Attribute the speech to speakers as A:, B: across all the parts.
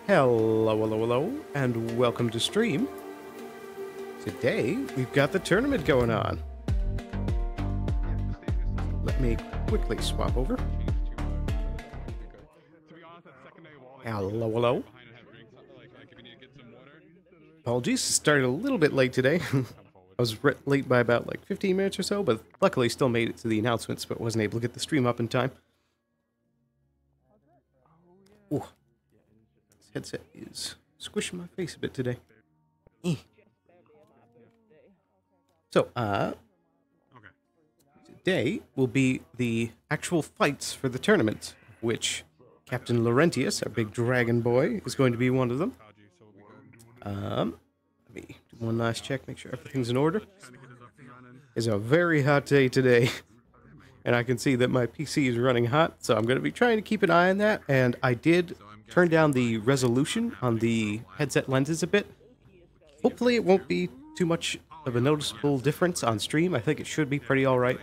A: Hello, and welcome to stream. Today, we've got the tournament going on. Let me quickly swap over. Hello. Apologies, started a little bit late today. I was late by about like 15 minutes or so, but luckily still made it to the announcements, but wasn't able to get the stream up in time. Ooh. This headset is squishing my face a bit today. So, today will be the actual fights for the tournament, which Captain Laurentius, our big dragon boy, is going to be one of them. Let me do one last check, make sure everything's in order. It's a very hot day today, and I can see that my PC is running hot, so I'm going to be trying to keep an eye on that, and I did turn down the resolution on the headset lenses a bit. Hopefully it won't be too much of a noticeable difference on stream. I think it should be pretty alright.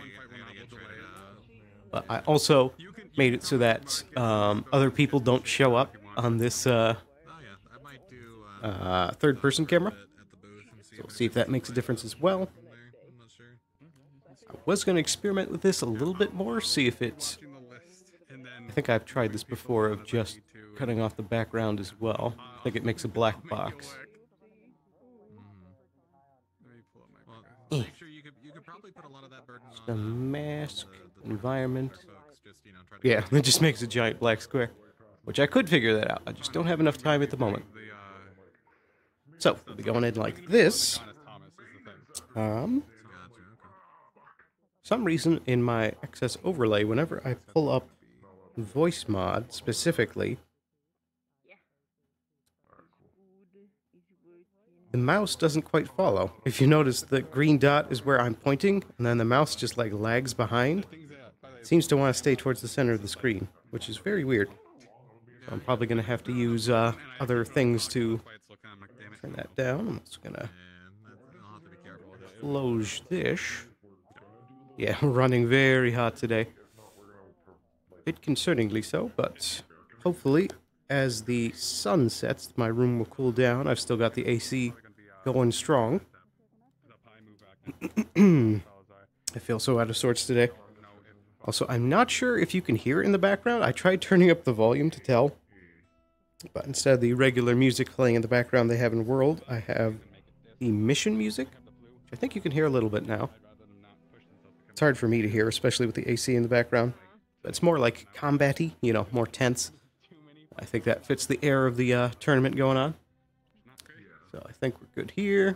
A: But I also made it so that other people don't show up on this third-person camera. So we'll see if that makes a difference as well. I was going to experiment with this a little bit more, see if it's... I think I've tried this before of just cutting off the background as well. I think it makes a black box. Just a mask, environment. Yeah, it just makes a giant black square. Which I could figure that out. I just don't have enough time at the moment. So, we'll be going in like this. Some reason in my excess overlay, whenever I pull up voice mod specifically, the mouse doesn't quite follow. If you notice, the green dot is where I'm pointing, and then the mouse just like lags behind. It seems to want to stay towards the center of the screen, which is very weird. So I'm probably going to have to use other things to turn that down. I'm just going to close this. Yeah, running very hot today. A bit concerningly so, but hopefully as the sun sets, my room will cool down. I've still got the AC going strong. I feel so out of sorts today. Also, I'm not sure if you can hear it in the background. I tried turning up the volume to tell, but instead of the regular music playing in the background they have in World, I have the mission music, which I think you can hear a little bit now. It's hard for me to hear, especially with the AC in the background. But it's more like combat-y, you know, more tense. I think that fits the air of the tournament going on. So I think we're good here.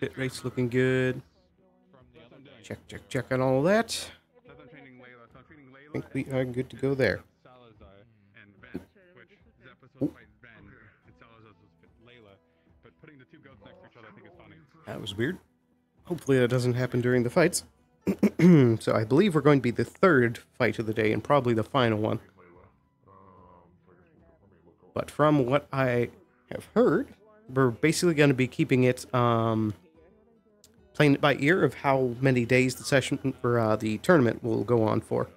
A: Bit rate's looking good. Check on all of that. I think we are good to go there. Ooh. That was weird. Hopefully that doesn't happen during the fights. So I believe we're going to be the third fight of the day and probably the final one. But from what I have heard, we're basically going to be keeping it, playing it by ear of how many days the session for the tournament will go on for.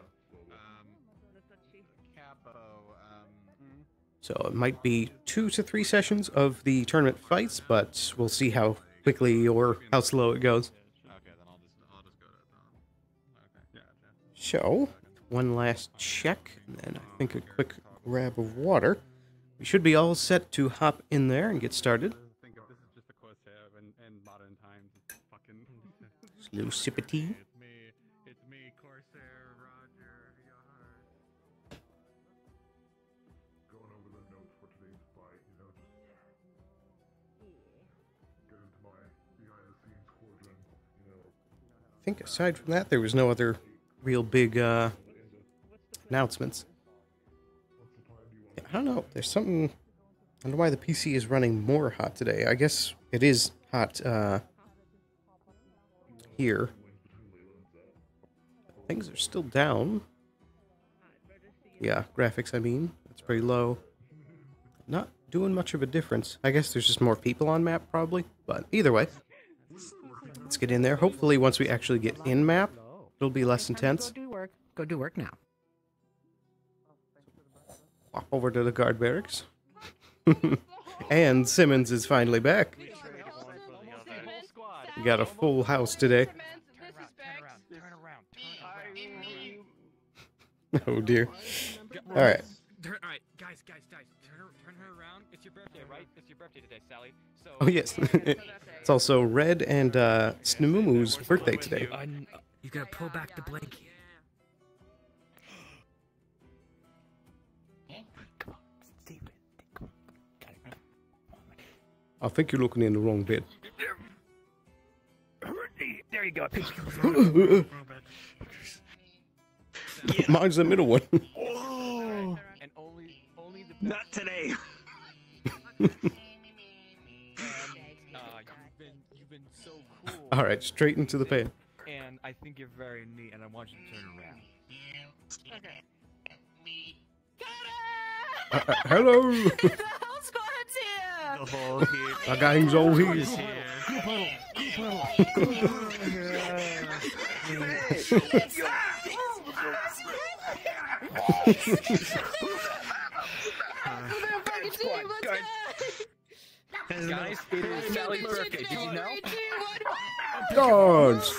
A: So it might be 2 to 3 sessions of the tournament fights, but we'll see how quickly or how slow it goes. So, one last check, and then I think a quick grab of water. We should be all set to hop in there and get started. Slow sip of tea. I think aside from that, there was no other real big announcements. Yeah, I don't know. There's something... I don't know why the PC is running more hot today. I guess it is hot here. Things are still down. Yeah, graphics, I mean. It's pretty low. Not doing much of a difference. I guess there's just more people on map, probably. But either way, let's get in there. Hopefully, once we actually get in map, it'll be less intense.
B: Go do work now.
A: Hop over to the guard barracks. And Simmons is finally back. We got a full house today. Oh dear. All right.
B: Alright, guys, turn her around. It's your birthday, right? It's your birthday today, Sally. So
A: Oh yes. It's also Red and Snumumu's birthday today.
B: You gotta pull back the blanket. Come on, Steven.
A: I think you're looking in the wrong bed.
B: There you go.
A: Mine's the middle one.
B: Oh. And only the not today. You've been so cool.
A: All right, straight into the pan.
B: And I think you're very neat, and I want you to turn around.
C: Okay.
A: Hello.
C: The whole squad's here.
B: The whole here.
A: My gang's all here.
B: Guys, it is Sally's birthday. Did you know?
A: Dogs.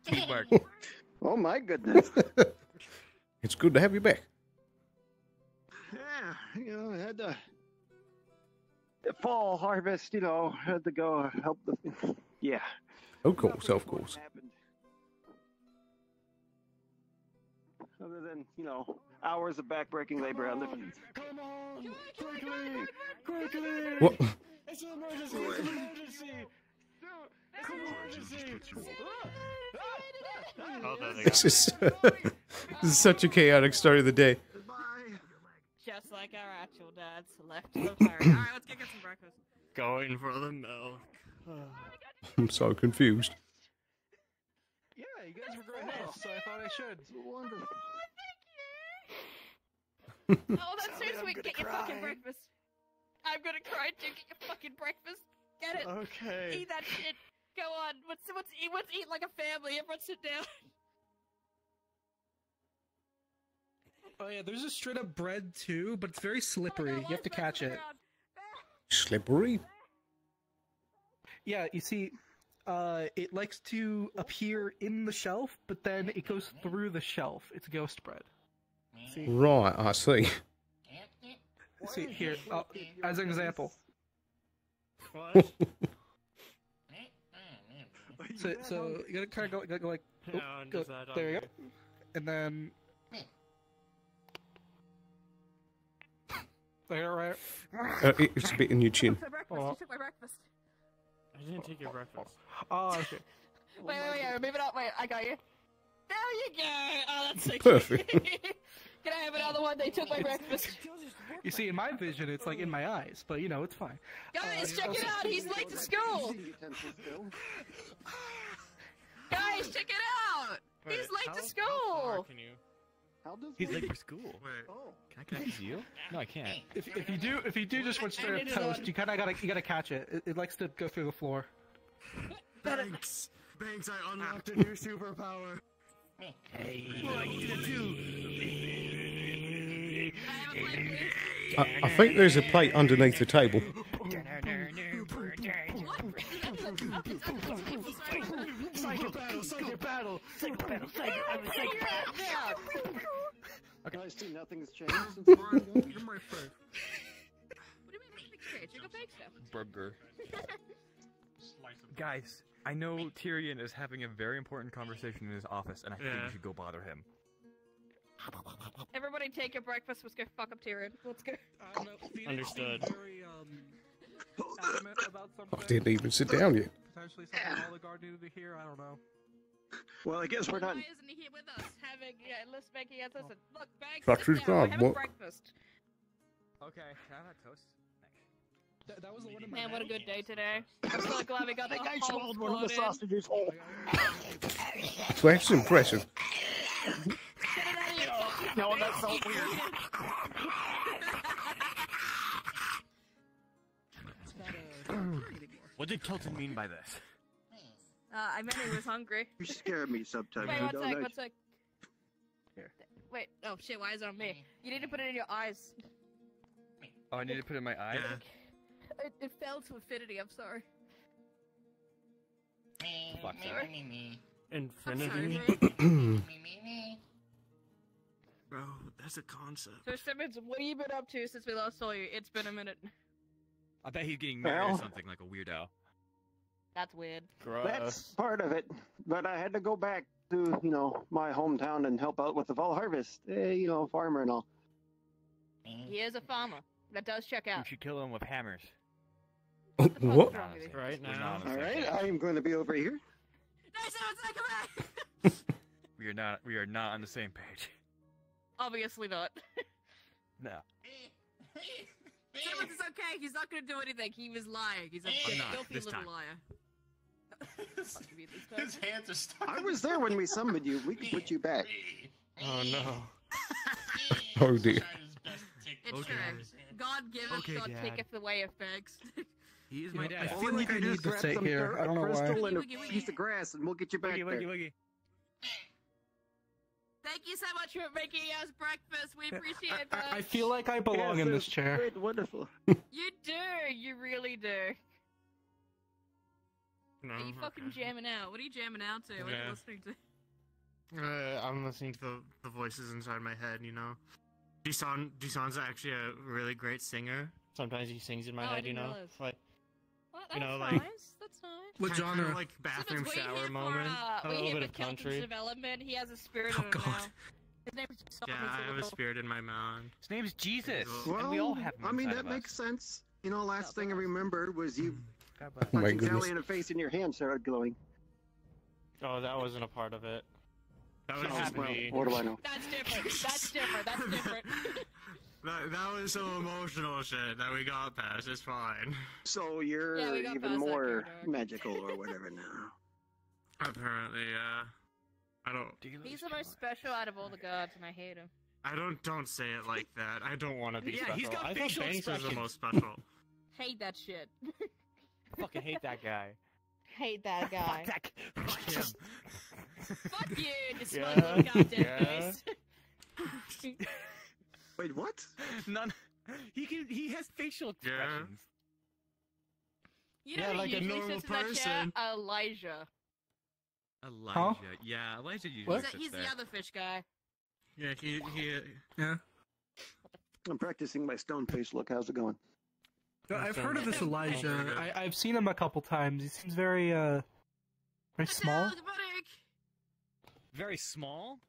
B: Teamwork.
D: Oh my goodness.
A: It's good to have you back.
D: Yeah, I had the fall harvest, had to go help the. Yeah.
A: Of course, of course.
D: Happened. Other than, hours of backbreaking labor on the field.
B: Come on! Quickly!
A: What?
B: It's an emergency! It's an emergency!
A: This is such a chaotic start of the day.
C: Just like our actual dads left to the fire. Alright, let's go get some breakfast.
B: Going for the milk.
A: I'm so confused.
D: Yeah, you guys were great hosts, so I thought I should. It's wonderful.
C: Oh, that's so sweet. Get your fucking breakfast. I'm gonna cry too. Get your fucking breakfast. Get it.
D: Okay.
C: Eat that shit. Go on. Let's eat like a family. Everyone sit down.
E: Oh yeah, there's a straight up bread too, but it's very slippery. You have to catch it.
A: Slippery?
E: Yeah, you see, it likes to appear in the shelf, but then it goes through the shelf. It's ghost bread. See?
A: Right, I see.
E: See here, as an example.
B: What?
E: So you gotta kind of go like, go, there you go, and then. There, right?
A: It's a bit in your chin.
C: You took my breakfast.
B: I didn't take your breakfast.
E: Oh, okay.
C: Wait, move it up. Wait, I got you. There you go. Oh, that's so
A: Perfect.
C: cute. Can I have another one? They took my breakfast.
E: You see, in my vision, it's like in my eyes, but it's fine.
C: Guys, check it out. He's late to school. Guys, check it out. He's late to school.
B: He's late for school. Wait.
D: Oh.
B: Can I use you? No, I can't.
E: If you do just want straight up toast, you gotta catch it. It likes to go through the floor.
B: Thanks, I unlocked a new superpower. Hey.
A: I think there's a plate underneath the table.
B: Psychic battle.
D: Okay. I see nothing's changed since you're my friend.
C: What do you mean nothing's changed? You go fake stuff.
B: Burger. Guys, I know Tyrion is having a very important conversation in his office, and I think we should go bother him.
C: Everybody take your breakfast. Let's go fuck up Tyrion. Let's go.
B: Understood.
E: Very, adamant about something.
A: I didn't even sit down yet.
E: Potentially something all the guard needed to hear. I don't know.
D: Well, I guess we're not.
C: Why isn't he here with us? Let's make it. Listen, look, Bags,
A: Fuck
C: sit
A: his
C: down. We're
A: God,
C: having
A: what?
C: breakfast.
B: Okay, can I have that toast?
E: That was the one in my
C: Man, what a
E: mouth.
C: good day today. I'm so glad we got the
D: I
C: whole
D: swallowed one of the
C: squad in.
D: sausages whole.
A: So that's impressive.
D: No, that's so weird.
B: What did Kelton mean by this?
C: I meant he was hungry.
D: You scare me sometimes.
C: Wait,
D: you
C: one
D: don't
C: sec,
D: know.
C: one sec.
E: Here.
C: Wait, oh shit, why is it on me? You need to put it in your eyes.
B: Oh, I need to put it in my eye?
F: Yeah.
C: It fell to infinity, I'm sorry.
B: Fuck, sorry.
F: Infinity?
C: Sorry.
F: Bro, that's a concept.
C: So Simmons, what have you been up to since we last saw you? It's been a minute.
B: I bet he's getting married or
D: Well.
B: something like a weirdo.
C: That's weird.
D: That's part of it. But I had to go back to, my hometown and help out with the fall harvest. Farmer and all.
C: He is a farmer. That does check
B: We
C: out.
B: should kill him with hammers.
C: What the fuck
A: What?
C: is wrong with you?
F: Right
B: We're
F: now.
B: not on the
D: All
B: same
D: right,
B: page.
D: I am going to be over here.
C: Nice, come back!
B: We are not on the same page.
C: Obviously not.
B: No.
C: Simmons is okay, he's not gonna do anything. He was lying. He's a
B: I'm not,
C: filthy
B: this
C: little
B: time.
C: liar. Fuck you, this time.
G: His hands are stuck.
D: I was there when we summoned you. We can put you back.
F: Oh no.
A: Oh dear.
C: It's
F: Okay.
C: true. God giveth,
F: Okay,
C: God
F: Dad.
C: taketh away of thanks.
F: He is
B: You
F: my
B: know,
F: dad.
E: I
D: All
E: feel
D: you
E: like I
D: need
E: need
D: is
E: to
D: grab
E: sit
D: some
E: here.
D: dirt,
E: I don't
D: a
E: know why.
D: crystal, and a
C: Wiggy, wiggy.
D: piece of grass, and we'll get you back
B: Wiggy,
D: there.
B: wiggy, wiggy.
C: Thank you so much for making us breakfast. We appreciate that.
E: I feel like I belong
D: Yes,
E: in this
D: that's
E: chair.
D: Great, wonderful.
C: You do. You really do.
F: No,
C: Are you fucking
F: okay.
C: jamming out? What are you jamming out to? What are you
F: Yeah.
C: listening to?
F: I'm listening to the voices inside my head, you know. Jisan's actually a really great singer. Sometimes he sings in my
C: Oh, I
F: head, you
C: didn't
F: know.
C: realize.
F: Like
C: Well,
F: You
C: that's
F: know, like-
C: nice. That's nice.
E: What
F: kind
E: genre?
F: of like bathroom
C: Simmons,
F: shower
C: we're here
F: moment.
C: For,
F: a
C: we're
F: little
C: here
F: bit
C: for
F: of
C: Kelton's
F: country.
C: development. He has a spirit
E: Oh,
C: in him
E: God.
C: now. His name is Son.
F: Yeah, I have a spirit in my mind.
B: His name's Jesus.
F: Well,
B: and we all have him
D: I mean,
B: inside
D: that
B: of
D: makes
B: us.
D: sense. Last
C: Not
D: thing I
C: bad.
D: remembered was you
B: God bless.
A: Oh my
D: punching
A: goodness.
D: Sally in the face and your hand started glowing.
F: Oh, that wasn't a part of it. That was
D: Oh,
F: just
D: well,
F: me.
D: what do I know?
C: That's different. That's different. That's different.
F: That was some emotional shit that we got past. It's fine.
D: So you're
C: Yeah, we got
D: even
C: past that
D: more
C: character.
D: magical or whatever now.
F: Apparently, yeah. I don't.
C: He's the most special out of all the gods, and I hate him.
F: Don't say it like that. I don't want to be
B: Yeah,
F: special.
B: he's got
F: I
B: facial
F: thought Banks was the
B: expressions.
F: most special.
C: Hate that shit.
B: fucking hate that guy.
C: Hate that guy.
B: Fuck him.
C: Fuck you, you smug
F: Yeah,
C: little goddamn
F: yeah.
C: face.
D: Wait, what?
B: None. He has facial
F: Yeah.
B: expressions.
C: You know
F: Yeah,
C: who
F: like a
C: usually
F: normal
C: sits in that
F: person.
C: chair? Elijah.
B: Elijah. Yeah, Elijah usually
E: What?
B: sits
C: He's
B: there.
C: the other fish guy.
F: Yeah, he
E: Yeah.
D: I'm practicing my stone face look. How's it going?
E: I've heard of this
C: Okay.
E: Elijah. I've seen him a couple times. He seems very small.
B: Very small.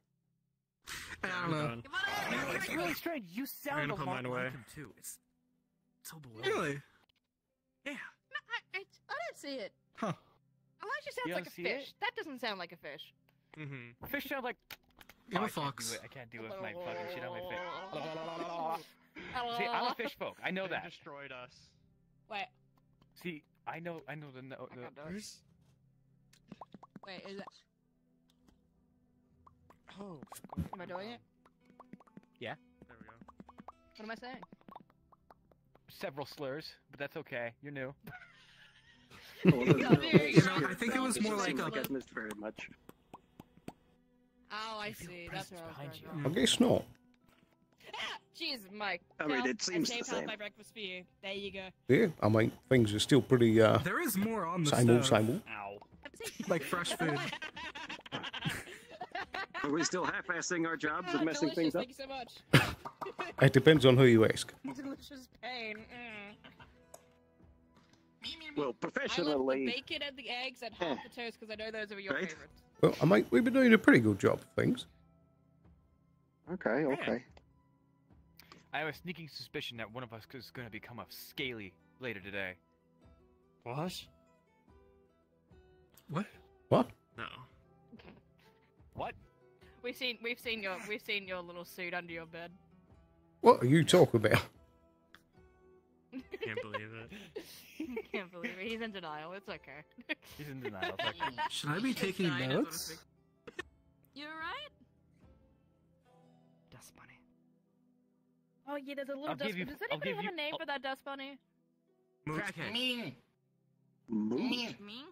E: I don't know.
C: Come on in.
B: It's really strange. You sound
F: gonna
B: a
F: put
B: lot
F: mine
B: like
F: away.
B: him too. It's so below.
E: Really?
B: Yeah.
C: I don't see it.
E: Huh.
C: Elijah sounds
B: You
C: like
B: don't
C: a
B: see
C: fish.
B: it?
C: That doesn't sound like a fish.
F: Mm-hmm.
B: Fish sound like.
E: I'm a
B: I can't
E: fox.
B: do it. I can't do it with my fucking shit on my face. See, I'm a fish folk. I know
F: They
B: that.
F: destroyed us.
C: Wait,
B: See, I know the
C: I can't do it. Wait, is it?
F: Oh.
C: Am I doing it?
F: There we go.
C: What am I saying?
B: several slurs, but that's okay. You're new.
E: I think it was more like
D: I
E: a-
D: got missed very much.
C: Oh, I
B: You feel
C: see.
B: a
C: That's
B: presence
C: where I was
B: behind
C: going
B: you.
C: wrong.
A: I guess not.
C: Ah, Jesus, Mike.
D: I mean,
C: Cal,
D: it seems
C: I
D: the
C: saved half
D: same.
C: my breakfast for you. There you go.
A: Yeah, I mean, things are still pretty,
E: There is more on the
A: same old,
E: stove.
A: same old.
B: Ow.
E: Like fresh food.
D: Are we still half-assing our jobs and messing
C: Delicious,
D: things up?
C: thank you so much.
A: It depends on who you ask.
C: Delicious pain.
D: Well,
C: I left the
D: professionally,
C: bacon and the eggs and half the toast because I know those are your
D: Right.
C: favorites.
A: Well, I mean, we've been doing a pretty good job of things.
D: okay.
B: I have a sneaking suspicion that one of us is going to become a scaly later today.
F: What?
E: What?
A: What?
F: No.
B: What?
C: We've seen your little suit under your bed.
A: What are you talking about?
F: Can't believe it.
C: Can't believe it. He's in denial. It's okay.
B: He's in denial. It's okay.
E: Should I be taking
C: Fine, that's what
E: notes?
C: You alright?
B: Dust bunny.
C: Oh yeah, there's a little
B: I'll
C: dust
B: give you-
C: bunny. Does
B: I'll
C: anybody
B: give
C: have
B: you-
C: a name for that dust bunny?
F: Crackhead.
D: Move.
C: Me?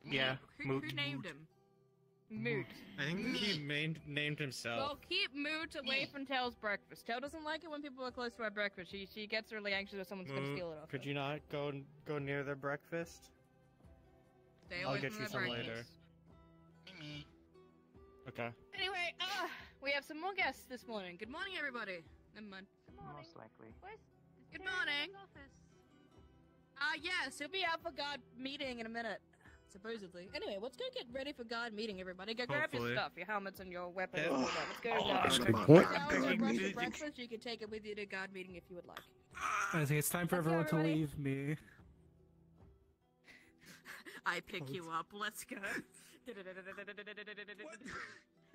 F: Yeah.
C: Who named him? Moot.
F: I think he named himself.
C: Well, keep Moot away from Tail's breakfast. Tail doesn't like it when people are close to our breakfast. She gets really anxious if someone's gonna steal it off
F: Could
C: her.
F: you not go near their breakfast?
C: Stay
F: I'll
C: away
F: get
C: from
F: you
C: our
F: some
C: breakfast.
F: later. Okay.
C: Anyway, we have some more guests this morning. Good morning, everybody. Never mind.
G: Most likely.
C: Good morning. Yes, he'll be out for God meeting in a minute. Supposedly. Anyway, let's go get ready for God meeting, everybody. Go grab your
F: Hopefully.
C: stuff, your helmets and your weapons.
F: Yeah.
C: And all that. Let's go.
A: That's a
C: grab
A: good
C: it.
A: point.
C: Hours of brush for breakfast. You can take it with you to God meeting if you would like.
E: I think it's time for
C: Let's go,
E: everyone to
C: everybody.
E: leave me.
C: I pick you up. Let's go.
G: You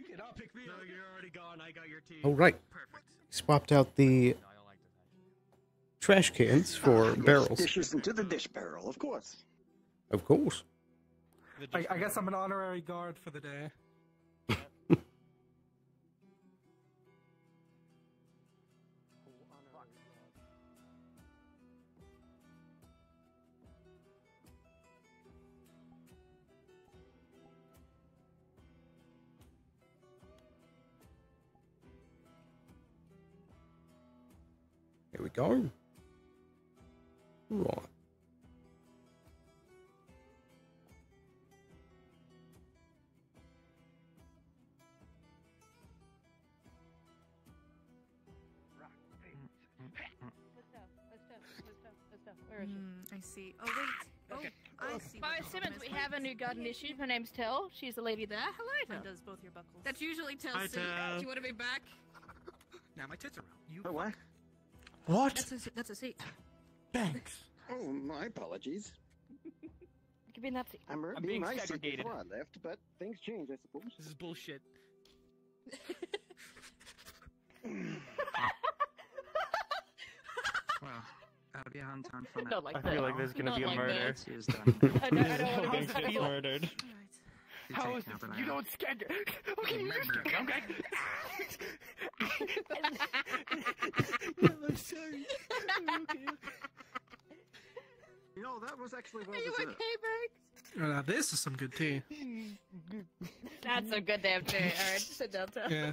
G: cannot pick me up. No, you're already gone. I got your tea.
A: Oh, right. Swapped out the trash cans for barrels.
D: Dishes into the dish barrel, of course.
A: Of course.
E: I guess I'm an honorary guard for the day.
A: Here we go. Right.
C: Where is she?
H: I see. Oh, wait.
C: Okay.
H: Oh, I see.
C: By Simmons, we have a new garden issue. Her name's Tell. She's the lady there. Hello,
H: One
C: Tell.
H: does both your buckles.
C: That's usually Tell's
F: Hi,
C: seat.
F: Tell.
C: Do you want to be back?
B: Now my tits are out. You
D: Oh, what?
G: What?
C: That's a seat.
G: Thanks.
D: Oh, my apologies.
C: You can be in that seat.
D: I'm
B: being
D: being nice
B: segregated.
D: before I left, but things change, I suppose.
B: This is bullshit.
G: Well, that'll be a hunt time for now.
C: Not like
F: I
C: that.
F: feel like there's gonna
C: Not
F: be a
C: like
F: murder.
C: that.
G: It is done.
C: I don't want
F: Being
C: to
F: shit's murdered.
G: You
B: How
G: take
B: is
G: now
B: this?
G: that I
B: You
G: have.
B: don't scared. Okay, you're scared. Okay.
G: I'm sorry.
D: You know, that was actually well
C: Are you
D: deserved.
C: okay, Berg?
E: Oh, now this is some good tea.
C: That's a good damn thing. Alright, sit down, Tell.
E: Yeah.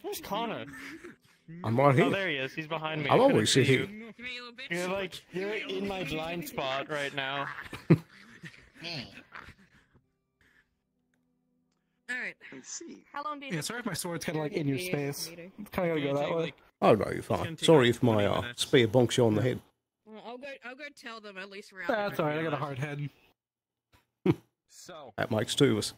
F: Where's Connor?
A: I'm right
F: Oh,
A: here.
F: there he is. He's behind me.
A: I'm
F: I couldn't
A: always
F: see
A: here.
F: you.
C: Come here, you little bitch.
F: You're in my blind spot right now.
C: Alright.
D: I see.
C: How long do you
E: Yeah,
C: think
E: sorry if my sword's kind of like in your
C: Yeah,
E: space.
C: meeting.
E: Kind of gotta go that way.
A: Oh, no, you're
F: gonna
A: fine.
F: take
A: Sorry
F: like
A: if my
F: 20 minutes.
A: spear bonks you on the head.
C: Well, I'll go tell them at least we're out.
E: That's alright, I got a hard head.
B: So
A: That makes two of us.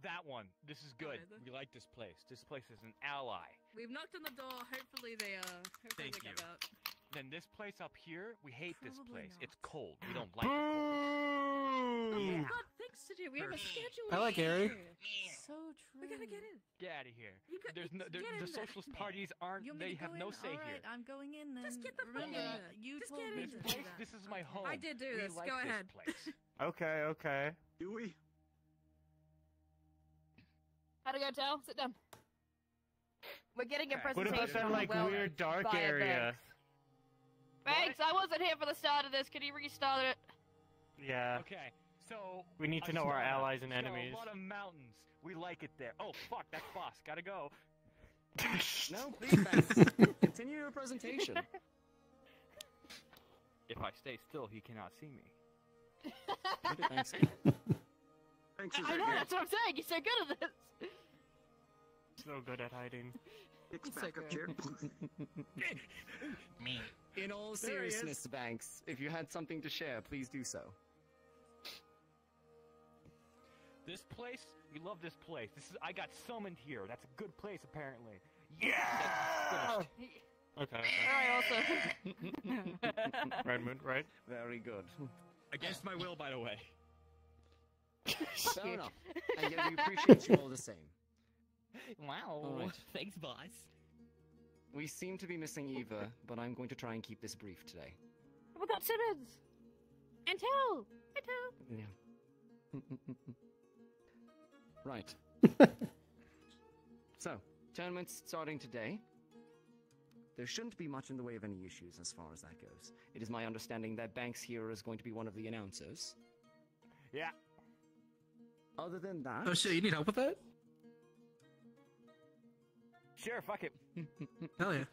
B: that one. This is good. We like this place. This place is an ally.
C: We've knocked on the door. Hopefully they
B: Thank
C: come
B: you.
C: out.
B: Then this place up here, we hate this
H: Probably
B: place.
H: not.
B: It's cold. We don't like it cold.
C: Oh, we've
F: Boom.
C: got things to do. We have a schedule.
E: I like Ari.
H: So true.
C: We gotta get in.
B: Get out of here.
C: You got-
B: There's no,
C: get in
B: the
C: there.
B: socialist parties aren't.
H: You want me
B: They
H: to
B: have
H: go
B: no
H: in?
B: say
H: All right,
B: here.
H: I'm going in then.
C: Just get the fuck
H: Remember,
C: in.
H: you
C: Just
H: told
C: get
H: me
C: in.
H: to
B: This
H: do
B: place,
H: that.
B: this is my home.
C: I did do
B: We
C: this.
B: like
C: Go
B: this
C: ahead.
B: place.
F: Okay, okay.
D: Do we?
C: How'd it go, Tell? Sit down. We're getting a
B: Okay.
C: presentation.
F: What about that
C: on
F: like
C: the
F: weird dark
C: by
F: area?
C: Thanks. I wasn't here for the start of this. Could you restart it?
F: Yeah.
B: Okay, so
F: We need to
B: a
F: know our
B: star,
F: allies and
B: so
F: enemies.
B: A lot of mountains. We like it there. Oh fuck, that's boss. Gotta go.
G: No, please, thanks. Continue your presentation.
B: If I stay still, he cannot see me.
G: Okay, thanks.
D: Thanks,
C: I know. That's what I'm saying. You're so good at this.
F: So good at hiding.
D: Kicks
C: So
D: back up
C: good.
D: chair.
G: In all
D: There he is.
G: seriousness, Banks, if you had something to share, please do so.
B: This place, we love this place. This is I got summoned here. That's a good place apparently. Yeah.
F: Okay.
C: I also.
F: Red Moon, right?
G: Very good.
B: Against my will, by the way.
G: Fair enough. And yet we appreciate you all the same.
B: Wow.
G: All right.
B: Thanks, boss.
G: We seem to be missing Eva, but I'm going to try and keep this brief today.
C: We got Simmons. And Tell. And Tell.
G: Yeah. Right. So, tournament's starting today. There shouldn't be much in the way of any issues as far as that goes. It is my understanding that Banks here is going to be one of the announcers.
B: Yeah.
G: Other than that...
E: Oh shit, you need help with that?
B: Sure, fuck it.
E: Hell yeah.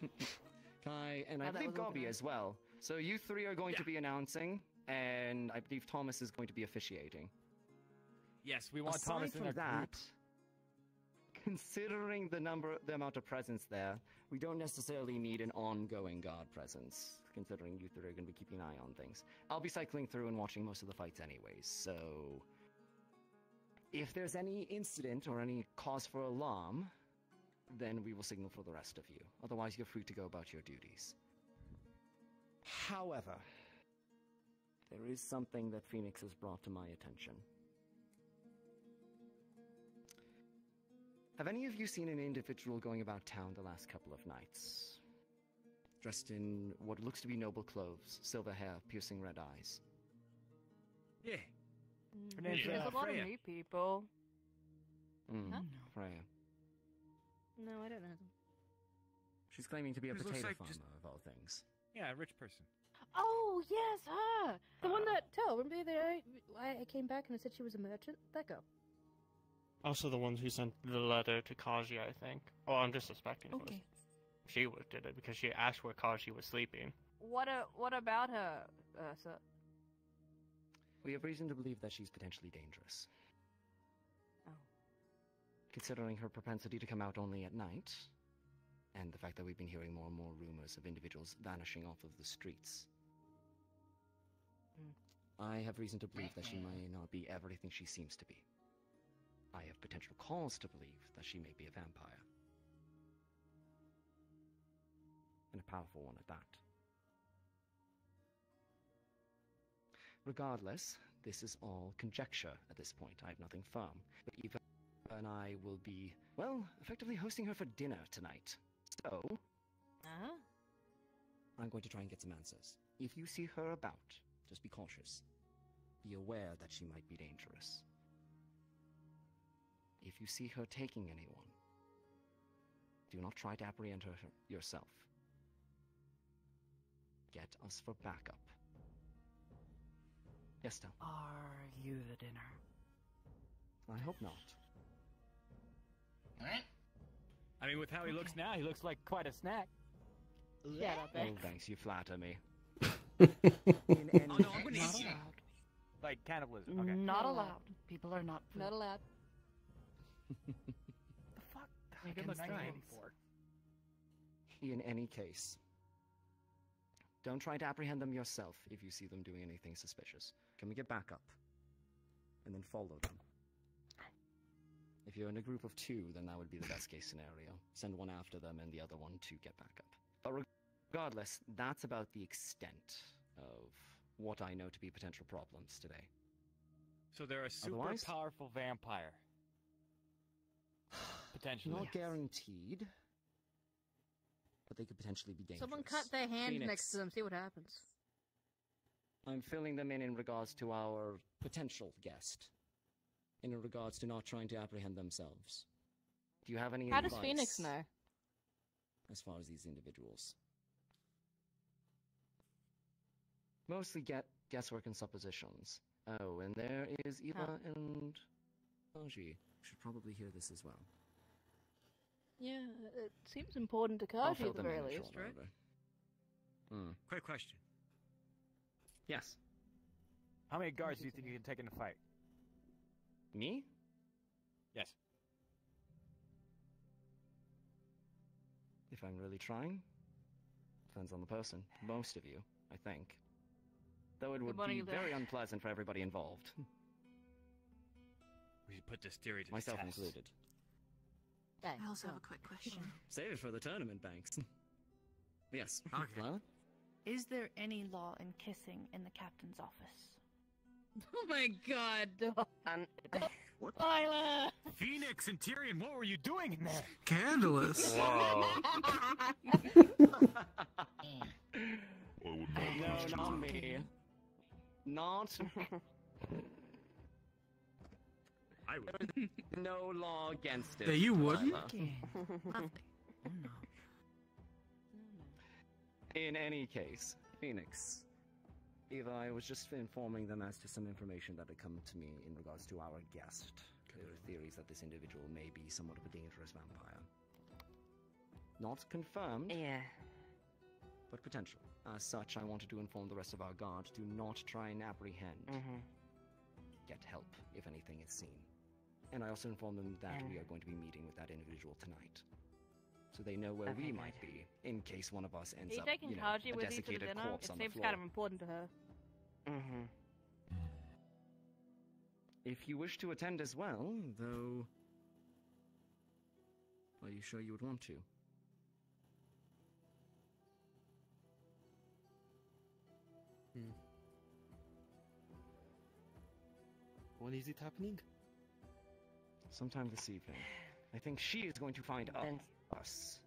G: Kai, and I
C: How that
G: believe
C: was
G: Gobby
C: organized.
G: as well. So you three are going to be announcing, and I believe Thomas is going to be officiating.
B: Yes, we want
G: Aside
B: Thomas in
G: from
B: our
G: that,
B: group.
G: considering the amount of presence there, we don't necessarily need an ongoing guard presence, considering you three are going to be keeping an eye on things. I'll be cycling through and watching most of the fights anyways, so... If there's any incident or any cause for alarm, then we will signal for the rest of you. Otherwise, you're free to go about your duties. However, there is something that Phoenix has brought to my attention. Have any of you seen an individual going about town the last couple of nights? Dressed in what looks to be noble clothes, silver hair, piercing red eyes.
I: Yeah.
B: Her name's,
C: There's a lot
I: Freya.
C: of new people. Huh?
G: Freya.
C: No, I don't know them.
G: She's claiming to be a
I: This looks
G: potato
I: like
G: farmer,
I: just-
G: of all things.
I: Yeah, a rich person.
C: Oh, yes, her! The one that, remember the other day I came back and I said she was a merchant? That girl.
F: Also the ones who sent the letter to Kaji, I think. Oh, I'm just suspecting it was.
H: Okay.
F: She did it because she asked where Kaji was sleeping.
C: What about her, sir?
G: We have reason to believe that she's potentially dangerous.
C: Oh.
G: Considering her propensity to come out only at night, and the fact that we've been hearing more and more rumors of individuals vanishing off of the streets. I have reason to believe that she may not be everything she seems to be. I have potential cause to believe that she may be a vampire. And a powerful one at that. Regardless, this is all conjecture at this point. I have nothing firm. But Eva and I will be, well, effectively hosting her for dinner tonight. So,
C: Uh-huh.
G: I'm going to try and get some answers. If you see her about, just be cautious. Be aware that she might be dangerous. If you see her taking anyone, do not try to apprehend her yourself. Get us for backup. Yes, Tom.
H: Are you the dinner?
G: I hope not.
J: Alright?
B: I mean, with how he looks now, he looks like quite a snack.
C: Shut up,
G: Oh,
C: Banks.
G: thanks, you flatter me.
I: Oh no, I'm gonna
H: Not
I: eat you.
H: allowed.
B: Like cannibalism. Okay.
H: Not allowed. People are not food.
C: Not allowed.
B: The fuck?
H: I
B: Give
H: can
B: him a
H: say
B: knife.
G: In any case, don't try to apprehend them yourself if you see them doing anything suspicious. Can we get backup? And then follow them. If you're in a group of two, then that would be the best case scenario. Send one after them and the other one to get backup. But regardless, that's about the extent of what I know to be potential problems today.
B: So they're a super
G: Otherwise?
B: powerful vampire. Potentially.
G: Not guaranteed, but they could potentially be dangerous.
C: Someone cut their hand
G: Phoenix.
C: next to them, see what happens.
G: I'm filling them in regards to our potential guest. In regards to not trying to apprehend themselves. Do you have any
C: How does
G: advice
C: Phoenix know?
G: as far as these individuals? Mostly guesswork and suppositions. Oh, and there is Eva and Kaji. Should probably hear this as well.
C: Yeah, it seems important to
G: I'll
C: Kaji
G: fill
C: at the
G: them
C: very
G: in
C: least,
G: short
C: right?
G: order.
I: Quick question.
G: Yes.
B: How many guards do you think you can take in a fight?
G: Me?
B: Yes.
G: If I'm really trying? Depends on the person. Most of you, I think. Though it would
C: one of
G: be
C: you there.
G: very unpleasant for everybody involved.
I: We should put this theory to
G: Myself
I: the test.
G: included.
C: Thanks.
H: I also have a quick question.
G: Save it for the tournament, Banks. Yes.
I: Okay.
G: Lila?
H: Is there any law in kissing in the captain's office?
C: Oh my god.
B: Lila! Phoenix and Tyrion, what were you doing in there?
E: Scandalous.
F: Whoa.
G: No, not me. Not.
I: I would.
G: No law against it.
E: Yeah, you wouldn't?
G: Lila.
H: Okay. Lovely. Oh no.
G: In any case, Phoenix. Eva, I was just informing them as to some information that had come to me in regards to our guest. There are theories that this individual may be somewhat of a dangerous vampire. Not confirmed.
J: Yeah.
G: But potential. As such, I wanted to inform the rest of our guard to not try and apprehend. Get help if anything is seen. And I also informed them that we are going to be meeting with that individual tonight. So they know where we might be, in case one of us ends up,
C: taking
G: you know,
C: Taji
G: a
C: with you to the
G: desiccated
C: dinner?
G: corpse
C: It
G: on the
C: seems
G: floor.
C: kind of important to her.
G: If you wish to attend as well, though... Are you sure you would want to?
K: When is it happening?
G: Sometime this evening. I think she is going to find us.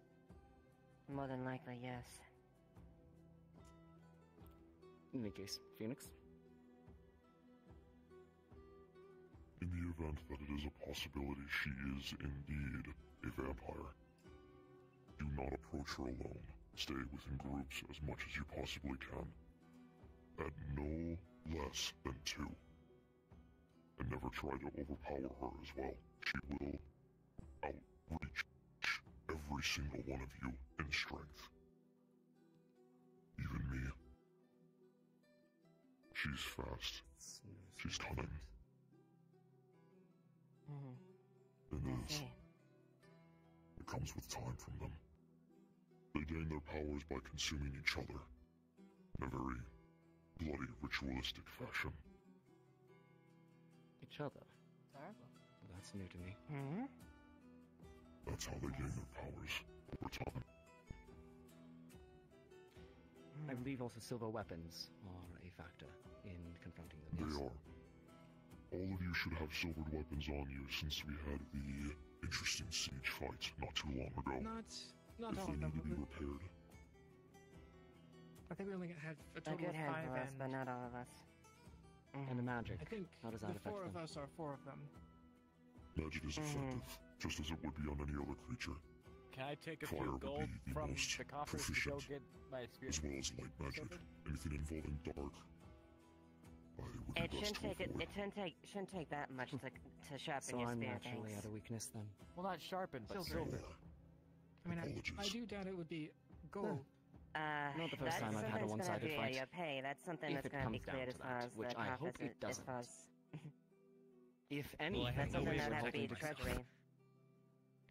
J: More than likely, yes.
G: In any case, Phoenix?
L: In the event that it is a possibility she is indeed a vampire, do not approach her alone. Stay within groups as much as you possibly can. At no less than 2. And never try to overpower her as well. She will outreach every single one of you in strength. Even me. She's fast. She's cunning. And it comes with time from them. They gain their powers by consuming each other in a very bloody, ritualistic fashion.
G: Each other?
C: Terrible.
G: That's new to me.
L: That's how they gain their powers over time.
G: I believe also silver weapons are a factor in confronting them.
L: They are. All of you should have silvered weapons on you since we had the interesting siege fight not too long ago.
M: Not
L: if
M: all
L: they
M: of
L: need to
M: them.
L: be repaired.
M: I think we only had a
J: A
M: total
J: good
M: of 5
J: handful of us, but
M: and
J: not all of us.
G: And the magic.
M: I think
G: How does that
M: the
G: affect
M: 4
G: them?
M: of us are 4 of them.
L: Magic is effective, just as it would be on any other creature.
I: Can I take a
L: Fire
I: few
L: would
I: gold
L: be the
I: from
L: most
I: the coffers to go
L: proficient,
I: get my spirit?
L: as well as light magic. Anything involving dark, it would be
J: It
L: best
J: shouldn't
L: to
J: take
L: avoid.
J: it shouldn't take that much to sharpen
G: So
J: your
G: I'm
J: spear.
G: naturally
J: Thanks.
G: at a weakness then.
I: Well, not sharpened, but silver.
M: I mean,
L: Apologies.
M: I do doubt it would be gold.
G: Not the first
J: That's
G: time I've had a
J: something that's
G: one-sided
J: gonna be
G: fight.
J: Your pay. That's something
G: If
J: that's
G: it
J: going to be
G: comes down
J: cleared
G: to
J: as far
G: that,
J: as
G: which
J: the
G: I
J: top
G: hope
J: as
G: it
J: as far as
G: If anything,
J: that's something
G: we're
J: that have to be
G: hoping to-
J: treasury.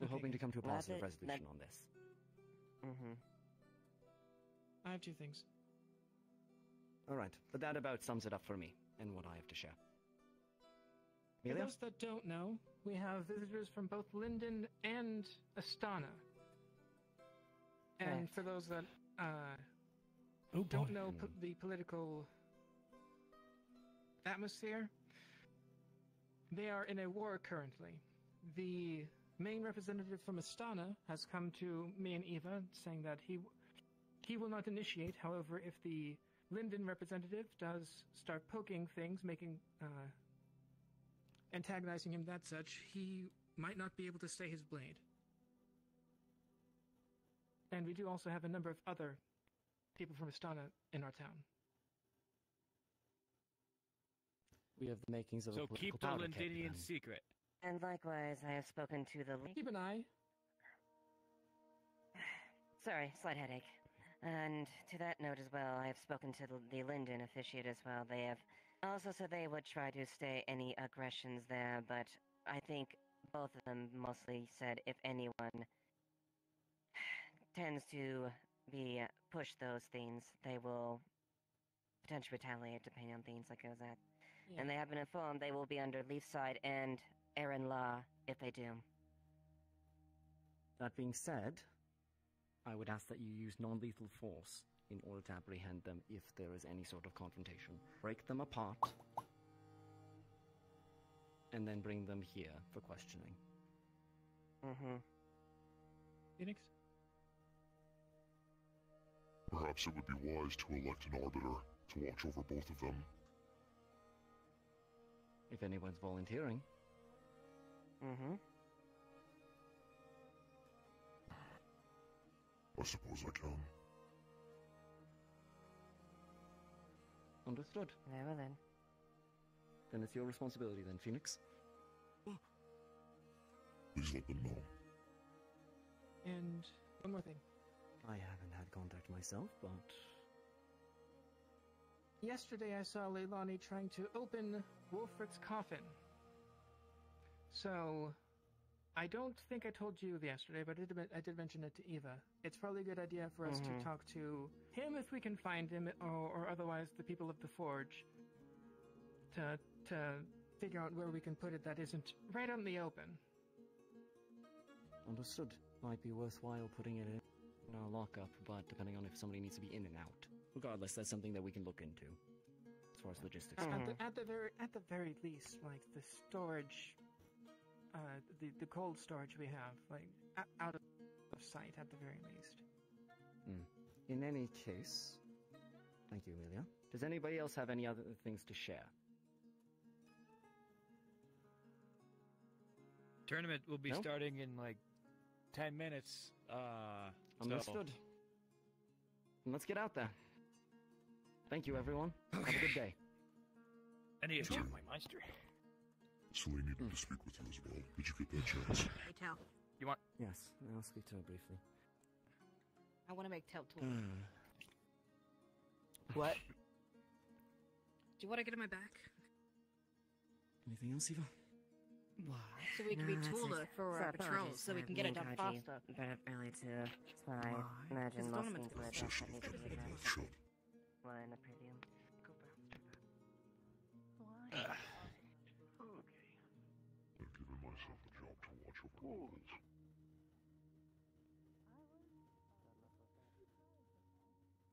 G: We're hoping to come to a
J: Well, that's
G: positive
J: it.
G: resolution on this.
M: I have 2 things.
G: Alright, but that about sums it up for me, and what I have to share.
M: For
G: Amelia?
M: those that don't know, we have visitors from both Linden and Astana. And
J: Correct.
M: for those that don't know the political atmosphere, they are in a war currently. The main representative from Astana has come to me and Eva saying that he will not initiate. However, if the Linden representative does start poking things, antagonizing him, that such, he might not be able to stay his blade. And we do also have a number of other people from Astana in our town.
G: We have the makings of a
I: So
G: political
I: keep the
G: powder keg,
I: Lindinian
G: then.
I: secret.
J: And likewise, I have spoken to the.
M: Keep an eye.
J: Sorry, slight headache. And to that note as well, I have spoken to the Linden officiate as well. They have also said they would try to stay any aggressions there, but I think both of them mostly said if anyone tends to be push those things, they will potentially retaliate depending on things like that.
M: Yeah.
J: And they have been informed they will be under Leafside and Aaron Law if they do.
G: That being said, I would ask that you use non-lethal force in order to apprehend them if there is any sort of confrontation. Break them apart, and then bring them here for questioning.
M: Phoenix?
L: Perhaps it would be wise to elect an arbiter to watch over both of them.
G: If anyone's volunteering.
L: I suppose I can.
G: Understood.
J: Very well then.
G: Then it's your responsibility then, Phoenix.
L: Please let them know.
M: And one more thing.
G: I haven't had contact myself, but...
M: Yesterday I saw Leilani trying to open Wolfrick's coffin. So, I don't think I told you yesterday, but I did mention it to Eva. It's probably a good idea for us to talk to him if we can find him, or otherwise the people of the Forge, to figure out where we can put it that isn't right out in the open.
G: Understood. Might be worthwhile putting it in our lockup, but depending on if somebody needs to be in and out. Regardless, that's something that we can look into, as far as logistics.
M: At the very least, like the storage, the cold storage we have, like out of sight at the very least.
G: In any case, thank you, Amelia. Does anybody else have any other things to share?
I: Tournament will be
G: No?
I: starting in like 10 minutes.
G: Understood. And let's get out there. Thank you, everyone. Have a good day.
I: I need to check my Meister.
L: Celine needed to speak with you as well. Did you get that chance?
C: Hey, Tal.
I: You want?
G: Yes, I'll speak to her briefly.
C: I want to make Tal talk.
I: What?
C: Do you want to get in my back?
G: Anything else, Eva?
C: So we can be taller for our patrols, so we can get it done faster.
J: But really too. That's what I imagine
C: It's
J: most
C: tournament.
J: things would address that need to be addressed. Well, in the preview.
L: I've given myself a job to watch over locals.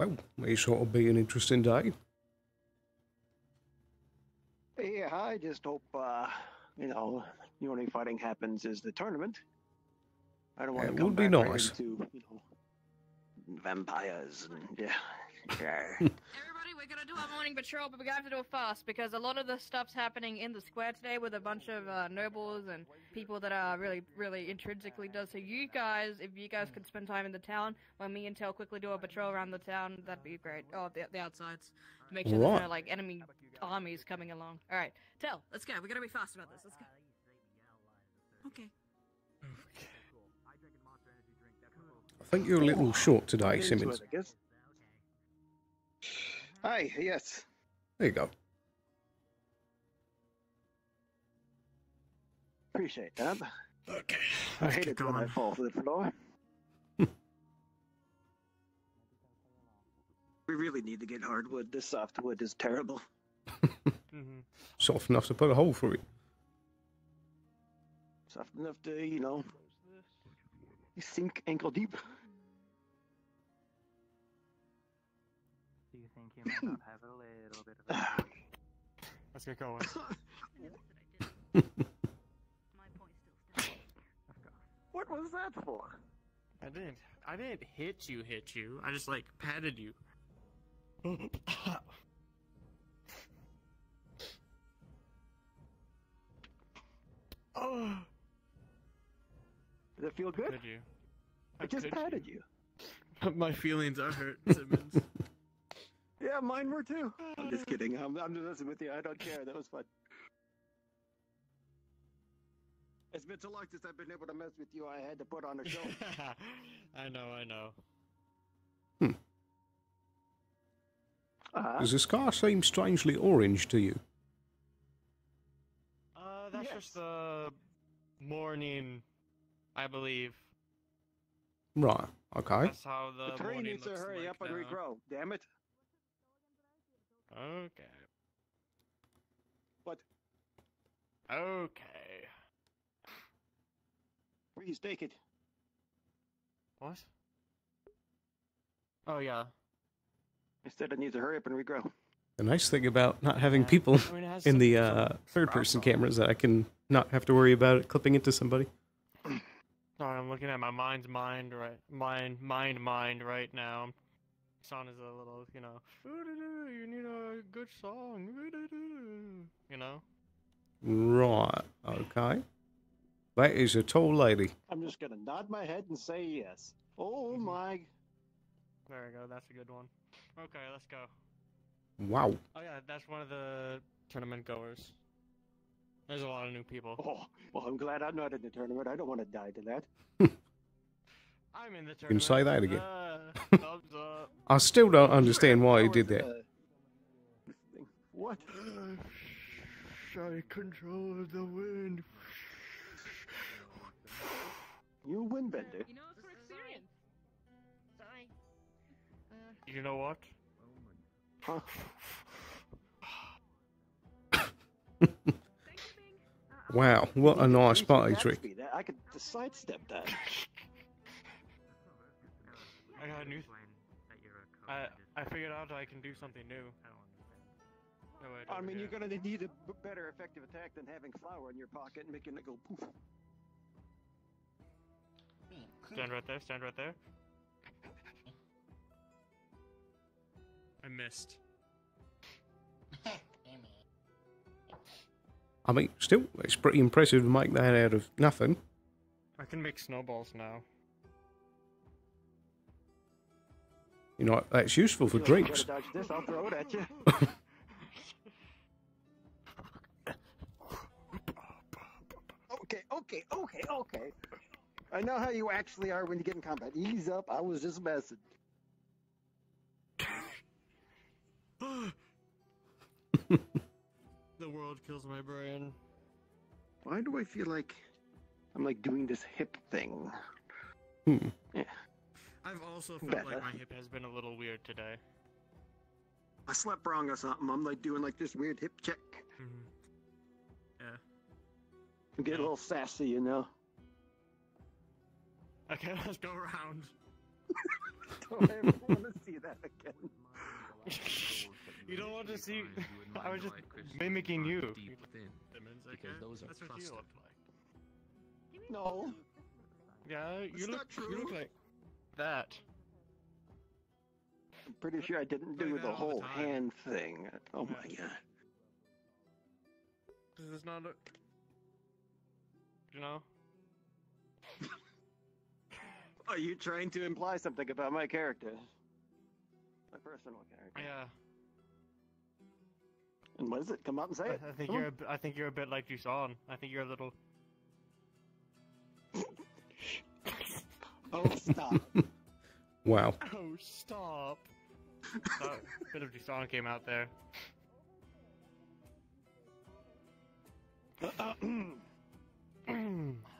A: Well, may sort of be an interesting day.
D: Yeah, I just hope, the only fighting happens is the tournament. I don't want
A: It
D: to come
A: would be
D: back right
A: nice.
D: into, vampires and yeah.
C: Everybody, we're gonna do our morning patrol, but we have to do it fast because a lot of the stuff's happening in the square today with a bunch of nobles and people that are really, really intrinsically does. So you guys, if you guys could spend time in the town, while me and Tel quickly do a patrol around the town, that'd be great. Oh, the outsides, to make sure there's no like enemy armies coming along. All right, Tel, let's go. We gotta be fast about this. Let's go. Okay.
A: I think you're a little short today, Simmons.
D: Hi, yes.
A: There you go.
D: Appreciate that.
F: Okay.
D: I hate it when I fall to the floor. We really need to get hardwood. This softwood is terrible.
A: Soft enough to put a hole through it.
D: Soft enough to, you sink ankle deep.
B: Do you think you might not have a little bit of a...
F: Let's get going.
D: What was that for?
F: I didn't hit you. I just like patted you.
D: Oh. Does it feel good?
F: Could you?
D: I just patted you.
F: My feelings are hurt, Simmons.
D: Yeah, mine were too. I'm just kidding. I'm just messing with you. I don't care. That was fun. It's been so long since I've been able to mess with you. I had to put on a show.
F: I know.
A: Does the scar seem strangely orange to you?
F: That's just the morning, I believe.
A: Right, okay.
F: That's how the
D: tree
F: morning
D: needs to
F: looks
D: hurry
F: like
D: up and
F: now.
D: regrow. Damn it.
F: Okay.
D: What?
F: Okay.
D: Please take it.
F: What? Oh, yeah.
D: Instead, it needs to hurry up and regrow.
A: The nice thing about not having people
F: I mean, it has
A: in the
F: some
A: third-person
F: sprouts on it.
A: cameras that I can not have to worry about it clipping into somebody.
F: Sorry, I'm looking at my mind right now. Song is a little, you need a good song,
A: Right, okay. That is a tall lady.
D: I'm just gonna nod my head and say yes. Oh my.
F: There we go, that's a good one. Okay, let's go.
A: Wow.
F: Oh yeah, that's one of the tournament goers. There's a lot of new people.
D: Oh, well, I'm glad I'm not in the tournament. I don't want to die to that.
F: I'm in the tournament.
A: You can say that again.
F: Thumbs up.
A: I still don't understand why he did that.
D: What?
F: I control the wind.
D: You windbender.
C: You know it's for experience. Sorry.
F: You know what?
D: Huh?
A: Wow, what a nice party trick.
D: I could sidestep that.
F: I got a new. I figured out I can do something new. No, wait,
D: I mean, you're gonna need a better effective attack than having flour in your pocket and making it go poof.
F: Stand right there. Stand right there. I missed.
A: I mean, still, it's pretty impressive to make that out of nothing.
F: I can make snowballs now.
A: You know, that's useful for drinks.
D: Dodge this, I'll throw it at you. Okay. I know how you actually are when you get in combat. Ease up, I was just messing.
F: The world kills my brain.
D: Why do I feel like I'm like doing this hip thing? Yeah.
F: I've also felt like my hip has been a little weird today.
D: I slept wrong or something. I'm like doing like this weird hip check.
F: Yeah.
D: I'm getting a little sassy, you know.
F: Okay, let's go around.
D: Don't ever want to see that again.
F: You don't want to see. I was just mimiking you.
G: Because those are
F: That's what you
G: trusted.
F: look like.
D: No.
F: Yeah, you
D: That's
F: look. You look like that.
D: I'm pretty sure I didn't do the whole hand thing. Oh my god.
F: This is not a. You know.
D: Are you trying to imply something about my character? My personal character.
F: Yeah.
D: And what is it? Come out and say it.
F: I think you're a bit like Dusan. I think you're a little.
D: Oh, stop.
A: Wow.
F: Oh, stop. A bit of Dusan came out there.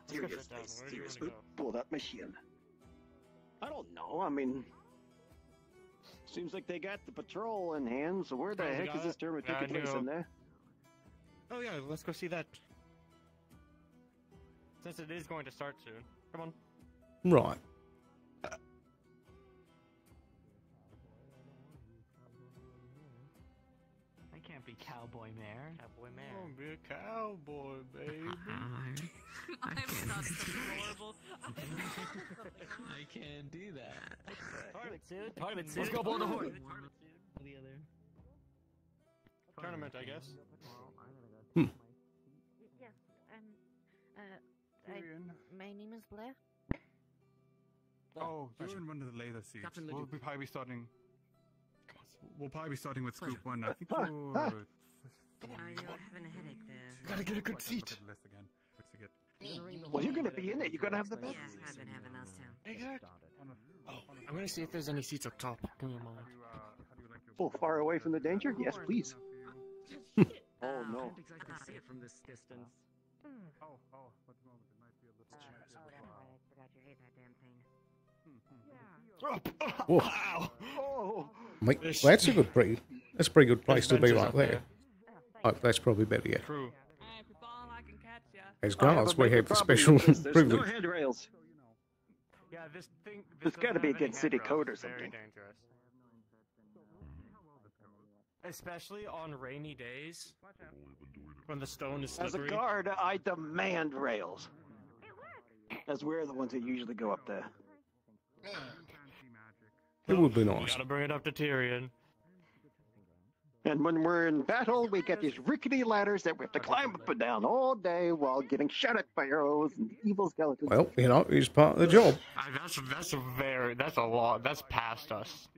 D: Seriously, pull that machine. I don't know. I mean, seems like they got the patrol in hand. So where the heck is this tournament taking place in there?
F: Oh yeah, let's go see that. Since it is going to start soon. Come on.
A: Right.
B: I can't be Cowboy Mare.
F: Cowboy Mare. Oh, be a cowboy, baby.
C: I'm not horrible.
B: I can't do that.
F: Tournament suit.
B: Let's go blow the horn.
G: The other.
F: Tournament, I guess.
H: Yes, my name is Blair.
N: Oh, you're in one of the later seats.
G: Captain
N: We'll
G: Leduc.
N: probably starting. We'll probably be starting with Scoop 1. I think you're.
J: You're having a headache there.
N: Gotta get a good seat. Look at the list again. What's to get?
D: Well, you're gonna be in it. You're gonna have the best.
J: Yeah, I've been having those too.
F: Exactly. Oh, I'm gonna see if there's any seats up top. Give me a moment.
D: Oh, far away from the danger? Yes, please. Oh no.
G: Can't exactly see it from this distance.
N: Oh, at the moment it might be a little.
J: That's right, I forgot you hate that damn thing.
A: Whoa.
D: Oh.
A: Mate, that's a pretty good place to be right there. Oh, that's probably better, yeah.
F: True.
C: Hey, if you fall, I can catch ya.
A: As
D: I have
A: guards,
D: a
A: we
D: bigger
A: have the
D: problem
A: special
D: with this. There's no
A: privilege.
D: handrails.
F: Yeah, this thing.
D: There's gotta be a good city code or something.
F: Very dangerous. Especially on rainy days. When the stone is slippery.
D: As a guard, I demand rails. As we're the ones who usually go up there.
A: It would be nice.
F: Gotta bring it up to Tyrion.
D: And when we're in battle, we get these rickety ladders that we have to climb up and down all day while getting shot at by arrows and evil skeletons.
A: Well, you know, it's part of the job.
F: That's a lot. That's past us.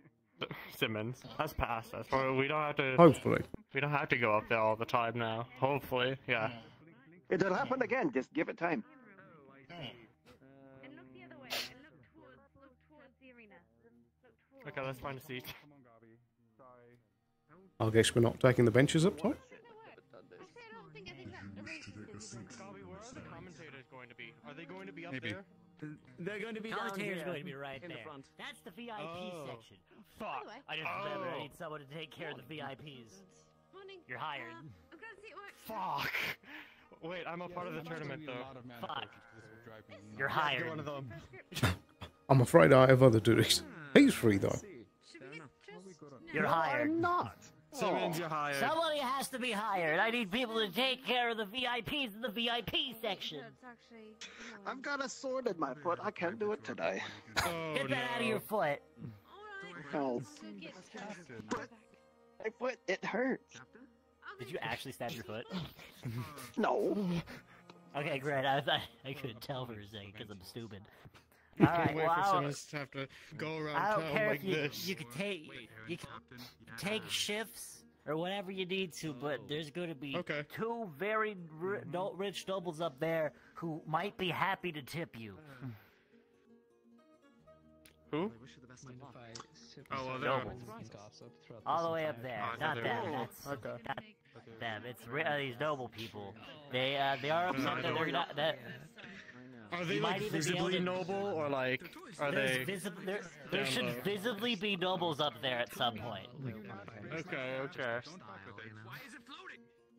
F: Simmons. That's past us. We don't have to.
A: Hopefully.
F: We don't have to go up there all the time now. Hopefully, yeah.
D: It'll happen again. Just give it time.
F: Okay, let's find a seat.
A: I guess we're not taking the benches up top.
F: Bobby, where are the commentators going to be? Are they going to be up
N: Maybe.
F: there?
O: They're going to be
P: Commentator's
O: down
P: going to be right
G: in
P: there.
G: the front.
P: That's the VIP
F: Oh.
P: section.
F: Fuck.
P: I just remembered I need someone to take care of the VIPs. You're hired.
F: Fuck. Wait, I'm a part of the tournament though.
P: Fuck. You're
F: Get
P: hired.
F: one of them.
A: I'm afraid I have other duties. He's free though.
P: You're hired.
D: I'm not.
F: Simmons, you're hired.
P: Somebody has to be hired. I need people to take care of the VIPs in the VIP section.
D: I've got a sword in my foot. I can't do it today.
F: Oh,
P: Get that out of your foot.
D: Oh. But my foot, it hurts.
P: Did you actually stab your foot?
D: No.
P: Okay, great. I couldn't tell for a second because I'm stupid.
F: I
P: All
F: can't
P: right,
F: wait
P: well,
F: for
P: I
F: Simmons to have to go around
P: don't
F: town
P: care
F: like
P: if
F: this.
P: you could take shifts or whatever you need to, but there's going to be two very rich nobles up there who might be happy to tip you.
F: Who?
E: Oh,
F: well,
P: Nobles. All the way up there. Not them. That's not them. It's these noble people. They are upset that they're not that.
F: Are they
P: You
F: like
P: might even be
F: visibly
P: able to-
F: noble, or like are
P: There's
F: they?
P: there should visibly be nobles up there at some point.
F: Okay, okay.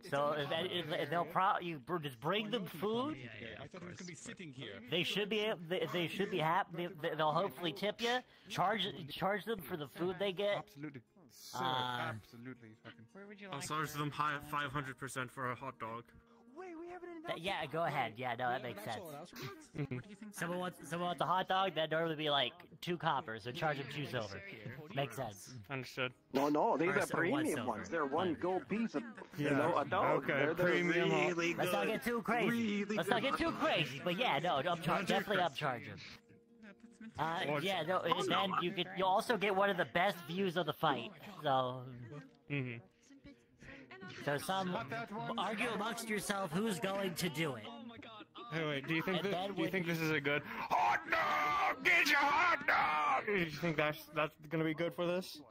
P: So if they'll you just bring them food.
N: I thought it was gonna be sitting here.
P: They should be they should be happy. They'll hopefully tip you. Charge them for the food they get.
N: Absolutely. Sir,
P: Uh,
N: absolutely.
B: Where would you
F: I'll charge them 500% for a hot dog.
P: Yeah, go ahead. Yeah, no, that makes sense. Someone wants a hot dog, that'd normally be like 2 coppers, so charge them 2 silver. Makes sense.
F: Understood.
D: No, these
P: Or
D: are
P: so one
D: premium
P: silver.
D: ones. They're 1 gold piece of,
F: Yeah.
D: a dog.
F: Okay,
D: They're
F: premium hot.
D: really
P: Let's not get too crazy. Let's not get too crazy. But yeah, no, definitely upcharge them. Yeah, no, and then you also get one of the best views of the fight. So. So argue amongst yourself who's going to do it.
F: Hey, wait. Do you think
P: And
F: this is a good hot dog? Get your hot dog. Do you think that's gonna be good for this?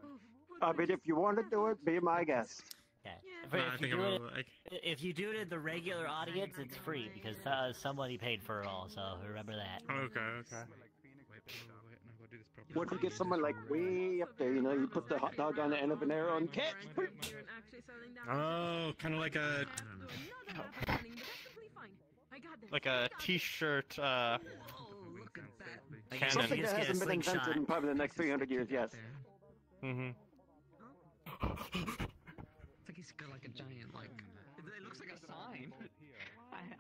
D: I mean, if you want to do it, be my guest.
P: If you do it in the regular audience, it's free because somebody paid for it all. So remember that.
F: Okay.
D: What if you get someone like way up there? You put the hot dog on the end of an arrow and catch.
F: Oh, kind of like a t-shirt. Cannon.
D: Something that hasn't been invented in probably the next 300 years. Yes.
M: It's like he's got like a giant it looks like a sign.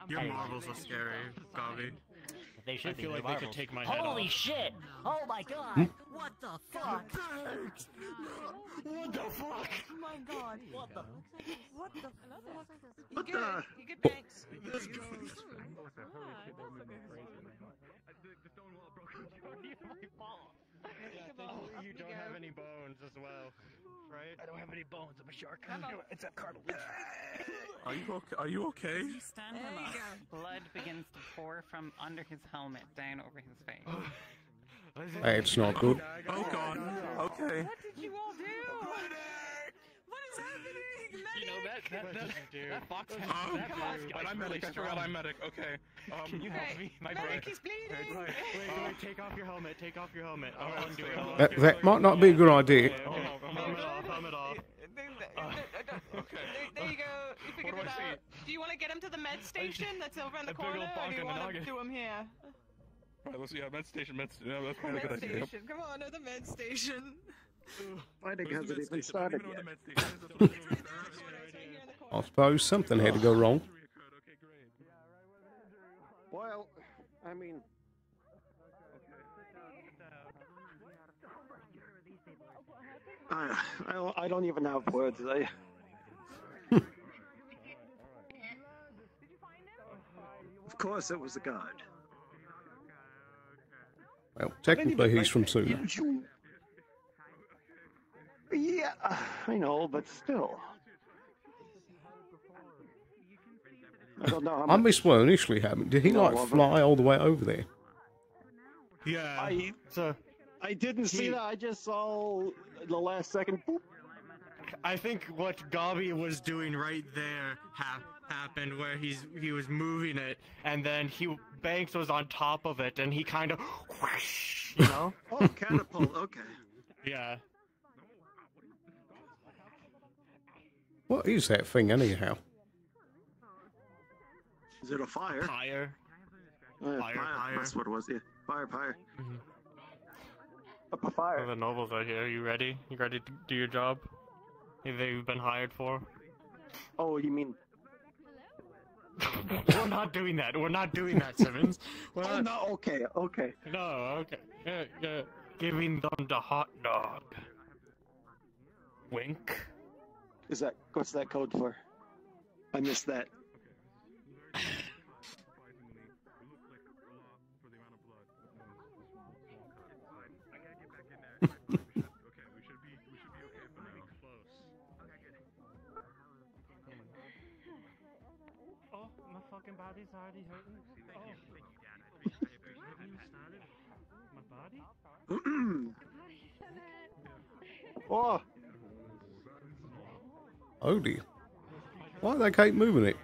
F: Your marbles are scary, Gavi.
P: They should
F: I feel
P: be
F: like they could take my head
P: Holy
F: off.
P: shit! Oh my god! What the fuck?
F: What the fuck?
H: Oh my god.
P: What the?
H: What the?
D: What the?
H: You get thanks.
F: This goes. You don't have any bones as well, right?
I: I don't have any bones. I'm a shark. It's a cartilage.
N: Are you okay?
Q: You stand him up. Blood begins to pour from under his helmet down over his face.
A: Hey, it's not good.
N: Oh god. Okay.
H: What did you all do? What is happening?
I: That fox has
N: But I'm medic. I forgot I'm medic. Okay.
I: Can you help me? My brain.
H: Medic is bleeding.
F: Wait, take off your helmet. Take off your helmet. I'll undo it.
A: That might not be a good idea.
F: Helmet off.
H: There you go. You figured it out. Do you want to get him to the med station that's over in the corner, or do you want to do him here?
N: Right, let's med station. Yeah, that's probably a
H: Med
N: good idea.
H: station. Come on, to the med station.
D: Fighting hasn't even started yet.
A: I suppose something had to go wrong.
D: Well, I mean, I don't even have words. Of course, it was a god.
A: Well, technically he's from Suda.
D: Yeah, I know, but still. I don't know how
A: I
D: much.
A: missed what initially happened. Did he
D: No,
A: like
D: well,
A: fly all the way over there?
F: Yeah.
D: I didn't see that. I just saw the last second. Boop.
F: I think what Gabi was doing right there happened, where he was moving it, and then Banks was on top of it, and he kind of whoosh, you know?
D: Oh, catapult. Okay.
F: Yeah.
A: What is that thing anyhow?
D: Is it a fire?
F: Fire.
D: Fire. That's what it was. Yeah. Fire.
F: Mm-hmm.
D: Up a fire.
F: The nobles are here. You ready? You ready to do your job? You've been hired for?
D: Oh, you mean?
F: We're not doing that. We're not doing that, Simmons.
D: Oh, no. Okay.
F: No. Okay. Giving them the hot dog. Wink.
D: What's that code for? I missed that.
F: Oh, my fucking body's already hurting.
D: Oh. Oh.
A: Odie. Why do they keep moving it?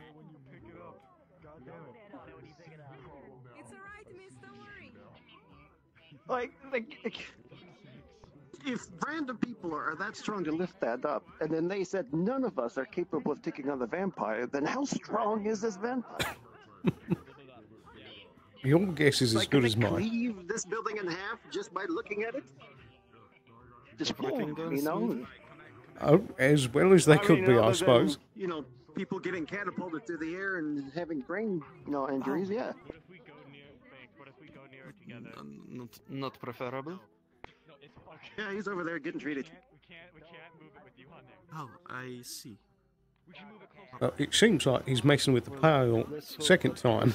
D: Like, if random people are that strong to lift that up, and then they said none of us are capable of taking on the vampire, then how strong is this vampire?
A: Your guess is as good as mine.
D: Cleave this building in half just by looking at it? Just boom, you know?
A: Oh, as well as they could be, I suppose.
D: You know, people getting catapulted through the air and having brain, injuries, yeah.
F: What if we go nearer together?
K: Not preferable.
D: Yeah, he's over there getting treated.
F: We can't move it with you on there.
K: Oh, I see.
F: We should move it closer.
A: It seems like he's messing with the pile second time.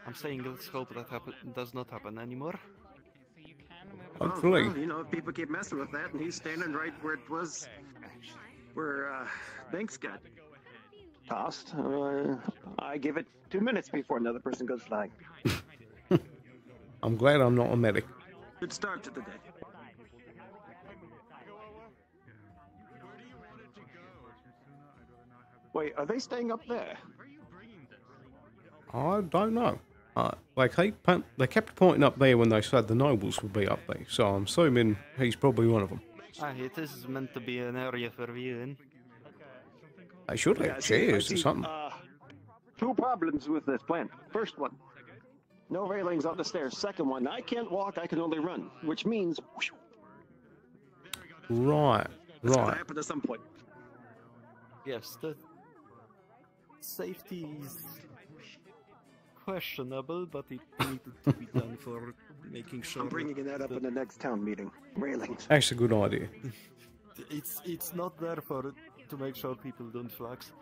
K: I'm saying let's hope that does not happen anymore.
A: Hopefully.
D: Well, if people keep messing with that, and he's standing right where it was, where Banks got tossed. I give it 2 minutes before another person goes flying.
A: I'm glad I'm not a medic.
D: Good start to the day. Wait, are they staying up there?
A: I don't know. They kept pointing up there when they said the nobles would be up there, so I'm assuming he's probably one of them.
K: It is meant to be an area for viewing.
A: They should have chairs or something.
D: 2 problems with this plan. First one, no railings up the stairs. Second one, I can't walk, I can only run, which means... Whoosh,
A: Right.
D: it's gonna happen at some point.
K: Yes, the safety is questionable, but it needed to be done for making sure.
D: I'm bringing that up in the next town meeting. Railings.
A: That's a good idea.
K: It's not there to make sure people don't flex.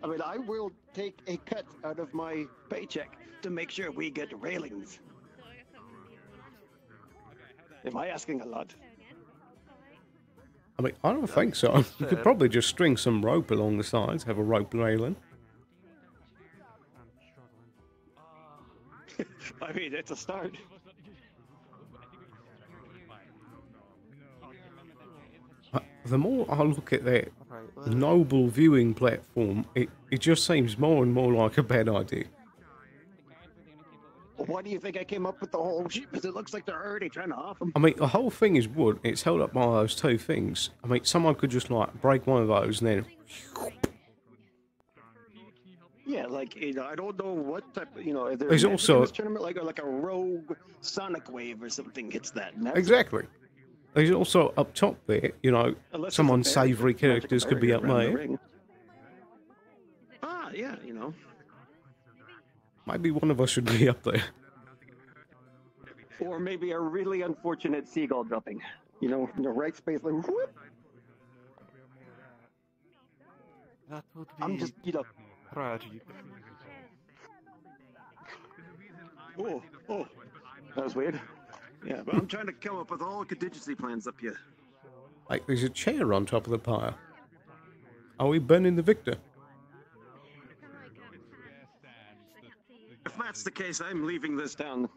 D: I mean, I will take a cut out of my paycheck to make sure we get railings. Am I asking a lot?
A: I mean, I don't think so. You could probably just string some rope along the sides, have a rope railing.
D: I mean, it's a start.
A: The more I look at that noble viewing platform, it just seems more and more like a bad idea.
D: Why do you think I came up with the whole shit? Because it looks like they're already trying to off them.
A: I mean, the whole thing is wood. It's held up by those 2 things. I mean, someone could just, break one of those and then...
D: Yeah, I don't know what type, is there
A: There's
D: a
A: also-
D: in this tournament, like a rogue sonic wave or something hits that. And that's
A: Exactly. There's also up top there,
D: Unless
A: some
D: there's a barrier,
A: unsavoury
D: magic
A: characters could be
D: barrier
A: up
D: around the
A: there.
D: ring. Yeah,
A: Maybe one of us should be up there.
D: Or maybe a really unfortunate seagull dropping. In the right space, like, whoop.
K: That would be
D: I'm just,
K: tragic.
D: Oh, that was weird. Yeah, but I'm trying to come up with all contingency plans up here.
A: Like, there's a chair on top of the pyre. Are we burning the victor?
D: If that's the case, I'm leaving this town.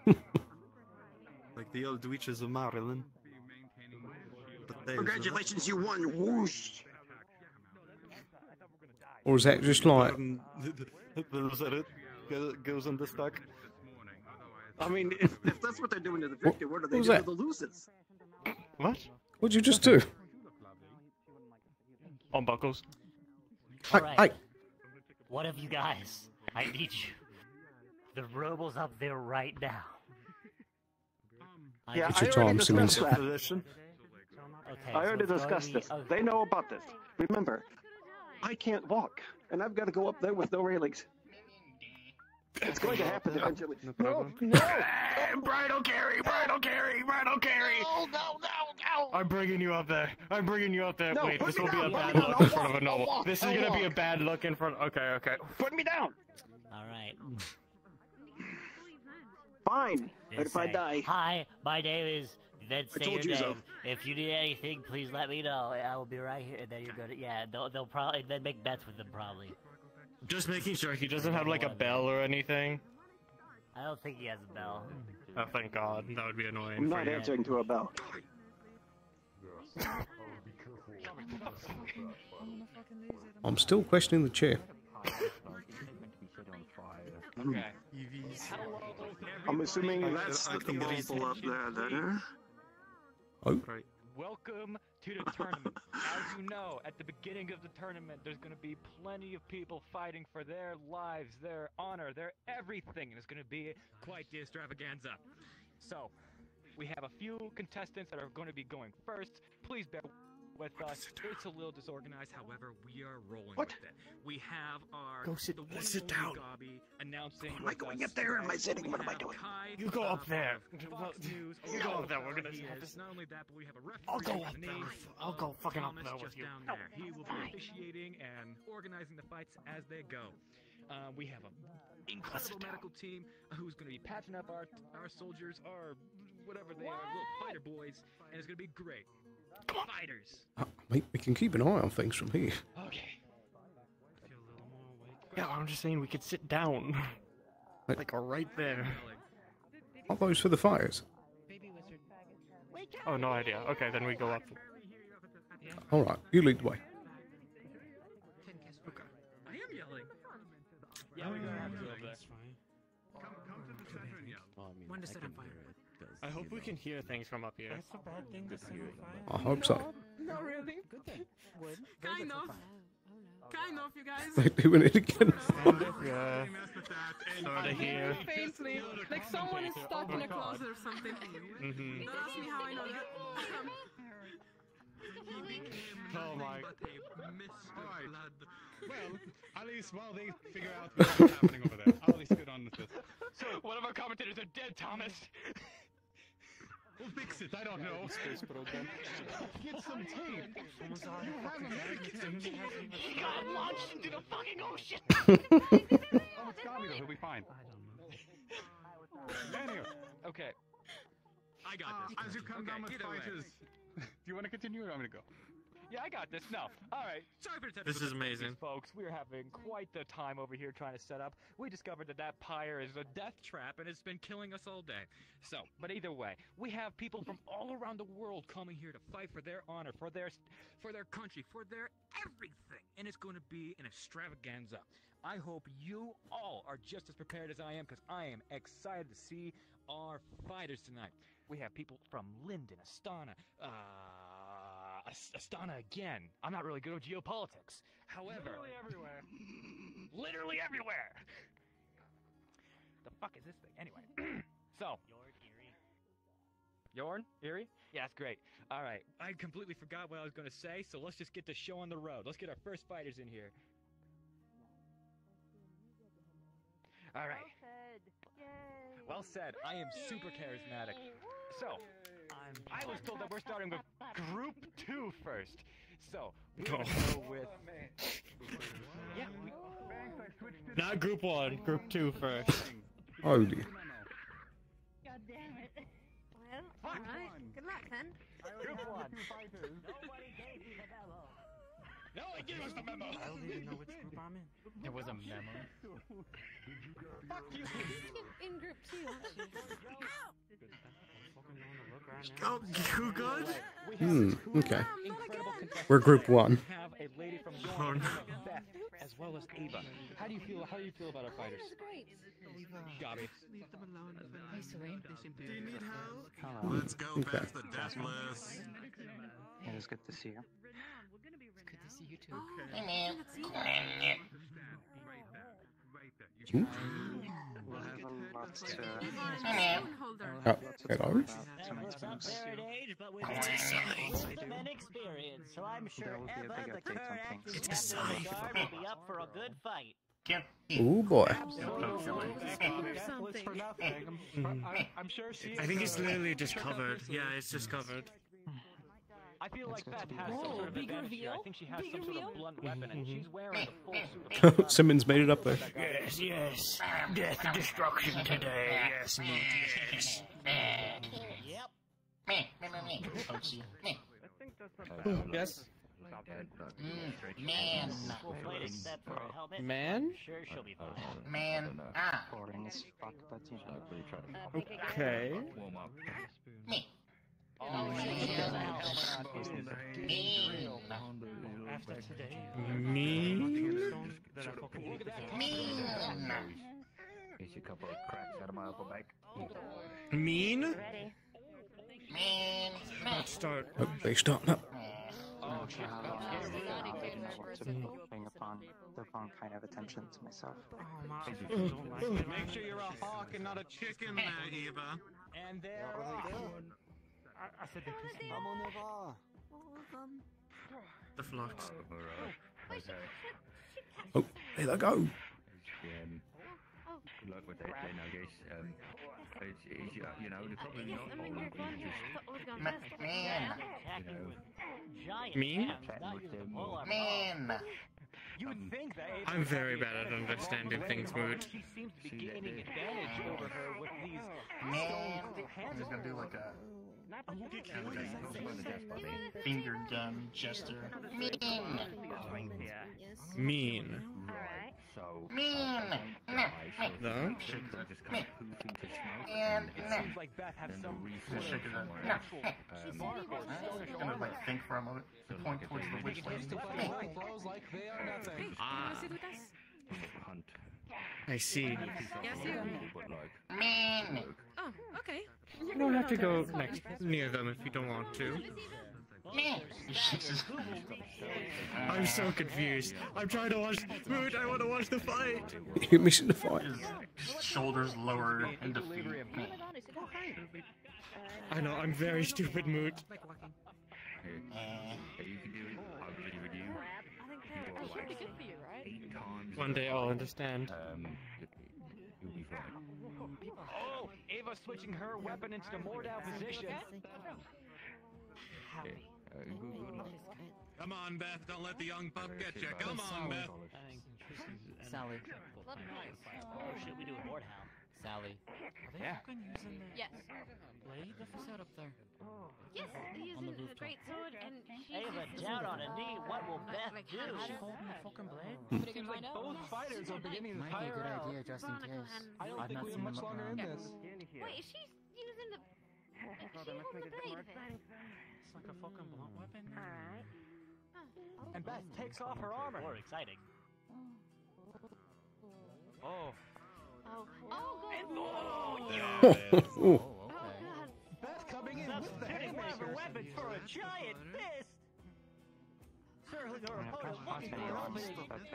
K: Like the old witches of Maryland.
D: Congratulations, you won! Whoosh!
A: Or is that just like...
K: Was that it? Goes in the stack?
D: I mean, if that's what they're doing to the victor, what are they
A: was
D: doing
A: that?
D: to the losers?
F: What?
A: What'd you just do?
F: Unbuckles.
P: Alright. One of you guys, I need you. The robot's up there right now.
D: Yeah,
A: Get
D: I
A: your
D: already
A: Tom
D: discussed
A: Simmons.
D: that.
P: Okay,
D: I already
P: so it's
D: discussed
P: gonna
D: this.
P: be a-
D: They know about this. Remember, I can't walk, and I've got to go up there with no railings. It's going to happen eventually. No!
F: Bridal carry! Bridal carry! Bridal carry!
D: No!
F: I'm bringing you up there. I'm bringing you up there.
D: No,
F: Wait,
D: put
F: this
D: me
F: will be a
D: down,
F: bad
D: put me down.
F: look in
D: I'll
F: front of a
D: walk,
F: noble.
D: I'll walk,
F: This is
D: I'll
F: gonna be a
D: walk.
F: bad look in front. Okay.
D: Put me down!
P: Alright.
D: Fine. But if I die...
P: Hi, my name is... Then
D: I
P: say
D: told
P: your
D: you so.
P: name. If you need anything, please let me know. I will be right here. And then you're gonna... Yeah, they'll probably... Then make bets with them, probably.
F: Just making sure he doesn't have like a bell or anything.
P: I don't think he has a bell.
F: Oh, thank God. That would be annoying.
D: I'm
F: for
D: not
F: you.
D: answering to a bell.
A: I'm still questioning the chair.
F: Okay.
D: I'm assuming that's the people up there, then.
A: Oh.
B: Welcome to the tournament. As you know, at the beginning of the tournament, there's going to be plenty of people fighting for their lives, their honor, their everything. And it's going to be quite the extravaganza. So, we have a few contestants that are going to be going first. Please bear with us. It's a little disorganized, however, we are rolling with it. We have our
F: Sit down.
B: Gabi announcing.
D: Am I going up there or am I sitting? What am I doing?
F: You go up there.
B: You
F: go up there. We're gonna.
B: Not only that, but we have a referee.
F: I'll go
B: with
F: up
B: a
F: there.
B: name,
F: I'll go fucking up
B: Thomas
F: there with
B: just
F: you.
B: down there. He will be officiating and organizing the fights as they go. We have an incredible medical team who's going to be patching up our soldiers, our whatever they are, little fighter boys, and it's going to be great. Fighters.
A: Mate, we can keep an eye on things from here.
B: Okay.
F: Yeah, I'm just saying we could sit down. Like right there.
A: Are those for the fires?
F: Oh, no idea. Okay, then we go up.
A: Alright, you lead the way.
B: I am yelling. Yeah, we go up there.
M: When to set on fire.
F: I hope we can hear things from up here.
M: That's a bad thing to set on fire.
A: I hope so.
M: Not really. Good thing. Kind of. Kind of, you guys.
A: They're doing it again.
F: Yeah. Sort of here.
H: Faintly. Like someone is stuck in a closet or something.
F: Mm-hmm.
H: Don't ask me how I know that.
F: Oh my.
N: Well, at least while they figure out what's happening over there, I'll at least get on with this.
B: So, one of our commentators are dead, Thomas.
N: We'll fix it, I don't know. Get some tape.
B: He got launched into the fucking ocean.
N: Oh, it's Gabi though, he'll be fine. Anyway.
B: Okay. I got this.
N: As you come down with fighters, do you want to continue or do you want me to go?
B: Yeah, I got this. No. All right. Sorry for the technical
F: This is
B: difficulties,
F: amazing.
B: folks. We're having quite the time over here trying to set up. We discovered that pyre is a death trap, and it's been killing us all day. So, but either way, we have people from all around the world coming here to fight for their honor, for their country, for their everything, and it's going to be an extravaganza. I hope you all are just as prepared as I am, because I am excited to see our fighters tonight. We have people from Linden, Astana, Astana again. I'm not really good at geopolitics. However,
M: Literally everywhere.
B: Literally everywhere. The fuck is this thing? Anyway, so. Yorn? Erie? Yeah, that's great. All right, I completely forgot what I was going to say, so let's just get the show on the road. Let's get our first fighters in here. All right. Well said. I am super charismatic. So, I was told that we're starting with Group 2 first. So, we're going to go with... Yeah,
F: Not Group 1, Group 2 first.
A: Oh dear.
C: God damn it. Well, alright. Good luck then.
P: Group one.
I: Nobody gave me the memo.
B: No, I gave us the memo.
I: I don't even know which group I'm in.
B: It was a memo.
I: Fuck you.
C: In group 2, aren't you?
F: Oh, you good?
A: Okay. We're group 1.
B: Have a lady from
F: Oh, no.
B: Beth, as well as Ava. How do you feel about our fighters? Gabi.
I: Leave them alone.
C: Hey, Serene.
I: Do you need help?
D: Hello.
F: Let's go, Beth the Deathless.
D: It is good to see you.
C: It's good to see you too.
D: Hey, man. We'll have a lot to...
A: Oh, hello?
P: Up there in age, but with wisdom and experience, so I'm sure Eva, the current acting captain of the guard, will be up for a good fight.
A: Ooh boy.
B: I'm sure she.
F: I think it's literally just covered. Yeah, it's just covered.
B: I feel like Beth has some sort of
C: big
B: advantage here. I
C: reveal?
B: think she has
C: Big
B: some sort
C: reveal?
B: of blunt weapon, and she's wearing the full suit of
A: Simmons made it up there.
N: Yes, yes. Death and destruction today. Yes, meat, yes.
P: Yep.
B: Yes.
P: Man. Full plate except for a helmet.
B: Man?
P: I'm sure she'll be fine.
D: Boring as fuck, but you know.
B: Okay.
P: Oh, she has a helmet on.
B: After today.
F: Mean?
I: Here's a couple of cracks out of my upper back.
F: Mean?
J: Ready?
F: Let's start.
A: Oh, they starting up.
D: Bring upon the wrong kind of attention to myself.
F: Make sure you're a hawk and not a chicken there, Eva.
B: And there.
I: I said they pissed me off.
F: The flux.
A: Oh, there they go.
I: Good luck with that then, I guess. It's you know, the problem is not all
P: Giant
F: Mean?
P: hands, not using full armor.
B: You would think that Ava
F: I'm very bad at understanding things, Mood.
B: She seems to be gaining advantage over her with these stone hands.
O: I'm just gonna do like a finger gun gesture.
F: Mean.
J: Alright.
I: So,
F: No?
I: I just kind of poof into smoke.
B: It seems like Beth has some sort of natural
O: I'm gonna like think for a moment. Point towards the witch lady.
F: Ah. I see.
C: Oh, okay.
F: You don't have to go next near them if you don't want to. I'm so confused. I'm trying to watch. Mood, I want to watch the fight.
A: You're missing the fight.
O: Shoulders lower and defeat.
F: I know, I'm very stupid, Mood.
I: You can do it. I believe in you. You are like 8 times.
F: One day I'll understand.
I: You'll be fine.
B: Oh, Ava switching her weapon into the more down position.
I: Good luck.
F: Come on, Beth. Don't let the young pup get you. Come on, Beth.
P: Sally. Oh shit, we do a board hound. Sally.
B: Yeah.
C: Yes.
P: Blade? What's that up there?
C: Yes, he's using a great sword and
P: Ava, down on a knee. What will Beth do?
C: holding
P: a fucking blade?
B: Seems like both fighters are beginning to tire out.
C: just in case.
B: I don't think we have much longer in this.
C: Wait, she's using the... She's holding the blade of it.
P: It's like a fucking blunt weapon.
J: Alright.
B: And Beth takes off her armor.
P: More exciting.
B: Oh.
C: Oh, good.
A: Oh,
B: Beth coming in with the
P: Substituting one of her
B: haymakers.
P: weapons for a giant fist. Certainly her opponent looking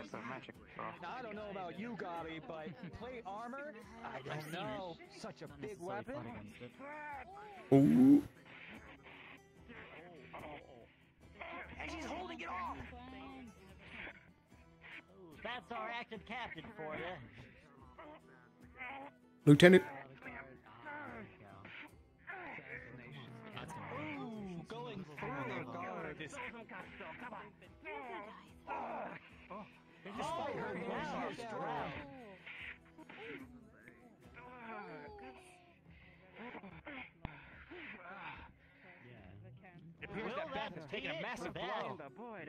P: for a
D: Magic.
B: Now, I don't know about you, Gabi, but plate armor? I don't know. Such a big weapon.
A: Ooh.
P: And she's holding it off. That's our active captain for you.
A: Lieutenant.
B: Ooh, going through their guard. Despite her now, taking a massive blow.
R: Oh boy,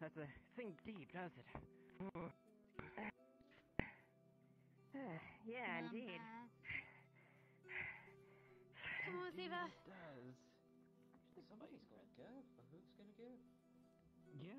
R: that's a sink deep, does it?
J: Yeah, indeed.
C: Come on, Ziva.
G: It does. Actually, somebody's gonna go. But who's gonna go?
B: Yeah.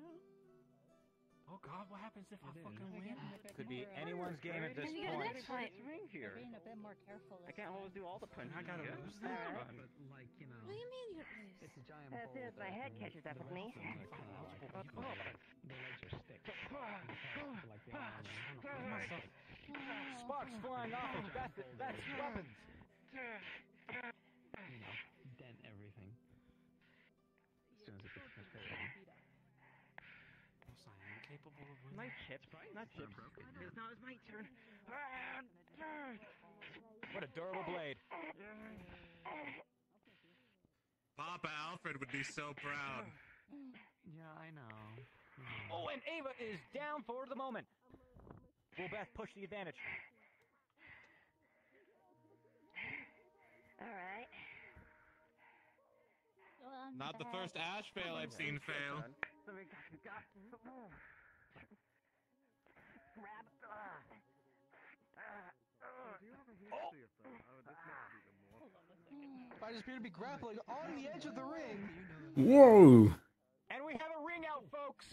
B: Oh God, what happens if I fucking win?
R: Could be anyone's game at this
C: And you got
R: point.
C: the next fight.
R: Ring here.
I: Being a bit more careful.
R: I can't always do all the punches.
B: I gotta lose this
R: Alright.
B: one. But like, you know.
C: What do you mean you lose?
B: It's a giant
J: As soon as my head catches up with me.
B: The legs are stick. Like the arm.
R: Sparks flying off of that's weapons.
B: You know, dent everything. As soon as it gets ready. I am capable of winning.
R: Nice chips, not chips. Now it's my turn.
B: What a durable blade.
F: Papa Alfred would be so proud.
B: Yeah, I know.
R: Oh, and Ava is down for the moment. Will Beth push the advantage?
J: All right.
F: Not the first Ash fail I've seen fail.
R: So we got grab.
E: I just appear to be grappling on the edge of the ring.
A: Whoa!
R: And we have a ring out, folks.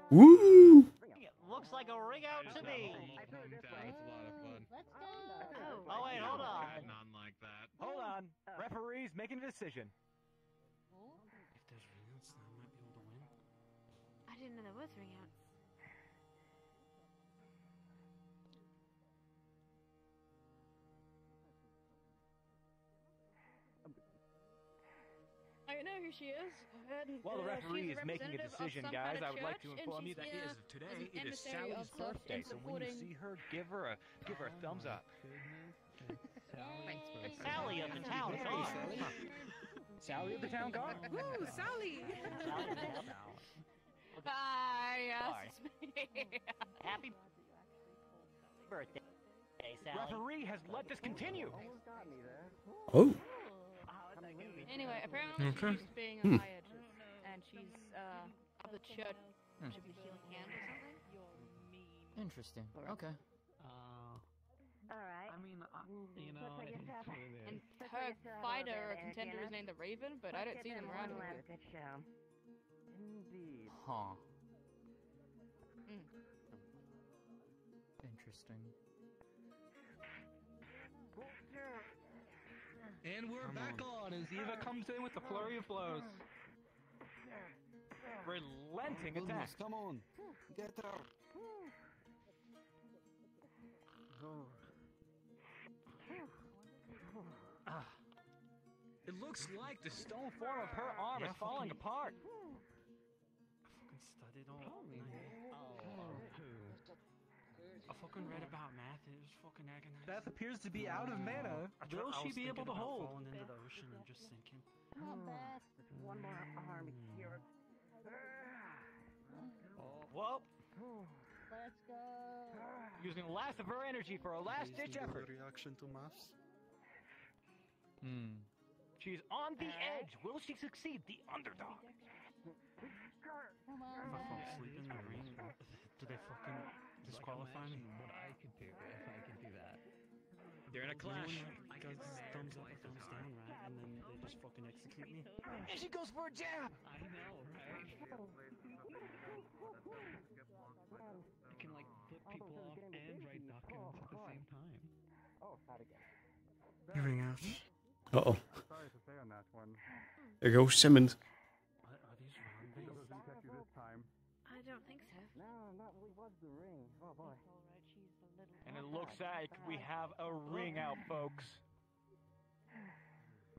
A: Woo!
P: It looks like a ring out to me.
F: That's a lot of fun.
I: Let's go.
P: Oh wait, hold on.
F: None like that.
R: Hold on. Referee's making a decision.
B: If there's ringouts, then I might be able to win.
C: I didn't know there was ring outs. I know who she is.
R: While the referee
C: she's
R: is making a
C: representative of
R: decision,
C: some
R: guys,
C: kind of
R: I would like to
C: church, and
R: inform you
C: she's
R: that
C: here
R: today
C: as an
R: it is
C: emissary
R: Sally's
C: of stuff
R: birthday.
C: in
R: So when you
C: supporting-
R: see her, give her a thumbs up.
P: Sally of the town
R: Hey,
P: guard.
R: Sally. Sally of the town guard.
C: Woo, Sally!
P: Bye.
C: Bye, yes, it's me.
P: Happy birthday, Sally.
R: Referee has let this continue.
A: Oh.
C: Anyway, apparently
A: Okay.
C: she's being
A: Hmm.
C: hired, and she's of the church. Should be healing hand or something.
S: Interesting. Okay.
J: All right.
B: I mean, you know,
C: And her fighter or contender is named the Raven, but I don't see them around here.
J: Good show.
R: Indeed.
S: Huh.
C: Mm.
S: Interesting.
E: And we're back on as Eva comes in with the flurry of blows.
R: Relenting attack.
K: Goodness, come on. Get her.
B: it looks like the
R: Stone form of her arm is falling apart.
B: fucking studied all night. I fucking read about math and it was fucking agonizing.
E: Beth appears to be out of mana. Will she be able to hold?
B: Falling into the ocean and just sinking.
J: Come on, Beth. One more arm here.
R: Whoa.
I: Let's go.
R: Using the last of her energy for a last-ditch effort.
K: Reaction to maths.
R: She's on the edge. Will she succeed? The underdog.
I: Come on,
B: If I fall
I: Beth.
B: asleep in the ring, do they fucking disqualify me?
T: What I could do if I could do that.
B: They're in a clash. I guess thumbs up or thumbs down, right? And then they just fucking execute me.
R: And she goes for a jab.
T: I know, right? I can like flip people off and right duck them at the same time.
D: Oh, not again.
A: Ring out. Uh-oh.
D: Sorry to say on that one.
A: There goes Simmons.
B: Are these round
D: It doesn't catch you this time.
C: I don't think so.
D: No, not really was the ring. Oh boy.
R: And it looks like we have a ring out, folks.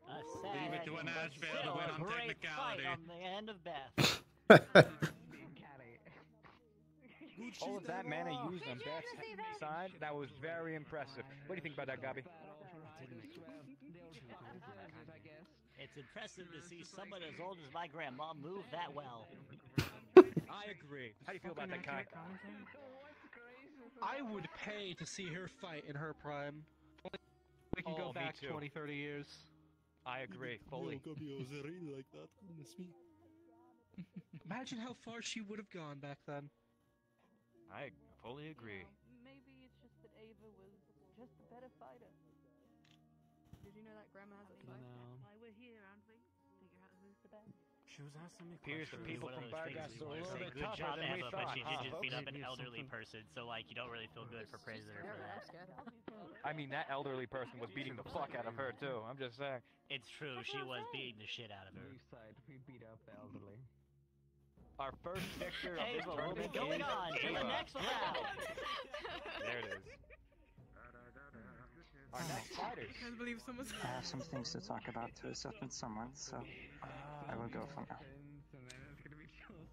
P: A
F: Leave it to an Ash fail to win on technicality.
P: On the end of Beth.
R: All of that mana used on Beth's side, that was very impressive. What do you think about that, Gabi?
P: It's impressive to see someone as old as my grandma move that well.
R: I agree. How do you feel about that, Kai?
E: I would pay to see her fight in her prime. We can go back 20, 30 years.
B: I agree fully.
K: like that. Goodness me.
E: Imagine how far she would have gone back then.
B: I fully agree.
C: Maybe it's just that Ava was just a better fighter. Did you know that Grandma has a fight? That's why we're here, aren't we? Figure out who's the best.
M: She was asking me
B: Appears the
M: questions.
B: people from Bargas are a little bit
P: Good
B: tougher
P: job,
B: than we
P: Eva,
B: thought,
P: but she did just beat up
B: folks?
P: an elderly person, so like you don't really feel good for praising her for that.
B: I mean, that elderly person was beating the fuck out of her too. I'm just saying.
P: It's true, she was beating the shit out of her.
R: We beat up the elderly.
B: Our first victor of this
P: Ava, we'll be
B: tournament
P: going
B: is
P: on to the
B: Ava.
P: next round.
B: There it is. Our next fighters.
S: I can't believe someone's.
U: I have some things to talk about to a certain someone, so I will go for now.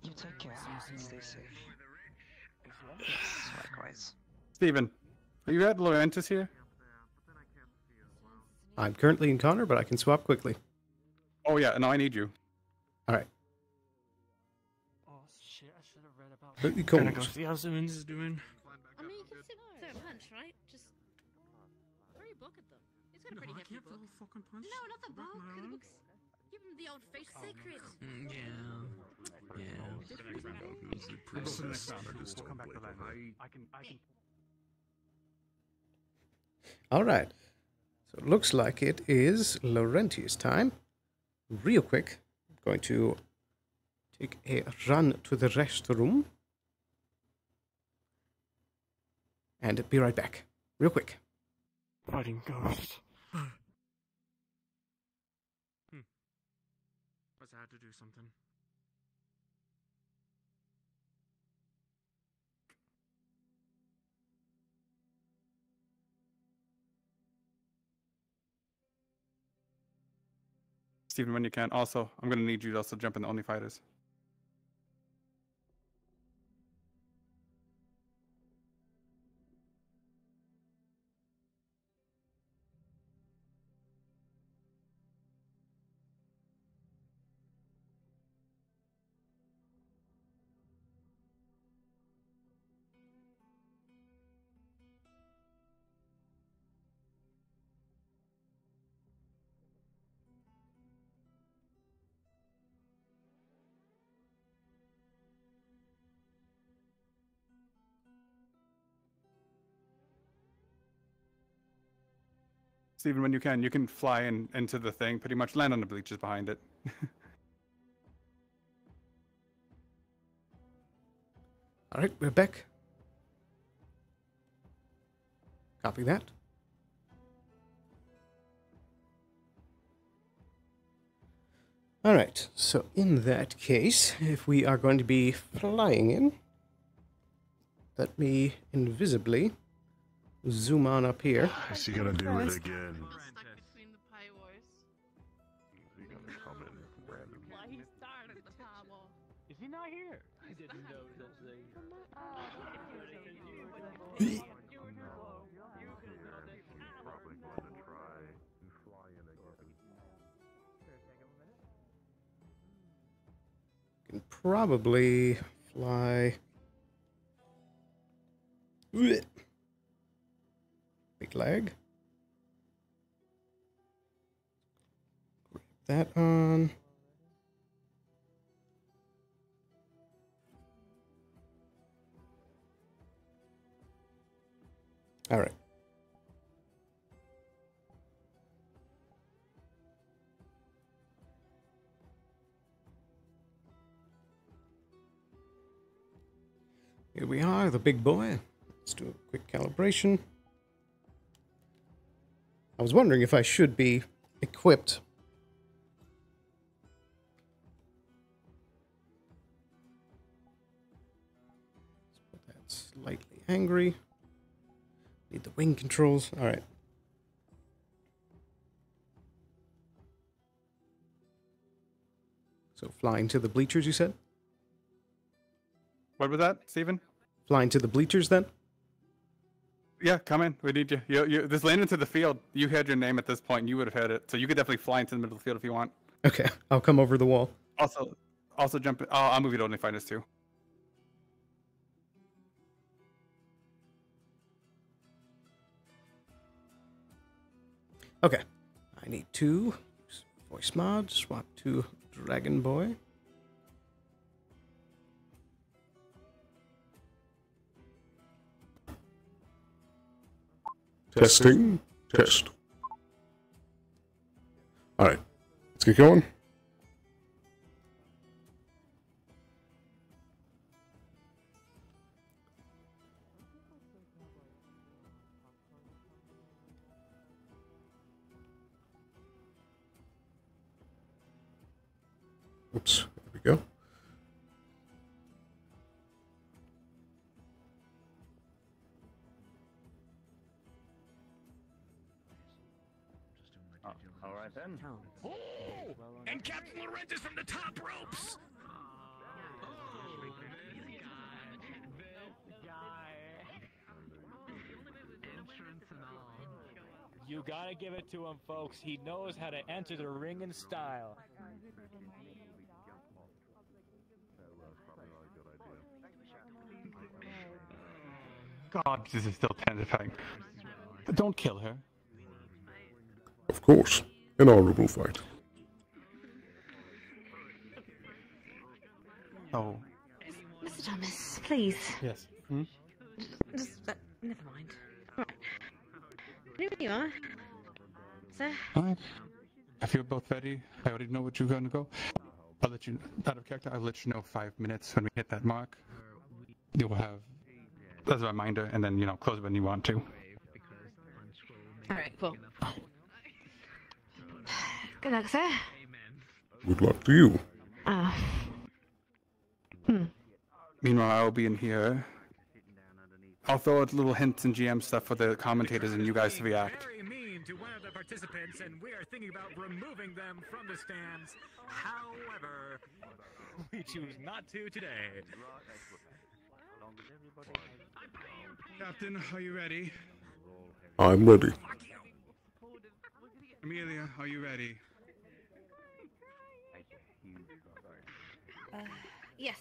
U: You take care. Stay safe. Yes, likewise.
V: Steven, are you at Laurentis here?
A: I'm currently in Connor, but I can swap quickly.
V: Oh yeah, no, I need you.
A: All right.
M: Oh shit! I should have read about.
A: Completely cool.
M: Gonna go see how Simmons is doing.
C: I mean, you can sit there and punch, right? Just throw your book at them. It's got a pretty hefty book.
M: Fucking punch.
C: No, not the book. The book's... Give him the old face secret.
M: Yeah.
O: We'll come back to that. I can.
A: All right. So it looks like it is Laurentius' time. Real quick, I'm going to take a run to the restroom. And be right back. Real quick.
M: Fighting ghosts. Guess I had to do something.
V: Steven, when you can. Also, I'm gonna need you to also jump in the Only Fighters. Steven, when you can fly into the thing, pretty much land on the bleachers behind it.
A: All right, we're back. Copy that. All right, so in that case, if we are going to be flying in, let me invisibly zoom on up here.
L: Is he gonna do it again?
C: Between the pie wars.
L: Is he gonna come in randomly?
C: Well, he started the pie war.
B: Is he not here?
T: I didn't know such thing.
L: Probably going to try and fly in again.
A: Can probably fly. Big lag. Grab that on. All right. Here we are, the big boy. Let's do a quick calibration. I was wondering if I should be equipped. Let's put that slightly angry. Need the wing controls. All right. So flying to the bleachers, you said?
V: What was that, Steven?
A: Flying to the bleachers, then?
V: Yeah, come in. We need you. You just land into the field. You had your name at this point. You would have had it. So you could definitely fly into the middle of the field if you want.
A: Okay, I'll come over the wall.
V: Also jump in. I'll move you to Only Fighters too.
A: Okay. I need to use Voice mod, swap to Dragon Boy.
L: Testing. Test. Alright. Let's get going. Oops. There we go.
Q: All right then.
B: Oh! And Captain Laurentius from the top ropes! You gotta give it to him, folks. He knows how to enter the ring in style.
V: God, this is still terrifying. Don't kill her.
L: Of course. An honorable fight.
V: Oh.
S: Mr. Thomas, please.
V: Yes.
S: Never mind. Right. Here you are. Sir?
V: Alright. If you're both ready, I already know what you're going to go. I'll let you, out of character, I'll let you know 5 minutes when we hit that mark. You will have, as a reminder, and then, close when you want to.
S: Alright, cool. Good luck, sir.
L: Good luck to you.
V: Meanwhile, I'll be in here. I'll throw out little hints and GM stuff for the commentators and you guys to react.
B: Very mean to one of the participants, and we are thinking about removing them from the stands. However, we choose not to today.
V: Captain, are you ready?
L: I'm ready.
V: Amelia, are you ready?
S: Yes.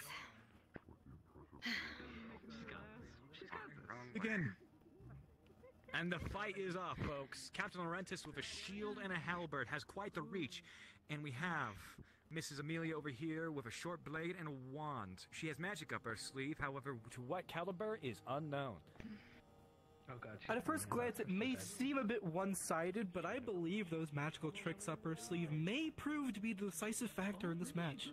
V: Begin.
B: And the fight is off, folks. Captain Laurentius with a shield and a halberd has quite the reach. And we have Mrs. Amelia over here with a short blade and a wand. She has magic up her sleeve, however, to what caliber is unknown.
E: Oh god. At first glance, it may seem a bit one-sided, but I believe those magical tricks up her sleeve may prove to be the decisive factor in this match.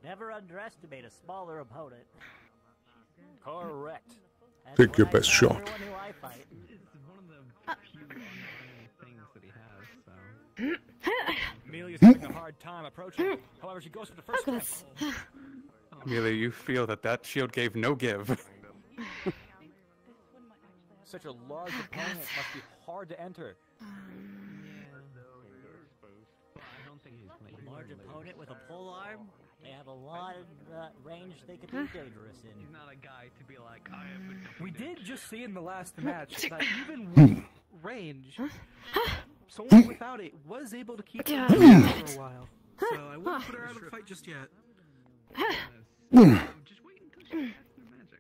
P: Never underestimate a smaller opponent.
B: Correct.
P: That's
L: Take your
P: what I
L: best
P: tell
L: shot.
P: everyone who I fight.
T: This is one of the few unknown things that he has, so...
B: Amelia's having a hard time approaching. However, she goes for the first step.
V: Amelia, you feel that shield gave no give.
B: Such a large opponent must be hard to enter.
P: A large opponent with a pole arm, they have a lot of range they could be dangerous in.
T: He's not a guy to be like,
E: We did just see in the last match that even with range, someone without it was able to keep her for a while. So I wouldn't put her out of the fight just yet.
T: just wait until she casts her magic.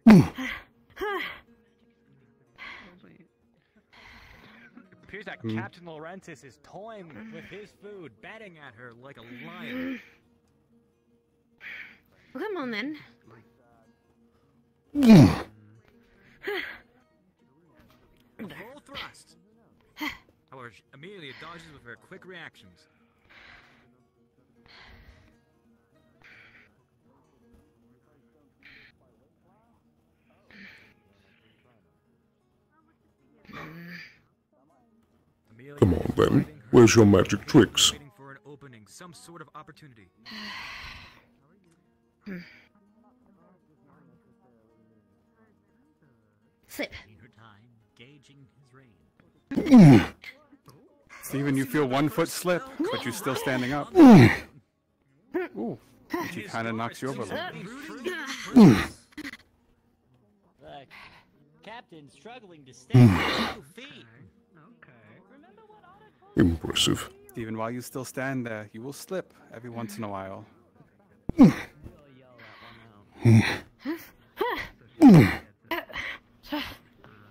B: It appears that Captain Laurentius is toying with his food, batting at her like a lion.
S: Well, come on then.
B: Full thrust. However, Amelia dodges with her quick reactions.
L: Come on then. Where's your magic tricks?
B: Waiting for an opening, some sort of opportunity.
S: Slip.
P: Gauging his range.
V: Steven, you feel 1 foot slip, but you're still standing up. Ooh, she kind of knocks you over a little.
P: The captain's struggling to stay on 2 feet.
L: Impressive.
V: Steven, while you still stand there, you will slip every once in a while.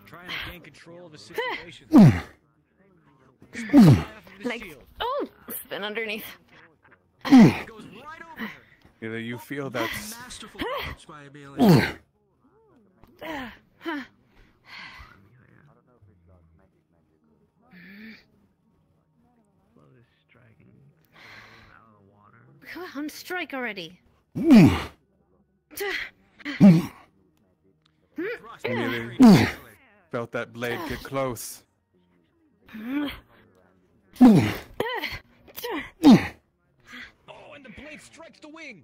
B: Trying to gain control of the situation.
S: Legs. Oh! down underneath.
V: Either you feel that.
E: Masterful touch by Amelia.
S: Come on, strike already.
V: Amelia felt that blade get close.
B: Oh, and the blade strikes the wing.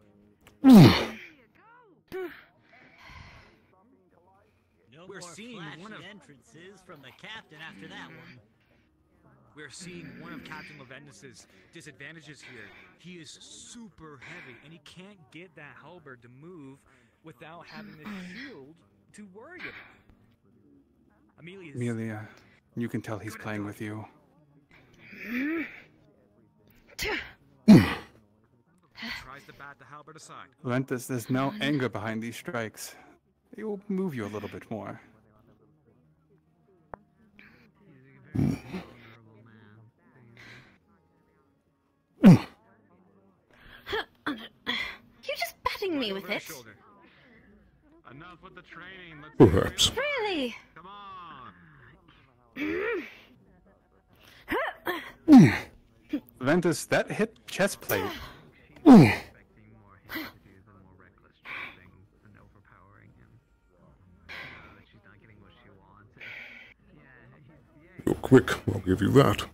H: We're seeing one of entrances from the captain after that one.
B: We're seeing one of Captain Leventus's disadvantages here. He is super heavy, and he can't get that halberd to move without having the shield to worry about.
V: Amelia, you can tell he's playing with you.
B: Tries to bat the halberd aside.
V: Leventus, there's no anger behind these strikes. They will move you a little bit more.
S: You're just batting me with it.
L: Enough with the training.
S: Perhaps. Really?
L: Come on.
V: Leventus, that hit chest plate.
L: You're quick, I'll give you that.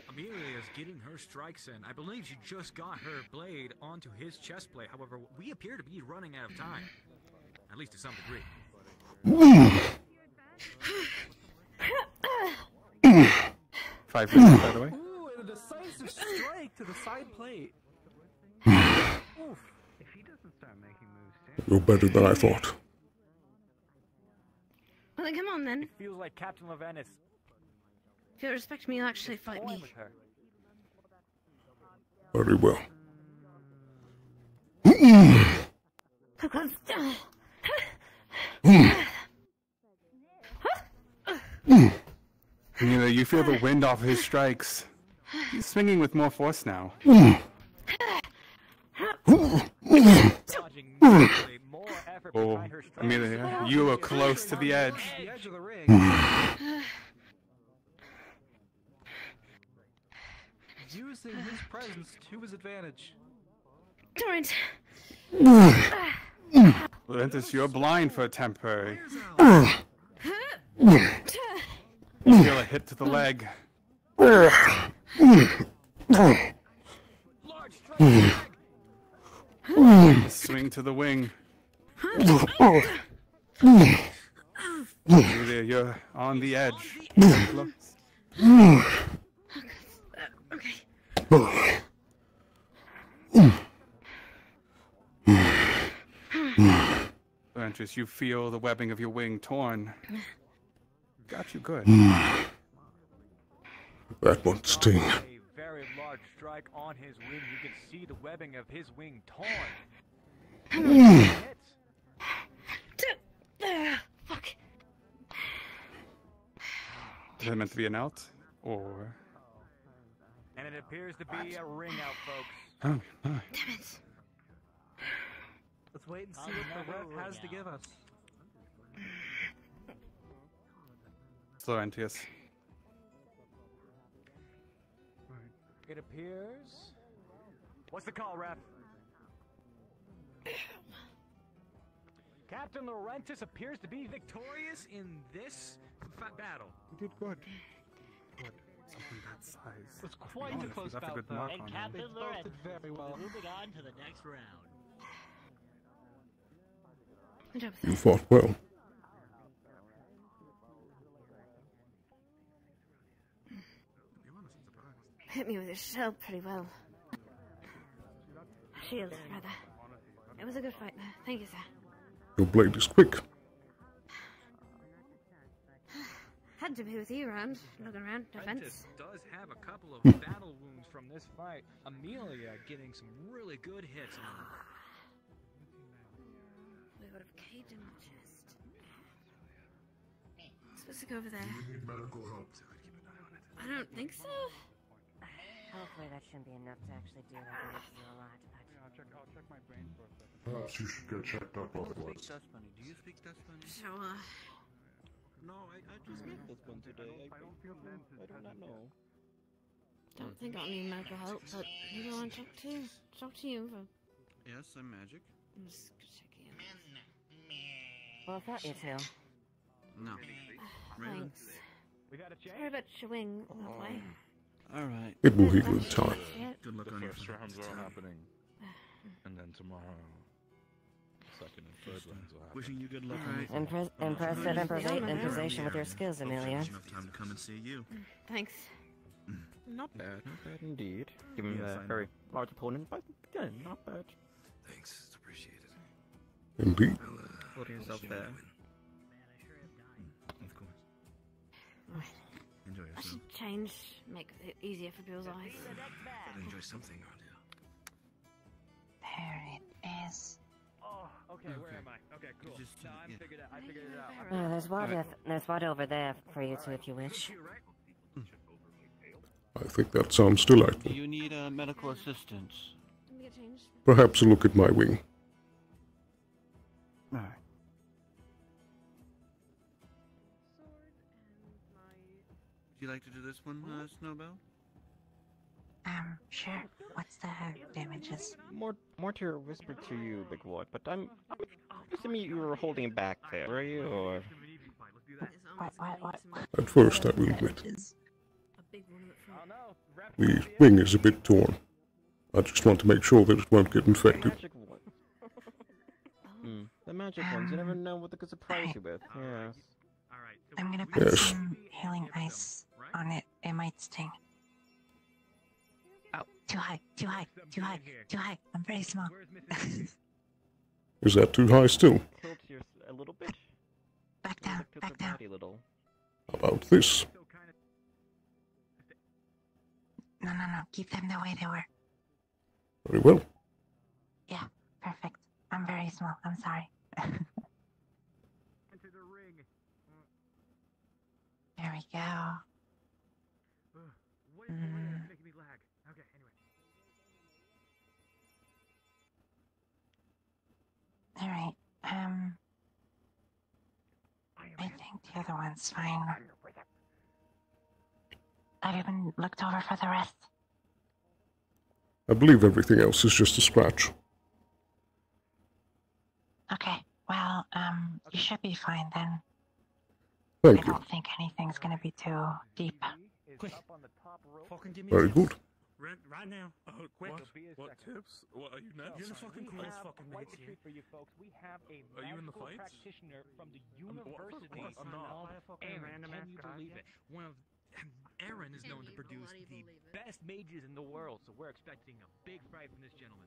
B: Amelia is getting her strikes in. I believe she just got her blade onto his chest plate. However, we appear to be running out of time. At least to some degree.
V: 5 minutes, by the way.
E: Ooh, and a decisive strike to the side plate.
T: If he doesn't start making moves soon.
L: You're better than I thought.
S: Well then come on then.
R: It feels like Captain Leventus.
S: If you respect me, you'll actually fight me.
L: Very well.
V: Amelia, you feel the wind off his strikes. He's swinging with more force now. Oh, Amelia, you are close to the edge.
E: Using his presence to his advantage.
S: Darn it.
V: Leventus, you're blind for a temporary. You feel a hit to the leg. Swing to the wing. Amelia, you're on the edge. Leventus, you feel the webbing of your wing torn. Got you good.
L: That won't sting.
R: A very large strike on his wing. You can see the webbing of his wing torn.
S: Fuck.
V: Is it meant to be an out? Or...
R: And it appears to be a ring out, folks.
V: Oh,
S: Damn it.
E: Let's wait and see what the ref has to give us.
V: Florentius.
R: It appears... What's the call, ref? Captain Laurentis appears to be victorious in this battle.
V: You did good. Good. Something that size.
E: It was quite a close bout, though.
P: And Captain Laurentis
E: did very well.
P: Moving on to the next round.
L: You fought well.
S: Hit me with your shield pretty well. Shield, rather. It was a good fight, though. Thank you, sir.
L: Your blade is quick.
S: Had to be with you around, looking around, defense.
B: Laurentis does have a couple of battle wounds from this fight. Amelia getting some really good hits on him.
S: We would have caved in the chest. Let's go over there.
L: Do you need medical help?
S: I don't think so.
J: Hopefully that shouldn't be enough to actually do like I do a lot, but...
O: I'll check my brain for a second.
L: Perhaps you should get checked up otherwise.
O: Do you speak Dutch Bunny?
S: Sure.
N: No, I just met this one today. I do not know.
S: Don't think I'll need medical help, but who do I want to talk to you for?
N: Yes, I'm magic.
S: I'm just checking in.
J: Well, I thought you two.
N: No.
S: Thanks.
R: We got a change.
S: Sorry about chewing that way.
N: Alright.
L: It will heal with time.
N: Good luck on your
Q: first rounds are happening. And then tomorrow, second and third rounds will happen.
N: Wishing you good luck.
J: Impressive improvisation with your skills, Amelia.
N: Enough time to come and see you.
S: Thanks.
R: Not bad indeed. Given a very large opponent, but yeah, not bad.
Q: Thanks, it's appreciated.
L: Indeed.
R: Hold yourself there.
N: Of course. Enjoy
S: I
N: yourself.
S: should change, make it easier for people's eyes.
N: Gotta enjoy something around
W: There it is.
R: Oh, okay, where am I? Okay, cool. No, I figured it out.
J: Yeah, there's water over there for you two if you wish.
L: I think that sounds delightful.
N: Do you need medical assistance?
S: Let me get changed.
L: Perhaps a look at my wing.
N: Alright. Would you like to do this one, Snowbell?
W: Sure. What's the damages?
R: Mortier whispered to you, Big Lord, but I'm assuming you were holding back there, were you, or?
W: What?
L: At first, I will admit. The wing is a bit torn. I just want to make sure that it won't get infected.
R: The magic ones, you never know what they could surprise you with, yes.
W: I'm gonna put
L: Yes.
W: some healing ice on it. It might sting. Oh, too high. I'm very small.
L: Is that too high still?
R: Tilt a little bit.
W: Back down.
R: A little.
L: How about this?
W: No. Keep them the way they were.
L: Very well.
W: Yeah, perfect. I'm very small. I'm sorry. There we go. Alright, I think the other one's fine. I've even looked over for the rest.
L: I believe everything else is just a scratch.
W: Okay, well, you should be fine then.
L: Thank
W: I
L: you.
W: don't think anything's gonna be too deep.
N: Quick. Fucking give me
L: Very
N: a
L: good.
N: Right now. Quick.
Q: What tips? What are you next?
N: You're the fucking coolest fucking
R: Quite
N: minutes
R: the
N: here.
R: treat for you folks. We have a
Q: Are you in the
R: magical
Q: fights?
R: practitioner from the University
Q: I'm not.
R: of Aaron. Can you believe it? One of Aaron is known to produce the best mages in the world, so we're expecting a big fight from this gentleman.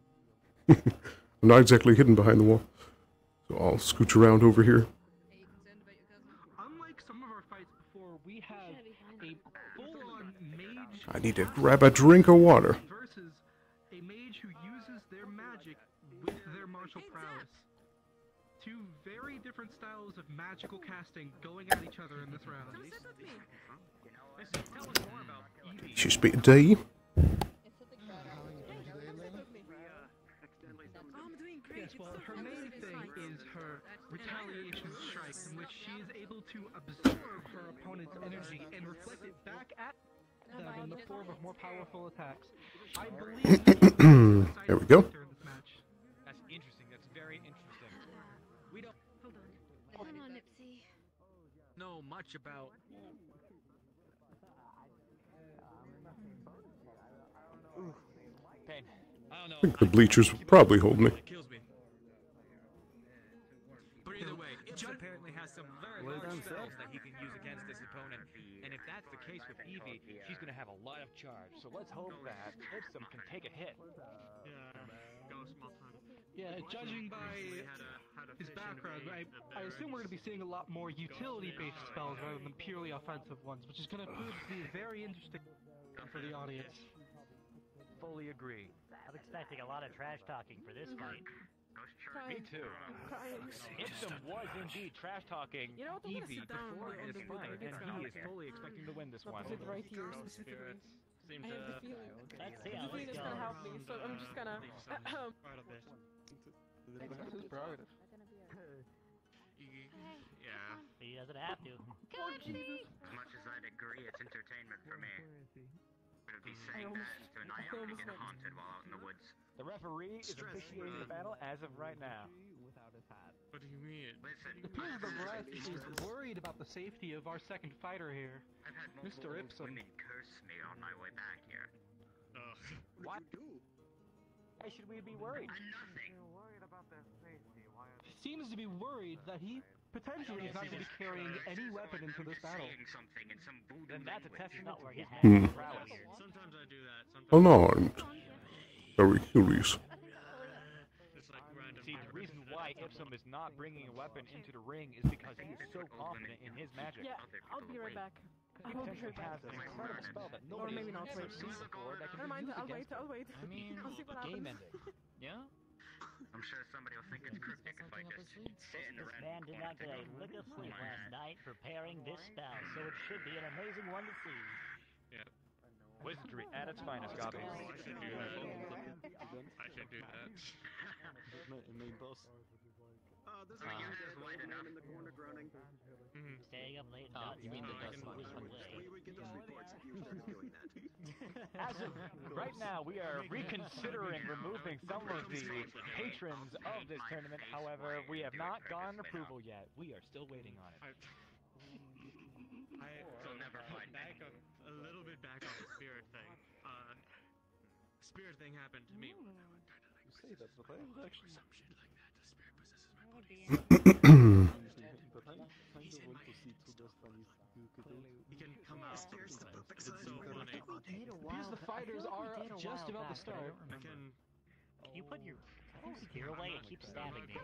L: I'm not exactly hidden behind the wall, so I'll scooch around over here.
E: Unlike some of our fights before, we have a full-on mage.
L: I need to grab a drink of water.
E: Versus a mage who uses their magic with their martial prowess. Two very different styles of magical casting going at each other in this round.
R: Tell us more about Evie.
L: She's bit D.
E: Yes, well, her main thing is her retaliation strike, in which she is able to absorb her opponent's energy and reflect it back at them in the form of more powerful attacks. I believe
L: There we go.
R: That's interesting. That's very interesting. We don't
S: Come on, Nipsey.
R: know much about. Pain. I don't know.
L: I think the bleachers will probably hold me.
R: It kills me. But either way, Judd apparently has some very large spells that he can use against this opponent. And if that's the case with Evie, she's going to have a lot of charge. So let's hope that Ipsum can take a hit.
E: Yeah, judging by his background, I assume we're going to be seeing a lot more utility-based spells rather than purely offensive ones, which is going to prove to be very interesting for the audience.
R: Fully agree.
P: I'm expecting a lot of trash talking for this fight.
B: Me too. Ipsum was indeed trash talking
M: You know what, I'm gonna
B: Evie
M: sit down
B: before
M: on
B: this
M: the
B: fight,
M: wood,
B: and
M: it's
B: he
M: not
B: is
M: okay.
B: fully expecting to win this one.
M: Sit right here specifically.
F: Seem
M: I have the
F: to
M: feeling.
P: Let's see
M: I
P: how
M: have the feeling
P: this
M: it's gonna
P: goes.
M: help me, so I'm just gonna.
F: part of this.
V: That's his prerogative.
F: Yeah.
P: He doesn't have to.
M: Oh Jesus!
D: As much as I'd agree, it's entertainment for me. But it'd be
M: I
D: saying
M: almost-
D: that to an
M: I
D: eye
M: almost
D: get
M: went.
D: haunted while out in the woods.
B: The referee is officiating the battle as of right now.
T: Without his hat.
F: What do you mean?
D: Listen,
E: It appears the ref is worried about the safety of our second fighter here.
D: I've had
E: Mr.
D: multiple
E: Ipsum.
D: women curse me on my way back here.
B: Why? Why should we be worried?
D: Nothing.
E: He seems to be worried that he potentially is not going to be carrying any weapon into this battle.
D: Saying something in some voodoo
B: Then that's a
D: language.
B: testament to his
L: Hmm.
B: mental prowess.
F: Sometimes I do that. Sometimes
L: Alarmed. Very curious.
F: it's like random.
B: See, the reason why Ipsum is not bringing a weapon into the ring is because he is so confident in his magic.
M: Yeah, I'll be right back.
B: He
M: I'll be
B: potentially
M: right back.
B: has an incredible spell that
M: Or
B: nobody
M: maybe
B: has
M: not.
B: ever
M: Wait.
B: seen before that can
M: Never
B: be
M: mind.
B: used
M: I'll
B: against
M: wait. I'll wait.
B: I mean,
M: I'll see what
B: game
M: happens.
B: ending. Yeah?
D: I'm sure somebody will think it's cryptic if I just sit in the
P: This
D: random
P: man did
D: corner
P: not get a
D: thinking,
P: lick of
D: "Oh
P: sleep
D: my
P: last night preparing this spell, so it should be an amazing one to see.
F: Yeah.
B: Wizardry at its finest, Gabi.
F: I should do that. I should do that.
K: Main boss.
N: There's a man in the corner groaning.
P: Staying up late.
N: You mean the dust
P: was
N: We would get those reports if you started doing that.
B: As of right now, we are reconsidering removing some of the patrons of this tournament. However, we have not gotten approval yet. We are still waiting on it.
D: They'll never find
F: back up a little bit back on the spirit thing. Spirit thing happened to me.
K: You say that, but I would actually.
F: Some shit like that. The spirit possesses my body.
K: But I kind of want to see two dust bunnies do could.
F: He can come out.
N: Spirit's the perfect
F: It's so
N: size.
F: funny.
E: Because the fighters are just about to start.
F: I can.
P: Can you put your spear away and keep stabbing me?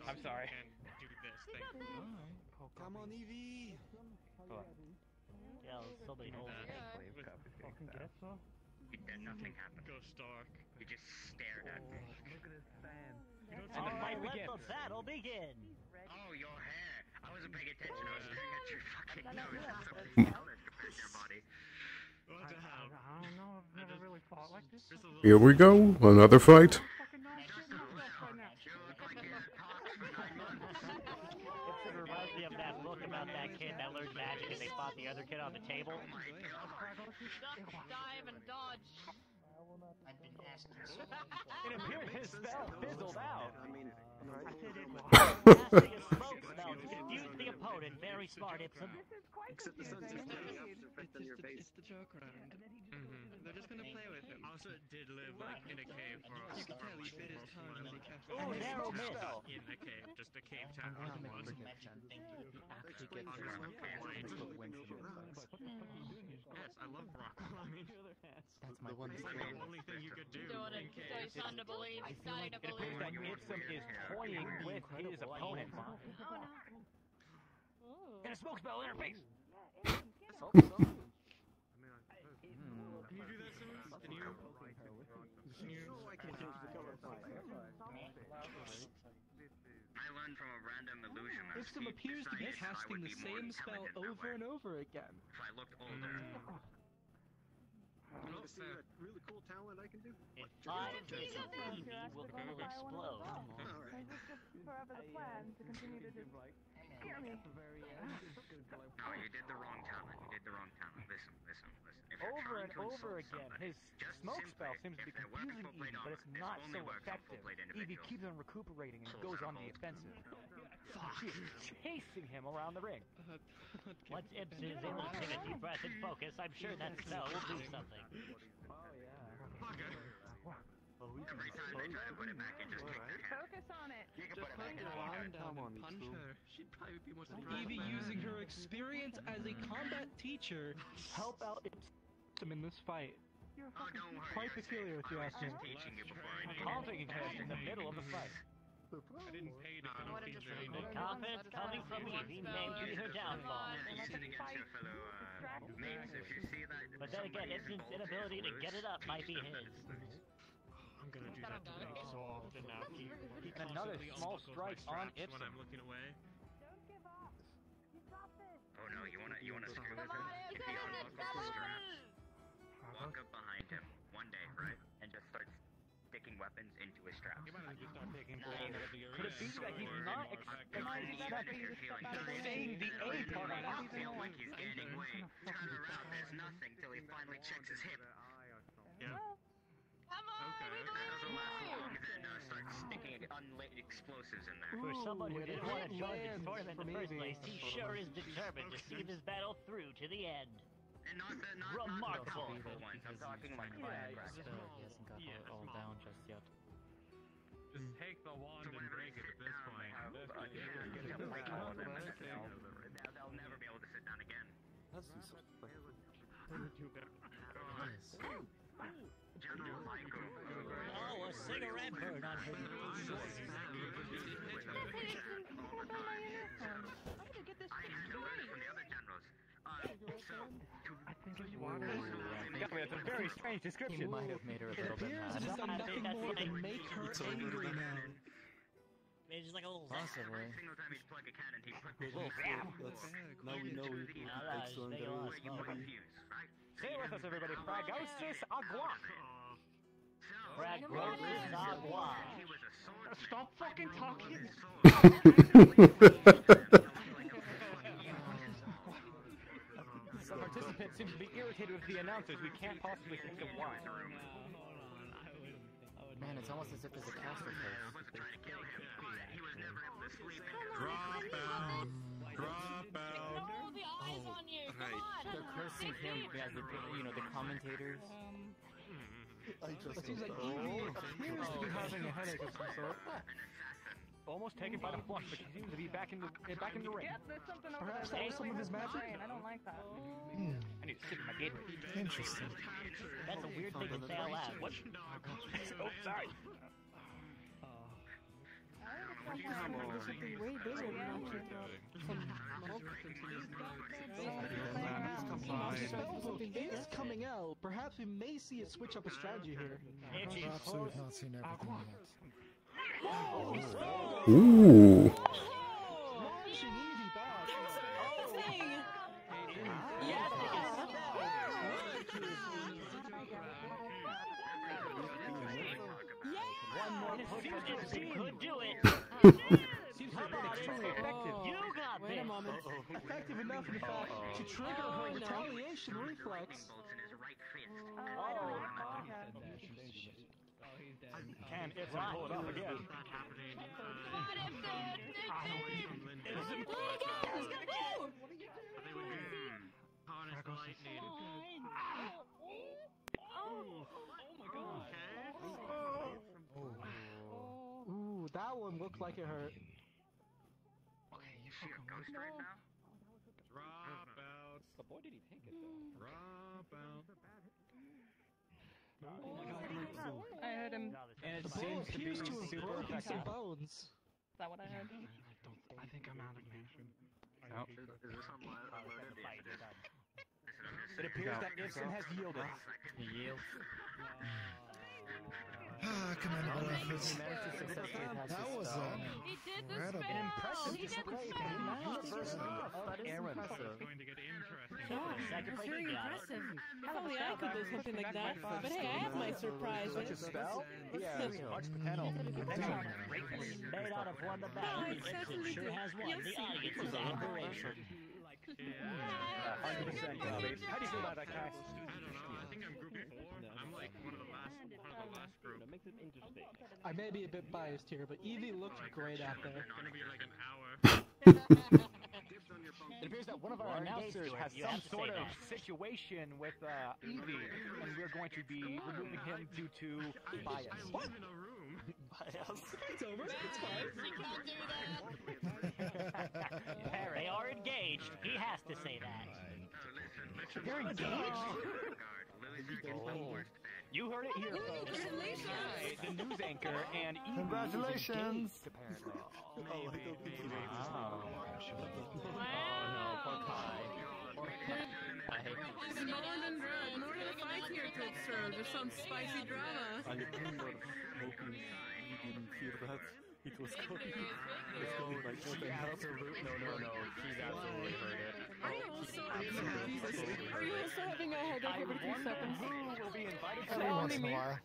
B: I'm sorry.
F: Do this thing.
K: Come on, Evie!
P: Yeah, so many holes.
D: Nothing happened.
F: Go Stark.
D: He just stared at me.
T: Look at his fan.
B: And the fight
P: Let
B: begins.
P: the battle begin.
D: Oh, your hair. I wasn't paying attention. I was staring at your fucking nose. It's something solid compared to your body.
F: What the hell?
E: I don't know. I've never really fought like this.
L: Here we go. Another fight.
P: It reminds me of that book about that kid that learned magic and they fought the other kid on the table.
C: Dive and dodge.
B: It appears his spell fizzled out.
N: I mean,
P: Casting a smoke spell to confuse the opponent. Very smart, Ipsum.
N: except the sun's just coming up to effect on your face.
F: It's the joke round. They're just gonna play with him. Also, did live like in a cave for a
N: You can tell he bit his tongue as he cast
P: Oh, narrow miss.
F: in a cave, just a cave town. Yes, I love rock climbing.
T: That's my
F: It's like the only thing you could do
C: Doing
F: in
C: it. So
F: caves.
C: he's starting to believe. He's starting to
B: It appears that
C: believe.
B: Ipsum is toying with his opponent.
C: Oh.
B: In a smoke spell interface.
F: Can you do that, Simmons? Can you?
N: I can change the color of my hair.
D: I learned from a random illusionist.
E: Ipsum
D: He
E: appears to be
D: decided I
E: casting
D: would
E: the
D: be more
E: same spell
D: intelligent that
E: over
D: way.
E: and over again.
D: If I looked older.
N: Want to see that really cool talent I can do?
P: In 5 minutes, Evie will explode.
N: Alright.
M: Forever the plan to continue to just scare me.
D: No, you did the wrong talent. You did the wrong talent. Listen. If you're
B: Over
D: trying
B: and
D: to
B: over
D: insult
B: again,
D: somebody,
B: his
D: just
B: smoke
D: simply,
B: spell seems to be
D: if they're working
B: confusing
D: full-plate
B: Evie, but
D: armor,
B: it's
D: this
B: not
D: only
B: so
D: works on
B: effective.
D: full-plate
B: Evie
D: individuals.
B: keeps on recuperating and
D: Full
B: goes on the
D: circle.
B: offensive. She is chasing him around the ring.
P: Once Ipsum is able to take a deep breath and focus, I'm sure that spell will do something.
D: Every time they try to put it back, it just kicks their head.
C: Focus on it.
D: You can
F: Just
D: put it back
F: put
D: in
F: your
D: the
F: arm
D: head.
F: down and punch her. She'd probably be more surprised.
E: Evie using her experience as a combat teacher help out Ipsum in this fight.
D: Oh, don't worry.
E: Quite peculiar if you ask me.
D: Teaching you before I
B: A
D: knew.
B: conflict cast in the middle of the fight.
F: I didn't pay to
C: I
F: come
C: would've
F: see
C: just
F: Jane.
C: removed
P: The confidence coming from Evie may be her downfall.
D: Use it against your fellow mates if you see that.
P: But then again,
D: somebody isn't
P: Ipsum's
D: bolted
P: inability to
D: loose,
P: get it up might be
D: teach them
P: his.
D: that
B: I'm gonna do that to Bank so often now. He
R: Another
B: constantly
R: small
B: unbuckles
R: strike
B: my
R: on
B: straps when
R: Ipsen.
B: I'm looking away.
D: Oh no, you wanna screw with him? If he unbuckles the straps, walk up behind him one day, right, and just start sticking weapons into his straps.
B: You might just start taking
D: Could
B: Could it be that he's not
R: saying the A part on
D: I feel like he's gaining weight. Turn around, there's nothing till he finally checks his hip.
B: Yeah.
C: Come on,
D: Okay, that doesn't last long, then start sticking unlit explosives in there.
P: For someone who didn't want to join the tournament in the first place, he sure is determined to see this battle through to the end.
D: And not the
P: Remarkable.
D: powerful ones. I'm talking like firecrackers.
T: He hasn't got it all down just yet.
B: Just take the wand and break it at this point.
D: He'll break all of them and they'll never be able to sit down again.
K: Let's do something.
D: General Michael.
P: Oh, a cigarette burn on her short.
D: I had orders from the other generals.
R: I think it's Wardens. That's a very strange description.
T: He might have made her a little bit mad.
E: He's done nothing more than make her angry now.
P: It's just like a little
T: Possibly.
D: Every single time he'd plug a cannon, he'd put this
K: Now we know it takes longer.
R: Stay with us, everybody. Fragostis agua.
P: Fragostis agua.
R: Stop fucking talking. Some participants seem to be irritated with the announcers. We can't possibly think of why.
T: Man, it's almost as if there's a caster curse.
Q: Drop out. Drop out.
S: No, the eyes on you. Come on.
T: They're cursing him as the commentators.
K: I just
E: It seems like Evie appears to be having a headache of some sort.
R: Almost taken by the flush, but she seems to be back in the ring.
E: Perhaps that was some of his magic?
C: I don't like that.
R: I need to sit in my gate.
T: Interesting.
P: That's a weird thing to say out loud. What?
R: Oh, sorry.
S: Something way bigger than actually
E: Something is coming out. Perhaps we may see it switch up a strategy here.
P: Perhaps
E: we have not seen everything
A: Ooh.
E: Launching Evie back.
P: One more push could do it. How about
R: extremely effective.
P: You got
S: Wait a moment.
E: Effective enough, in fact, to trigger her retaliation reflex.
R: Can Ipsen pull it off again?
E: Ooh, that one looked like it hurt.
D: Okay, you see a ghost right now?
B: Drop out.
T: But boy, did he pink it though.
B: Drop out.
C: I heard him.
R: And it
E: The
R: seems
E: bull
R: to be
E: appears to have
R: super
E: broken some
R: effective.
E: bones.
C: Is that what I heard?
B: I think I'm out of mansion.
R: No. It appears that Ipsen has yielded.
T: He yields.
E: Commendable efforts.
T: That was
C: He did the
T: incredible.
C: spell!
R: Impressive
C: He did the
R: display
C: spell!
R: from the University of Aaron.
B: It's going to get interesting.
S: Yeah, that's very impressive. If only I could do something like that. But hey, I have my surprises.
R: Such a spell? Yeah, much potential.
P: Made out of one the battle.
S: I certainly
P: Sure
S: do.
P: has won
S: You'll
P: the
S: see.
P: audience's admiration.
R: 100%, Bobby. How do you feel about that, Kai?
B: I don't know. I think I'm group 4. I'm like one of the last group.
T: That makes it interesting.
E: I may be a bit biased here, but Evie looked great out there.
B: It's gonna be like an hour.
R: It appears that one of our announcers has some sort of situation with Evie, and we're going to be removing him due to bias.
B: What? In a room.
R: Bias.
E: It's over. It's fine.
P: They are engaged. He has to say that.
R: They're engaged? You heard it here, folks. The news anchor and Evie
K: Congratulations.
R: is engaged, apparently.
B: Maybe.
R: Oh. Oh no, poor Kai. Poor Kai.
S: More than a fight here to observe. There's some spicy drama.
K: I remember hoping you didn't hear that. It was going like that and up.
R: No. She's absolutely heard it.
S: Are you also having a headache every 2 seconds?
R: Who will be invited
S: Every once in a while.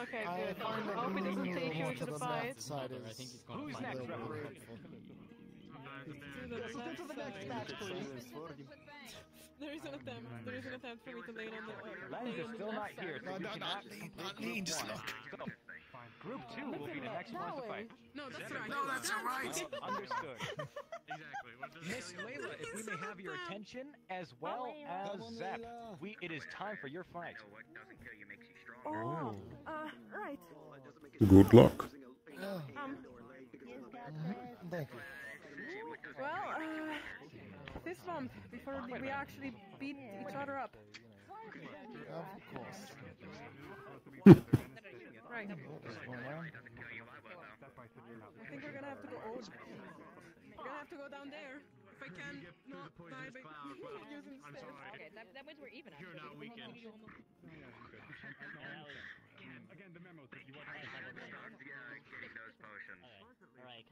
S: Okay, good. I hope it doesn't take you into the fight.
R: Who's next, referee?
S: Let's go to the next match, please. There is an attempt for me to lay on the...
B: Lens is still not here, so we cannot
A: not lean, just look.
B: So, Group 2 will be the next one to fight.
S: No, that's right.
A: No, that's alright.
B: Understood.
R: Exactly.
B: Miss Layla, if we may have your attention, as well as Zep, it is time for your fight.
S: Oh, right.
L: Good luck.
A: Thank you.
S: Well, this one, before we actually beat each other up.
A: Of course.
S: Right. I think we're gonna have to go. Oh, we're gonna have to go down there. If I can not die by using the stairs.
C: Okay, that means we're even.
R: You're not weakened.
Q: Again, the memo that you want to
D: Getting those potions.
P: Alright,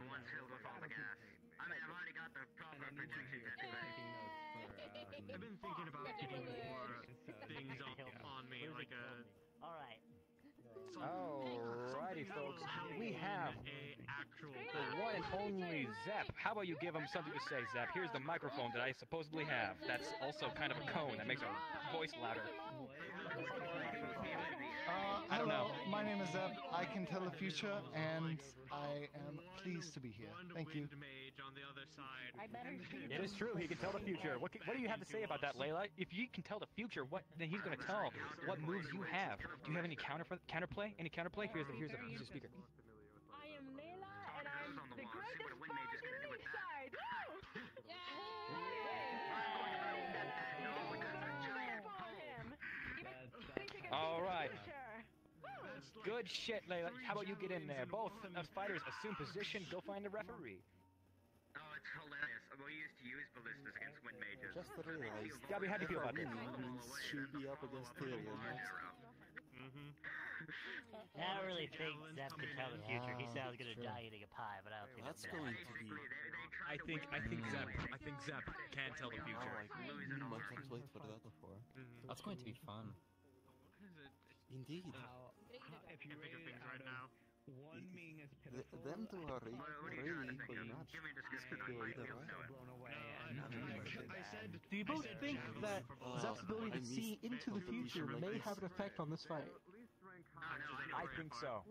D: One's filled with all the gas. I mean, I've already got the proper protection anyway.
R: I've been thinking about getting more things on me, like a...
P: Alright.
B: Alrighty, folks. We have the one and only Zep. How about you give him something to say, Zep? Here's the microphone that I supposedly have. That's also kind of a cone that makes our voice louder.
G: I don't know. My name is Zeb. I can tell the future, and I am pleased to be here. Thank you.
B: It is true. He can tell the future. What do you have to say about that, Layla? If you can tell the future, then he's going to tell what moves you have. Do you have any counterplay? Any counterplay? Here's the speaker.
S: I am Layla, and I'm the greatest fighter inside.
B: All right. Good shit, Layla. How about you get in there? Both fighters assume position. Go find the referee.
D: Oh, it's hilarious. We used to use ballistas against wind mages.
K: Just realized.
B: Gabby, how do you feel about this?
K: She'll be up against Tyrion next.
P: I don't really think Zep can tell the future. He sounds gonna die eating a pie, but I don't think
K: that's going to be.
R: I think Zep can tell the future.
K: I can't wait for that before.
T: That's going to be fun.
K: Indeed.
R: If you think of things right now.
K: One being as pitiful. Them two are really equally matched. This could go either way.
E: Do you both think that Zep's ability to see into the future may have an effect on this fight?
B: I think so.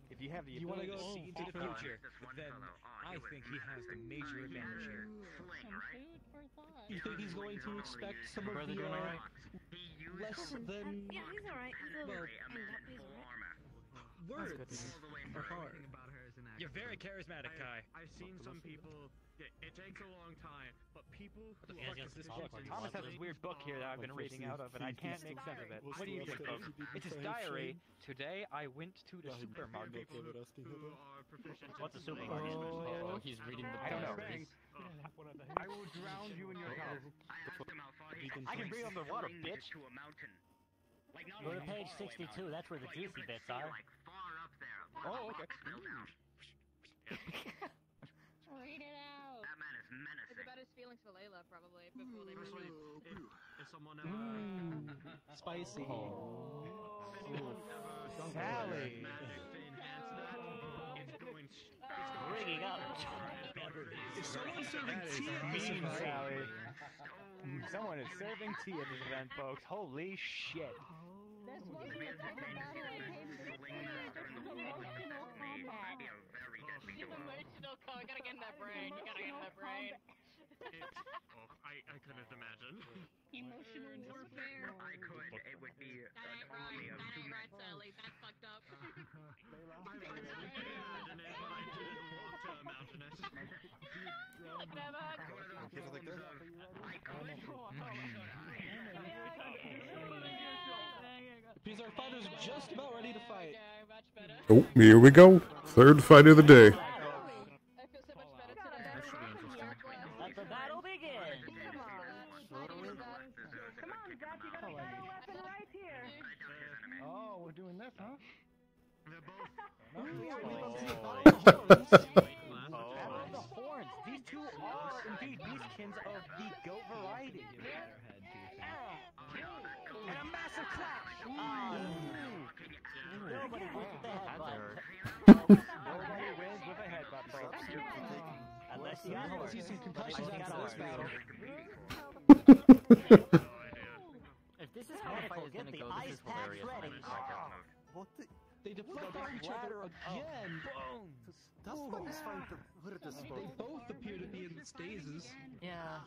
B: If you have the
E: You wanna
B: ability to
E: go
B: see into the future, then I think he has the major advantage here.
E: You think he's going to expect some of the less than
S: Yeah, he's alright. He's a little banged up. He's alright.
E: words are hard.
B: You're very charismatic, Kai.
R: I've seen some people. It takes a long time, but people who
B: What the fuck is this book? Thomas has this weird book here that I've been reading out of, and I can't make sense of it. What do you think, folks? It's his diary. Today I went to the supermarket.
P: What's a supermarket?
T: Oh, he's reading the
B: I don't know.
R: I will drown you in your house.
B: I can breathe underwater, bitch.
P: Go to page 62. That's where the juicy bits are.
B: Oh, okay.
C: Read it out.
D: That man is menacing.
C: It's about his feelings for Layla, probably, before they
R: If someone ever...
E: Spicy.
B: Sally.
P: Rigging up.
R: If someone's serving tea at this
B: Mean
R: event,
B: Sally. Someone is serving tea at this event, folks. Holy shit.
C: Emotional call. Gotta get in that brain. You gotta get in that brain.
R: I couldn't imagine.
C: Emotional warfare.
D: I could. It would be
C: That ain't right. That ain't right, Sally. That's fucked up.
R: I imagine it, but I didn't want to imagine it.
C: Never.
E: These are fighters just about ready to fight.
L: Oh, here we go. Third fight of the day.
C: I feel so much better today.
G: we're doing this, huh?
B: They're both.
R: The horns. These two are indeed beastkins of the goat variety. And a massive clash.
P: Nobody wins with the headbutt.
R: Nobody wins with a headbutt, folks.
P: Unless you got horns.
E: See some concussions after this battle.
P: If this is how the fight is gonna go, this is hilarious.
K: What the?
E: They deflect off each other again. Boom.
K: That's what he's trying to hurt us for.
E: They both appear to be in stasis.
P: Yeah.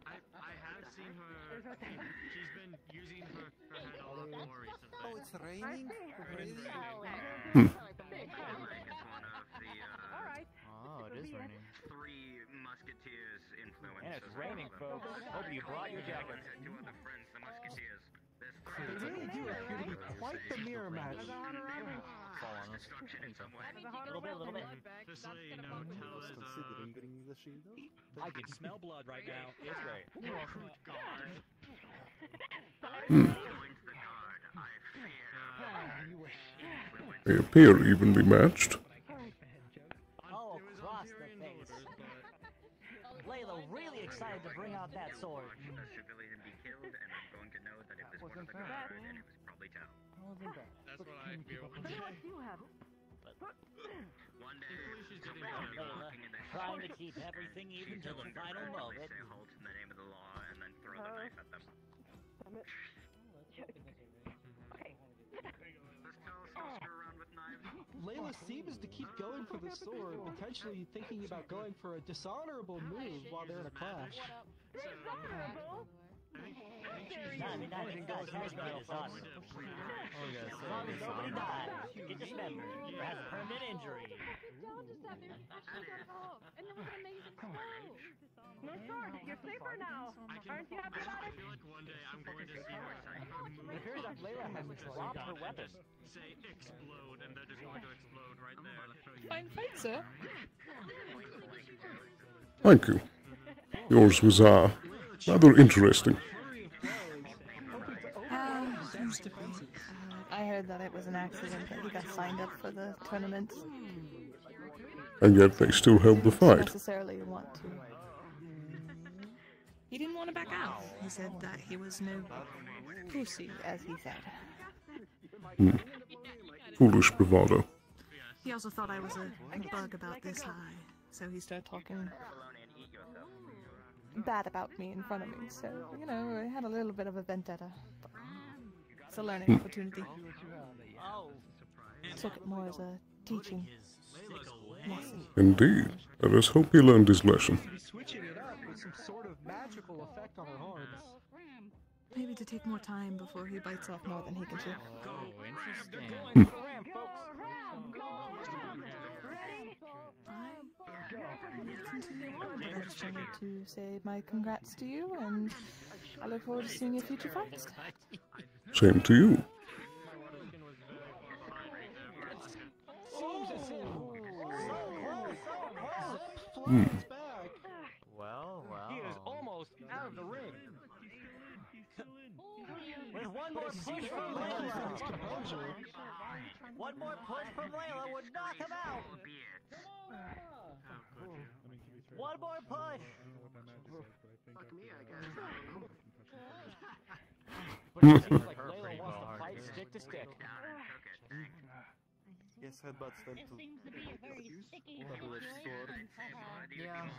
B: I have seen her. She's been using her head a lot more recently.
K: Oh, it's raining? Really?
P: Oh, it is raining.
D: Three Musketeers influence.
R: And it's raining, folks. Hope you brought your jackets.
D: Two other friends, the Musketeers.
E: They really do appear to be quite the mirror match.
P: Fall on us. A little bit.
B: Just so you know, Tell is
K: Considering bringing the shield up?
R: I can smell blood right now. It's great.
L: They appear evenly matched.
P: Oh, across the face. Layla really excited to bring out that sword.
D: A civilian be killed, and I'm going to know that it was one of the guard, and it was probably Tell.
B: That's what I feel. One day, she's getting
P: Layla, trying to keep everything even till the final moment.
D: Say halt in the name of the law, and then throw the knife at them.
E: Layla seems to keep going for the sword, potentially thinking about going for a dishonorable move while they're in a clash.
P: Nothing goes his way is us. As long as nobody dies, get dismembered, or has a permanent injury.
S: No sword, you're safer now. Aren't you happy about it?
B: I feel like one day I'm going to see her
R: It appears that Layla has dropped her weapon.
B: say explode, and they're just going to explode right there.
C: Fine fight, sir.
L: Thank you. Yours was, rather interesting.
C: I heard that it was an accident that he got signed up for the tournament.
L: And yet they still held the fight.
C: Necessarily want to. He didn't want to back out. He said that he was no pussy, as he said.
L: Foolish bravado.
C: He also thought I was a bug about this high, so he started talking bad about me in front of me. So, you know, I had a little bit of a vendetta. But it's a learning opportunity. Took it more as a teaching lesson.
L: Indeed. Let us hope he learned his lesson.
E: Switching it up with some sort of magical effect on her horns.
C: Maybe to take more time before he bites off more than he can chew.
P: Oh, interesting.
C: I just wanted to say my congrats to you, and I look forward to seeing your future fights.
L: Same to you.
P: Well.
R: He is almost out of the ring.
P: With one more push from Layla. One more push from Layla would knock him out. One more push.
R: Fuck me, I guess. But it seems like Layla wants to fight stick to stick.
K: Yes, headbutts them to double-edged sword.
R: Yeah.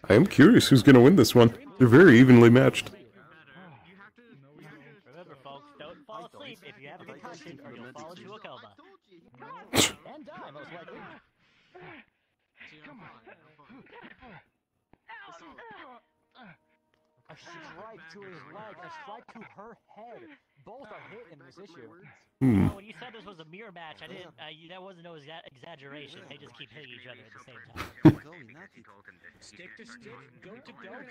L: I am curious who's going to win this one. They're very evenly matched.
P: Remember, folks, don't fall asleep if you have a concussion or you'll fall into a coma. And die, most likely.
R: Come on. A strike to his leg, a strike to her head. Both are hit in this issue.
L: Hmm.
P: When you said this was a mirror match, I didn't. That wasn't no exaggeration. They just keep hitting each other at the same time.
R: Stick to stick, goat to goat.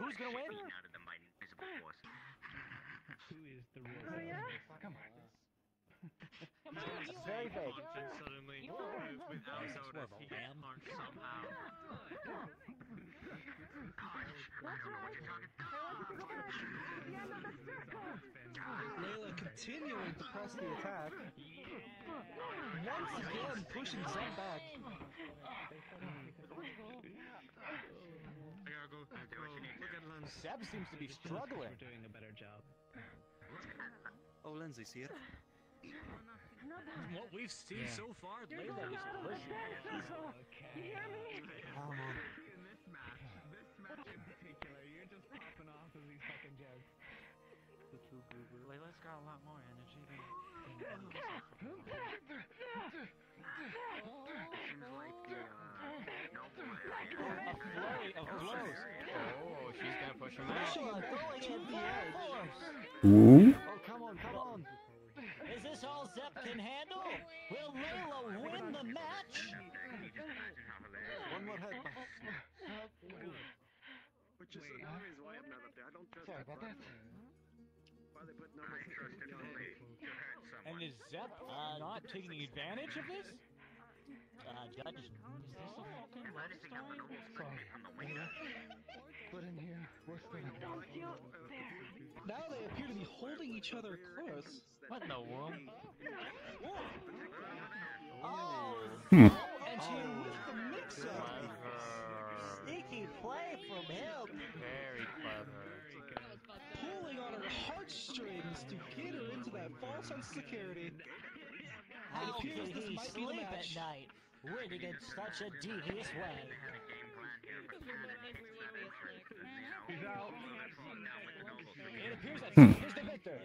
R: Who's gonna win?
T: Who is the real?
S: Oh yeah?
T: Come on.
R: It's very vague.
B: Suddenly, without notice, he gets punched somehow.
E: continuing to press the attack. Once again, pushing Zeb back.
B: Seb seems to be struggling.
T: We're doing a better job.
N: Oh, Lindsay's here.
R: From what we've seen so far, Layla is pushing.
T: You hear me?
N: Come on.
T: In this match in particular, you're just popping off as these fucking jokes.
R: Layla's got a lot more energy than.
B: A flurry of blows. Oh, she's gonna push him out.
P: Going in the air force.
A: Ooh.
E: Oh, come on, come on.
P: Is this all Zep can handle? Will Layla win the match?
N: One more head.
K: Which is another reason why I'm not up there. I don't trust
E: Sorry about that.
K: Why they put numbers
B: And is Zep not taking advantage of this?
P: Judge, is this a fucking love story?
E: Put in here. Worse than now they appear to be holding each other close.
B: What in the world?
P: Oh!
A: Hmm.
P: And she with the mix-up. Sneaky play from him.
B: Very clever.
E: Pulling on her heartstrings to get her into that false sense of security.
P: How
E: appears
P: can
E: this
P: he
E: might be the
P: sleep at
E: match.
P: night, winning in such a devious way?
E: He's out.
B: It appears that
A: Hmm.
B: Zep is the victor.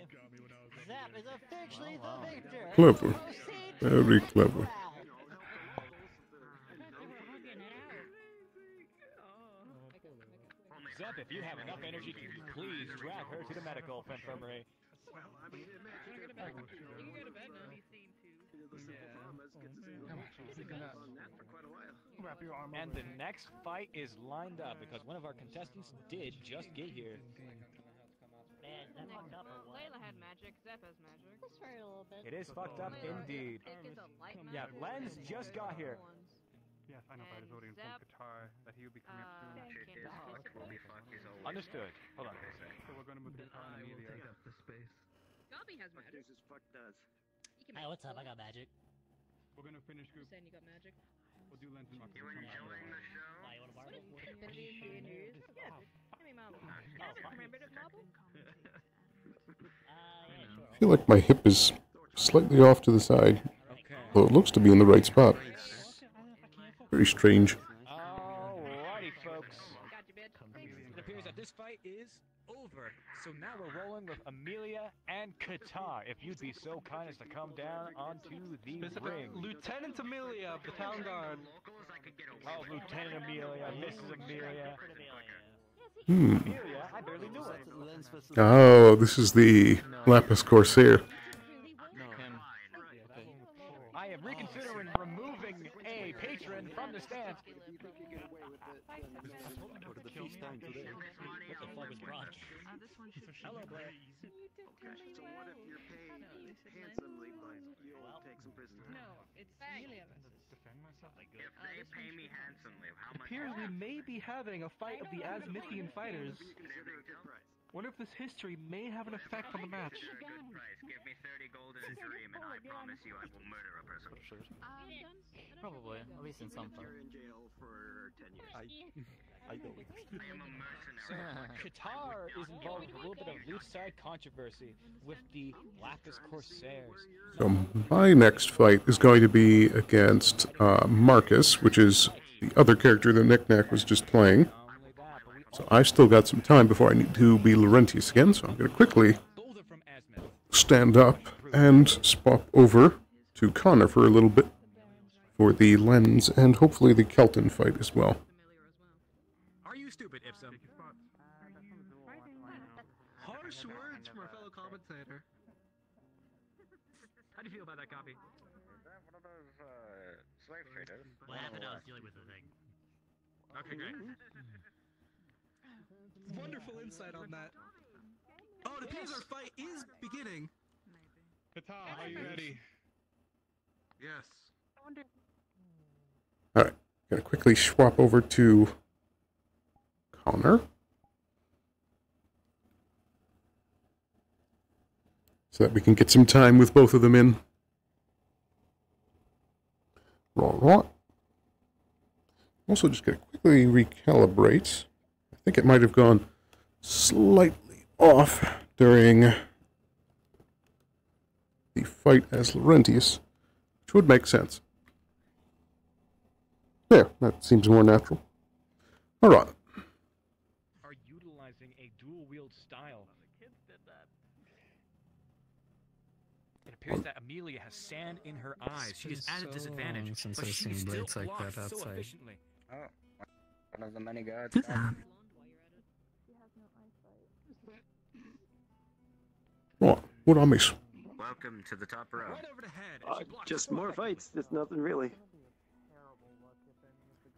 P: Zap is officially the victor.
A: Clever.
P: Proceed
A: Very
P: to the
A: clever.
P: crowd.
B: Zep, if you have enough energy, can you please drag her to the medical infirmary?
K: Well, I mean, it makes
C: You can go to bed now.
K: the simple promise gets us on that for quite a while.
E: Wrap your arm
B: And
E: over
B: the next fight is lined up because one of our contestants did just get here.
P: Man, that fucked up or what?
C: Layla had magic. Zep has magic.
P: Just for a little bit.
B: It is fucked up indeed. Yeah, Lenz just got here.
V: Yes, I know, but I was already informed Qatar that he would be coming up soon.
B: Understood. Hold on.
V: So we're going to move to Qatar and Amelia.
T: the space.
C: Gabi has magic.
K: This is fuck does.
P: Hey, what's up? I got magic.
V: We're going to finish group.
C: Saying you got magic.
V: We'll do Lens and Rock.
P: Why, you want to marble?
C: Infinity, you and yours. Yeah, give me marble. Remember to marble?
P: Yeah, sure.
A: I feel like my hip is slightly off to the side.
B: Okay.
A: Though it looks to be in the right spot. Very strange.
B: Alrighty, folks.
C: Got you, bitch.
B: It appears that this fight is over. So now we're rolling with Amelia and Qatar. If you'd be so kind as to come down onto the ring.
E: Lieutenant Amelia of the Town Guard.
B: Oh, Lieutenant Amelia, Mrs. Amelia.
A: Hmm.
B: Amelia, I barely knew it.
A: Oh, this is the Lapis Corsair.
B: I am reconsidering removing a patron from the stands.
N: Go to the feast time today.
P: What the fuck is brunch?
B: Hello, Blair.
K: Okay, so what if you're paid handsomely, but you'll take some prisoners?
C: No, it's Amelia versus.
D: If they pay me handsomely, how
E: It
D: much?
E: appears we may be having a fight of the Azmithian fighters.
K: Consider a good price.
E: Wonder if this history may have an effect on the match.
D: Good price. Give me 30 gold in a dream, and I promise you I will murder a person.
T: Probably, at least in some
K: You're in jail for 10 years.
N: I know.
D: I am a mercenary.
B: Qatar is involved with a little bit of loose side controversy with the Lapis Corsairs.
A: So my next fight is going to be against Marcus, which is the other character that Knick-Knack was just playing. So I've still got some time before I need to be Laurentius again, so I'm going to quickly stand up and swap over to Connor for a little bit for the Lens and hopefully the Kelton fight as well.
R: Are you stupid, Ipsum?
E: Harsh words from our fellow commentator.
R: How do you feel about that copy?
D: Slave traders.
P: What happened to us dealing with the thing?
R: Okay, great.
E: Wonderful insight on that. Oh, it appears our fight is beginning.
V: Qatar, are you ready?
R: Yes.
A: Alright, going to quickly swap over to Connor. so that we can get some time with both of them in. Right. Also, just going to quickly recalibrate. I think it might have gone slightly off during the fight as Laurentius, which would make sense. There, that seems more natural. Alright.
B: Are utilizing a dual-wield style. It appears that Amelia has sand in her eyes. She is at a disadvantage,
T: since
B: but
T: I've
B: she
T: seen
B: still
T: blades like
B: blocks
T: that
B: so
T: outside.
B: efficiently.
D: Oh, one of the many gods.
A: What I miss?
D: Welcome to the top row.
H: Just more fights. There's nothing really.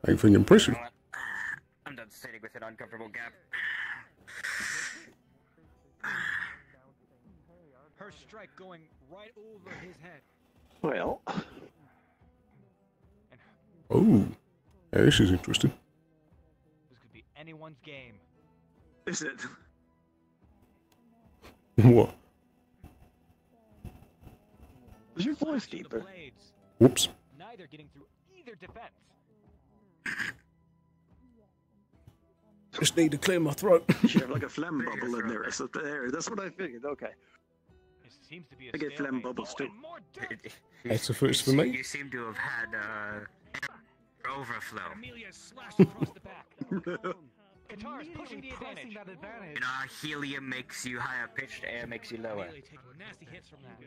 A: Anything impressive?
D: I'm done sitting with an uncomfortable gap.
B: Her strike going right over his head.
H: Well.
A: Oh, yeah, this is interesting.
B: This could be anyone's game.
H: Is it?
A: What?
H: Is your voice deeper?
A: Whoops.
B: Neither getting through either defense.
A: Just need to clear my throat.
H: You have like a phlegm bubble in there. So there, that's what I figured. Okay.
B: It seems to be a
H: I get phlegm bubbles too.
A: That's the first for me.
D: You seem to have had overflow.
B: Amelia slashed across the back. Qatar's pushing the advantage.
D: You know how helium makes you higher pitched, air makes you lower.
B: Amelia taking nasty hits from that.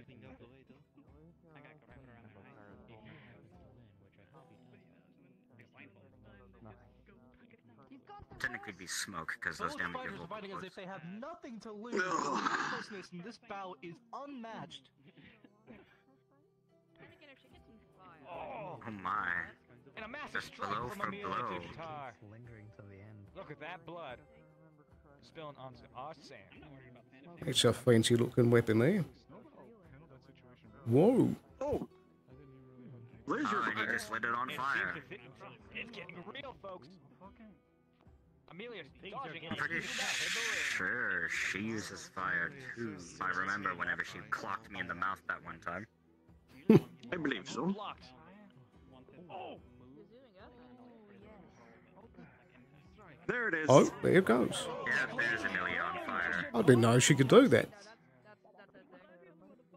D: Technically be smoke because those
E: Both
D: damage
E: fighters
D: will
E: are fighting as if they have nothing to lose. The ruthlessness in this bout is unmatched.
B: Oh,
D: my.
B: and a massive
D: Just
B: strike
D: blow
B: from
D: for
B: Amelia
D: blow.
B: to Qatar.
T: Lingering till the end.
B: Look at that blood. Spilling onto our sand.
A: It's a fancy looking weapon there. Whoa.
H: Oh. Where's your
D: and he just lit it on fire.
B: It's getting real, folks. Amelia's dodging.
D: I'm pretty sure she uses fire too. I remember whenever she clocked me in the mouth that one time.
H: I believe so.
B: Blocked. Oh.
H: There it is.
A: Oh, there it goes.
D: Yeah, there's Amelia on fire.
A: I didn't know she could do that.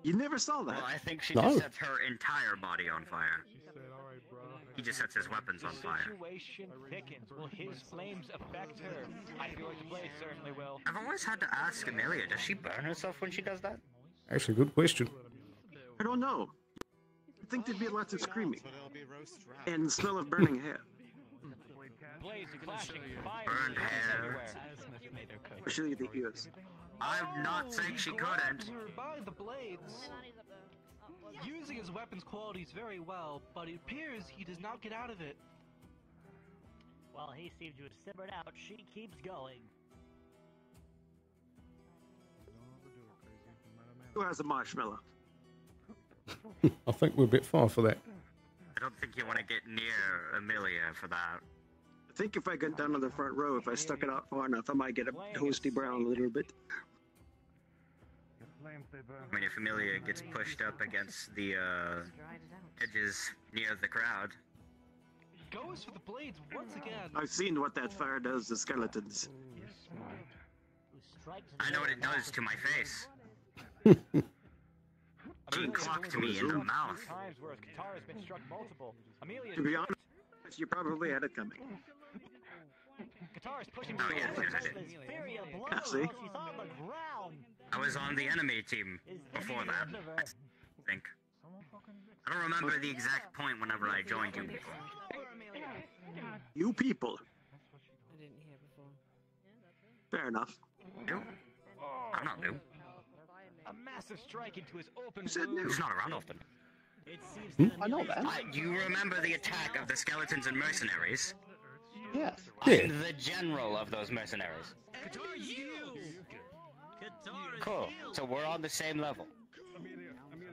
H: You never saw that?
D: Well, I think she
A: No.
D: just sets her entire body on fire. He just sets his weapons on fire.
B: Situation thickens. Will his flames affect her? I feel like the blade certainly will.
D: I've always had to ask Amelia, does she burn herself when she does that?
A: Actually, good question.
H: I don't know. I think there'd be lots of screaming. And the smell of burning hair.
B: Blades flashing, fire
D: Burned hair.
H: Especially the ears.
D: I'm not saying she couldn't.
E: By the blades. Using his weapon's qualities very well, but it appears he does not get out of it.
P: Well, he seems to have simmered out. She keeps going.
H: Who has a marshmallow?
A: I think we're a bit far for that.
D: I don't think you want to get near Amelia for that.
H: I think if I got down on the front row, if I stuck it out far enough, I might get a toasty brown a little bit.
D: I mean, if Amelia gets pushed up against the edges near the crowd.
E: Goes for the blades once again.
H: I've seen what that fire does to skeletons.
D: I know what it does to my face. She clocked me in the mouth.
B: Times where Qatar has been struck multiple. Amelia.
H: To be honest, you probably had it coming.
B: Qatar is pushing.
D: Oh yeah, yes, I did.
H: See?
D: I was on the enemy team before that, I think. I don't remember the exact point whenever I joined you before.
H: You people.
C: I didn't hear before.
H: Fair enough.
D: New? I'm not new.
B: A massive strike into his open
D: He's not around often.
H: I know that.
D: You remember the attack of the skeletons and mercenaries?
H: Yes.
D: I'm the general of those mercenaries. Cool. So we're on the same level.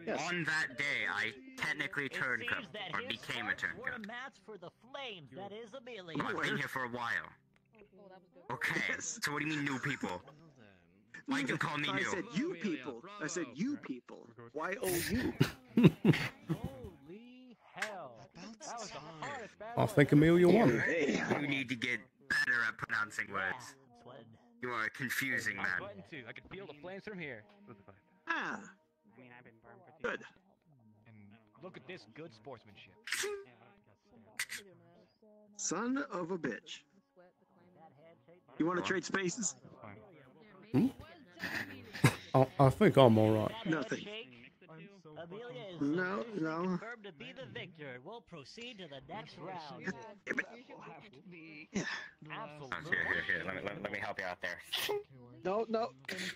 H: Yes.
D: On that day, I technically turned cup, or became a turn cup.
P: For the flames, that is Amelia.
D: I've been here for a while. Okay, so what do you mean new people? Why'd you call me
H: I
D: new?
H: said you people. I said you people. Y-O-U.
B: Holy hell! That was the hardest battle.
A: I'll think Amelia won.
H: Hey.
D: You need to get better at pronouncing words. You are a confusing
B: I'm
D: man.
B: sweating too. I can feel the flames from here.
H: Ah. Good.
B: And look at this good sportsmanship.
H: Son of a bitch. You want to trade spaces?
A: I think I'm alright.
H: Nothing.
P: Amelia is
H: No.
P: confirmed to be the victor. We'll proceed to the next round.
D: Absolutely. Here. Let me help you out there.
H: No.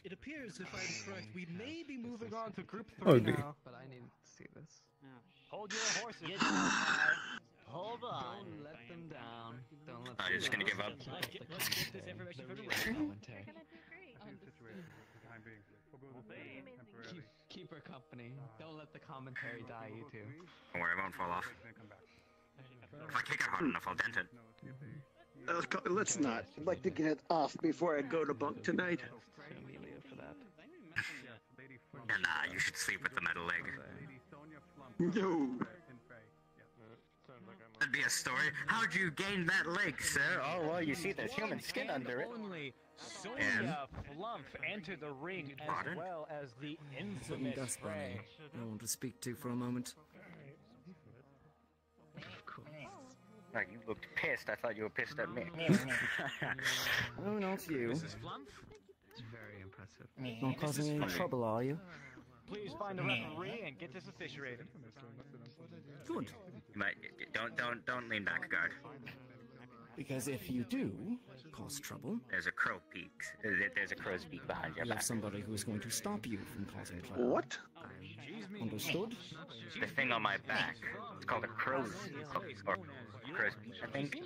E: It appears, if I'm correct, we may be moving on to group 3
A: Oh, dear.
E: now. But I need to see this.
B: Hold your horses.
P: Hold on.
T: Don't let them down. Don't let
D: Oh, you're just gonna give up?
B: Let's get this information for the round.
T: Keep her company. Don't let the commentary die, you two.
D: Don't worry, it won't fall off. If I kick it hard enough, I'll dent it.
H: Let's not. I'd like to get it off before I go to bunk tonight.
T: Amelia for that.
D: Yeah, nah, you should sleep with the metal leg.
H: No.
D: That'd be a story. How'd you gain that leg, sir? Oh, well, you see there's human skin under it.
B: Only Sonya Flump entered the ring as well as the infamous Frey.
I: I want to speak to for a moment.
D: Like, you looked pissed. I thought you were pissed at me.
I: Oh, not you.
B: Mrs. Flump?
T: It's very impressive.
I: Not causing any trouble, are you?
B: Please find a referee and get this officiated.
I: Good.
D: Don't lean back, guard.
I: Because if you do cause trouble,
D: There's a crow peak. There's a crow's beak behind your
I: you
D: back.
I: have somebody who is going to stop you from causing trouble.
H: What?
I: Understood?
D: The thing on my back. It's called a crow's or crow's beak, I think.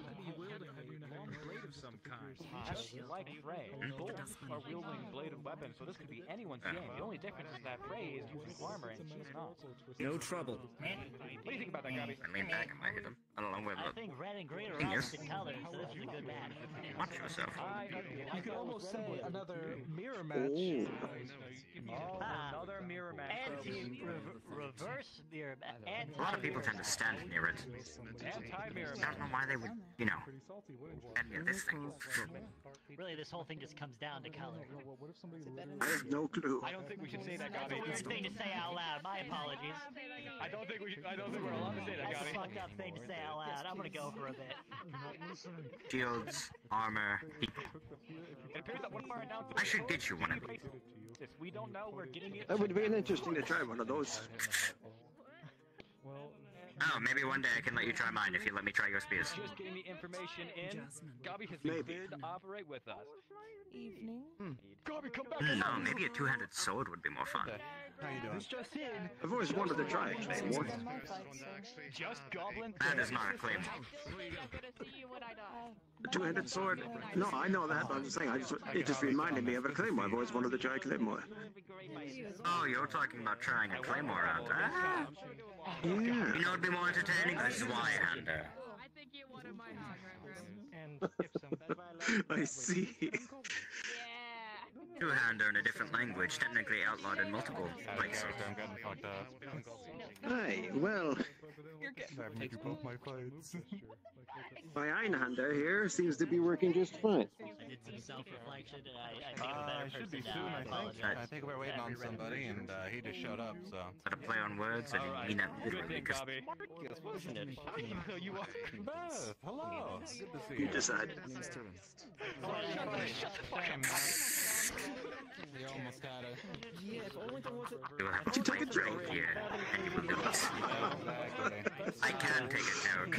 B: Blade of some kind. Just like Frey, both are wielding bladed weapons, so this could be anyone's game. The only difference is that Frey is using armor and she's not.
I: No trouble.
B: What do you think about that, Gabby?
D: I lean back, I might hit him. I don't know where
P: I think red and green are
D: Thing is-
P: opposite colors, so this is a good match.
D: Watch yourself.
E: You could almost say another mirror match.
H: Oh.
B: Another mirror match.
P: Reverse mirror match.
D: A lot of people tend to stand near it.
B: Anti-mirror
D: I don't know why they would, stand near this thing.
P: Really, this whole thing just comes down to color.
H: I have no clue.
B: I don't think we should say that,
P: That's a
B: Gabby.
P: weird thing to say out loud. My apologies.
B: I don't think we're allowed to say that,
P: That's a
B: Gabby.
P: fucked up thing to say out loud. I'm gonna go for a bit.
D: Shields, armor, people.
B: It appears that one of our announcers.
D: I should get you one of these.
B: If we don't know, we're getting it.
H: That would be interesting to try one of those.
D: Oh, maybe one day I can let you try mine if you let me try your spears.
B: Just getting the information in. Gabby has been
H: Maybe.
B: cleared to operate with us.
C: Evening.
B: Gabby, come back.
D: No, maybe a two-handed sword would be more fun.
F: How you doing?
E: This just in.
H: I've always wanted to try it. Claymore.
B: Just goblin.
D: That is not a claim.
H: A two-handed sword? No, I know that, but I'm just saying, it just reminded me of a Claymore. I've always wanted to try a Claymore.
D: Oh, you're talking about trying a claymore out. Ah.
H: Yeah.
D: You know what'd be more entertaining? A Zweihander.
B: And if some.
H: I see.
D: Two-hander in a different language, technically outlawed in multiple places.
Q: I'm getting fucked up.
H: Hi, well,
Q: I make you both my fights.
H: my Einhander here seems to be working just fine.
P: I did some self-reflection, and I think I'm a better
Q: Should be
P: person
Q: soon,
P: now.
Q: I think. I think we're waiting on somebody, and he just showed up, so.
D: But a play on words, I didn't mean that literally, because
B: You are.
Q: Beth, hello. Good to see
H: You
Q: you.
H: decide.
Q: We almost had a.
D: you'll have to take a drink here, and you will lose. I can take a joke.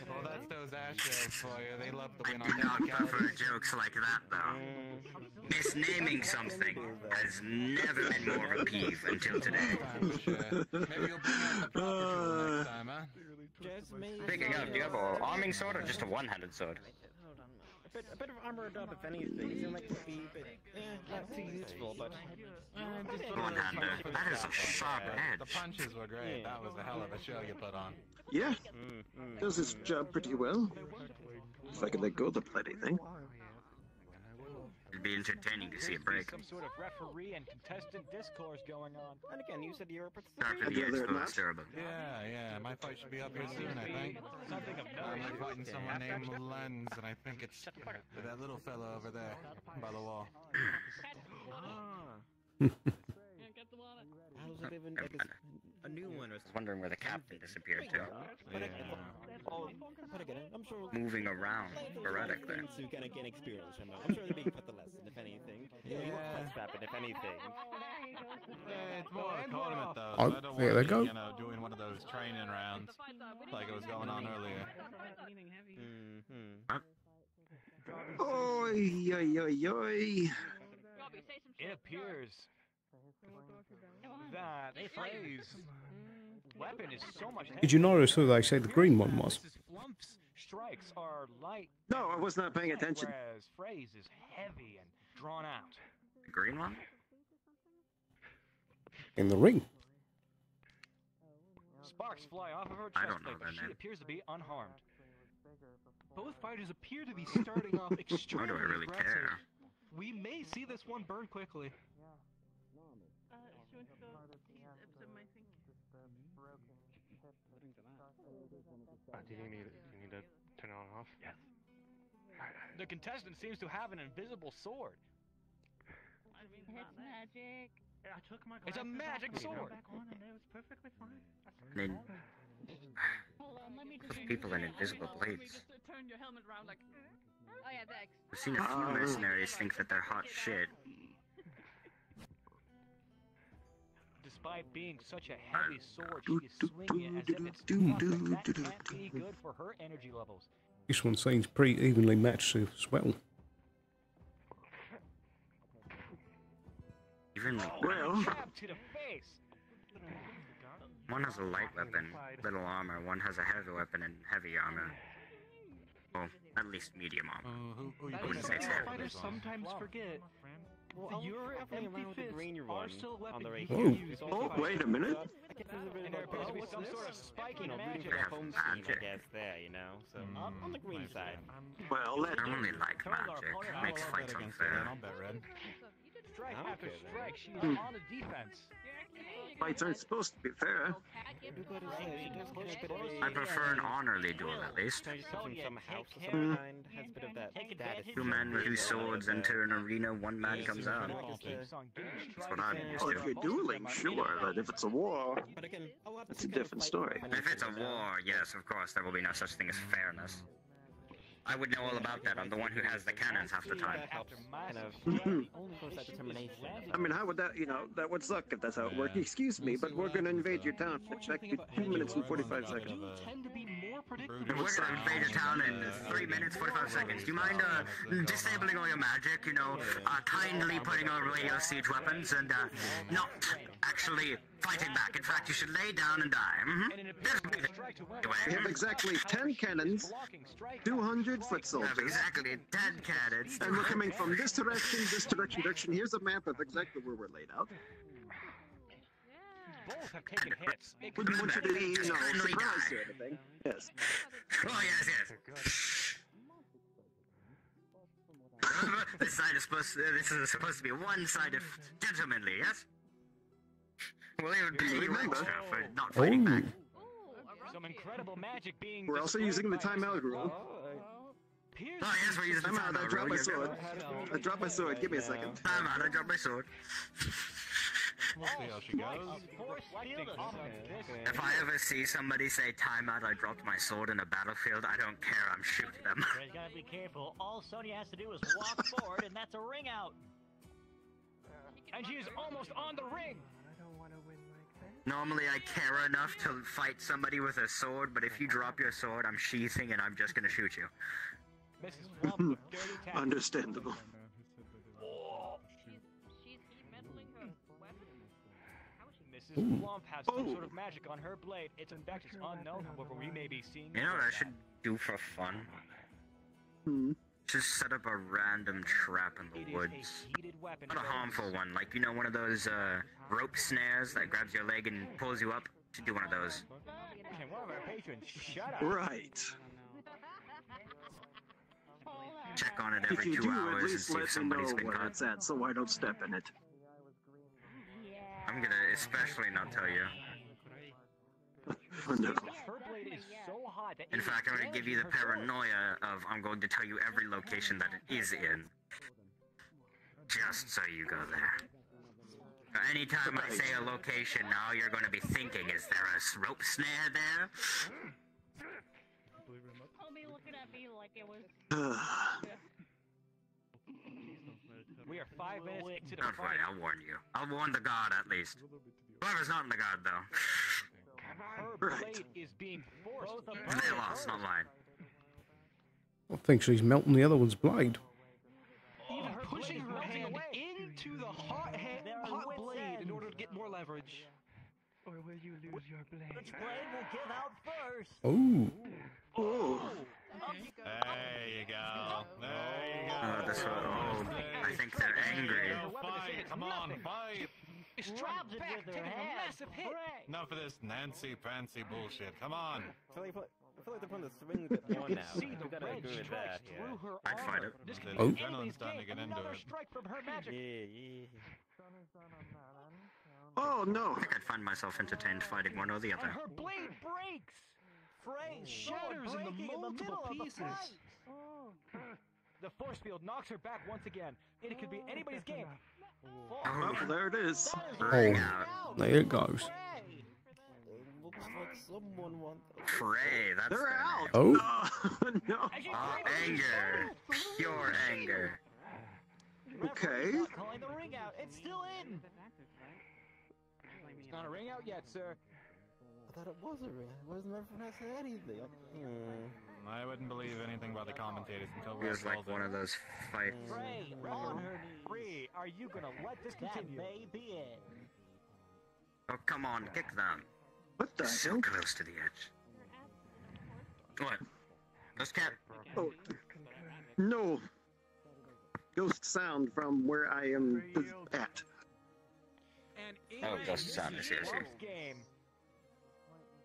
Q: Well, that's those Astros for you. They love to
D: I
Q: win
D: do
Q: on
D: not
Q: that
D: prefer jokes like that, though. Misnaming something has never been more of a peeve until today.
Q: Maybe you'll bring out the proper tool next time, huh?
D: Speaking of, do you have an arming sword or just a one-handed sword?
F: A bit of armored up, if anything. It might be not too useful, but
D: One-hander. That is a sharp
Q: The
D: edge.
Q: punches were great. That was a hell of a show you put on.
H: Yeah, does his job pretty well. If I could let go of the bloody thing.
D: It'd be entertaining to see it break.
B: Some sort of referee and contestant discourse going on.
N: And again, you said you're a participant.
D: After the expo disturbance.
Q: Yeah, my fight should be up here soon, I think.
B: Something of
Q: I'm fighting someone named Lens, and I think it's that little fella over there by the wall.
N: How does it even like a new one or
D: I was wondering where the captain disappeared to.
N: But again, I'm sure
D: Moving around sporadically.
N: to kind of gain experience from it. I'm sure they're being put the lesson, if anything. Scrapping, if anything.
Q: It's more a tournament though.
A: Oh,
Q: So I don't
A: there
Q: want
A: they
Q: to be,
A: go.
Q: doing one of those training rounds like it was going on earlier.
H: Oi, oi, oi, oi.
B: It appears that Frey's weapon is so much heavier.
A: Did you notice who they said the green one was?
B: Flump's strikes are light.
H: No, I was not paying attention.
B: Whereas Frey's is heavy and drawn out.
D: The green one?
A: In the ring.
B: Sparks fly off of her
D: I
B: chest
D: don't know
B: plate, but
D: their
B: she
D: name.
B: appears to be unharmed.
E: Both fighters appear to be starting off
D: Why
E: extremely
D: do I really
E: aggressive.
D: care?
E: We may see this one burn quickly.
K: Do you need to turn it on and off?
B: Yes. The contestant seems to have an invisible sword.
P: It's magic.
E: I took my
B: It's a magic sword.
E: back on and it was perfectly fine.
D: Then
P: Hold on, let me
D: those people in invisible blades.
C: Turn your helmet around like. Oh yeah, thanks.
D: I've seen a few mercenaries think that they're hot shit.
B: Despite being such a heavy sword, she is swinging it as if it's fluff, and that can't be good for her energy levels.
A: This one seems pretty evenly matched as well.
D: Even
H: Well,
B: Jab to the face.
D: one has a light weapon, little armor. One has a heavy weapon and heavy armor. Well, at least medium armor. I wouldn't say it's heavy.
E: Fighters sometimes forget.
N: Well,
E: Your
N: definitely
E: empty
N: around with the
E: fists
N: green
E: are
N: one
E: still a weapon
N: on the right
E: you
N: here.
E: can use.
H: Oh, wait a minute.
B: And there appears to be some sort of spiky magic.
D: They have
N: home scene, I
D: magic.
N: guess, there, you know? So, on the green side.
H: Well, let
D: I only like magic. Makes fights unfair.
Q: I'll bet red.
B: Strike
N: I don't
B: after
N: care, man.
B: strike, she's on the defense.
H: fights aren't supposed to be fair.
D: I prefer an honorly duel at least.
N: From some house of some kind has a bit of that status.
D: Two men with two swords enter an arena, one man comes out. That's what I'm used
H: Well, if you're
D: to.
H: dueling, sure, but if it's a war,
N: But again,
H: that's a different story.
D: If it's a war, yes, of course, there will be no such thing as fairness. I would know all about that. I'm the one who has the cannons half the time.
N: kind of force that determination.
H: I mean, how would that, that would suck if that's how it worked. Excuse me, but we're gonna invade your town. Expect 2 minutes and 45 seconds.
E: Tend to be more predictable.
D: We're gonna invade your town in 3 minutes, 45 seconds. Do you mind, disabling all your magic, kindly putting away your siege weapons and, not actually fighting back. In fact, you should lay down and die.
H: We have exactly 10 cannons, 200 foot soldiers,
D: Exactly 10 cannons.
H: and we're coming from this direction, direction. Here's a map of exactly where we're laid out.
B: Both have taken hits. It could
H: Wouldn't want you to be,
D: Just kindly
H: surprised
D: die.
H: or anything. Yes.
D: Oh, yes. This is supposed to be one-sided gentlemanly, yes? We'll even pay you
H: Remember.
D: extra for not fighting back.
B: Some incredible magic being
H: We're also
B: displayed
H: using the
B: by
H: timeout rule.
B: Pierce.
D: Oh, yes, we're using the
H: Time out, I
D: timeout
H: dropped my
D: rule.
H: sword. I dropped my sword. Give me a second.
D: Time out, I dropped my sword.
Q: We'll see how she goes.
D: If I ever see somebody say time out, I dropped my sword in a battlefield, I don't care, I'm shooting them.
P: You gotta be careful. All Sonya has to do is walk forward, and that's a ring out.
B: And she is almost on the ring.
D: Normally I care enough to fight somebody with a sword, but if you drop your sword, I'm sheathing and I'm just gonna shoot you.
B: Mrs. Flump with dirty tactics.
H: Understandable.
C: She's meddling her weapon.
B: Mrs. Flump has some sort of magic on her blade. Its effect is unknown, however, we may be seeing.
D: You know what I should do for fun? Just set up a random trap in the woods. Not a harmful one, like, one of those rope snares that grabs your leg and pulls you up. Should do one of those.
B: And one of our patrons, shut up.
H: Right.
D: check on it
H: If
D: every
H: you
D: 2
H: do, at
D: hours and
H: least
D: see if
H: let me
D: somebody's
H: know
D: been
H: where
D: caught.
H: it's at, so I don't step in it.
D: I'm gonna especially not tell you.
H: Wonderful.
B: Her blade is so hot that
D: In fact, I'm gonna give you the paranoia of I'm going to tell you every location that it is in. Just so you go there. Anytime I say a location now, you're gonna be thinking, is there a rope snare there?
C: I'll be looking at me like it was...
B: We are 5 minutes into the
D: Don't worry,
B: fight.
D: I'll warn you. I'll warn the guard at least. Whoever's not in the guard, though.
B: Her blade is being forced.
D: They lost, not mine.
A: I think she's melting the other one's blade.
E: Even pushing her hand into the hot blade in order to get more leverage.
T: Or will you lose your blade?
P: Which blade will give out first?
A: Oh.
J: There you go. There you go.
D: Oh, this one. Oh, I think they're angry.
J: Fight. Come on, fight.
P: Grabs it with her hand.
J: Enough of this Nancy-Prancy bullshit. Come on.
K: I feel like they're putting the swing a bit more now. We gotta agree with that.
D: I'd fight it.
J: The adrenaline's starting to get into it.
B: Strike from her magic.
K: Yeah.
H: Oh no!
D: I think I'd find myself entertained fighting one or the other.
B: Her blade breaks.
E: Shatters into multiple pieces.
B: The force field knocks her back once again. It could be anybody's game.
H: Oh, there it is.
A: Oh, there it goes.
K: Looks like someone wants.
D: Frey, that's
H: They're
D: their
H: out.
A: Oh.
H: No.
D: Oh, anger. Pure anger.
H: Okay.
B: Calling the ring out. It's still in. It's not a ring out yet, sir.
K: I thought it was a ring. Why doesn't everyone say anything?
J: I wouldn't believe anything about the commentators until
D: It
J: we're
D: was like one of those fights.
B: Frey, on her knees. Are you gonna let this continue?
P: That may be it.
D: Oh, come on, kick them.
H: What the
D: So
H: hell?
D: close to the edge. What? Ghost cat?
H: Oh, no. Ghost sound from where I am at.
D: Oh, ghost sound, I see.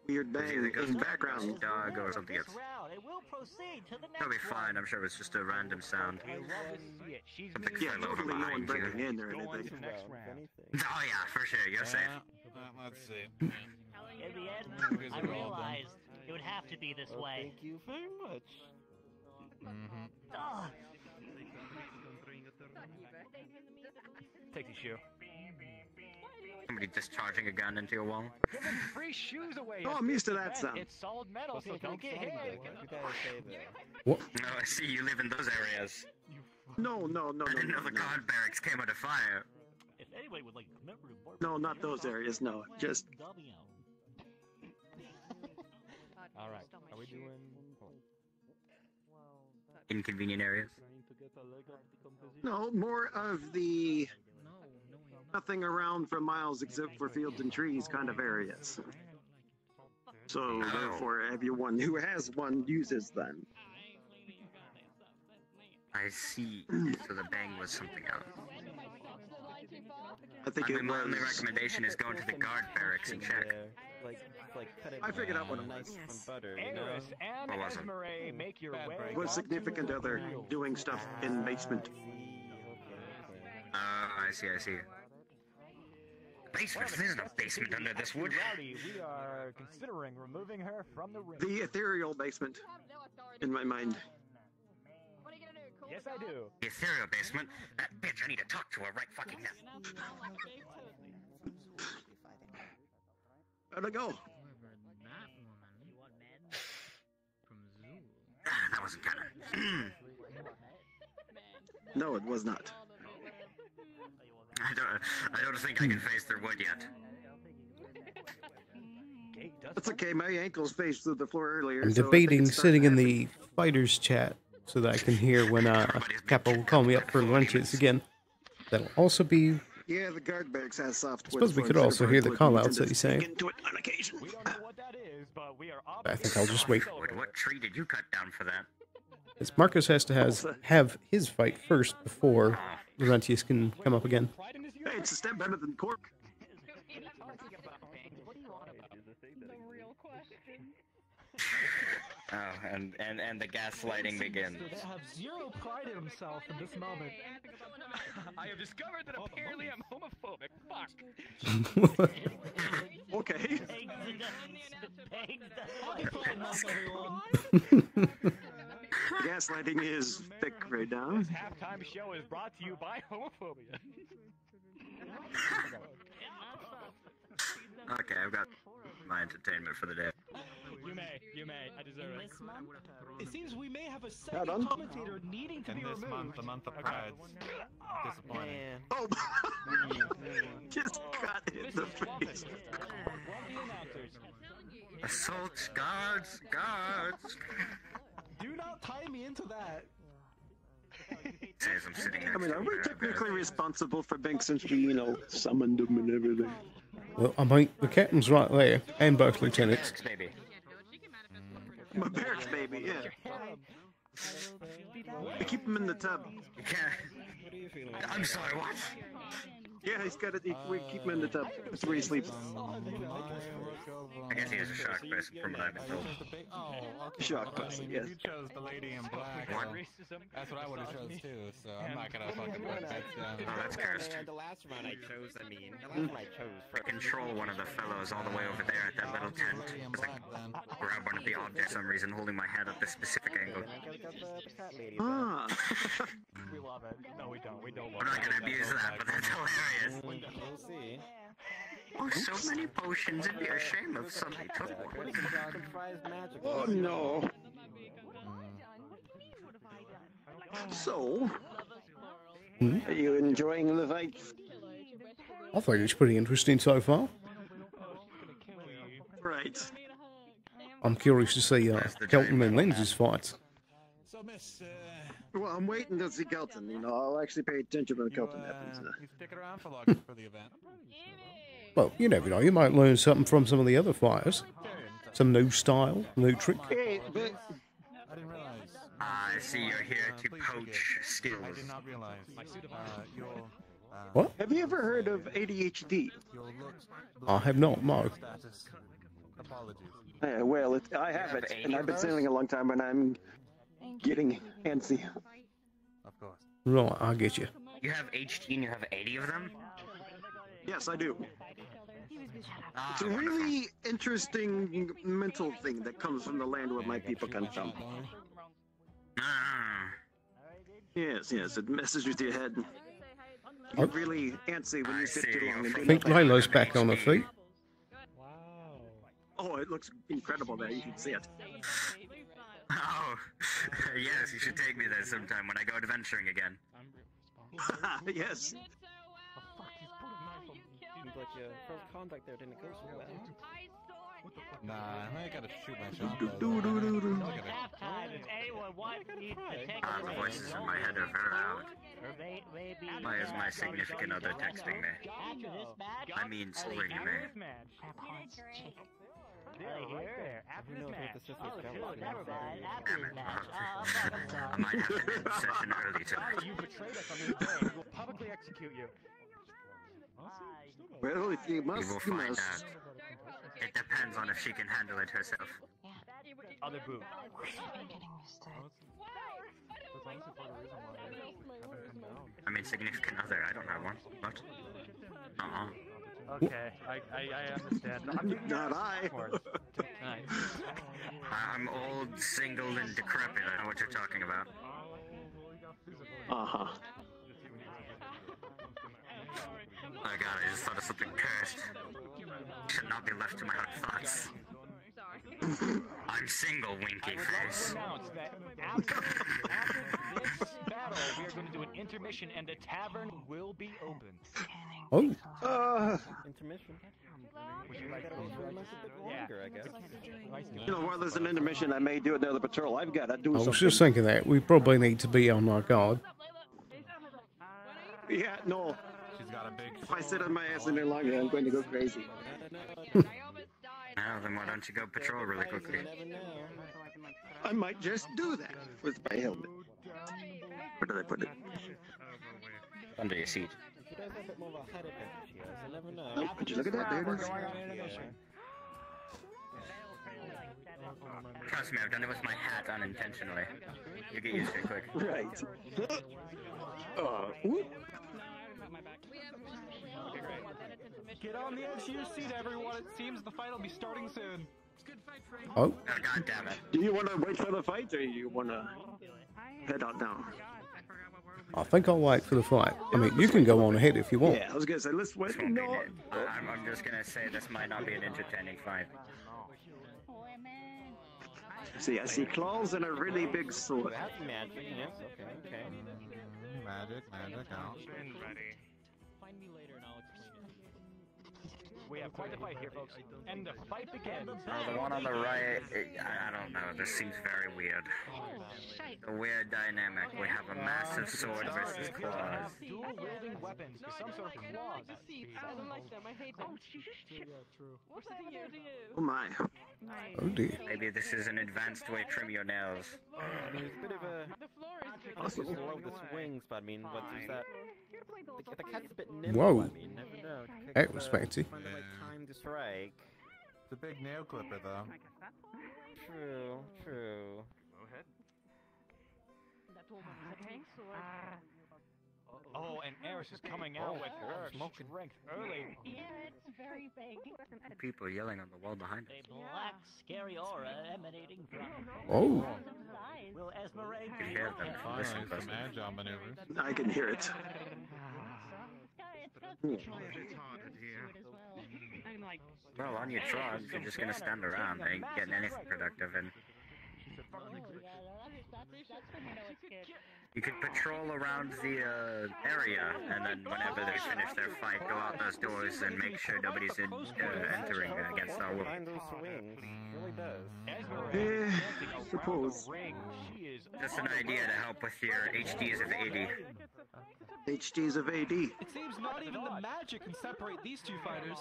H: Weird bang in the background.
D: Dog or something else.
P: It will proceed to the next
D: It'll be fine, I'm sure it's just a random sound.
B: I love to see it. She's
D: Something
H: Yeah,
D: fell over
H: hopefully no one
D: behind you.
H: breaking in or
B: Go on to the
H: anything.
B: next round.
D: Oh yeah, for sure, you're safe.
J: Let's see.
P: In the end, I realized it would have to be this way.
K: Thank you very much.
P: Ugh.
B: Take the shoe.
D: Somebody discharging a gun into your wall.
B: Giving free shoes away.
H: Oh, I'm used to that sound.
B: It's solid metal, so don't get hit.
A: What?
D: No, I see you live in those areas.
H: No.
D: I didn't know the guard barracks came under fire.
P: If anybody would like memory more,
H: No, not those areas. No, just
T: All right. Are we doing?
D: Inconvenient areas.
H: no more of the nothing around for miles except for fields and trees kind of areas. So therefore, everyone who has one uses them.
D: I see. So the bang was something else.
H: I think
D: My
H: it
D: only
H: was.
D: recommendation is going to the guard barracks and check.
K: Cut it
H: I figured out what it
K: nice
H: was.
K: and butter, you know?
B: Eris and
D: What was it?
B: Esmeralda, make your way.
H: Was significant other doing stuff in basement.
D: I see. Basement? There's no basement under this wood.
B: Rowdy, we are considering removing her from the ring.
H: The ethereal basement, in my mind.
B: Yes, I do.
D: The ethereal basement? That bitch, I need to talk to her right fucking now. Where'd I go? That wasn't canon.
H: No, it was not.
D: I don't think I can face their wood yet.
H: That's okay, my ankles faced through the floor earlier.
A: I'm
H: so
A: debating
H: if it's
A: sitting in the fighters chat so that I can hear when Capo will call me up for lunches again. That'll also be...
H: Yeah, the guard barracks has soft.
A: I suppose we could also hear the call-outs that he's saying.
H: Into it on occasion.
A: I think I'll just wait.
D: What tree did you cut down for that?
A: As Marcus has to have his fight first before Laurentius can come up again.
H: Hey, it's a step better than cork.
O: Oh, and the gaslighting begins.
E: They have zero pride in himself in this moment.
B: I have discovered that apparently I'm homophobic. Fuck.
H: Okay. Gaslighting is thick right now.
B: This halftime show is brought to you by homophobia.
O: Okay, I've got my entertainment for the day.
B: You may. I deserve it.
E: It seems we may have a second commentator needing to be removed.
J: The month of Pride. Disappointing.
H: Oh! Just got hit in the face.
O: Assault, guards!
E: Do not tie me into that.
O: Says I'm sitting
H: I mean, are we technically responsible for Banks since we, summoned him and everything?
A: Well, I mean, the captain's right there, and both lieutenants.
O: Maybe.
H: My barracks baby, yeah. We keep him in the tub.
O: I'm sorry, what?
H: Yeah, he's got it. We keep him in the tub. That's where he sleeps.
O: I guess he is a shock person from what I've been told.
H: Shock person, yes.
J: You chose the lady in black. That's what I would have chose too, so I'm not gonna fucking put that down.
O: Oh, that's cursed.
I: The last round I chose, the last one I chose.
O: I control one of the fellows all the way over there at that little tent. Just like, grab one of the objects for some reason, holding my head at this specific angle.
H: Ah.
B: We love it. No, we don't. We don't love
O: I'm not gonna abuse that, but that's hilarious.
I: We'll see.
O: Oh, so many potions, it'd be a shame if somebody took one.
H: Oh no. So, are you enjoying the fight?
A: I think it's pretty interesting so far.
H: Right.
A: I'm curious to see Kelton and Lindsay's fights.
J: So, Miss,
H: Well, I'm waiting to see Kelton. I'll actually pay attention when Kelton happens.
J: You stick around for long for the event.
A: Well, you never know. You might learn something from some of the other fighters. Some new style, new trick.
H: Hey, but...
J: I didn't realize.
O: I see you're here to poach skills.
J: I did not realize.
A: What?
H: Have you ever heard of ADHD?
A: I have not, no.
J: Apologies.
H: Yeah, well, I have it, and I've been sailing a long time, and I'm getting antsy.
J: Of course.
A: Right, I get you.
O: You have HD and you have 80 of them?
H: Yes, I do. It's a really interesting mental thing that comes from the land where my people come from. Yes, it messes with your head. You get really antsy when you sit too long.
A: I think Layla's back on her feet.
H: Oh, it looks incredible there. You can see it.
O: Oh, yes, you should take me there sometime when I go adventuring again.
H: Yes.
I: But your first contact there didn't go so well.
J: Nah, I gotta shoot my shot.
O: The voices in my head are very loud. Why is my significant other texting me? I mean, slinging me. I might have to end session early tonight.
B: You betrayed us on this day. We will publicly execute you.
H: Well, if you must,
O: We will find out. It depends on if she can handle it herself.
B: Other boo.
O: I mean, significant other. I don't have one. What?
B: Okay, I understand.
H: Not I.
O: I'm old, single, and decrepit. I know what you're talking about.
H: Uh-huh.
O: Oh god, I just thought of something cursed. Should not be left to my own thoughts. I'm single, winky face.
B: After this battle, we are going to do an intermission, and the tavern will be open.
A: Oh.
I: Intermission.
B: Would you like
I: longer, I guess.
H: While there's an intermission, I may do another patrol. I've got to do
A: I
H: something.
A: was just thinking that. We probably need to be on our guard.
H: Yeah, no.
J: She's got a big...
H: If I sit on my ass in there longer, I'm going to go crazy.
O: Now, then why don't you go patrol really quickly?
H: I might just do that with my helmet. Where did I put it?
O: Under your seat.
H: Oh, would you look at that? There it is.
D: Trust me, I've done it with my hat unintentionally. You get used to it quick.
H: Right.
E: Get on the edge of your seat, everyone. It seems the fight will be starting soon.
A: Oh.
D: God damn it.
H: Do you want to wait for the fight, or you want to head out now?
A: I think I'll wait for the fight. I mean, you can go on ahead if you want.
H: Yeah, I was gonna say let's wait. No,
D: I'm just gonna say this might not be an entertaining fight.
H: see, I see claws and a really big sword.
M: That's magic. Yes. Okay.
J: Magic. Out.
B: Find me later and I'll explain it. We have quite a fight here, folks. And the fight begins.
D: The one on the right, I don't know. This seems very weird. A weird dynamic. We have a massive sword versus claws.
B: Dual wielding weapons with some sort of claws.
S: I don't like them. I hate them. What's the thing
H: Oh my.
A: Oh dear.
D: Maybe this is an advanced way to trim your nails.
M: There's a bit of a. I love the swings, but I mean, what is that? The cat's a bit nimble.
A: Whoa.
M: I mean, never know.
A: That was fancy.
M: Find the right time to strike.
J: It's a big nail clipper, though.
M: True.
B: Go ahead. Oh, and Eris is coming out with her strength early.
P: Yeah, it's very big.
D: People yelling on the wall behind us.
P: A black, scary aura emanating from.
A: Oh.
P: Will Esmeralda
D: You can hear them from this
J: Some agile maneuvers.
H: I can hear it.
D: Well, on your truck, you're just gonna stand around and ain't getting anything productive, and you could patrol around the area, and then whenever they finish their fight, go out those doors and make sure nobody's entering against our will.
M: Find those swings. It really does.
H: Yeah, suppose.
D: Just an idea to help with your HDs of 80.
H: HDs of AD.
E: It seems not even the magic can separate these two fighters.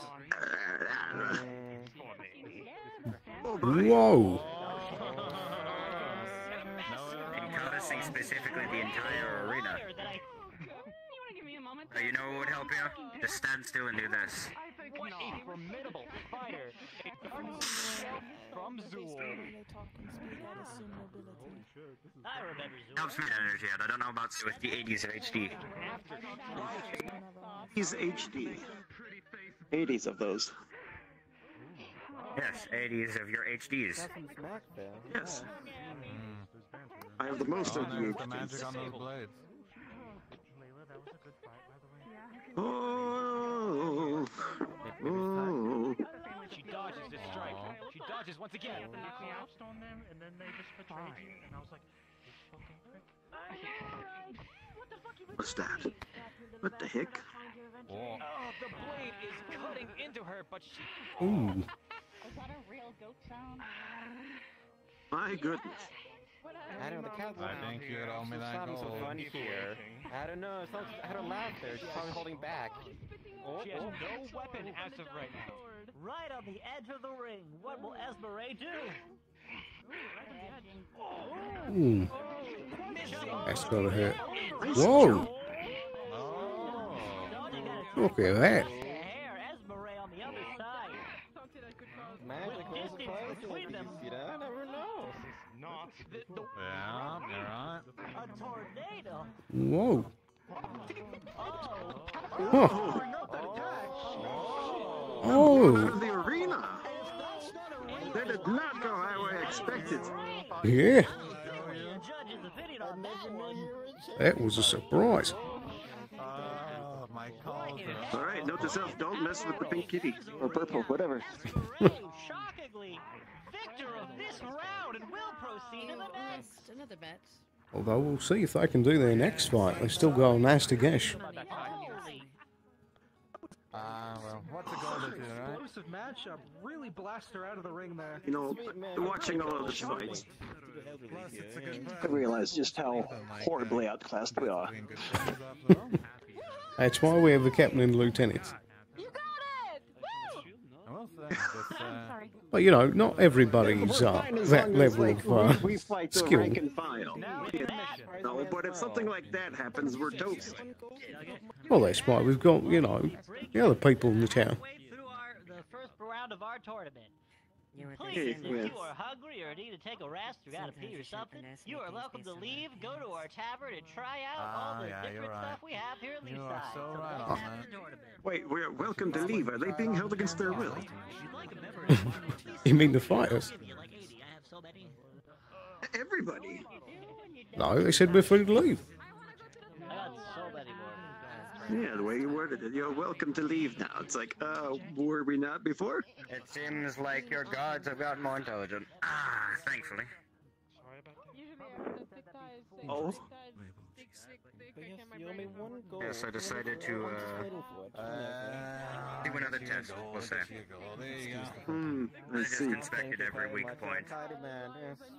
A: Whoa.
D: Encompassing specifically the entire arena. You know what would help you? Just stand still and do this.
B: What a formidable fighter! From Zool.
P: I remember Zool.
D: Helps me energy out. I don't know about with the 80s of HD.
H: 80s HD. 80s of those.
D: Yes, 80s of your HDs.
H: Yes. I have the most of the
J: The magic on those blades.
H: Oh.
B: She dodges this strike. She dodges once again.
H: What's that? What the heck?
B: Oh, the blade is cutting into her, but she...
A: Ooh.
P: Is that a real goat sound?
H: My goodness.
M: I don't know, the cat's
J: I think you owe me that
M: so
J: gold.
M: fun here. I don't know, I don't laugh there. She's probably holding back.
B: She has no weapon as of right now.
P: Right on the edge of the ring. What will Esmeralda do?
A: Ooh. That's gotta hurt. Whoa. Look at that.
M: Magic was close them. You never know.
J: Yeah, you're right.
P: A tornado.
A: Whoa.
H: Out
A: Oh.
H: of the arena. That did not go how I expected.
A: Yeah. That was a surprise.
J: My calls
H: All right, note to self: don't mess with the pink kitty or purple, whatever.
P: Shockingly, victor of this round and will proceed to the next.
C: Another match.
A: Although we'll see if they can do their next fight. They've still got a nasty gash.
J: well, what's a goal to do, right?
E: Explosive matchup. Really blast her out of the ring there.
H: You know, watching all of the fights,
J: Plus, it's a good
H: I realize just how horribly outclassed we are.
A: That's why we have the captain and lieutenant. But you know, not everybody's that level of
H: we fight the
A: skill.
H: rank and file. No, but if something like that happens, we're toast.
A: Well, that's why we've got, you know, the other people in the town.
P: The first round of our tournament. Please, if
H: Yes.
P: you are hungry or need to take a rest or gotta pee or something, you are welcome to leave, go to our tavern, and try out all the different stuff we have here at Leaside.
J: so right
P: let's
J: on
P: have
J: that.
P: the tournament.
H: Wait, we're welcome to leave. Are they being held against their will?
A: You mean the fighters?
H: Everybody.
A: No, they said we're free to leave.
P: I got so many more.
H: Yeah, the way you worded it, you're welcome to leave now. It's like, were we not before?
D: It seems like your gods have gotten more intelligent. Ah, thankfully.
H: Oh.
D: Yes, I decided to, do another test, we'll say. I just inspected every weak point.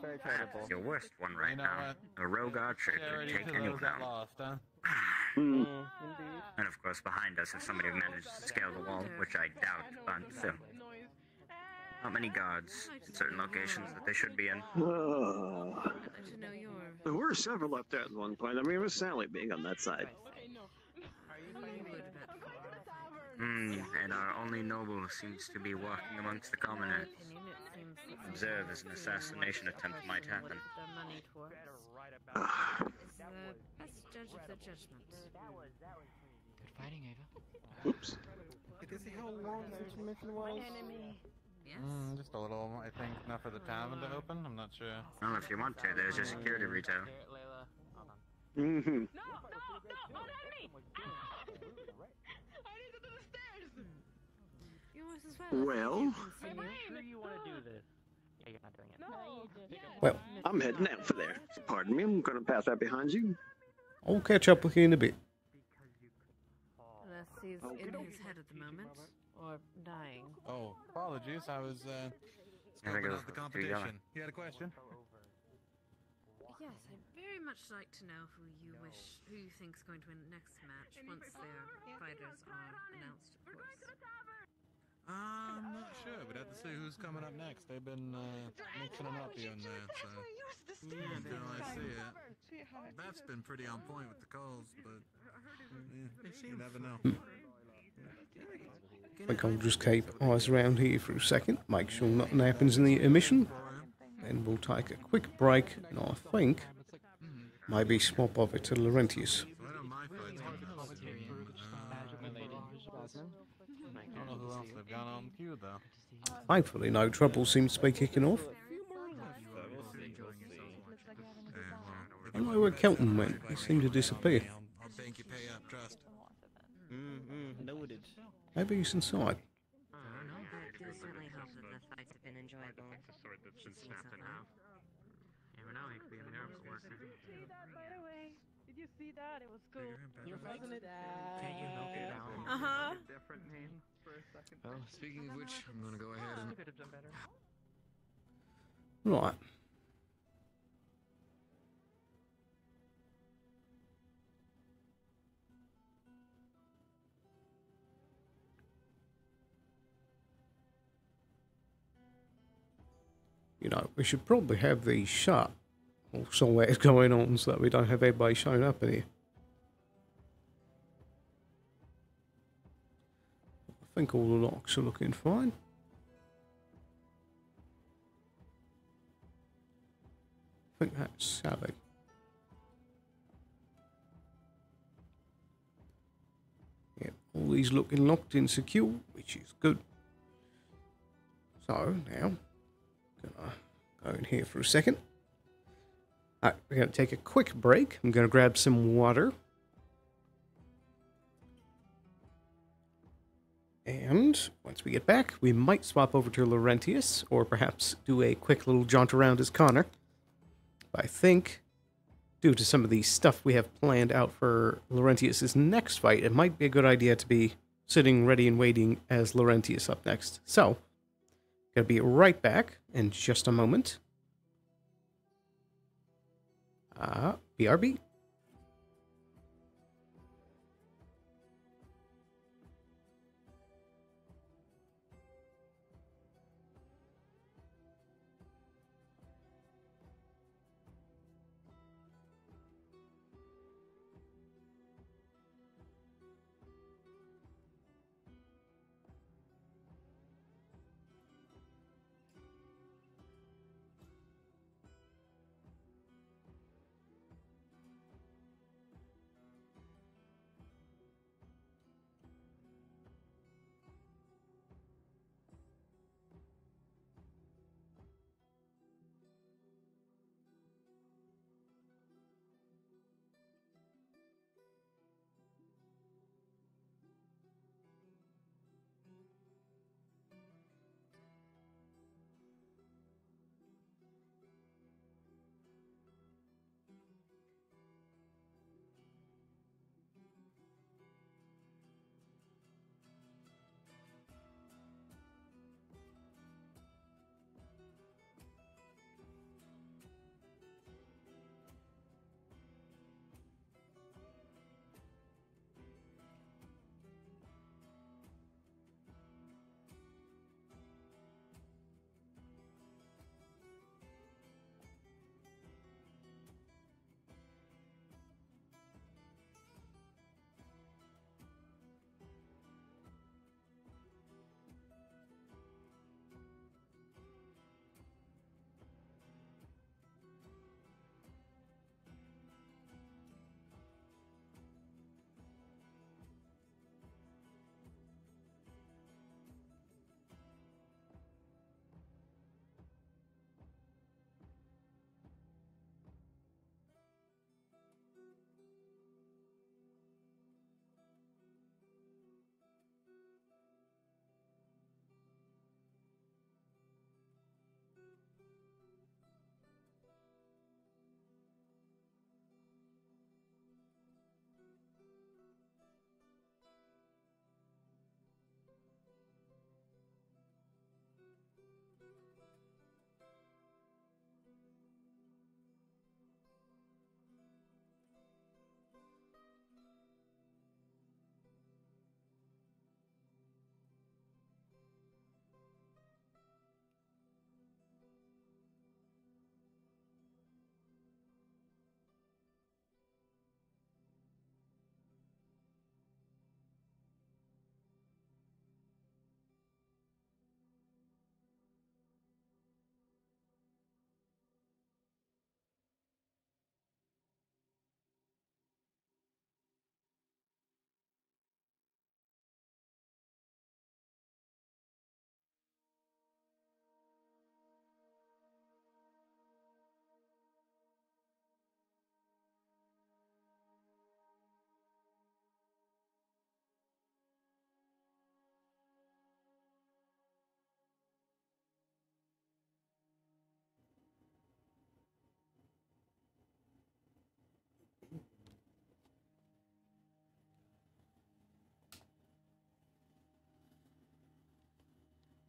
D: That's your worst one right now. A rogue archer could take anyone out. And of course, behind us, if somebody managed to scale the wall, which I doubt, but still. Not many guards in certain locations that they should be in.
H: There were several up there at one point. I mean, it was Sally being on that side.
D: And our only noble seems to be walking amongst the commoners. Observe as an assassination attempt might happen.
C: Best judge of the judgment.
B: Good fighting, Ava.
H: Oops.
M: Did you see how long the intermission was?
C: Yes.
J: Just a little, I think, enough for the tavern to open. I'm not sure.
D: Well, if you want to, there's your security retail.
H: Mm-hmm. Well,
A: Well,
H: I'm heading out for there. Pardon me, I'm gonna pass right behind you.
A: I'll catch up with you in a bit.
C: Unless he's in his head at the moment, or dying.
J: Oh, apologies. I was
D: scoping out
J: the competition. You had a question?
C: Yes, I'd very much like to know who you think's going to win the next match once their fighters are announced, of course.
J: I'm not sure. We'd have to see who's coming up next. They've been mixing them up here and there, so until I see it. That's been pretty on point with the calls, but you never know.
A: I think I'll just keep eyes around here for a second, make sure nothing happens in the emission, and we'll take a quick break, and I think maybe swap over to Laurentius.
J: I don't know who else they've got on queue, though.
A: Thankfully, no trouble seems to be kicking off. I don't know where Kelton went. He seemed to disappear.
J: I'll bank you pay up, trust.
M: Noted.
A: Maybe he's inside.
C: I do certainly hope that the fights have been enjoyable.
S: Did you see that? It was cool.
M: Wasn't it?
S: Can't you milk it down? Uh-huh.
Q: Well, speaking of which, I'm gonna go ahead and...
A: Right. You know, we should probably have these shut or somewhere's going on so that we don't have everybody showing up in here. I think all the locks are looking fine. I think that's Sally. Yeah, all these looking locked and secure, which is good. So now, gonna go in here for a second. Alright, we're gonna take a quick break. I'm gonna grab some water. And once we get back, we might swap over to Laurentius, or perhaps do a quick little jaunt around as Connor. But I think, due to some of the stuff we have planned out for Laurentius' next fight, it might be a good idea to be sitting ready and waiting as Laurentius up next. So, gonna be right back in just a moment. BRB.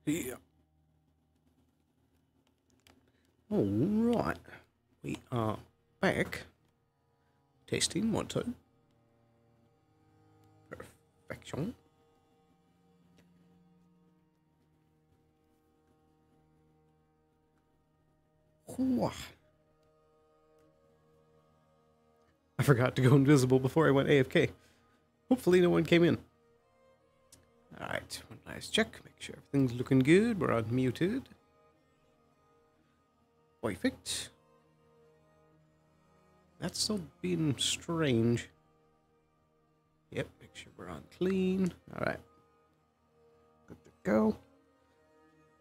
A: Yeah. Alright. We are back. Testing 1, 2. Perfection. I forgot to go invisible before I went AFK. Hopefully no one came in. Alright, one last check. Make sure everything's looking good. We're unmuted. Perfect. That's still being strange. Yep, make sure we're on clean. Alright. Good to go.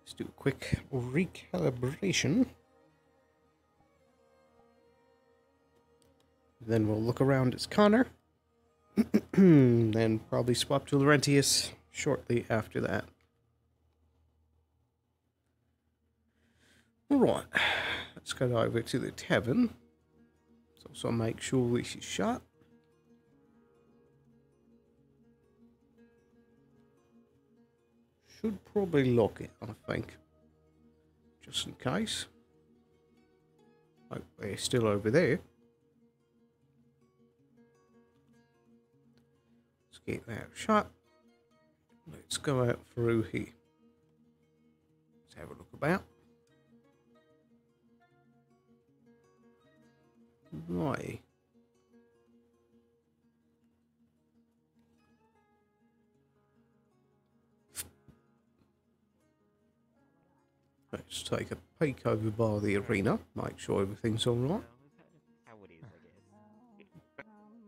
A: Let's do a quick recalibration. Then we'll look around as Connor. Then probably swap to Laurentius shortly after that. Alright. Let's go over to the tavern. So make sure this is shut. Should probably lock it, I think. Just in case. Oh, they're still over there. Let's get that shut. Let's go out through here. Let's have a look about. Right. Let's take a peek over by the arena, make sure everything's alright.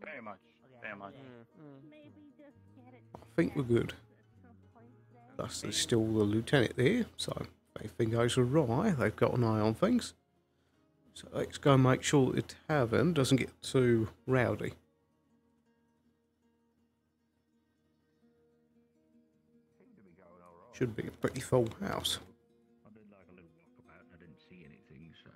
O: Very much. Very much.
A: I think we're good. Plus, there's still the lieutenant there, so if everything goes alright, they've got an eye on things. So let's go make sure the tavern doesn't get too rowdy. Should be a pretty full house.
G: I did like a little walk about and I didn't see anything, so.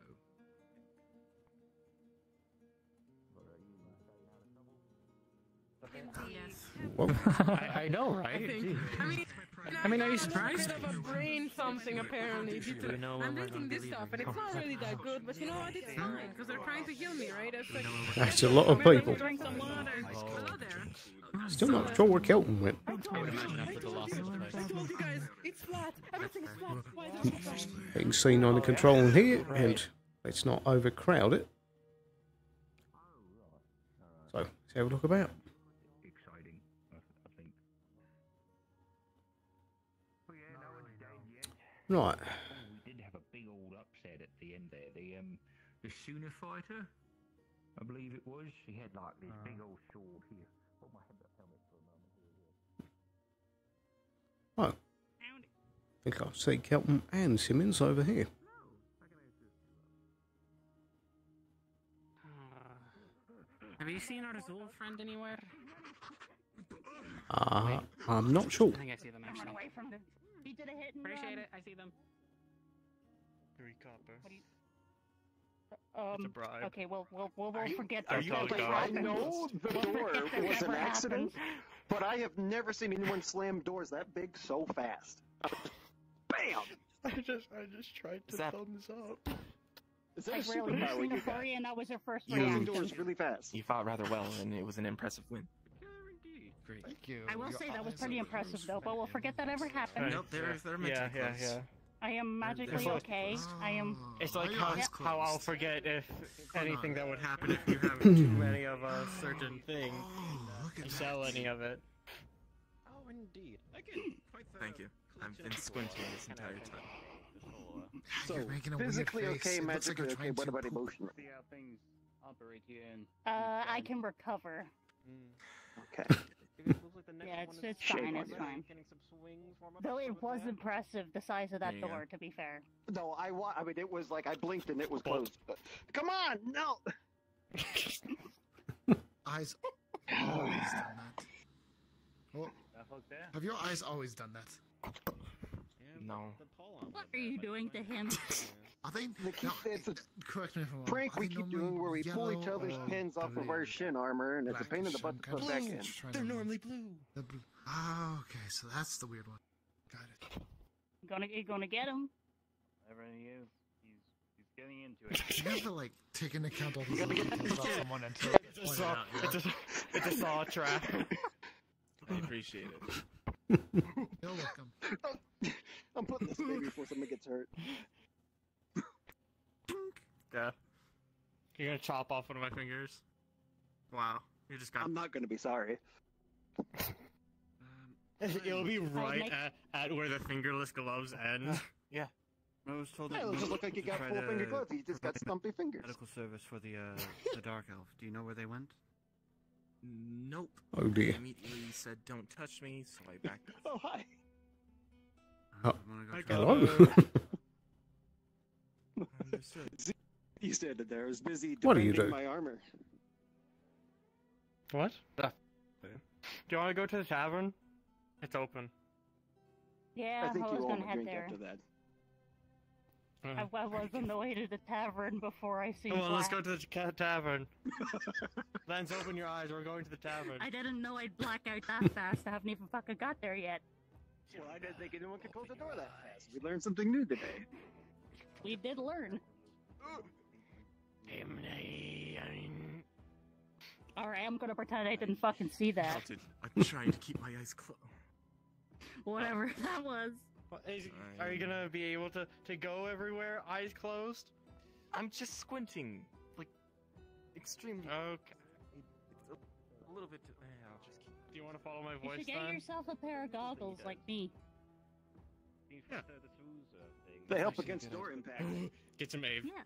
A: Whoa.
S: I know, right? I mean, are you surprised? Bit of a brain something apparently. I'm drinking this stuff, and it's not really that good. But you know what? It's fine because they're trying to heal me, right? Like,
A: That's a lot of people.
S: Drink some water. Hello there.
A: Still not sure where Kelton went.
S: I told you guys, it's flat. Everything is flat. Why is it flat?
A: Being seen on the control in here, and let's not overcrowd it. So let's have a look about.
G: Exciting, I think.
A: Right.
G: We did have a big old upset at the end there. The Sooner fighter, I believe it was. He had like this big old sword here. Hold my head up, helmet for a moment.
A: Oh. I think I see Kelton and Simmons over here.
U: Have you seen our Azul friend anywhere?
A: I'm not sure.
U: I think I see them actually.
C: Away from them. He did a hit and
U: Appreciate
C: run.
U: it. I see them.
F: 3 copper.
C: It's
F: a bribe.
C: Okay, we'll forget
H: Are
C: that.
H: you
C: That
H: I
C: happened.
H: know the
C: We'll
H: door
C: forget that
H: was an
C: ever
H: accident,
C: happened.
H: but I have never seen anyone slam doors that big so fast. Bam!
F: I just tried to thumbs up.
H: Is that a
C: Like, really,
H: superpower
C: you
H: you
C: a
H: got?
C: furry and that was your first
H: Closing
C: reaction.
H: doors really fast.
M: You fought rather well, and it was an impressive win.
F: Great. Thank you.
C: I will say that was pretty impressive though, but we'll forget that ever happened.
M: Nope, they're meant to be close.
C: I am magically okay. I am.
F: It's like how,
C: Yeah.
F: how I'll forget if anything that would happen if you have too many of a certain thing and sell any of it.
M: Oh, indeed. Thank you. I've been squinting this entire time.
H: So,
W: You're making a weird
H: physically
W: face.
H: okay,
W: It looks like
H: magically
W: you're
H: okay,
W: trying
H: what
W: to
H: about
W: poke.
H: emotionally?
N: See how things operate here and
C: I can recover.
H: Okay.
C: Yeah, it's fine. It's fine. Though it was impressive, the size of that
H: There you
C: door. To be fair.
H: No, I mean, it was like I blinked and it was closed. Come on, no!
W: Eyes always done that. Oh, have your eyes always done that?
M: No.
C: What are you doing to him?
W: I think
H: it's a
W: correct me if I'm wrong.
H: prank
W: Are
H: we
W: they
H: keep
W: normally
H: doing where we pull each
W: yellow
H: other's
W: or
H: pins off of
W: blue?
H: our shin armor, and it's a pain in the butt to put back in.
W: They're normally blue. The blue. Ah, okay, so that's the weird one. Got it.
L: You're gonna get him.
G: Whatever he is, he's getting into it.
W: You never like take into account all these
F: gotta
W: little
F: get
W: details about someone until
F: It's a saw, it's a saw trap.
K: I appreciate it.
W: You're welcome.
H: I'm putting this baby before somebody gets hurt.
F: Yeah. You're gonna chop off one of my fingers? Wow. You just got.
H: I'm not gonna be sorry.
F: It'll be right at where the fingerless gloves end.
N: Yeah. I was told
H: Yeah,
N: that
H: it doesn't look like you got
N: try
H: full
N: to
H: finger gloves. You just got stumpy fingers.
N: medical service for the Dark Elf. Do you know where they went?
K: Nope.
A: Oh, dear.
K: He immediately said, "Don't touch me," so I backed up.
H: Oh, hi.
A: Oh.
N: Wanna go
A: Hello.
K: Understood.
H: You standing there. I was busy
A: What do you
H: defending
A: do?
H: my armor.
F: What? Do you want to go to the tavern? It's open.
L: Yeah,
H: I think
L: I
H: you
L: was
H: all
L: gonna
H: would
L: head
H: drink
L: there.
H: after that.
L: I was on the way to the tavern before I seen
F: Come on, let's
L: black.
F: go to the tavern. Lance, open your eyes. We're going to the tavern.
L: I didn't know I'd black out that fast. I haven't even fucking got there yet.
H: Well, I didn't think anyone could close the door that fast. We learned something new today.
L: We did learn. Alright, I'm gonna pretend I didn't fucking see that.
K: Halted. I'm trying to keep my eyes closed.
L: Whatever that was.
F: Are you gonna be able to go everywhere, eyes closed?
K: I'm just squinting, like extremely.
F: Okay.
K: It's a little bit. I'll just keep.
F: Do you want to follow my
L: You
F: voice
L: should get
F: then?
L: yourself a pair of goggles like me.
F: Yeah.
H: They help against door impact.
F: Get some
L: Yeah.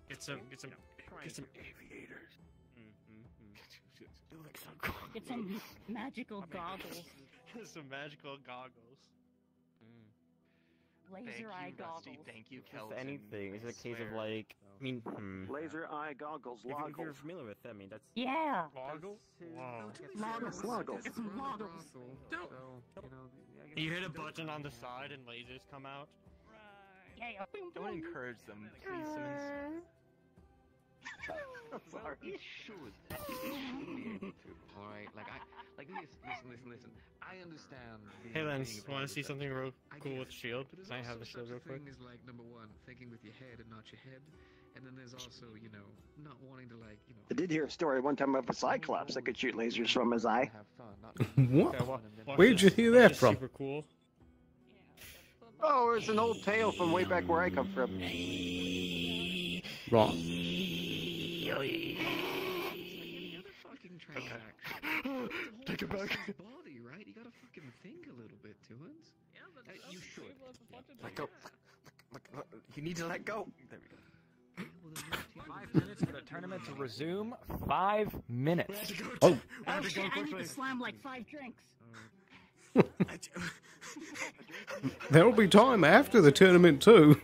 F: Get some aviators. You look so cool.
L: Get some magical goggles.
F: Some magical goggles.
L: Laser eye goggles.
K: Thank you,
M: If
K: Kelton.
M: anything, is it a case of
K: swear.
M: like? I mean,
H: Laser eye goggles,
M: if you're
H: loggles.
M: familiar with them, I mean that's.
L: Yeah.
F: Loggles? Wow.
L: Loggles.
H: Loggles.
L: Get some loggles.
F: Don't. You hit a button on the side and lasers come out.
L: Yeah.
K: Don't encourage them, please, Simmons.
H: I'm sorry.
R: It should. It should be able to. All right. Listen. I understand.
F: Hey Lance, want to see something real cool with Shield? Can I have the Shield real quick?
R: Thing is like number one, thinking with your head and not your head, and then there's also not wanting to
H: I did hear a story one time of a Cyclops that could shoot lasers from his eye.
R: have fun. Not
A: What? Where'd you hear that from?
F: Super cool.
H: Oh, it's an old tale from way back where I come from.
A: Wrong.
R: Okay.
F: Take it back.
R: Body, right? You gotta fucking think a little bit, Tuans. You should.
K: Let go. You need to let go. There we go.
B: 5 minutes for the tournament to resume. 5 minutes.
A: Oh.
L: Oh shit, I need to slam like 5 drinks.
A: There'll be time after the tournament too.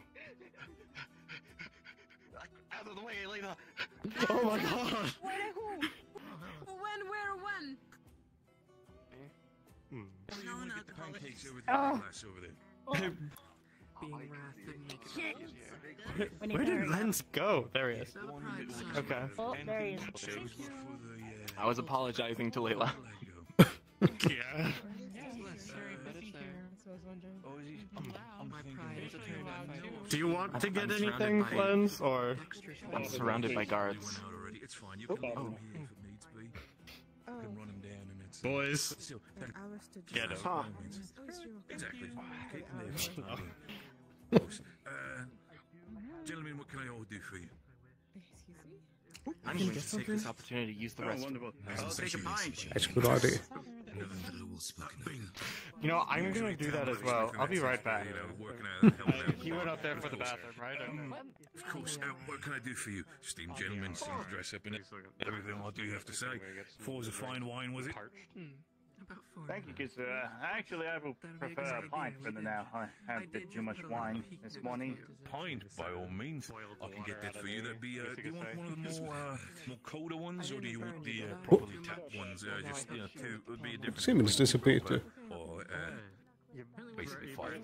K: Out of the way, Elena.
F: Oh my god.
S: Who? When, where, when?
J: No, get the pancakes over
L: Oh.
J: glass over there.
K: Being wrath didn't make it
L: Shit.
K: easier.
F: Where did Lens go? There he is. Okay.
L: Oh, there he is.
K: I was apologizing to Layla.
F: Yeah. Do you want to get anything, Lens, or?
K: I'm surrounded by guards.
J: It's fine. You can leave them here if it needs to be. You can run them down and it's...
F: Boys.
J: Still,
F: Get him.
H: Huh.
J: Exactly. Keep them there for the time being. Gentlemen, what can I all do for you?
K: I'm going to take this opportunity to use the restroom.
J: I'll take a pint.
A: That's a good idea.
F: You know, I'm gonna do that as well. I'll be right back. He went up there for the bathroom, right?
J: Of course. What can I do for you? Esteemed gentlemen, seem to dress up in it. Everything I do have to say. Four's a fine wine, was it?
G: Thank you, because actually I will prefer a pint for the now. I had a bit too much wine this morning.
J: Pint, by all means. I can get that for you. That'd be. Do you want one of the more colder ones, or do you want the properly tapped ones? Just two would be a different.
A: Simmons disappeared too.
J: Or basically 5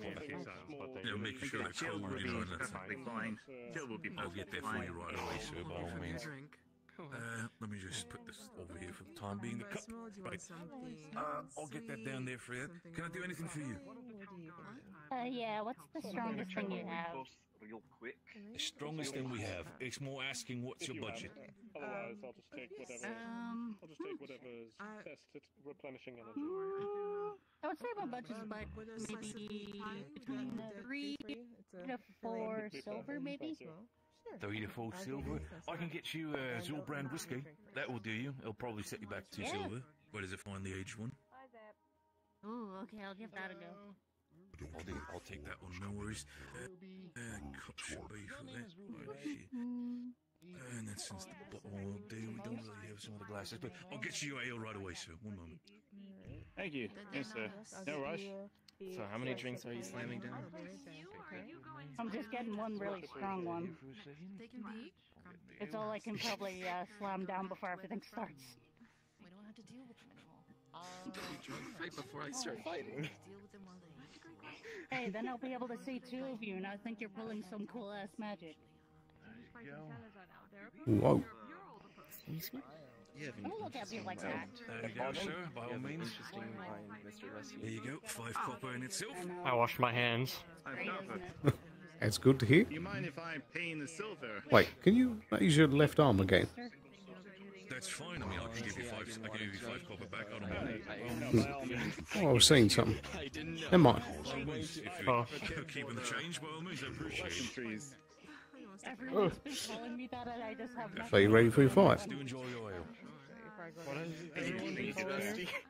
J: making sure they're cold, and that's
G: fine.
J: I'll get that for you right away, sir, by all means. Let me just put this over here for the time being. The cup. Right. I'll get that down there for you. Can I do anything for you?
L: Yeah, what's the strongest thing you have?
I: Real quick.
T: The strongest thing we have. It's more asking what's your budget.
K: Otherwise, I'll just take whatever. I'll just take whatever's best at replenishing energy.
L: I would say my budget's like maybe between 3 to 4 silver, maybe.
T: 3 to 4 silver. I can get you Zool brand whiskey. That will do you. It'll probably set you back 2 silver. Where does it find the aged one?
L: Ooh, okay, I'll give that a go.
T: I'll take that one, no worries. Cup should be for that. Right here. And that's since the bottle will do. We don't really have some other glasses, but I'll get you ale right away, sir. 1 moment.
K: Thank you. Yes, sir. No rush.
M: So how many drinks are you slamming down?
L: I'm just getting one really strong one. It's all I can probably slam down before everything starts.
S: We don't have to deal with them all.
M: Fight before I start fighting.
L: Hey, then I'll be able to see 2 of you, and I think you're pulling some cool ass magic.
A: Whoa.
L: Don't look at me like that.
T: There you go, sir, by all means. There you go, 5 copper in itself.
F: I washed my hands.
A: That's good to hear.
K: Do you mind if I'm paying the silver?
A: Wait, can you use your left arm again?
T: That's fine. I mean, I can give you 5 copper back. I don't mind.
A: Oh, I was saying something. Never mind.
T: If you're keeping the change, by all means, I appreciate it.
L: Everyone's been calling me that, and I just have nothing.
A: So you ready for your fight?
T: Do enjoy your ale.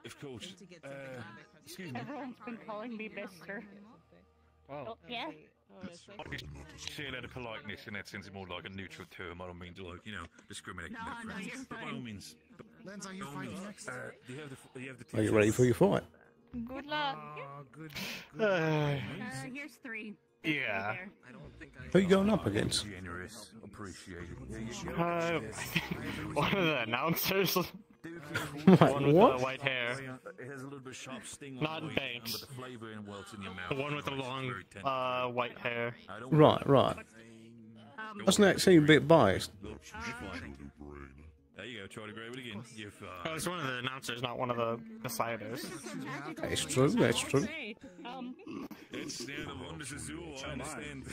T: Of course. Excuse me.
L: Everyone's been calling me Mister.
T: Wow.
L: Oh, yeah?
T: I just say it out of politeness, in that sense, it's more like a neutral term. I don't mean to, like, you know, discriminate.
L: No, you're
T: but by all means.
W: Lens, are you fighting next?
T: Do you have the
A: Are you ready for your fight?
C: Good luck.
L: Here's 3.
F: Yeah.
A: Who are you going up against?
T: Generous. Appreciate it.
F: One of the announcers.
A: One
F: with
A: what?
F: the white hair.
T: It has a little bit of sharp sting.
F: Not
T: on the
F: Banks.
T: But the flavor and welts in your mouth.
F: The one with the long white hair.
A: Right. Doesn't that seem a bit biased?
T: There you go, try to grab it again.
F: Oh, it's one of the announcers, not one of the deciders.
A: That's true, that's true.
T: It's the wonders of Zool, I understand.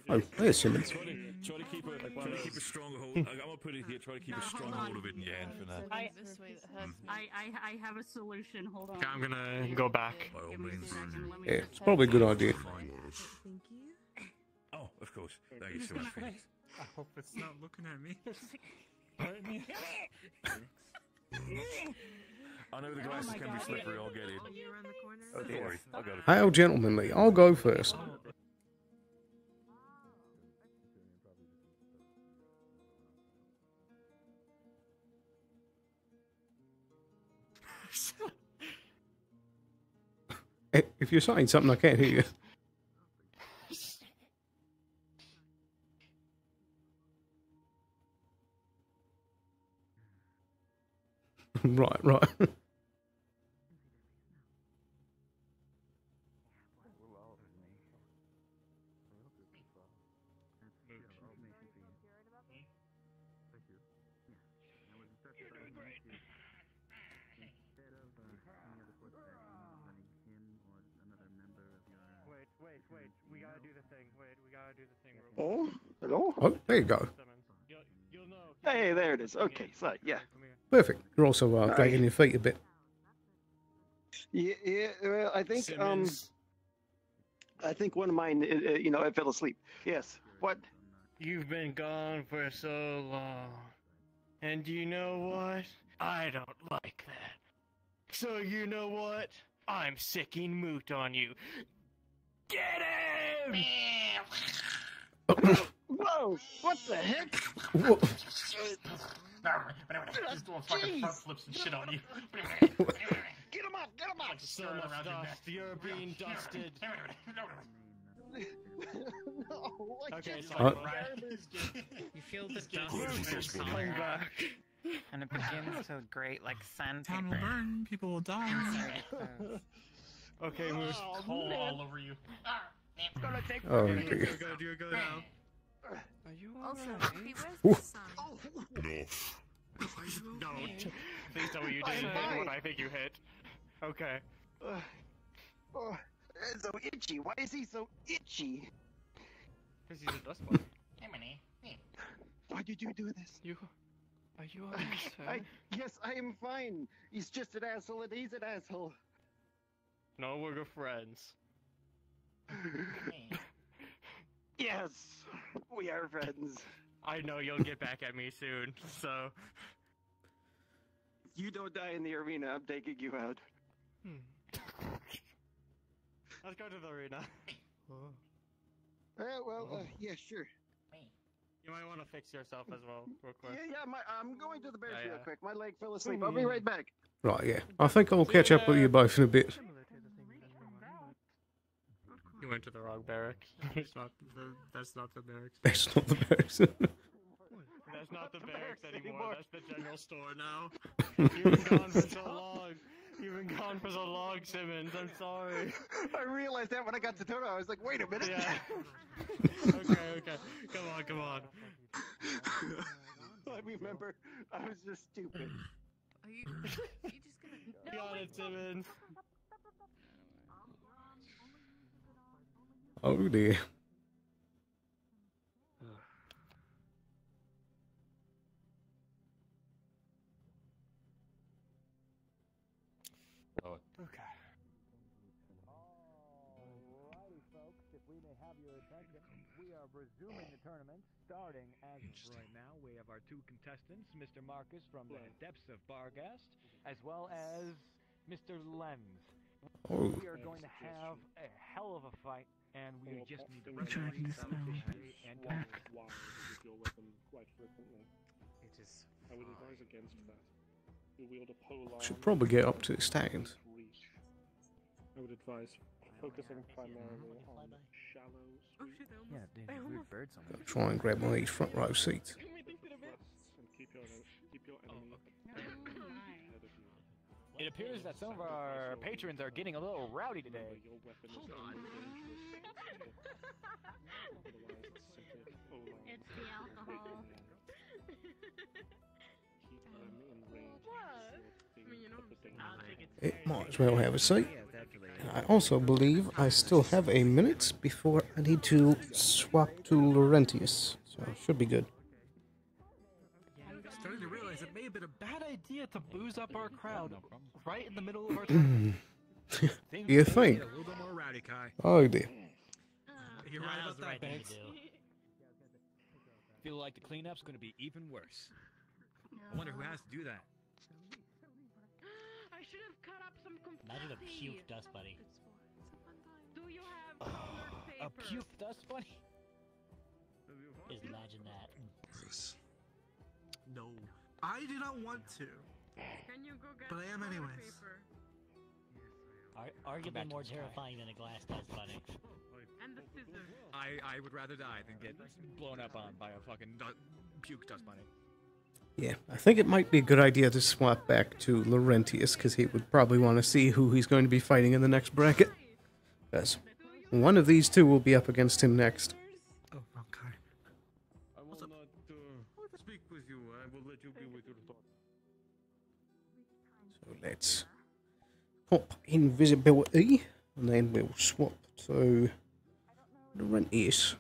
A: Oh, there's Simmons.
T: Try to keep a strong hold. I'm gonna put it here. Try to keep a strong hold of it in your hand for now.
L: I have a solution. Hold on.
F: Okay, I'm gonna go back.
T: By all means.
A: Yeah, it's probably a good idea.
T: Oh, of course. Thank you so much, Phoenix.
K: I hope it's not looking at me.
T: I know the glasses can be slippery. I'll get it. Oh, don't worry. I got it.
A: How gentlemanly. I'll go first. If you're saying something, I can't hear you. Right.
B: Wait. We gotta do the thing. We gotta do the thing.
H: Oh, hello?
A: Oh, there you go.
H: Hey, there it is. Okay, so, yeah.
A: Perfect. You're also dragging your feet a bit.
H: Yeah, well, I think one of mine, I fell asleep. Yes. What?
F: You've been gone for so long. And you know what? I don't like that. So you know what? I'm sicking moot on you. Get him!
H: Whoa! What the heck?
U: Just doing fucking front flips and shit on you.
H: Get him up! Get him up!
F: So much dust. You're being dusted.
H: No,
F: Okay, so
V: You feel the dust coming back, and it begins to grate like sandpaper.
K: Town will burn, people will die.
F: Okay, Moose. Coal all over you.
C: It's gonna take
A: Oh,
K: Go now.
C: Are you
S: Also, he
A: Ooh.
S: was the sun.
F: No, please tell me you didn't hit what I think you hit. Okay.
H: It's so itchy. Why is he so itchy?
F: Because he's a dust bunny.
H: Why did you do this?
F: Are you alright, sir?
H: Yes, I am fine. He's just an asshole and he's an asshole.
F: No, we're good friends.
H: Yes, we are friends.
F: I know you'll get back at me soon, so...
H: If you don't die in the arena, I'm taking you out.
F: Let's go to the arena.
H: Yeah, sure.
F: You might want to fix yourself as well, real quick.
H: I'm going to the bears real quick. My leg fell asleep. I'll be right back.
A: Right, yeah. I think I'll catch up with you both in a bit.
F: You went to the wrong barrack. That's not the barracks.
A: That's not the barracks.
F: That's not the barracks anymore. That's the general store now. You've been gone for so long. You've been gone for so long, Simmons. I'm sorry.
H: I realized that when I got to Toto. I was like, wait a minute.
F: Yeah. Okay. Come on.
H: I remember. I was just stupid.
S: Are you just gonna...
F: Got it, Simmons.
A: Oh dear.
F: Okay.
B: Alrighty, folks, if we may have your attention, we are resuming the tournament, starting as of right now. We have our two contestants, Mr. Marcus from the depths of Bargast, as well as Mr. Lenz.
A: Oh.
B: We are going to have a hell of a fight, and we just need the referees and
K: your weapon quite frequently.
B: It is.
K: I would advise against that. You wield a pole
A: Should probably get up to the stand.
K: I would advise focusing primarily on shallow sweeps.
B: Yeah, there's weird birds on
A: Gotta try and grab one of these front row seats.
K: And keep your enemy ahead of you.
B: It appears that some of our patrons are getting a little rowdy today.
K: Your weapon is only dangerous. Otherwise, it's simply a pole arm.
L: It's the alcohol.
K: Keep them in range.
A: It might as well have a seat. And I also believe I still have a minute before I need to swap to Laurentius, so it should be good.
F: I'm starting to realize it may have been a bad idea to booze up our crowd right in the middle of our tournament.
A: You think?
F: A little bit more rowdy, Kai.
A: Oh dear.
F: You're right about that, Banks.
B: Feel like the cleanup's going to be even worse.
F: I wonder who has to do that.
C: I should have cut up some
E: Imagine a puke dust bunny.
C: Do you have
B: a puke dust bunny?
E: Just imagine that.
F: No. I do not want to.
C: Can you go get
F: But I am anyways.
E: Arguably more terrifying than a glass dust bunny.
C: And the scissors.
B: I would rather die than get blown up on by a fucking puke dust bunny.
A: Yeah, I think it might be a good idea to swap back to Laurentius, because he would probably want to see who he's going to be fighting in the next bracket. Because one of these two will be up against him next.
F: Oh, wrong card.
K: I will not speak with you. I will let you be with your thoughts.
A: So let's pop invisibility, and then we'll swap to Laurentius.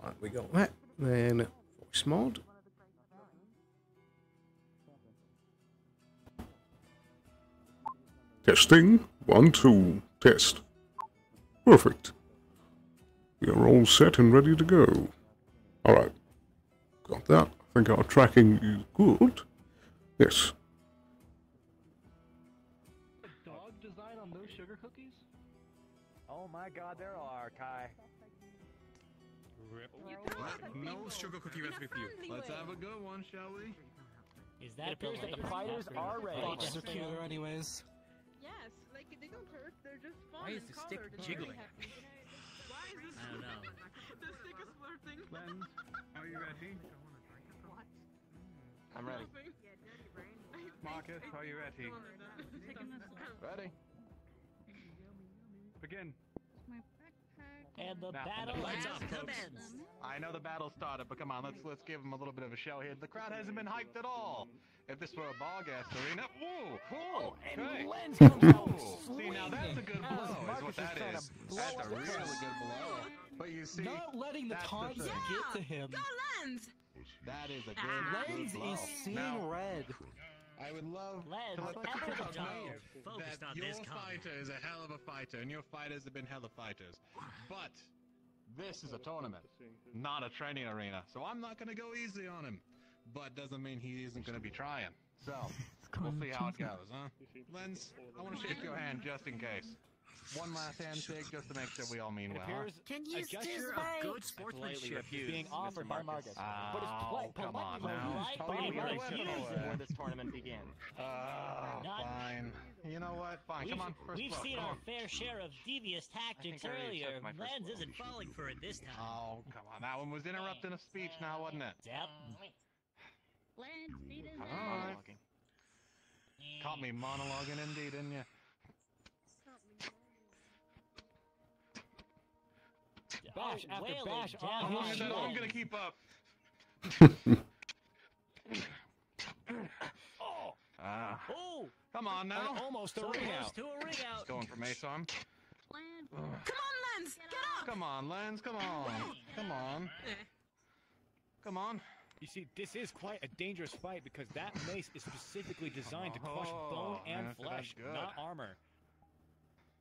A: Right, we got that. Then voice mod.
I: Testing. 1, 2. Test. Perfect. We are all set and ready to go. Alright. Got that. I think our tracking is good. Yes.
B: Dog design on those sugar cookies? Oh my god, there are, Kai.
F: No sugar cookie recipe for you.
J: Let's have a good one, shall we?
E: Is that
B: It appears that the fighters are ready.
F: Dogs are cuter anyways.
C: Yes, like they don't hurt, they're just fun.
B: Why is the stick jiggling?
C: Why is this
E: I don't know.
C: The stick is flirting.
J: Len, are you ready?
C: What?
M: I'm ready.
J: Marcus, are you ready? Ready. Begin.
E: And the
F: Now,
E: battle
F: lights
E: has
F: up, folks.
E: commenced.
F: I know the battle started, but come on, let's give them a little bit of a show here. The crowd hasn't been hyped at all. If this were a ball gas arena, whoa, okay.
E: Lens comes out
F: See, now that's a good blow, is what that is. That's a really good blow. But you see,
K: Not letting the
F: that's
K: taunts
F: thing.
K: get to him.
S: Go Lens!
F: That is a good
K: Lens
F: blow.
K: is seeing
F: Now,
K: red.
F: I would love
E: Lens,
F: to let the
E: every
F: crowd
E: time
F: know
E: focused
F: that
E: on
F: your
E: this comment.
F: fighter is a hell of a fighter, and your fighters have been hella fighters. But this is a tournament, not a training arena, so I'm not going to go easy on him. But doesn't mean he isn't going to be trying. So, we'll see how it goes, huh? Lens, I want to shake your hand just in case. One last handshake just to make sure we all mean well, huh?
K: Can you
V: A gesture of good sportsmanship is being offered by Marcus, but is
F: come on
V: politely
F: now.
V: right by
F: Totally
V: Marcus
F: refused
V: before this tournament began.
F: Fine. You know what? Fine, come on. First
E: We've
F: blow,
E: seen
F: come
E: our
F: on.
E: fair share of devious tactics
F: I already
E: earlier.
F: took my first
E: Lens
F: blow.
E: isn't falling for it this time.
F: Oh, come on. That one was interrupting a speech now, wasn't it?
E: Yep.
F: Alright. Caught me monologuing indeed, didn't you?
V: Bash after
E: wailing
V: bash
E: down
F: How
V: on
F: long
V: his
F: is that?
V: shield.
F: I'm gonna keep up.
E: Oh!
F: Come on now.
V: Almost a
E: So
V: ring
E: close
V: out.
E: to a ring out.
F: Going for Mace arm.
S: Come on, Lens! Get up!
F: Come on, Lens. Come on. Come on. Come on.
B: You see, this is quite a dangerous fight because that mace is specifically designed to crush bone and
F: that's
B: flesh,
F: good.
B: not armor.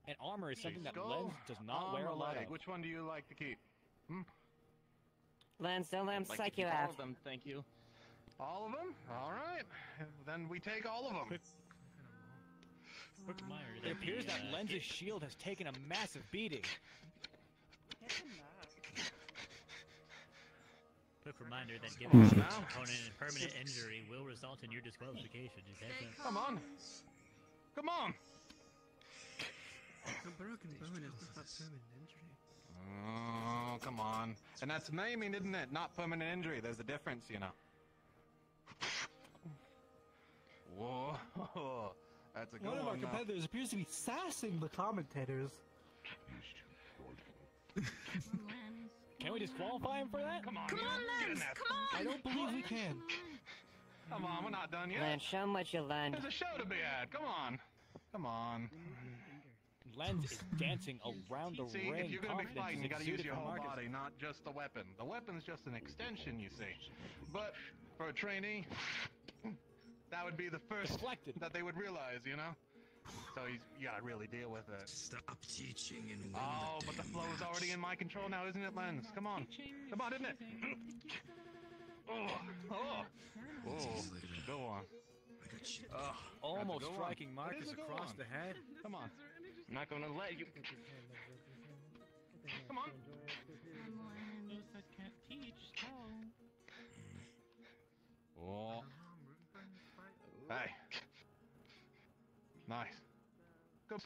B: And armor is something that
F: Skull
B: Lens does not
F: on
B: wear
F: the
B: a lot
F: leg.
B: of.
F: Which one do you like to keep?
D: Lens, don't let him
V: Like
D: psych
V: to
D: you
V: keep all
D: out.
V: of them, thank you.
F: All of them? All right. Then we take all of them.
E: Quick reminder
B: It
E: that
B: appears
E: the,
B: that Lens's shield has taken a massive beating.
E: Quick reminder that giving your opponent a permanent injury will result in your disqualification. Just heads up.
F: Come on. Come on.
K: A broken bone is not permanent injury.
F: Oh, come on. And that's maiming, isn't it? Not permanent injury. There's a difference, you know. Whoa. That's a good
K: One of our
F: one. Now.
K: competitors appears to be sassing the commentators.
B: Can we disqualify him for that?
F: Come on,
S: Come on, Lens! Come on!
K: I don't believe we can.
F: Come on, we're not done yet.
D: Lens, show him what you learned.
F: There's a show to be had. Come on. Come on.
B: Lens is dancing around the
F: See,
B: ring.
F: if you're going to be
B: Confidence
F: fighting,
B: is
F: you got to use
B: exuded
F: your
B: from
F: whole
B: Marcus.
F: body, not just the weapon. The weapon's just an extension, you see. But for a trainee, that would be the first that they would realize, you know? So you got to really deal with it.
T: Stop teaching and win
F: Oh, but the flow's already in my control now, isn't it, Lens? Come on. Come on, isn't it? Oh. Go on.
B: Almost
F: That's a good
B: striking
F: one.
B: Marcus
F: That is a good
B: across
F: one.
B: the head.
F: Come on.
V: I'm not gonna let you.
F: Come on. Oh. Hey. Nice. Go.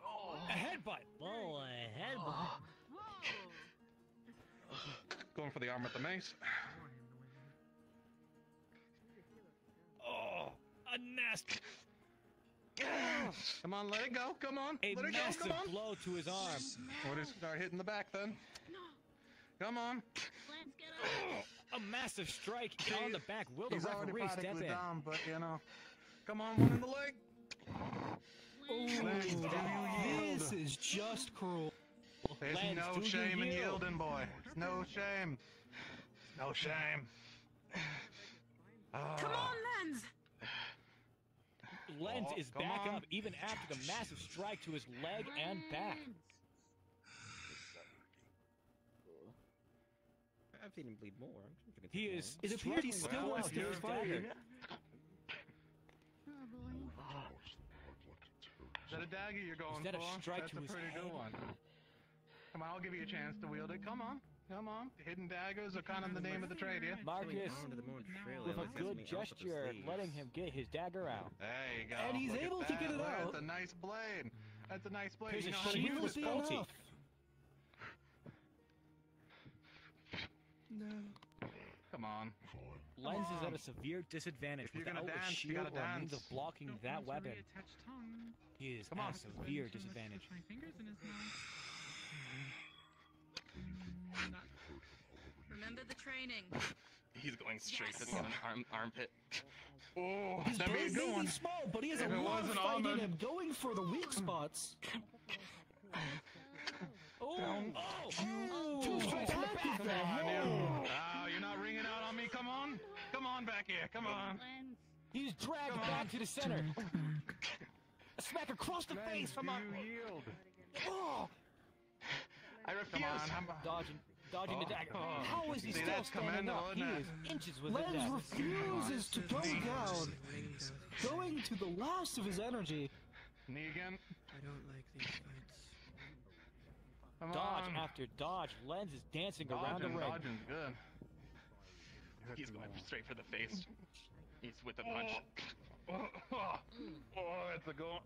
B: Oh, a headbutt.
E: Whoa, a headbutt.
F: Going for the arm with the mace.
B: Oh, a nasty.
F: Come on, let it go. Come on.
B: A
F: Let it go.
B: massive
F: Come on.
B: blow to his arm.
F: We'll just start hitting the back then. Come on.
B: A massive strike on the back. Will the
F: He's already
B: referee step
F: practically
B: in?
F: down, but you know. Come on, one in the leg. Lens, do you yield?
K: This is just cruel.
F: There's
B: Lens,
F: no
B: do you
F: shame in
B: yield?
F: yielding, boy. No shame. No shame.
S: Come on, Lens!
B: Lens
F: Oh,
B: is
F: come
B: back
F: on.
B: up even after the massive strike to his leg and back.
M: I've seen him bleed more. I'm freaking
B: He
M: thinking
B: is.
K: It appears he
B: striking
K: still
B: well
K: wants
B: with
K: to
B: his
K: fight.
B: dagger.
F: Is that a dagger you're going
B: Is that a
F: for?
B: strike
F: That's
B: to
F: a
B: his
F: pretty good
B: head?
F: one. Come on, I'll give you a chance to wield it. Come on. Come on. Hidden daggers are kind of the name of the trade here.
B: Marcus, with a
M: Lens
B: good
M: has me off with the
B: gesture,
M: sleeve.
B: letting him get his dagger out.
F: There you go.
K: And he's
F: Look at
K: able to
F: that.
K: get it out.
F: That's a nice blade. That's a nice blade.
B: Here's
F: You
B: a
F: know how to
B: sheath
F: use
B: with
F: it.
B: faulty.
K: enough. No.
F: Come on.
B: Lens is at a severe disadvantage without a shield or a means of blocking that weapon. He is at a severe disadvantage.
C: Remember the training.
D: He's going straight to the armpit. Oh,
P: His
D: that'd be a
P: blade
D: good
P: may
D: one.
P: be small, but he has
D: If
P: a
D: it
P: lot of
D: wasn't
P: fight in
D: armored.
P: him, going for the weak spots.
D: Two strikes in the back. Come on, you. You're not ringing out on me. Come on. Come on back here. Come on.
B: He's dragged back to the center. A smack across the face. Come on.
D: Yield.
B: Oh.
D: I refuse.
B: Dodging the dagger. How is he
D: See,
B: still
D: that's
B: standing up? He
D: commendable,
B: is
D: isn't it?
B: inches within
P: Lens
B: death.
P: refuses to go down, going to the last of his energy.
D: Knee again.
K: I don't like these fights.
D: Come
B: Dodge
D: on.
B: after dodge. Lens is dancing around the ring.
D: Dodging's good. He's going straight for the face. He's with the punch. Oh, it's a go.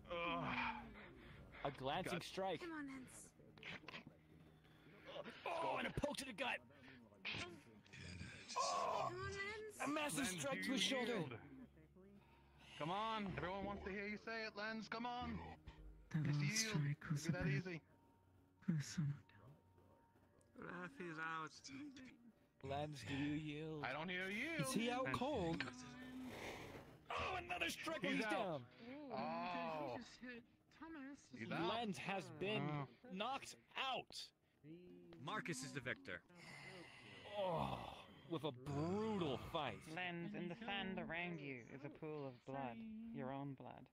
B: A glancing strike.
C: Come on, Lens.
B: Oh, and a poke to the gut.
C: Come on, Lens.
B: A massive strike to his shoulder.
D: Come on. Everyone wants to hear you say it, Lens. Come on.
K: That
D: Just
K: last
D: yield.
K: strike was
D: Is
K: a
D: that
K: bit
D: easy?
K: gruesome. Ref is out.
B: Lens, do you yield?
D: I don't hear you.
P: Is he out cold?
B: Oh, another strike when
D: He's
B: he's
D: out.
B: down.
D: Oh. He's out.
B: Lens has been knocked out. Marcus is the victor. Oh, with a brutal fight.
V: Lens, in the sand around you is a pool of blood. Your own blood.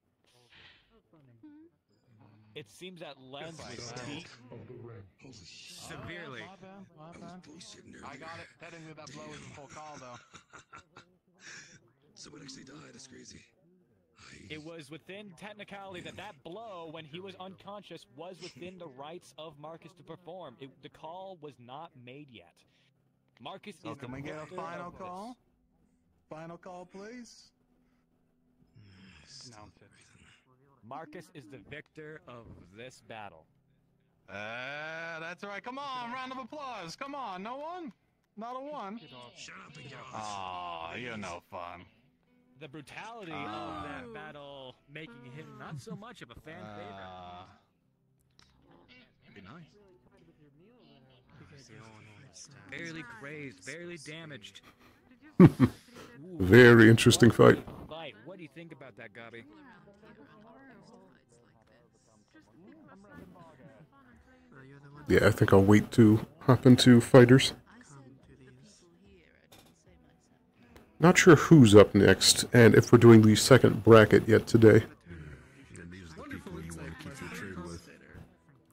B: It seems that Lens was beat severely.
D: My bad. I got it. Technically, that blow was a full call, though.
T: Someone actually died. That's crazy.
B: It was within technicality that blow, when he was unconscious, was within the rights of Marcus to perform. The call was not made yet. Marcus
D: So
B: is
D: can
B: the
D: we get a
B: victor
D: final
B: of
D: call? Final call, please. Announce it.
B: Marcus is the victor of this battle.
D: That's right. Come on, round of applause. Come on, no one? Not a one?
T: Shut up and get
D: Aw, you're no fun.
B: The brutality of that battle making him not so much of a fan favorite.
D: Be nice.
B: Barely grazed, barely damaged.
I: Very interesting fight.
B: What do you think about that, Gabi?
I: Yeah, I think I'll wait to hop into fighters. Not sure who's up next, and if we're doing the second bracket yet today.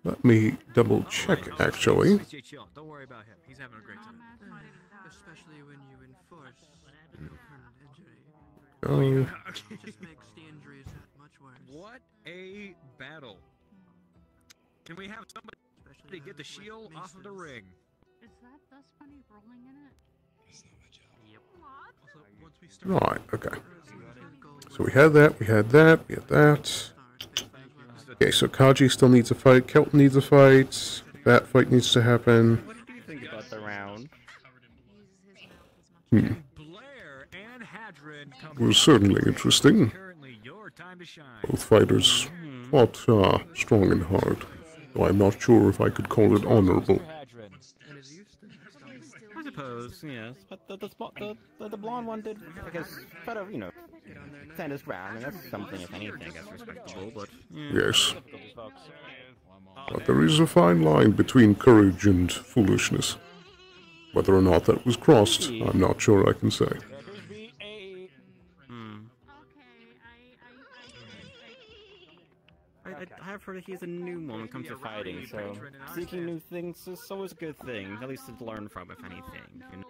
I: Let me double check, actually.
B: Don't worry about him. He's having a great time.
K: Especially when you enforce permanent injury. It just makes the injuries that much worse.
B: What a battle. Can we have somebody get the shield off of the ring?
L: Is that Dust Bunny rolling in it?
I: Right, okay. So we had that, we had that. Okay, so Kaji still needs a fight, Kelton needs a fight, that fight needs to happen.
M: What do you think about the round?
B: Blair and Hadron
I: It was certainly interesting.
B: currently your time to shine.
I: Both fighters fought strong and hard, though I'm not sure if I could call it honorable.
M: I suppose, yes. But the blonde one did, I guess, kind of, stand his ground, and that's something, if anything, that's respectable, but...
I: Yes. But there is a fine line between courage and foolishness. Whether or not that was crossed, I'm not sure I can say.
M: I have heard he's a new one when it comes to fighting, so seeking new things is always a good thing, at least to learn from, if anything,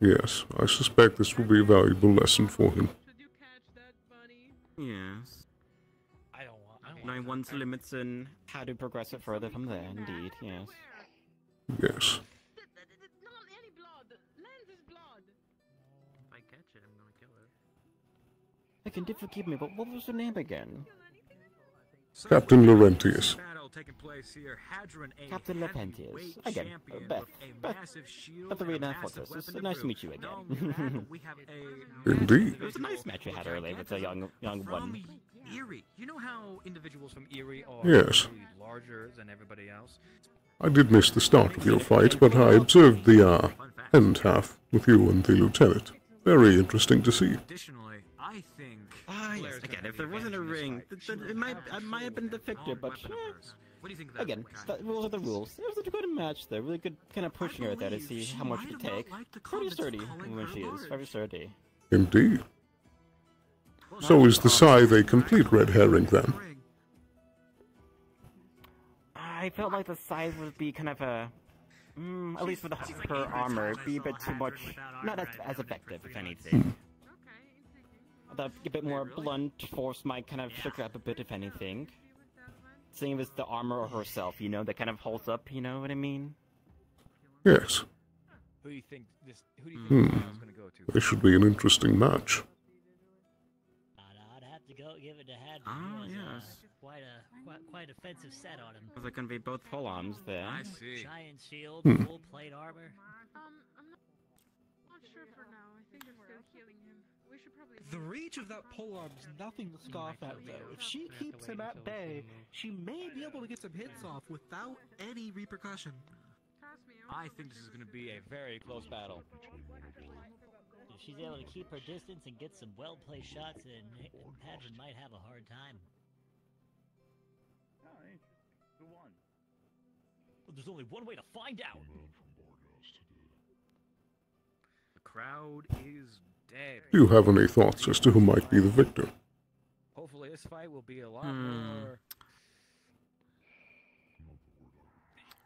I: Yes, I suspect this will be a valuable lesson for him.
M: Yes. Knowing one's limits and how to progress it further from there, indeed, yes.
I: Yes.
V: If I catch it, I'm gonna kill it.
M: I can forgive me, but what was her name again?
I: Captain Laurentius.
B: Battle taking place here. Hadron, a
M: Captain
B: heavyweight
M: Lepentius. Again,
B: champion
M: Beth.
B: with a
M: Beth.
B: massive shield
M: Beth
B: and a
M: Arena
B: massive
M: Fortress.
B: weapon
M: Nice to meet you
B: Not
M: again.
B: only that, but we have a
I: Indeed.
M: It was a nice match we had earlier with a young
B: from
M: one.
B: Erie. You know how individuals from Erie are
I: Yes.
B: really larger than everybody else?
I: I did miss the start of your fight, but I observed the end half with you and the lieutenant. Very interesting to see.
B: Additionally, I think
M: Yes. Again, if there wasn't a ring, I might have been the victor, but
B: What do you think of that?
M: again, the rules are the rules. It was a good match there, really good kind of pushing her there to see how much to take. Pretty sturdy when she is, very sturdy.
I: Indeed. So is the scythe a complete red herring then?
M: I felt like the scythe would be kind of a, at least with her armor, it'd be a bit too much, not as effective, if anything. A bit more blunt force might kind of shook up a bit, if anything. Seeing as the armor herself, you know, that kind of holds up, you know what I mean?
I: Yes.
B: Who do you think this final's gonna go to?
I: This should be an interesting match.
E: I'd have to go give it to Hadron.
M: Ah,
E: He has,
M: yes.
E: quite offensive set on him.
M: They're going to be both full arms there.
B: I see.
E: Giant shield,
I: Hmm.
E: full plate armor.
S: I'm not sure for now. I think I'm still healing him. We should probably.
P: The reach of that polearm's nothing to scoff at, though. If she keeps him at bay, she may be able to get some hits off without any repercussion.
B: I think this is going to be a very close battle.
E: If she's able to keep her distance and get some well-placed shots, then Hadron might have a hard time.
G: Who won?
E: Well, there's only one way to find out.
B: The crowd is dead.
I: Do you have any thoughts as to who might be the victor?
B: Hopefully this fight will be a lot more...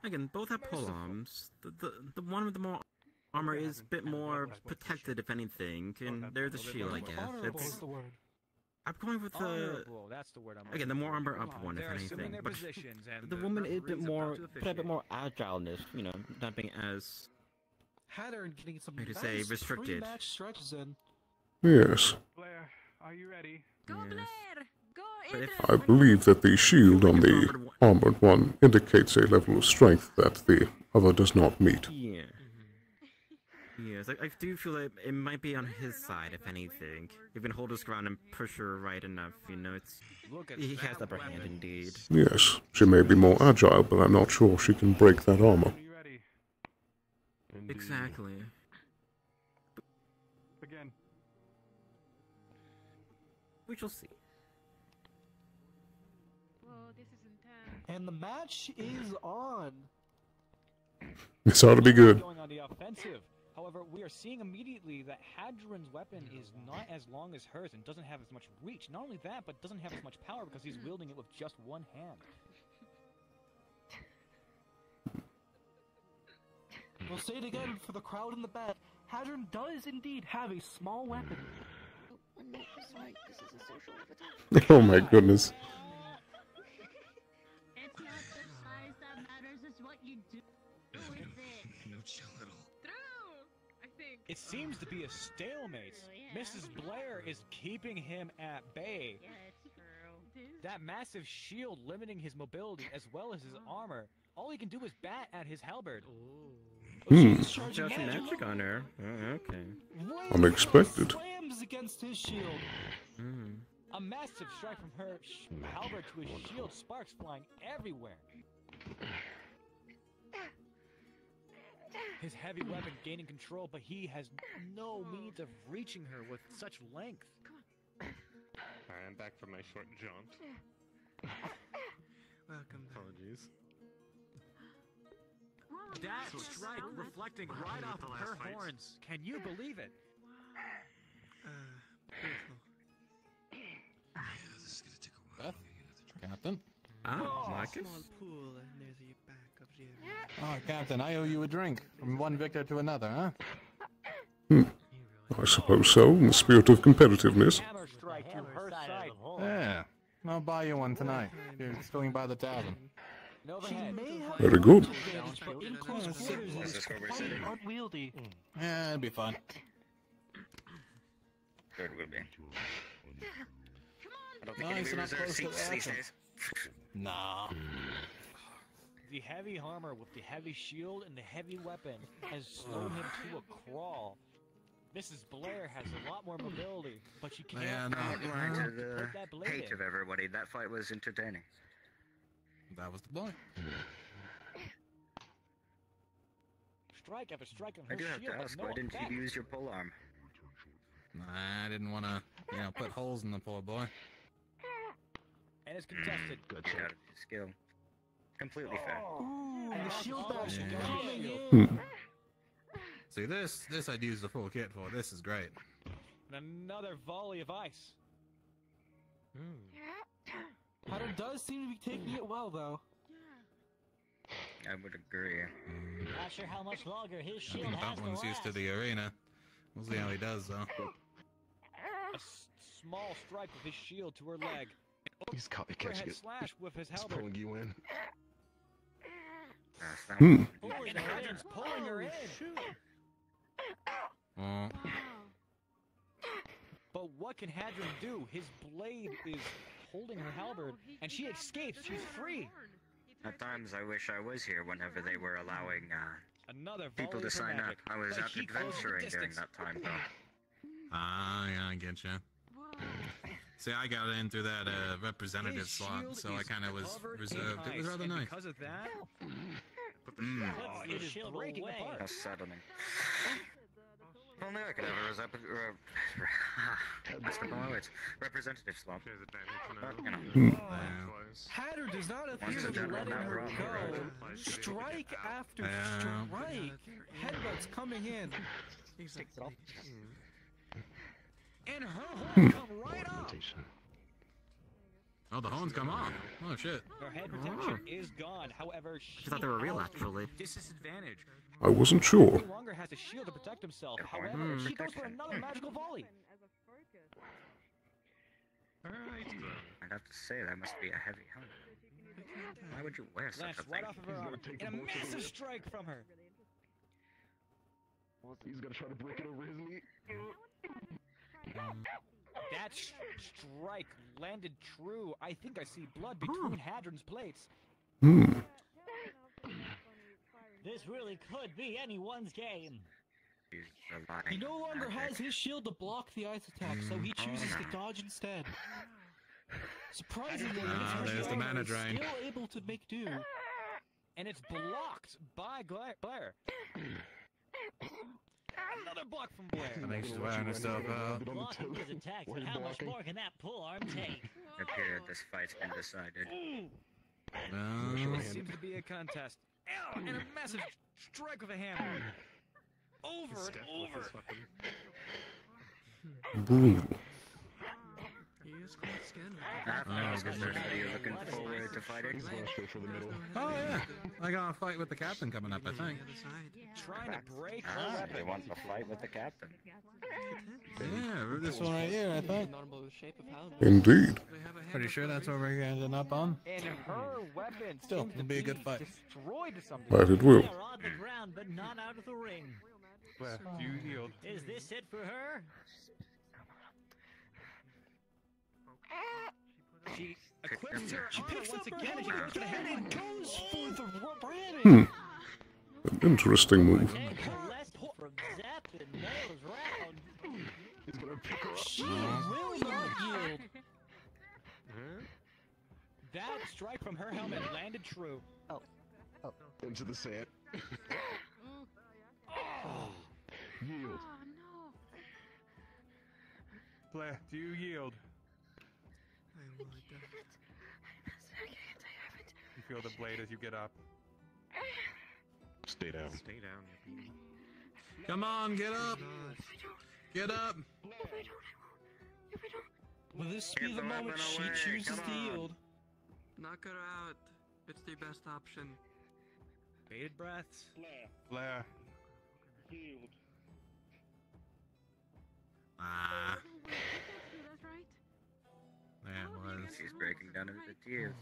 M: Again, both have pole arms. The one with the more armor is a bit more protected, if anything, and there's the shield, I guess. It's... I'm going with the...
B: Honorable, that's the word I'm
M: Again, the more
B: looking
M: armor
B: for.
M: up one, if
B: They're assuming
M: anything.
B: their
M: But
B: positions, and
M: the woman is a bit
B: referee's
M: more,
B: about to
M: put a
B: officiate.
M: bit more agileness, you know, not being as...
P: Hadron getting some
M: How to
P: nice
M: say, restricted.
P: pre-match stretches in.
I: Yes.
D: Blair, are you ready?
C: Go Blair! Go
M: But if-
I: I believe that the shield on the armored one indicates a level of strength that the other does not meet.
M: Yeah. Yes, I do feel like it might be on his side, if anything. He can hold his ground and push her right enough, you know, it's... He has the upper hand, indeed.
I: Yes, she may be more agile, but I'm not sure she can break that armor.
M: Exactly.
D: Again.
M: We shall see.
S: Whoa, this is intense.
P: And the match is on.
I: This ought to be good.
B: Going on the offensive. However, we are seeing immediately that Hadron's weapon is not as long as hers and doesn't have as much reach. Not only that, but doesn't have as much power because he's wielding it with just one hand.
P: We'll say it again for the crowd in the back. Hadron does indeed have a small weapon.
I: Oh my goodness.
N: It's not the size that matters, it's what you do with it.
T: No chill at all.
S: I think.
B: It seems to be a stalemate. Mrs. Blair is keeping him at bay.
N: Yeah, it's true.
B: That massive shield limiting his mobility as well as his armor. All he can do is bat at his halberd.
M: Charging magic on her. Oh, okay.
I: Unexpected.
P: Slams against his shield.
B: A massive strike from her halberd to his shield, sparks flying everywhere. His heavy weapon gaining control, but he has no means of reaching her with such length.
K: Alright, I'm back from my short jaunt.
F: Welcome.
K: Apologies.
B: That strike reflecting right off of her horns. Can you believe it?
T: This is gonna take a while.
J: Captain?
M: Marcus?
F: Pool near the back of the
J: Oh, Captain, I owe you a drink. From one victor to another, huh?
I: I suppose so, in the spirit of competitiveness.
B: Hammer strike to her side.
J: Yeah. I'll buy you one tonight. You're swinging by the tavern.
I: Very good.
P: But in close quarters, it is quite unwieldy.
J: Yeah, it'll be fun.
G: Sure it will be. I don't think
J: Nice
G: anybody
J: and up
G: reserves
J: close to
G: seats these
J: action.
G: days.
J: Nah.
B: The heavy armor with the heavy shield and the heavy weapon has slowed him to a crawl. Mrs. Blair has a lot more mobility, but she can't.
J: Yeah, no.
O: According to the
B: put that blade
O: hate
B: in.
O: of everybody, that fight was entertaining.
J: That was the point.
B: Strike after strike on
O: I
B: her
O: do have
B: shield,
O: to
B: but
O: ask,
B: no
O: why didn't
B: effect.
O: you use your polearm?
J: Nah, I didn't want to, put holes in the poor boy.
B: And it's contested.
O: Good shot. Skill. Completely fair.
P: Ooh,
B: And
P: the shield bash
B: yeah.
P: coming
J: Hmm.
P: in.
J: See, this I'd use the full kit for. This is great.
B: And another volley of ice.
P: Hatter does seem to be taking it well, though.
O: I would agree.
E: Not sure how much longer his
J: I
E: shield
J: think
E: has
J: that
E: to
J: one's used
E: last.
J: to the arena. We'll see how he does, though.
B: A small strike with his shield to her leg.
Q: He's caught catching
B: Overhead
Q: it.
B: slash with his
Q: He's
B: halberd.
Q: pulling you in.
J: Hmm.
B: And Hadron's pulling her in.
J: Oh.
B: But what can Hadron do? His blade is holding her halberd, and she escapes. She's free.
O: At times, I wish I was here whenever they were allowing
B: Another
O: people
B: volley
O: to
B: of her
O: sign up.
B: magic.
O: I was
B: But
O: out
B: he closes the
O: adventuring during
B: distance.
O: that time, though.
J: Ah, yeah, I get you. See, I got in through that representative
B: His
J: slot,
B: shield
J: so I
B: is
J: kind of was
B: covered in
J: reserved. It was
B: ice,
J: rather
B: and
J: nice.
B: because of that,
E: Puts
B: it
E: the
B: is
E: shield
B: breaking
E: away.
B: apart.
O: How saddening. Only I could have representative slot. But, you know.
P: Hatter does not appear
O: Once
P: to
O: a
P: be
O: general,
P: letting
O: not
P: her
O: wrong.
P: go. Strike after
J: Yeah.
P: strike. Headbutts coming in.
B: and her horn come right off.
J: Oh, the horns come off. Oh, shit.
B: Her head protection is gone. However, she
M: thought they were real,
B: has
M: actually.
B: disadvantage.
I: I wasn't
B: He
I: sure.
B: no longer has a shield to protect himself. However, she goes for another magical volley.
O: I'd have to say that must be a heavy helmet. Why would you wear such
B: Lance
O: a
B: right
O: thing?
B: off of her arm. And a massive strike from her.
Q: He's gonna try to break it over his knee.
B: That strike landed true. I think I see blood between Hadron's plates.
I: Hmm.
E: This really could be anyone's game.
P: He no longer has his shield to block the ice attack, so he chooses to dodge instead. Surprisingly, his
J: there's the
P: armor
J: mana
P: is
J: drain.
P: still able to make do.
B: And it's blocked by Blair. Another block from Blair.
J: I think she's wearing herself out.
E: Blocking his attacks, but how much more can that pull arm take?
O: It appeared this fight's been decided.
B: This seems to be a contest. Ow! And a massive strike with a hammer. Over and over.
I: Brutal.
K: He is quite scared.
O: Is there anybody you're looking forward to fighting?
J: Oh, yeah. I got a fight with the captain coming up, I think.
B: Trying to break her
O: Ah,
B: weapon.
O: they want to fight with the captain.
J: Yeah, this one right here, I think.
I: Indeed.
J: Pretty sure that's what we're ending up on.
B: And her weapon
J: Still,
B: seems to
J: it'll be a good fight.
B: destroyed to some
I: But
B: degree.
I: it will.
E: They're on the ground, but not out of the ring.
D: Blair, you yield.
E: Is this it for her?
B: She equips her
P: She
B: armor
P: picks
B: once
P: up her
B: again and she
P: helmet
B: goes for the
P: again
B: head.
P: and goes for the branding.
I: An interesting move.
E: Take her left from Zap and nails round.
Q: He's gonna pick her up.
P: She will not yield.
B: That strike from her helmet landed true.
Q: Into the sand. Yield.
D: Blair, do you yield? You feel the blade as you get up.
Q: Stay down.
D: Stay down.
J: Come on, get up. Get up.
P: Will this be the moment she chooses to yield?
K: Knock her out. It's the best option.
B: Bated breaths.
D: Blair.
J: Ah. There it was.
O: She's breaking down into tears.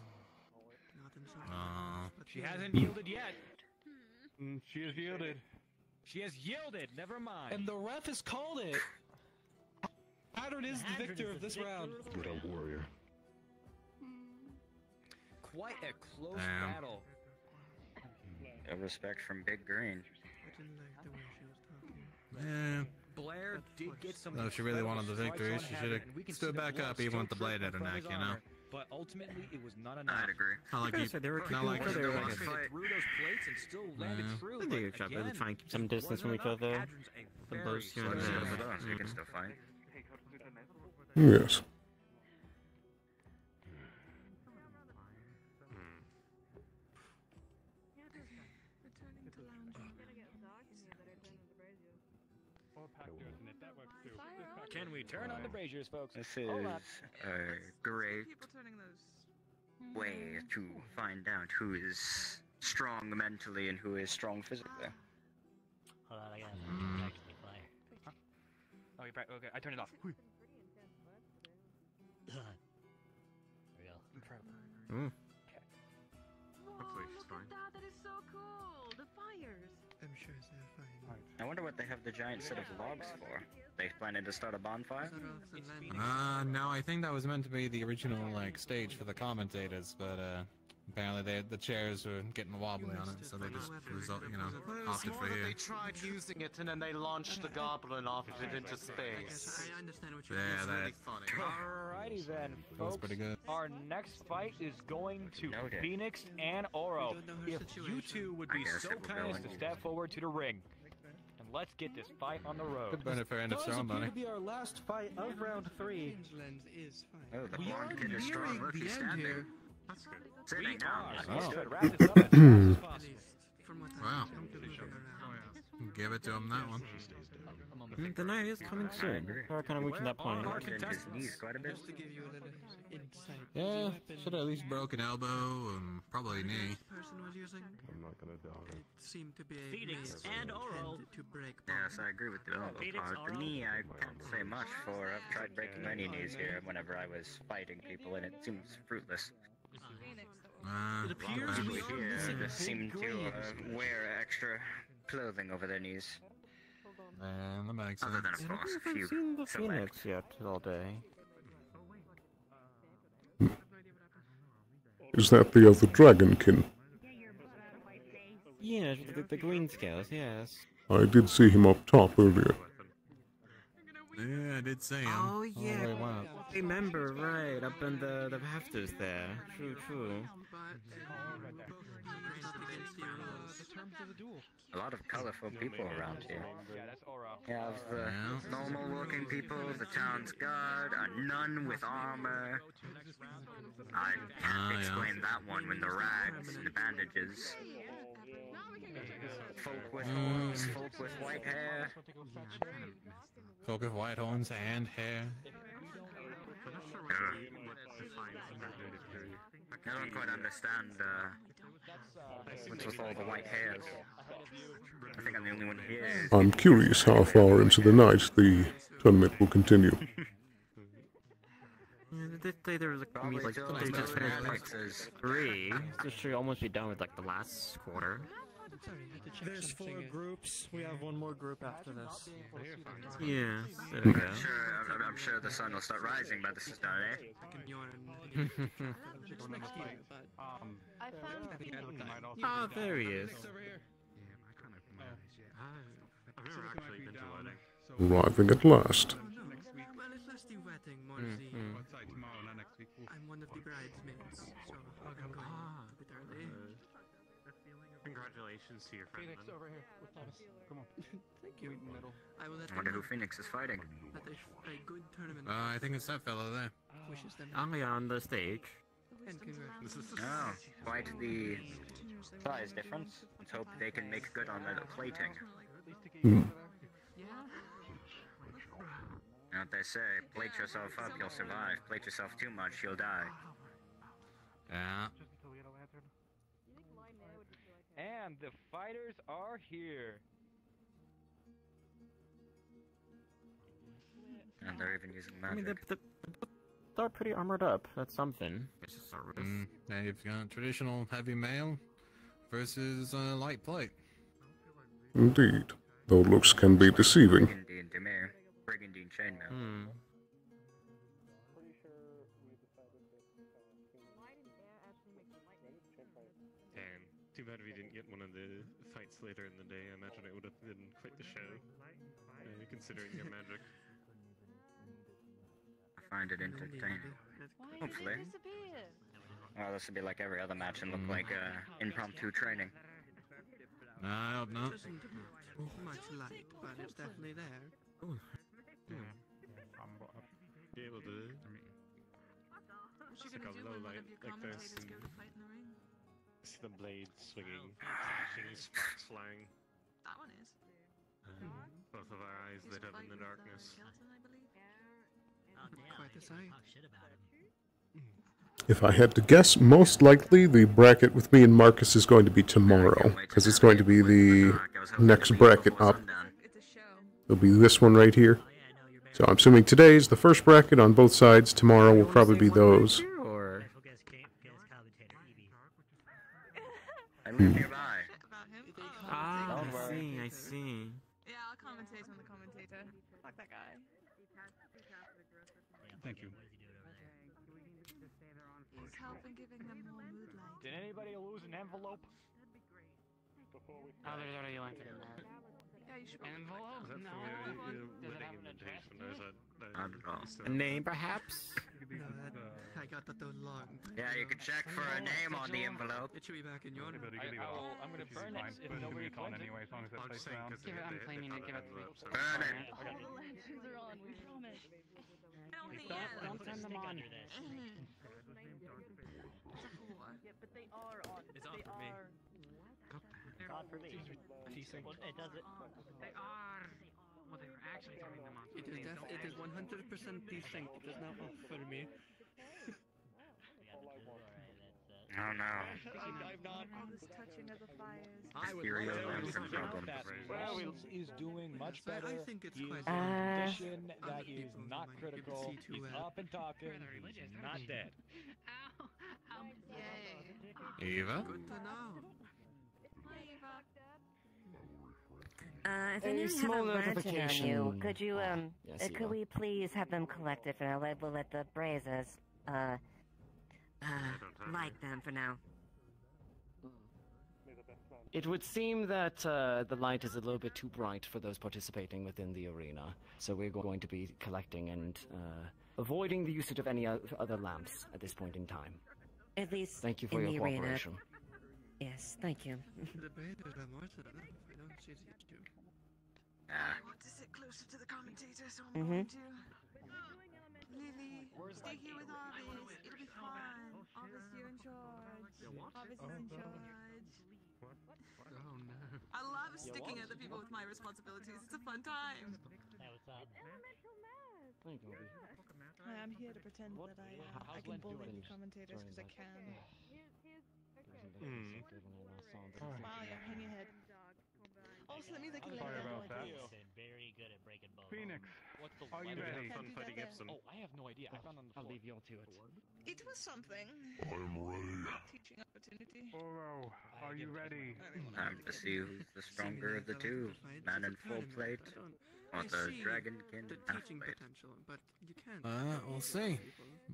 J: Aw.
B: She hasn't yielded yet.
D: She has yielded.
B: She has yielded. Never mind.
P: And the ref has called it. Pattern is the victor of this round.
Q: Get up, warrior.
B: Quite a close
J: Damn.
B: battle.
O: No respect from Big Green.
J: Yeah.
B: Blair did get some.
J: Well, if she really wanted the victory, she should have stood back up even with the blade at her neck, you know?
B: But ultimately, it was not enough.
O: I'd agree.
J: Not like you,
M: they were
J: not like
M: kicking each other,
J: you
M: like,
B: Through those plates and still landed true.
M: I think you're trying to try and keep some distance from each other. The blows here and there.
O: We can still fight.
I: Yes.
B: Can we turn on the braziers, folks?
O: This is a great way to find out who is strong mentally and who is strong physically.
E: Hold on, I gotta back to the fire.
B: Oh, you're back. Okay, I turned it off.
E: There we go.
B: Incredible.
R: Hopefully she's fine. That is so cool. The fires.
K: I'm sure they're fine.
O: I wonder what they have the giant set of logs for. They planning to start a bonfire?
J: No, I think that was meant to be the original, like, stage for the commentators, but, apparently the chairs were getting wobbly on it, so they just, opted for here.
F: They tried using it and then they launched the goblin off of it into space.
K: I understand what
J: Yeah,
K: you're
J: that
K: really funny.
B: Alrighty then,
J: was
B: folks.
J: pretty good.
B: Our next fight is going to
O: Noted.
B: Phoenix and Oro. If you two would be so kind as to step forward to the ring. And let's get this fight on the road.
J: Good benefit end of
P: Does appear
J: ceremony.
P: to be our last fight of round 3.
K: Queensland is fine.
O: Oh, the
K: We
O: blonde
K: are
O: kid is strong.
K: nearing
O: Look,
K: the
O: he's
K: end
O: standing.
K: here. That's good.
O: Sitting down.
J: Oh.
B: Should wrap this up as fast as possible.
K: From what
J: Wow.
K: I come to look around.
J: Give it to him, that one.
M: The night is coming soon. We're kind of reaching that point.
O: Bent his knees quite a bit.
K: Just to give you a little insight.
J: Yeah,
K: the weapon
J: should have at least broke an elbow and probably knee.
K: this person was using,
Q: I'm not gonna die.
K: it seemed to be a
V: Phoenix
K: mace
V: and Oro.
K: intended to break
O: Yes,
K: bones.
O: I agree with the elbow
V: Phoenix,
O: part. The
V: Oro.
O: knee, I can't say much for. I've tried breaking many knees here whenever I was fighting people, and it seems fruitless.
J: It
K: appears we
O: People
K: are
O: here
K: missing a
O: just seem
K: big
O: to
K: green.
O: wear extra clothing over their knees.
J: And that makes sense.
O: Other than, of
M: I don't
O: course,
M: think
O: a
M: I've
O: few
M: seen the
O: select.
M: Phoenix yet all day.
I: Is that the other dragonkin?
M: Yeah, the green scales, yes.
I: I did see him up top earlier.
J: Yeah, I did see him.
M: Oh
J: the
M: yeah,
J: way it went.
M: remember, right, up in the rafters there. True, true.
O: A lot of colorful people around here.
B: Yeah, that's Oro.
O: You have the normal looking people, the town's guard, a nun with armor. I can't explain that one with the rags and the bandages. Folk with horns, folk with white hair.
J: Folk with white horns and hair.
O: I don't quite understand what's with all the white hairs. I think I'm the only one here.
I: I'm curious how far into the night the tournament will continue.
M: They say there was
O: Probably
M: like
O: till
M: they just finished like
O: Texas.
M: 3. So should almost be done with like the last quarter.
K: There's 4
F: groups. We have one more group after this.
M: Yeah. There we go.
O: I'm sure the sun will start rising by this is done, eh?
C: I found
M: Ah, there he is.
K: I've never actually been to a wedding.
I: Arriving at last.
K: Well, it's less the wedding, more the... I'm one of the bridesmaids, so I'm going a bit early.
F: Congratulations to your friend.
B: Phoenix over here with Thomas. Come on.
K: Thank you. I will let
O: I wonder
K: them
O: who
K: know
O: Phoenix is fighting.
K: that a good tournament
J: I think it's that fellow there.
K: wishes them
M: Only on the stage.
K: and congratulations.
O: Oh, quite the size difference. Let's hope they can make good on the plating.
I: Hmm.
O: You know what they say, plate yourself up, you'll survive. Plate yourself too much, you'll die.
J: Yeah.
B: And the fighters are here.
O: And they're even using
M: I mean,
O: magic.
M: they're pretty armored up. That's something. It's just a risk.
J: Now you've got traditional heavy mail versus light plate.
I: Indeed, though looks can be deceiving.
O: Burgundy and Demir. Burgundy and chainmail.
H: Too bad we didn't get one of the fights later in the day. I imagine it would have been quite the show, considering your magic.
O: I find it entertaining. Hopefully. Well, this would be like every other match and look like impromptu training.
J: I hope not.
K: Doesn't emote much light, but it's definitely there.
J: Ooh.
H: Be able to. It's like a low light like this. And see the blades swinging, flashing, sparks flying.
R: That one is.
H: Both of our eyes lit up in the darkness.
K: Quite a sight.
I: If I had to guess, most likely the bracket with me and Marcus is going to be tomorrow, because it's going to be the next bracket up. It'll be this one right here. So I'm assuming today's the first bracket on both sides. Tomorrow will probably be those.
M: Ah, I see.
R: Yeah, I'll commentate on the commentator. Fuck that guy.
J: Thank you.
R: He's helping giving them more mood light.
B: Did anybody lose an envelope?
V: Oh, there's already one in there.
R: Yeah, you should.
V: Envelope? No. Does it have an address?
M: A name, perhaps?
K: I got that too long.
O: Yeah, you can check for a name on the envelope.
K: It should be back in your name.
B: I'm gonna burn it if nobody claims it.
J: Anyway, as long as that stays around.
V: I'm claiming it. Give it to me.
O: Burn it.
C: All the lanterns are on, we promise.
L: Don't turn them on.
C: Yeah, but they are on.
K: It's on for me.
V: It's on for me. Well, it does it.
R: They are. Well, they were actually turning them on.
K: It is 100% desync. It is not on for me.
O: Oh no.
R: All this touching of the fires.
O: Stereo lantern problem.
B: Well, he's doing much better.
K: I think it's
B: He's
K: quite
B: in condition that he is
K: people
B: not
K: might
B: critical.
K: be too
B: He's
K: well.
B: up and talking. He's not dead.
R: Yay.
J: Eva?
K: Good to know.
R: Hi, Eva.
U: If
M: A
U: anyone
M: small
U: have a lantern on
M: notification.
U: you, could you,
M: Yes,
U: could
M: Eva.
U: we please have them collected for now? We'll let the Brazers, light them for now.
M: It would seem that the light is a little bit too bright for those participating within the arena, so we're going to be collecting and avoiding the usage of any other lamps at this point in time.
U: At least
M: Thank you for
U: in
M: your
U: the arena.
M: cooperation.
U: Yes, thank you.
K: The Brazers are more so enough. I don't see the issue.
R: I want to sit closer to the commentator, so I'm
U: Mhm.
R: going to. Lily, stay here with Arvis. It'll be fun. Arvis, you're in charge. Arvis is in charge.
K: Oh no.
R: I love sticking at the people with my responsibilities. It's a fun time.
E: Hey, what's up?
M: Thank you, Obi.
R: I'm here to pretend that I can bully the commentators because I can. Smile, yeah, hang your head. Also, that means I can let
D: Sorry
R: down
D: about
R: like
D: that.
R: this.
E: Listen, very good at breaking bones.
D: Phoenix,
B: What's the
D: are you
B: weather?
D: ready?
R: Fun fighting Epsom.
B: Oh, I have no idea. I found on the floor.
M: I'll leave you all to it.
R: It was something.
Q: I'm ready.
R: Teaching opportunity.
D: Oro, are you ready?
O: Time to see who's the stronger of the two. Man in full plate, or the dragonkin
K: the
O: half
K: teaching
O: plate.
K: potential, but you can't.
J: We'll see.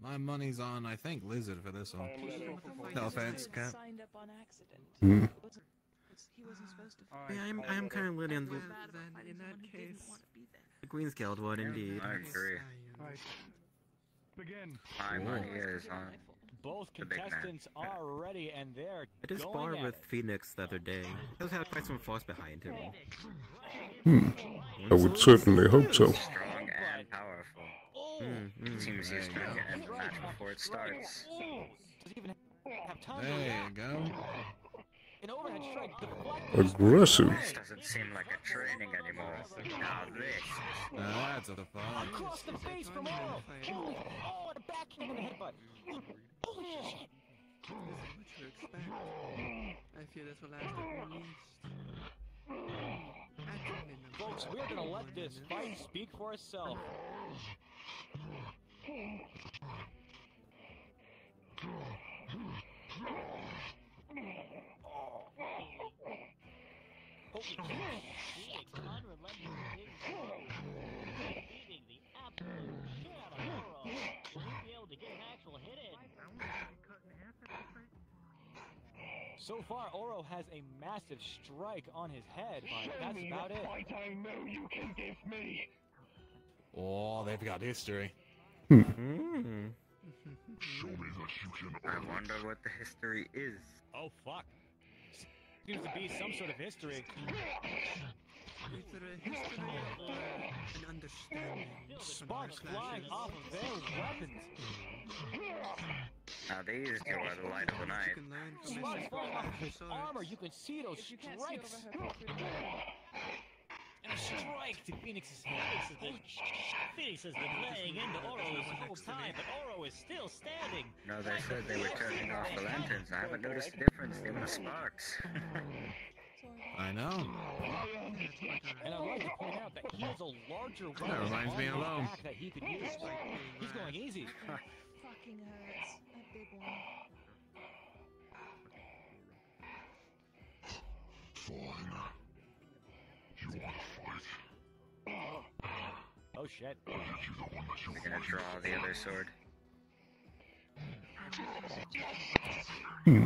J: My money's on, I think, Lizard for this one. No offense, Cap.
R: Signed up on accident.
I: Hmm.
R: He wasn't supposed to.
M: Yeah, I'm kind of leaning on the,
K: Then in that case,
M: the Queen's Guild one, indeed.
O: I agree.
D: Right. Begin.
O: My money is on
B: Both
O: the big man.
B: contestants are ready, and they're
M: I did
B: going
M: spar
B: at
M: with
B: it.
M: Phoenix the other day. He had quite some force behind him.
I: I would certainly hope so.
O: Strong and powerful. Seems he's trying to end the match before it starts.
B: Doesn't even have time.
J: There you go.
B: An overhead strike deflected.
I: Aggressive.
O: This doesn't seem like a training anymore. Now this.
J: That's a fun.
B: Across the face from Oro. Holy, oh, and a backhand and a headbutt. Holy shit.
K: this is what you expect. I feel this will last at least.
B: Folks, we're gonna let this fight speak for itself.
E: Holy Phoenix, unrelenting beating the absolute shit out of Oro. Will he be able to get an actual hit in?
B: So far, Oro has a massive strike on his head, but that's about it.
Q: I know you can give me.
J: Oh, they've got history.
O: Show me that you can. I wonder what the history is.
B: Oh, fuck. Seems to be some sort of history.
K: Is there a history of an understanding?
B: Sparks flying off of their weapons.
O: Now these two are the light of the night.
B: Sparks flying off of his armor. You can see those strikes. And a strike to Phoenix's head.
E: Phoenix has been laying into Oro this whole time, but Oro is still standing.
O: No, they said they were turning off the lanterns. I haven't noticed the difference in the sparks.
J: I know.
B: And I'd like to point out that he has a larger weapon
J: That reminds me of Loam.
B: that he could use. He's going easy.
R: Fucking hurts. A big one.
Q: Fine. You wanna fight?
B: Oh shit.
O: You're gonna draw the other sword. Oh no,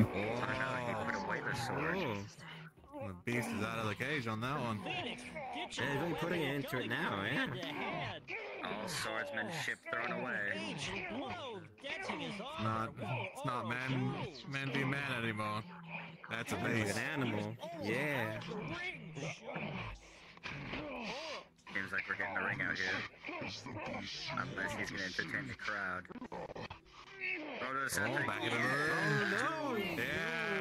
O: he put away the sword.
J: The beast is out of the cage on that one.
M: Yeah, he's really putting it into it now, eh?
O: All swordsmanship thrown away.
J: It's not man be man anymore. That's a beast.
M: An animal. Yeah.
O: Seems like we're getting a ring out here. Unless he's gonna entertain the crowd. Go to the center.
J: Back into the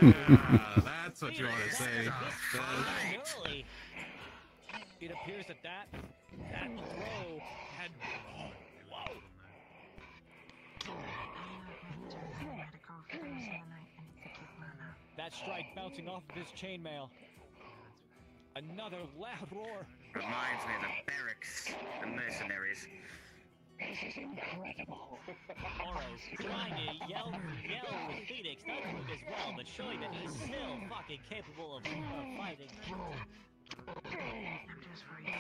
J: Yeah, that's what you want to say.
B: It appears that throw had. Whoa. That strike bouncing off of his chainmail. Another loud roar.
O: Reminds me of the barracks, the mercenaries.
Q: This is incredible.
E: Oro's trying to yell with Phoenix, not doing as well, but showing that he's still fucking capable of fighting.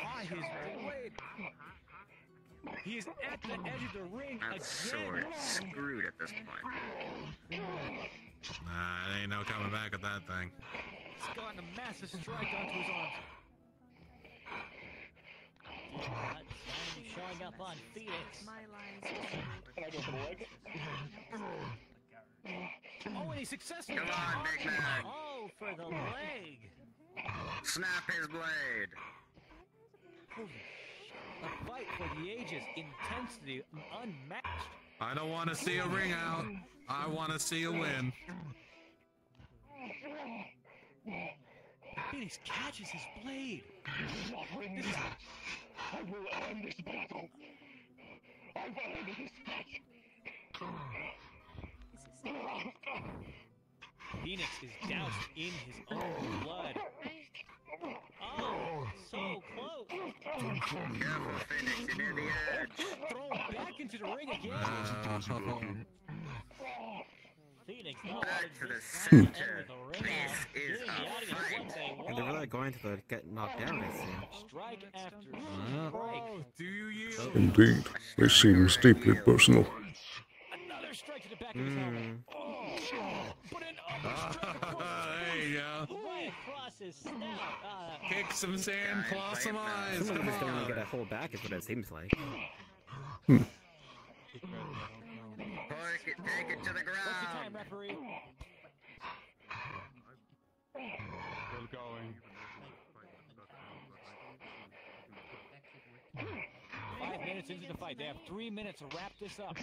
B: By his blade. He is at the edge of the ring
O: That
B: again.
O: sword screwed at this point.
J: Nah, there ain't no coming back at that thing.
B: He's gotten a massive strike onto his arms.
E: Showing up on Phoenix.
B: Oh, and he's successful.
O: Come on, big man.
E: Oh, for the leg.
O: Snap his blade.
B: A fight for the ages, intensity unmatched.
J: I don't want to see a ring out. I want to see a win.
B: Phoenix catches his blade.
Q: This is... I will end this battle. I will end this match.
B: Phoenix is doused in his own blood.
E: Oh, so close.
O: Careful, Phoenix, you're near the edge.
B: Thrown back into the ring again.
E: Phoenix
O: back to the center. This is a fight.
M: And they're really going to get knocked down, I see.
B: Strike after
J: strike. Do you yield?
I: Indeed, this seems deeply personal.
B: Another strike to the back of his helmet. But another strike
J: There you go.
E: Right across his snout.
J: Kick some sand, claw some eyes.
M: Some of them
J: Come
M: just don't want
J: on.
M: to get a hold back, is what it seems like.
O: Take it to the
B: What's your time,
O: ground.
B: referee?
H: Still going.
B: 5 minutes into the fight. They have 3 minutes to wrap this up.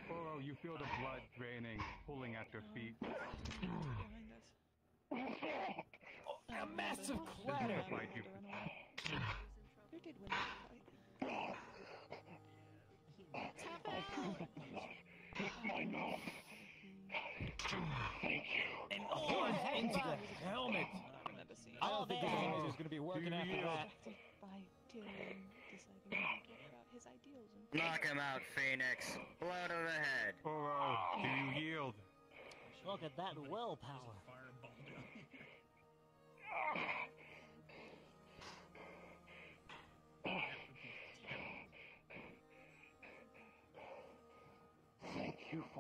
H: Oro, you feel the blood draining, pulling at your feet.
B: A massive clatter.
H: Fight you.
R: Who did win that fight?
B: And horns into the helmet. I don't think this is going to be working after that.
R: By Tyrion deciding to talk about his ideals and
O: Knock him out, Phoenix. Blow to the head.
H: Oro, do you yield?
E: Look at that willpower.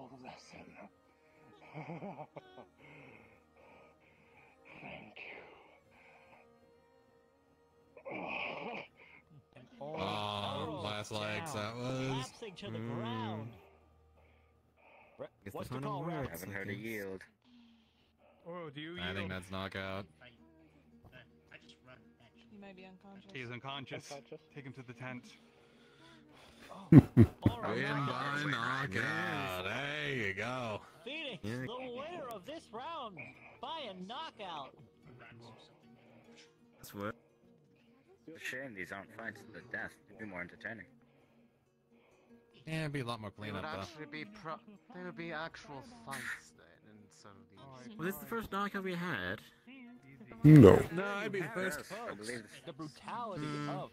Q: valuable lesson. Thank you.
J: Oh, last legs, that was.
E: Collapsing to the ground.
J: What's the call, Rex?
O: Haven't heard a yield.
B: Oh, do you
J: I think that's knockout.
R: He may be unconscious.
D: He's unconscious. Take him to the tent.
J: Win by knockout. There you go.
E: Phoenix, the winner of this round by a knockout.
O: That's what. It's a shame these aren't fights to the death. It'd be more entertaining.
J: Yeah, it'd be a lot more
F: They
J: cleanup
F: would
J: though.
F: actually be they would be actual fights then instead of these.
M: Was this the first knockout we had?
I: No.
J: No, it'd be the first.
O: Folks,
B: The brutality of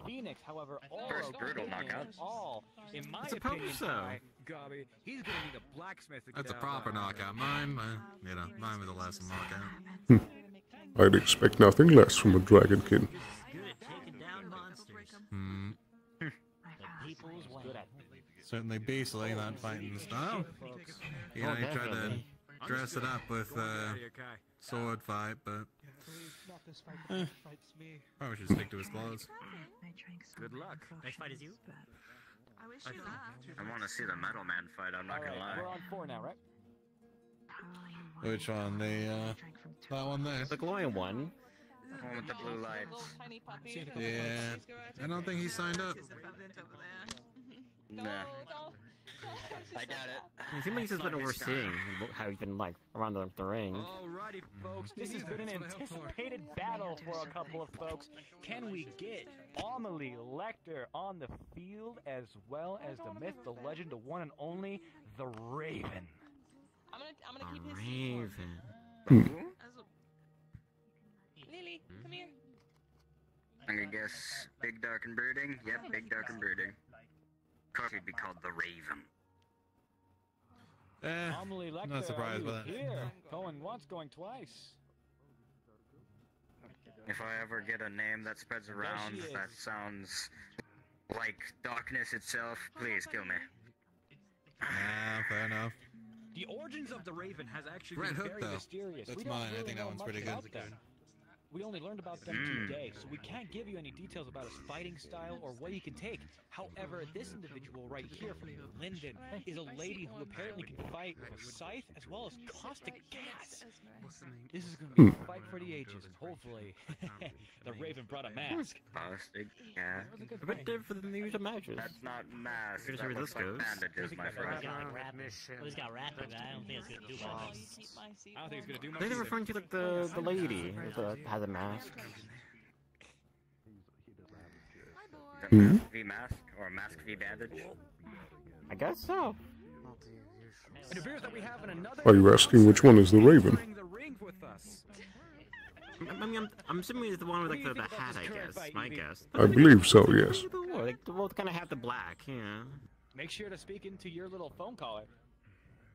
B: Phoenix, however, all
O: First brutal knockout.
B: all, in my
M: Suppose
B: opinion,
M: so.
B: Gobby, he's gonna need a blacksmith to
J: That's a
B: get out
J: proper
B: of that.
J: knockout. Mine was a lesson knockout.
I: I'd expect nothing less from a dragonkin.
E: Good at taking down monsters. The people's way.
J: Certainly beastly, that fighting style. You know, he tried to dress it up with sword fight, but probably should stick to his clothes.
B: Good luck.
E: Next fight is you.
R: I wish you left.
O: I want to see the Metal Man fight, I'm not gonna lie.
B: We're on 4 now, right?
J: Which one? That one there.
M: The glowing one.
O: The one with the blue lights.
R: Little tiny puppy.
J: Yeah. I don't think he signed up.
O: Nah. I got it.
M: It seems like he's just been overseeing how he's been like around the ring.
B: Alrighty, folks. This has been an anticipated battle for a couple of folks. Can we get Amelie Lecter on the field as well as the myth, the legend, the one and only, the Raven?
R: I'm gonna keep his
M: Raven.
R: Lily, come here.
O: I'm gonna guess Big Dark and Brooding. Yep, Big Dark and Brooding. Of course he'd be called the Raven.
B: Amelie Lecter,
J: not surprised
B: are
J: by
B: you
J: that.
B: here? Going once, going twice.
O: If I ever get a name that spreads around
B: she is.
O: that sounds like darkness itself, please kill me.
J: Fair enough.
B: The origins of the Raven has actually
J: Red
B: been
J: Hook,
B: very
J: though.
B: mysterious.
J: That's
B: We don't
J: mine. I
B: really
J: think that
B: know
J: one's
B: much
J: pretty good.
B: about them. We only learned about them today, so we can't give you any details about his fighting style or what he can take. However, this individual right here from Linden is a lady who apparently can fight with a scythe as well as caustic gas. This is going to be a fight for the ages, and hopefully the Raven brought a mask.
O: Caustic gas.
M: A bit different than the usual matches.
O: That's not mask.
M: Here's
O: That
M: where
O: looks
M: this
O: like
M: goes.
O: bandages, my friend.
E: He's got like rapping. Well, he's got rapping, but I don't think it's gonna do much.
B: I don't think it's going to do
M: I
B: much
M: think they're
B: either.
M: referring to like the lady that has a mask.
O: The mask v mask or mask v bandage.
M: I guess so.
B: It appears that we have another
I: Are you asking which one is the Raven?
B: the ring with us.
M: I mean, I'm assuming it's the one with like the hat. I guess. My guess.
I: I believe so, yes.
M: Like, they both kind of have the black. Yeah.
B: Make sure to speak into your little phone caller.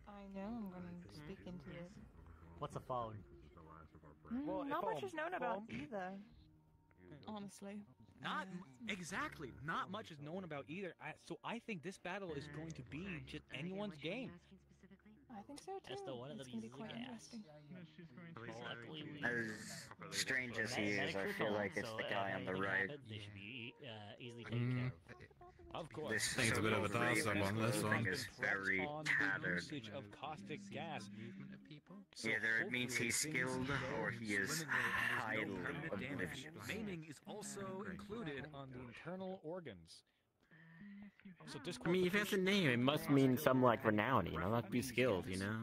R: I know, I'm gonna speak into it.
E: What's a phone?
B: Well,
R: Not
B: if
R: much is known about either.
B: Mm.
R: Honestly.
B: Exactly. Not much is known about either. So I think this battle is going to be just anyone's game.
R: I think so too.
E: That's the one of
R: It's
E: them
R: gonna be
E: uses
R: quite
E: gas.
R: interesting.
O: As strange as he is, I feel like it's the guy on the right.
E: They should be easily taken care of.
B: Of course.
O: This
J: Think it's a bit of a
O: so-called
J: toss-up
O: Raven's
J: on this
O: clothing
J: one.
O: is very
B: on the
O: tattered.
B: usage of caustic gas. So
O: Either it means he's
B: hopefully things
O: skilled
B: go
O: or he is highly
B: permanent damage.
O: oblivious.
B: Maiming is also included on the internal organs. So
M: I mean, if it has a name, it must mean some like renown. You know, it must be skilled. You know.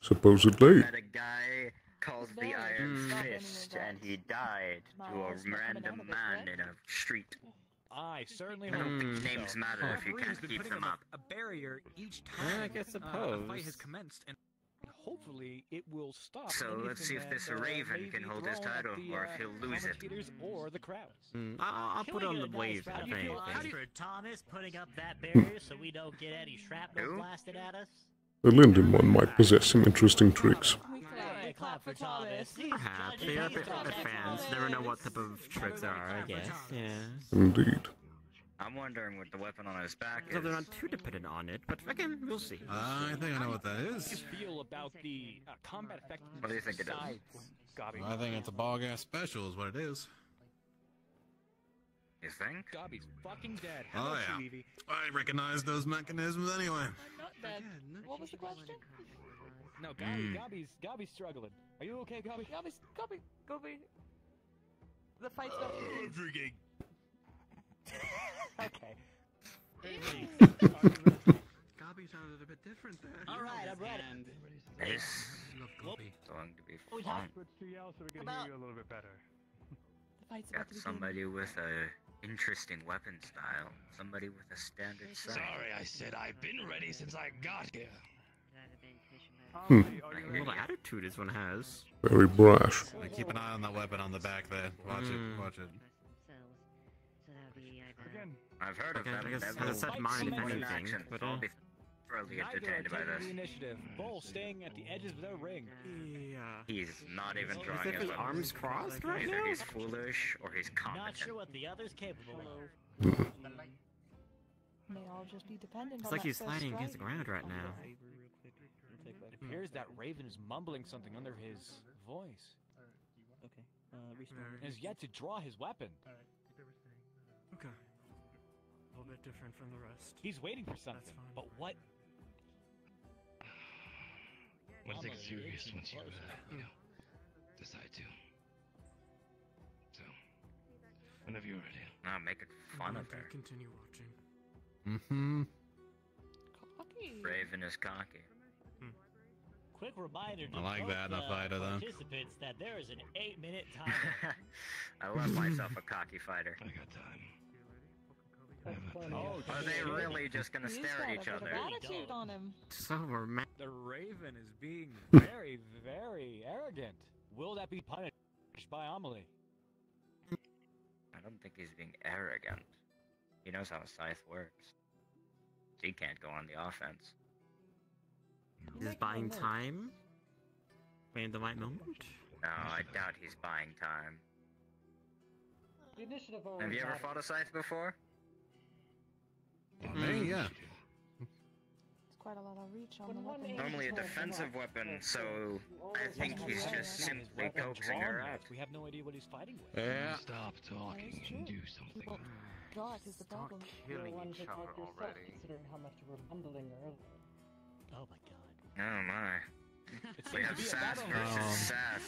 I: Supposedly.
O: Met a guy called the Iron Fist, and he died to a random man in a street.
B: I certainly
O: I don't think
B: hope
O: names
B: so.
O: matter if you
B: Referee has
O: can't
B: been
O: keep
B: putting
O: them up.
B: A barrier each
M: Yeah,
B: time
M: I guess
B: a
M: suppose.
B: fight has commenced, and hopefully it will stop.
O: So let's see if
B: anything
O: this
B: that,
O: Raven
B: may
O: can
B: be
O: hold his
B: thrown at
O: title,
B: the,
O: or if he'll lose it.
B: commentators or the crowd.
M: I'll
E: Can
M: put
E: we
M: on
E: get
M: the
E: a nice
M: wave
E: round
M: if
E: of
M: anything.
E: applause for Thomas putting up that barrier so we don't get any shrapnel
O: Who?
E: blasted at us?
I: The Linden one might possess some interesting tricks.
E: Hey, clap for Thomas.
M: Perhaps they are a bit fans. Never know what type of tricks there are. I guess. Yeah.
I: Indeed.
O: I'm wondering what the weapon on his back is.
M: So they're not too dependent on it, but again, we'll see.
J: I think I know what that
B: How do you
J: is.
B: feel about the combat effect?
O: What do you think it is?
B: Gobby.
J: I think it's a ball gas special is what it is.
O: You think?
B: Gobby's fucking dead.
J: Oh
B: Hello,
J: yeah.
B: Evie.
J: I recognize those mechanisms anyway.
C: Not dead. What was the question?
B: No, Gobby's struggling. Are you okay, Gobby?
C: Gobby. The fight's not.
T: Drinking.
B: Okay.
K: Gobby sounded a bit different there.
E: All right, I'm ready.
O: This is going to be fun.
H: Switch to yell so we can
E: About-
H: hear you a little bit better.
C: The fight's
O: Got
C: about to begin.
O: somebody with a interesting weapon style. Somebody with a standard sight.
T: Sorry, I said I've been ready since I got here.
I: Hmm.
M: A little attitude this one has.
I: Very brash.
J: Keep an eye on that weapon on the back there. Watch it. Watch it.
H: Again.
O: I've heard of
M: Okay,
O: them.
M: I guess
O: Never
M: has a set mind if
O: seen one in
M: anything,
O: action.
M: but,
O: I'll be thoroughly
B: Neither are
O: entertained by
B: taking
O: this.
B: the initiative. Bull staying at the edges of their ring.
M: Yeah.
O: He's not even
M: Is
O: drawing
M: it
O: his
M: the
O: weapon.
M: arms crossed right
O: Either
M: now?
O: he's foolish or he's
E: Not
O: competent.
E: sure what the other's capable of.
C: May all just be dependent
M: It's
C: on
M: like
C: that
M: he's
C: first
M: sliding against the
C: strike.
M: ground right now.
B: It appears that Raven is mumbling something under his voice.
M: Okay. Restart.
B: And has yet to draw his weapon.
F: Okay. A little bit different from the rest.
B: He's waiting for something. But what?
Q: One thing is serious once you, decide to. So, whenever you're ready.
O: Not making fun of her.
F: Continue watching.
J: Mm-hmm.
C: Cocky.
O: Raven is cocky.
E: Quick reminder to
J: I like
E: both,
J: that in a fighter, though.
E: participants that there is an 8-minute timer.
O: I love myself a cocky fighter.
Q: I got time.
O: Oh, are they really just gonna
C: He's
O: stare
C: got
O: at
C: a
O: each
C: bit
O: other?
C: of attitude on him.
M: So romantic.
B: The Raven is being very, very arrogant. Will that be punished by Amelie?
O: I don't think he's being arrogant. He knows how a scythe works. He can't go on the offense.
M: Is buying time? Waiting the right moment?
O: No, I doubt he's buying time.
A: The initiative
O: Have you ever fought a scythe before?
J: Me, yeah.
C: It's quite a lot of reach on the weapon.
O: Normally a defensive weapon, so I think he's just simply coaxing her out.
B: We have no idea what he's fighting with.
J: Yeah.
Q: Stop talking and do something.
C: God is the problem.
F: Killing each other already.
A: Considering how much you were mumbling earlier.
E: Oh my god.
O: Oh my.
B: It
O: We
B: seems
O: have
B: to be a
O: Sass
B: battle.
O: versus
J: Oh.
O: Sass.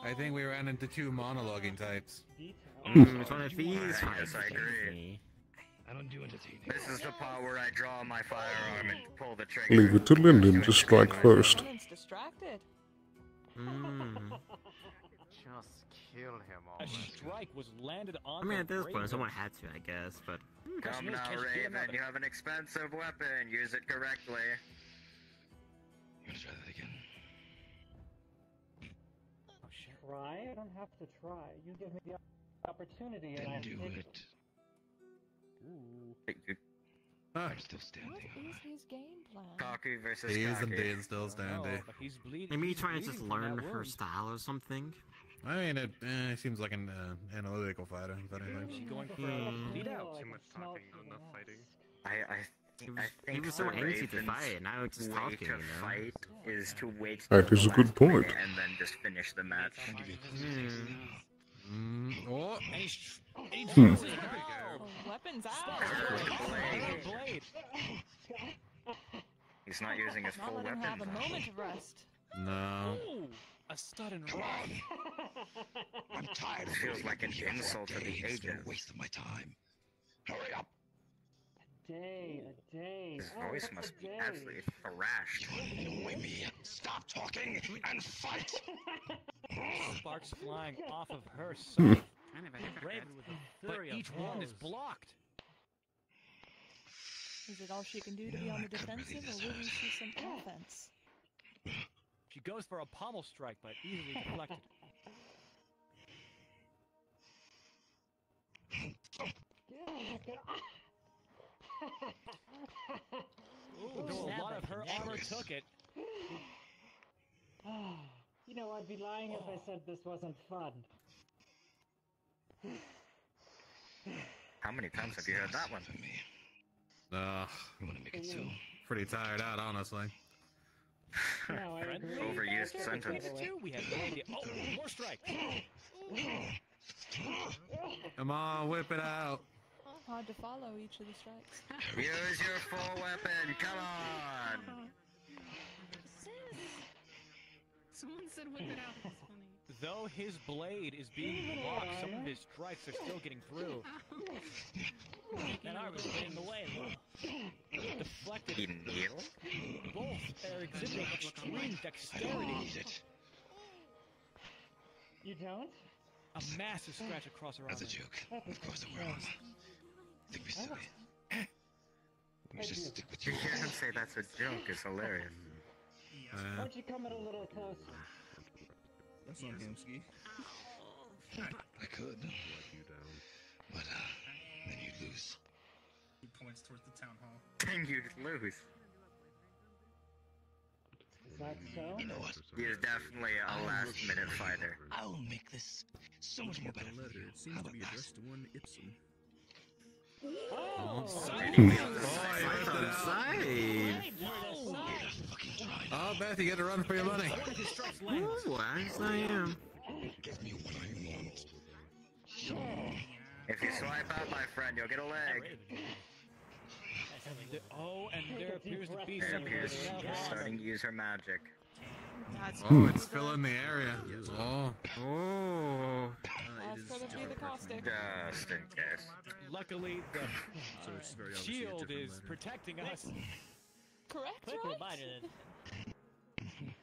J: I think we ran into two monologuing types.
M: It's one of these
O: Yes,
M: fights.
O: I agree.
Q: I don't do entertaining.
O: This is the part where I draw my firearm and pull the trigger.
I: Leave it to Lyndon to strike first.
C: Opponent's distracted.
F: Just kill him
B: A
F: already.
B: strike was landed on
M: I mean, at
B: the
M: this point,
B: Raven.
M: someone had to, I guess, but.
O: Come
B: Question is,
O: now,
B: can she get
O: Raven.
B: another?
O: You have an expensive weapon. Use it correctly.
Q: You wanna try that again?
B: Oh shit.
A: Try? I don't have to try. You give me the opportunity and I
Q: Then do
A: take
Q: it.
O: You-
Q: I'm still
C: What
Q: standing.
C: is his game plan?
O: Cocky versus
J: He is
O: cocky.
J: indeed still
B: No,
J: standing.
B: but he's bleeding.
M: Maybe
B: he's
M: he's trying to just
B: bleeding from
M: learn
B: that
M: her
B: wound.
M: style or something.
J: I mean, it seems like an analytical fighter, if
B: Is
J: anything.
B: she going for a lead out?
H: Too much talking, not enough fighting.
O: I think
M: He was so
O: for
M: antsy to
O: Raven's
M: fight, now he's just
O: way
M: talking,
O: to
M: you know?
O: fight is to wait
I: That
O: till
I: is
O: the
I: a good
O: last
I: point.
O: minute and then just finish the match.
J: Oh,
I: Hmm.
C: Oh, weapons out.
B: Blade.
O: He's not using his
C: Not
O: full
C: let him have a
O: weapon.
C: moment of rest.
J: no.
B: Ooh, a sudden
Q: Come
B: rush.
Q: on. I'm tired of
O: Feels
Q: waiting
O: like an
Q: here for a
O: insult to
Q: day.
O: the
Q: It's been a
O: ages.
Q: waste of my time. Hurry up.
A: a day.
O: His
A: Oh,
O: voice
A: what's
O: must
A: a
O: be
A: day?
O: absolutely thrashed.
Q: You want to annoy me? Stop talking and fight.
B: Sparks flying off of her side.
M: Kind of
B: Raven with a flurry, but each one is blocked.
C: Is it all she can do to be on the defensive, or will we see some offense?
B: She goes for a pommel strike, but easily deflected. Ooh, though a lot of her armor took it.
A: You know, I'd be lying if I said this wasn't fun.
O: How many times have you heard that one?
J: Pretty tired out, honestly.
O: Overused sentence.
B: We have no idea. Oh, more strikes.
J: Come on, whip it out.
R: Hard to follow each of the strikes.
O: Use your full weapon, come on!
V: Someone said whip it out. That's funny.
B: Though his blade is being blocked, some of his strikes are still getting through.
E: That arm is getting away.
B: Deflected.
O: He kneel?
B: Both are exhibiting extreme dexterity.
A: You don't?
B: A massive scratch across her arm.
Q: That's a joke. Of course it was. I think we're silly. We should stick with
O: You
Q: you.
O: can't say that's a joke, it's hilarious.
A: Why don't you come in a little closer?
Q: That's not Hamsky. I could. But, then you'd lose.
K: He points towards the town hall.
O: Then you'd lose.
A: Is that so?
Q: You know what?
O: He is definitely a last-minute fighter.
Q: I'll make this so much more better.
K: It seems to be addressed to one Ipsum.
J: Oh, Beth, you get to run for your money.
O: Ooh, as I am.
Q: Give me what I want.
O: If you swipe out, my friend, you'll get a leg.
B: And there appears to be
O: It
B: some
O: appears she's starting to use her magic.
J: Oh, it's filling the area. Oh.
O: Oh.
R: That's gonna be the caustic.
O: Just in case.
B: Luckily, the shield is protecting us.
R: Correct,
E: Quick
R: right?
E: reminder then.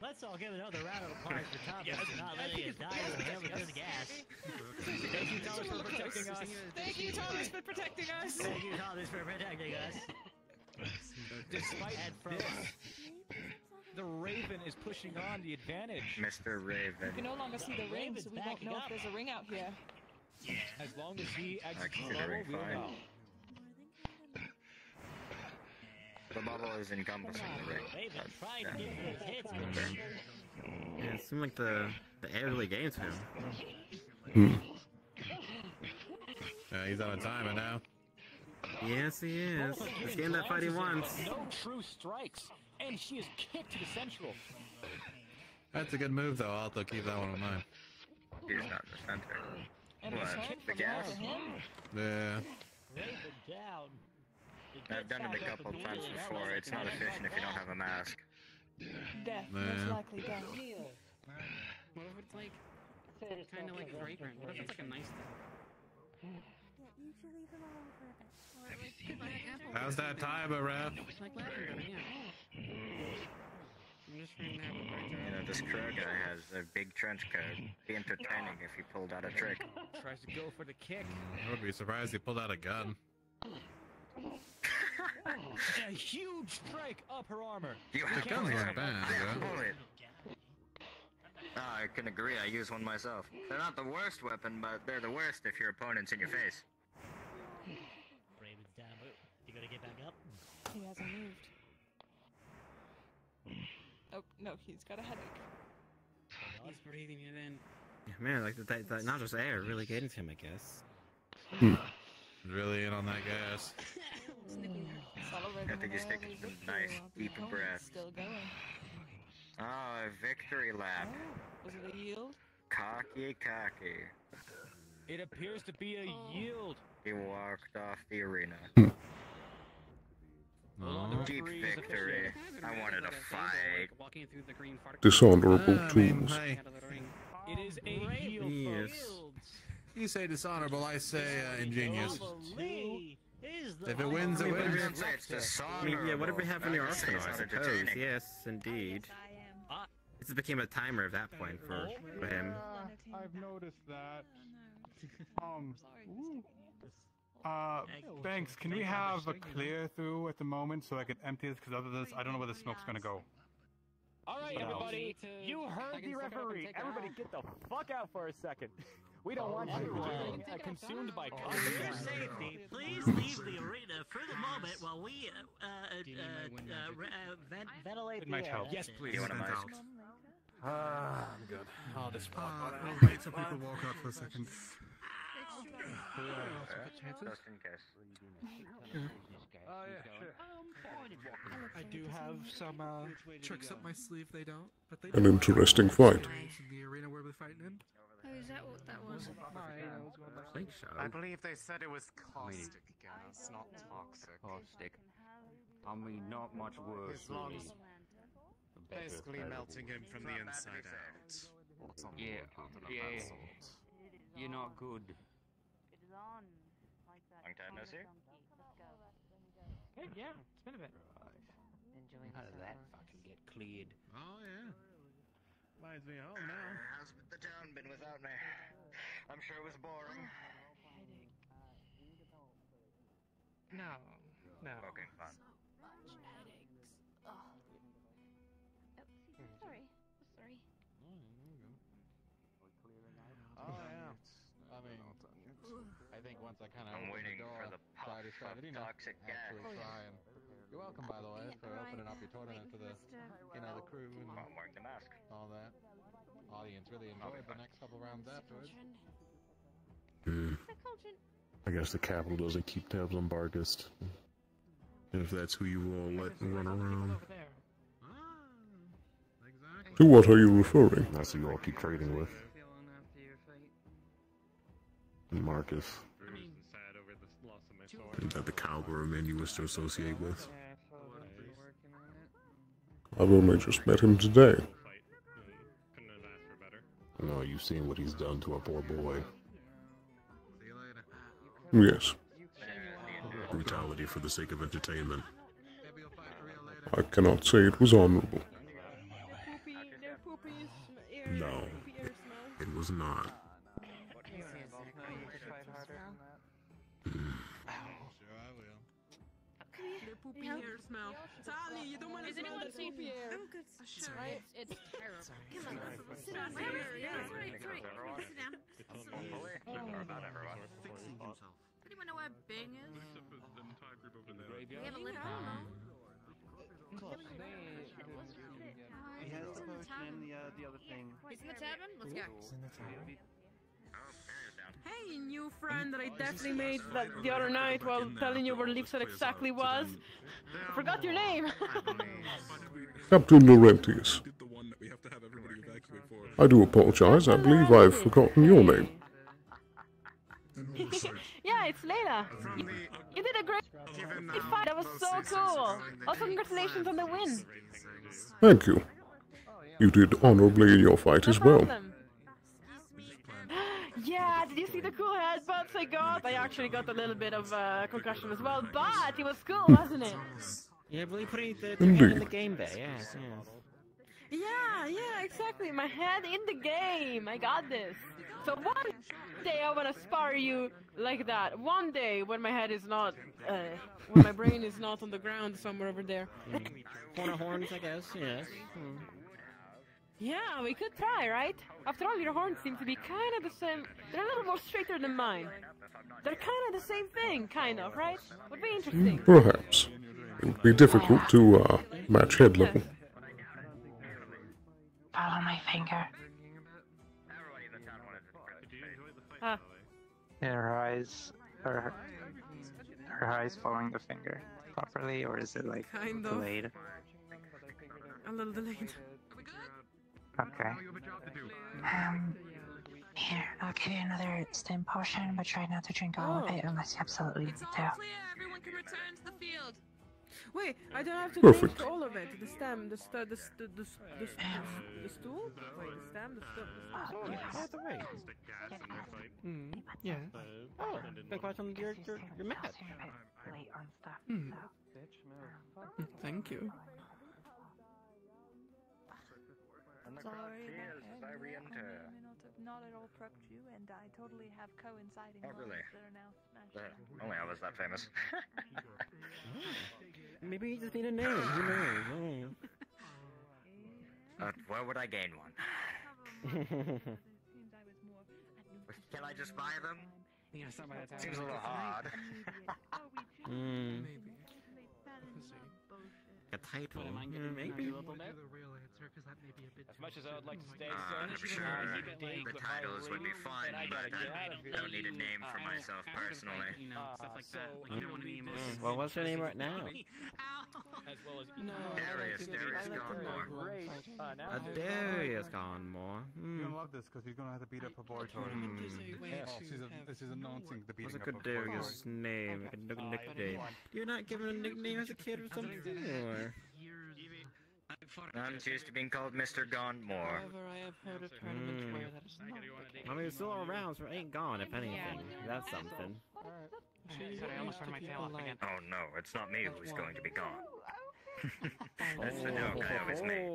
E: Let's all give another round of applause for Thomas for not letting it die with him with this gas.
B: Thank you, Thomas, for protecting us.
R: Thank you, Thomas, for protecting us.
E: Thank you, Thomas, for protecting us.
B: Despite this, the Raven is pushing on the advantage.
O: Mr. Raven.
R: You can no longer see the ring, so we don't know if there's a ring out here.
B: As long as he executes the
O: Considering
B: bubble, we'll
O: fine.
B: know.
O: The bubble is encompassing the ring.
E: Raven trying to get his hits.
O: Yeah, it seemed like the air really gained to
I: Hmm.
J: He's on a timer now.
O: Yes, he is. He's getting that fight he wants.
B: No true strikes, and she is kicked to the central.
J: That's a good move, though. I'll have to keep that one in mind.
O: He's not in the center.
R: And
O: What? The gas?
J: Yeah.
E: Raven down.
O: I've done it a couple times before. It's not efficient if you don't have a mask.
R: Death,
J: Nah.
R: most likely death.
V: What if it's like kind of like fragrant? What if it's like a nice thing?
J: How's that timer, ref?
V: Like lavender, yeah. I'm just trying to have a hard
O: You know, this crow guy has a big trench coat. Be entertaining if he pulled out a trick.
B: Tries to go for the kick.
J: I would be surprised he pulled out a gun.
B: A huge strike up her armor.
O: You
J: The
O: have
J: guns
O: bullet.
J: aren't bad,
O: I have
J: yeah.
O: bullet. I can agree, I use one myself. They're not the worst weapon, but they're the worst if your opponent's in your face.
E: Raven's down. You gonna get back up?
R: He hasn't moved. Oh, no, he's got a headache.
V: He's breathing it in.
O: Man, like that not just air really getting to him, I guess.
J: Really in on that gas.
O: I think he's taking some nice deep breath.
R: Still going.
O: Oh, a victory lap.
R: Was it a yield?
O: Cocky.
B: It appears to be a yield.
O: He walked off the arena.
J: Oh.
O: Deep victory. I wanted a fight.
V: Walking through the green
I: Dishonorable
J: I mean,
I: tools.
J: hey,
B: It is a yield.
O: Yes.
J: you say dishonorable, I say ingenious.
E: Probably is the
J: If it wins, it wins.
O: It's dishonorable.
M: Yeah, whatever happened to your
O: I'd say
M: arsenal,
O: it's
M: I
O: not
M: suppose.
O: entertaining.
M: Yes, indeed. This became a timer at that point for him.
N: I've noticed that.
S: Banks, can we have a clear through at the moment so I can empty this? Because other than this, I don't know where the smoke's gonna go.
B: All right, everybody, you heard the referee. Everybody get the fuck out for a second. We don't want you getting consumed by
E: For your
B: content.
E: safety, please leave the arena for the moment while we ventilate
S: It
E: the
S: might
E: air.
S: help.
B: Yes, please.
O: You want a mask?
S: I'm good.
J: I'll wait till people walk out for a second.
K: chances?
O: Just in case.
H: Oh yeah, sure.
K: I do have some tricks up my sleeve. They don't, but they
I: An
K: do.
I: interesting fight.
K: In the arena where we're fighting in.
C: Oh, is that what that was?
J: I think so.
F: I believe they said it was caustic gas, not toxic.
G: Caustic. I mean, not much worse,
F: His lungs
G: really.
F: basically melting him from the inside out. Or something
G: Yeah,
F: of that
G: yeah.
F: sort.
G: You're not good.
O: Long time no see.
B: Hey, yeah, it's been a bit.
G: How did that fucking get cleared?
H: Oh yeah. Reminds me of home now.
O: How's the town been without me? I'm sure it was boring.
B: No.
O: Poking fun.
C: Sorry.
H: Oh yeah. I mean, I think once I kind of
O: I'm
H: open
O: waiting
H: the door,
O: for the puff
H: I decided,
O: of
H: you know,
O: toxic gas.
H: actually try and. You're welcome, by the way, for opening up your tournament to the, you know, the crew and
O: I'm wearing the mask.
H: all that. Audience really enjoyed the next couple rounds afterwards.
I: I guess the capital doesn't keep tabs on Bargist. If that's who you all let run around. To what are you referring? That's who you all keep trading with. Marcus.
H: Sad over the loss of my sword.
I: Is that the cowboy man you wish to associate with? I've only just met him today.
H: Couldn't have asked for better.
I: No, you've seen what he's done to our poor boy.
J: See you later.
I: Yes. Brutality for the sake of entertainment. I cannot say it was honorable. No, it was not.
R: Their poopy hair smell. Tali, you don't want to smell the poopy hair.
C: I'm good.
R: Sorry.
C: It's terrible.
R: Come on. Sit down. Yeah, sorry. Sit down.
O: Or about everyone.
J: Fixing himself.
R: Anyone know where Bing is?
C: We have a lip balm.
G: He has the potion and the other thing.
C: He's in the tavern? Let's go.
R: Hey, new friend that I definitely
C: made that the other night while telling you where Lipset exactly was. I forgot your name.
I: Captain Laurentius. I do apologize. I believe I've forgotten your name.
C: Yeah, it's Layla. You did a great fight. That was so cool. Also, congratulations on the win.
I: Thank you. You did honorably in your fight as well.
C: Yeah, did you see the cool headbutts I got? I actually got a little bit of concussion as well, but it was cool, wasn't it?
M: Yeah, really putting the head in the game there, yes.
C: Yeah, exactly. My head in the game. I got this. So one day I want to spar you like that. One day when my head is not, when my brain is not on the ground somewhere over there.
M: Corner horns, I guess, yes.
C: Yeah, we could try, right? After all, your horns seem to be kind of the same. They're a little more straighter than mine. They're kind of the same thing, kind of, right? Would be interesting.
I: Perhaps. It would be difficult to match head level.
U: Follow my finger.
V: Her eyes following the finger properly, or is it like
R: Kind of.
V: delayed?
R: A little delayed.
V: Okay.
U: Here, I'll give you another stem potion, but try not to drink all of it unless you absolutely need
R: It's all
U: to.
R: clear. Everyone can return to the field. Wait, I don't have to
I: Perfect.
R: drink all of it. The stem, the stool. Wait, the stem, the stool.
M: By the way. Yeah. Oh, been quite on your mat.
U: Late on stuff.
K: Thank you.
O: Sorry, as I re-enter.
P: Not at all prepped you, and I totally have coinciding
O: Oh, really?
P: lines that are now smashed.
O: Only I was that famous.
M: Maybe you just need a name. Who knows?
O: Where would I gain one? Can I just buy them? Seems a little hard.
M: Got title.
V: But am I
M: Yeah,
V: gonna
M: maybe.
V: do a little bit?
K: The real answer, because that may be a bit
B: As much as I would like to stay,
O: I'm sure
B: keep it linked
O: the
B: with my
O: titles would be
B: lady,
O: fun,
B: and I
O: but
B: gotta get out of
O: I
B: here.
O: don't need a name for myself personally.
V: You know, stuff like that. Like, you don't want any emotions.
M: Well, what's your name right now?
B: As well as
O: Darius Gone more.
M: Darius gone more.
S: You're gonna love this because he's gonna have to beat up a boy toy. This is announcing the beating
M: What's a
S: up
M: good
S: of a boy
M: Darius
S: toy.
M: name? A good nickname. You're not given a nickname as a kid or something? Or?
O: I'm used to being called Mr. Gone more.
K: However, I have heard of tournaments where that is not the case.
M: I mean, it's still around, so it ain't gone, if anything. That's something.
V: Sorry, I almost turned my tail off again.
O: Oh no, it's not me who's going to be gone. That's the joke I always make.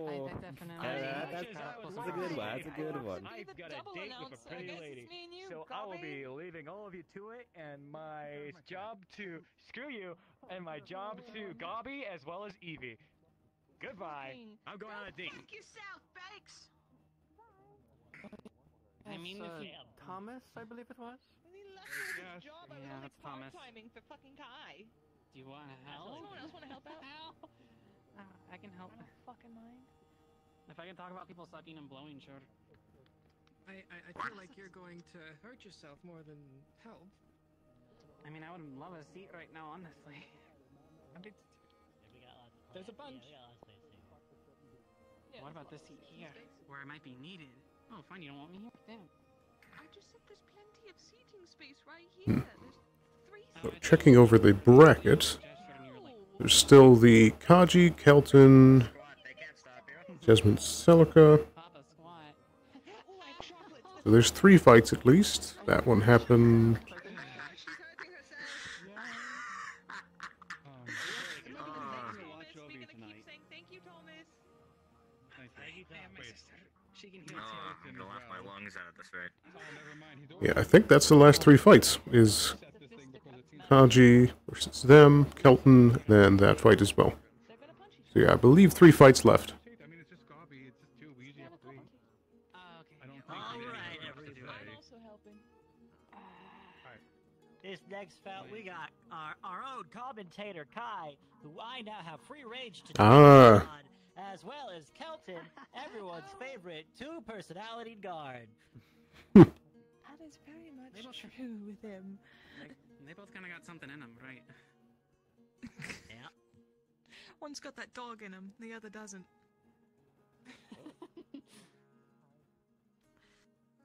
M: That's a good one. That's a good one.
B: I've got a date with a pretty lady, so I will be leaving all of you to it, and my job to screw you, and my job to Gobby as well as Evie. Goodbye. I'm going on a date.
R: Fuck yourself, Bakes!
V: I mean, if you...
K: Thomas, I believe it was?
V: Yes. Yeah, that's Thomas.
R: Timing for fucking Kai.
V: Do you want to help?
R: Someone else want to help out?
V: I can help.
R: Fucking mind.
V: If I can talk about people sucking and blowing, sure.
K: I feel like you're going to hurt yourself more than help.
V: I mean, I would love a seat right now, honestly. There's a bunch. What about this seat here, where I might be needed? Oh, fine, you don't want me here? Damn.
R: I just said there's plenty of seating space right here. There's 3
I: So checking over the bracket, there's still the Kaji, Kelton, Jasmine Celica. So there's 3 fights at least. That one happened.
O: I'm gonna laugh my lungs out at this rate.
I: Yeah, I think that's the last 3 fights. Is Kaji versus them, Kelton, and that fight as well. So yeah, I believe 3 fights left.
E: Alright, everybody. This next bout, we got our own commentator, Kai, who I now have free range to on, as well as Kelton, everyone's favorite 2-personality guard.
R: That is very much true with him.
V: They both kind of got something in them, right?
E: Yeah.
R: One's got that dog in him, the other doesn't.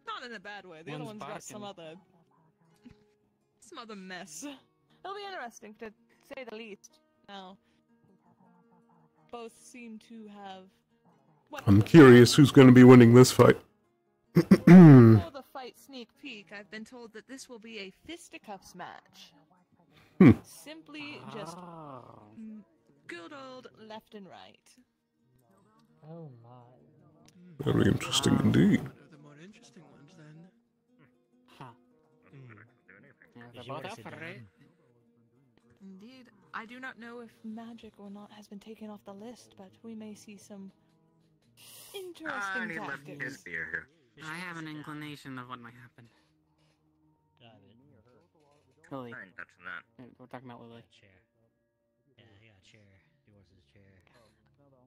R: Not in a bad way. The other one's got some other mess. It'll be interesting to say the least. Now, both seem to have.
I: I'm curious who's going to be winning this fight.
R: Before the fight sneak peek, I've been told that this will be a fisticuffs match. Simply just good old left and right.
A: Oh my.
I: Very interesting indeed.
K: The more interesting ones, then.
V: Huh. They're both up for it.
R: Indeed. I do not know if magic or not has been taken off the list, but we may see some interesting
O: he left
R: tactics.
O: his beer here.
V: I have an inclination of what might happen. Lily.
O: I ain't touching that.
V: We're talking about Lily.
E: Chair. Yeah, chair. Yours is chair.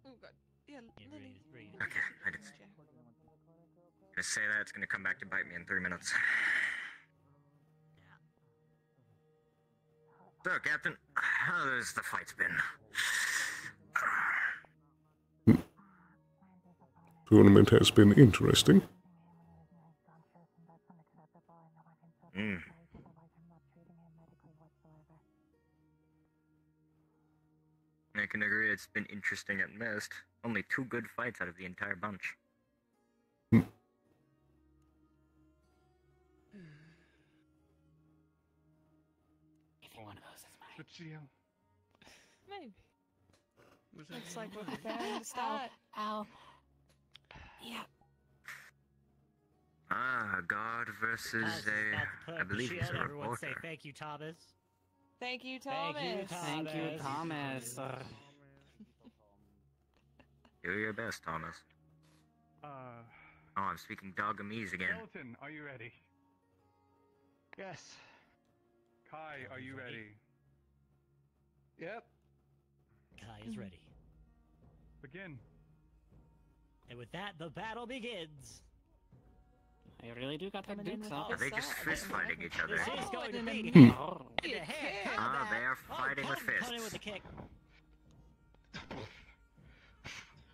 R: Oh god. Yeah, Lily.
O: Okay, I did. Gonna say that, it's gonna come back to bite me in 3 minutes. So, Captain, how's the fight's been?
I: Tournament has been interesting.
O: I can agree it's been interesting at best. Only 2 good fights out of the entire bunch.
V: Either one of those is mine.
R: Maybe. Looks like we're preparing to start.
V: Ow. Yeah.
O: Ah, God versus I believe he's a
E: Everyone say
O: reporter.
E: thank you, Thomas.
R: Thank you, Thomas.
V: Thank you, Thomas.
O: Do your best, Thomas. Oh, I'm speaking Doggamese again.
S: Kelton, are you ready?
N: Yes.
S: Kai, are you ready?
N: Yep.
E: Kai is ready.
S: Begin.
E: And with that, the battle begins.
M: I really do got that dukes up.
O: Are they just fist fighting each other?
E: This is going to be
M: Oh.
E: in the head.
O: Ah, they are fighting with
E: Kelton coming in with
O: fists.
E: a kick.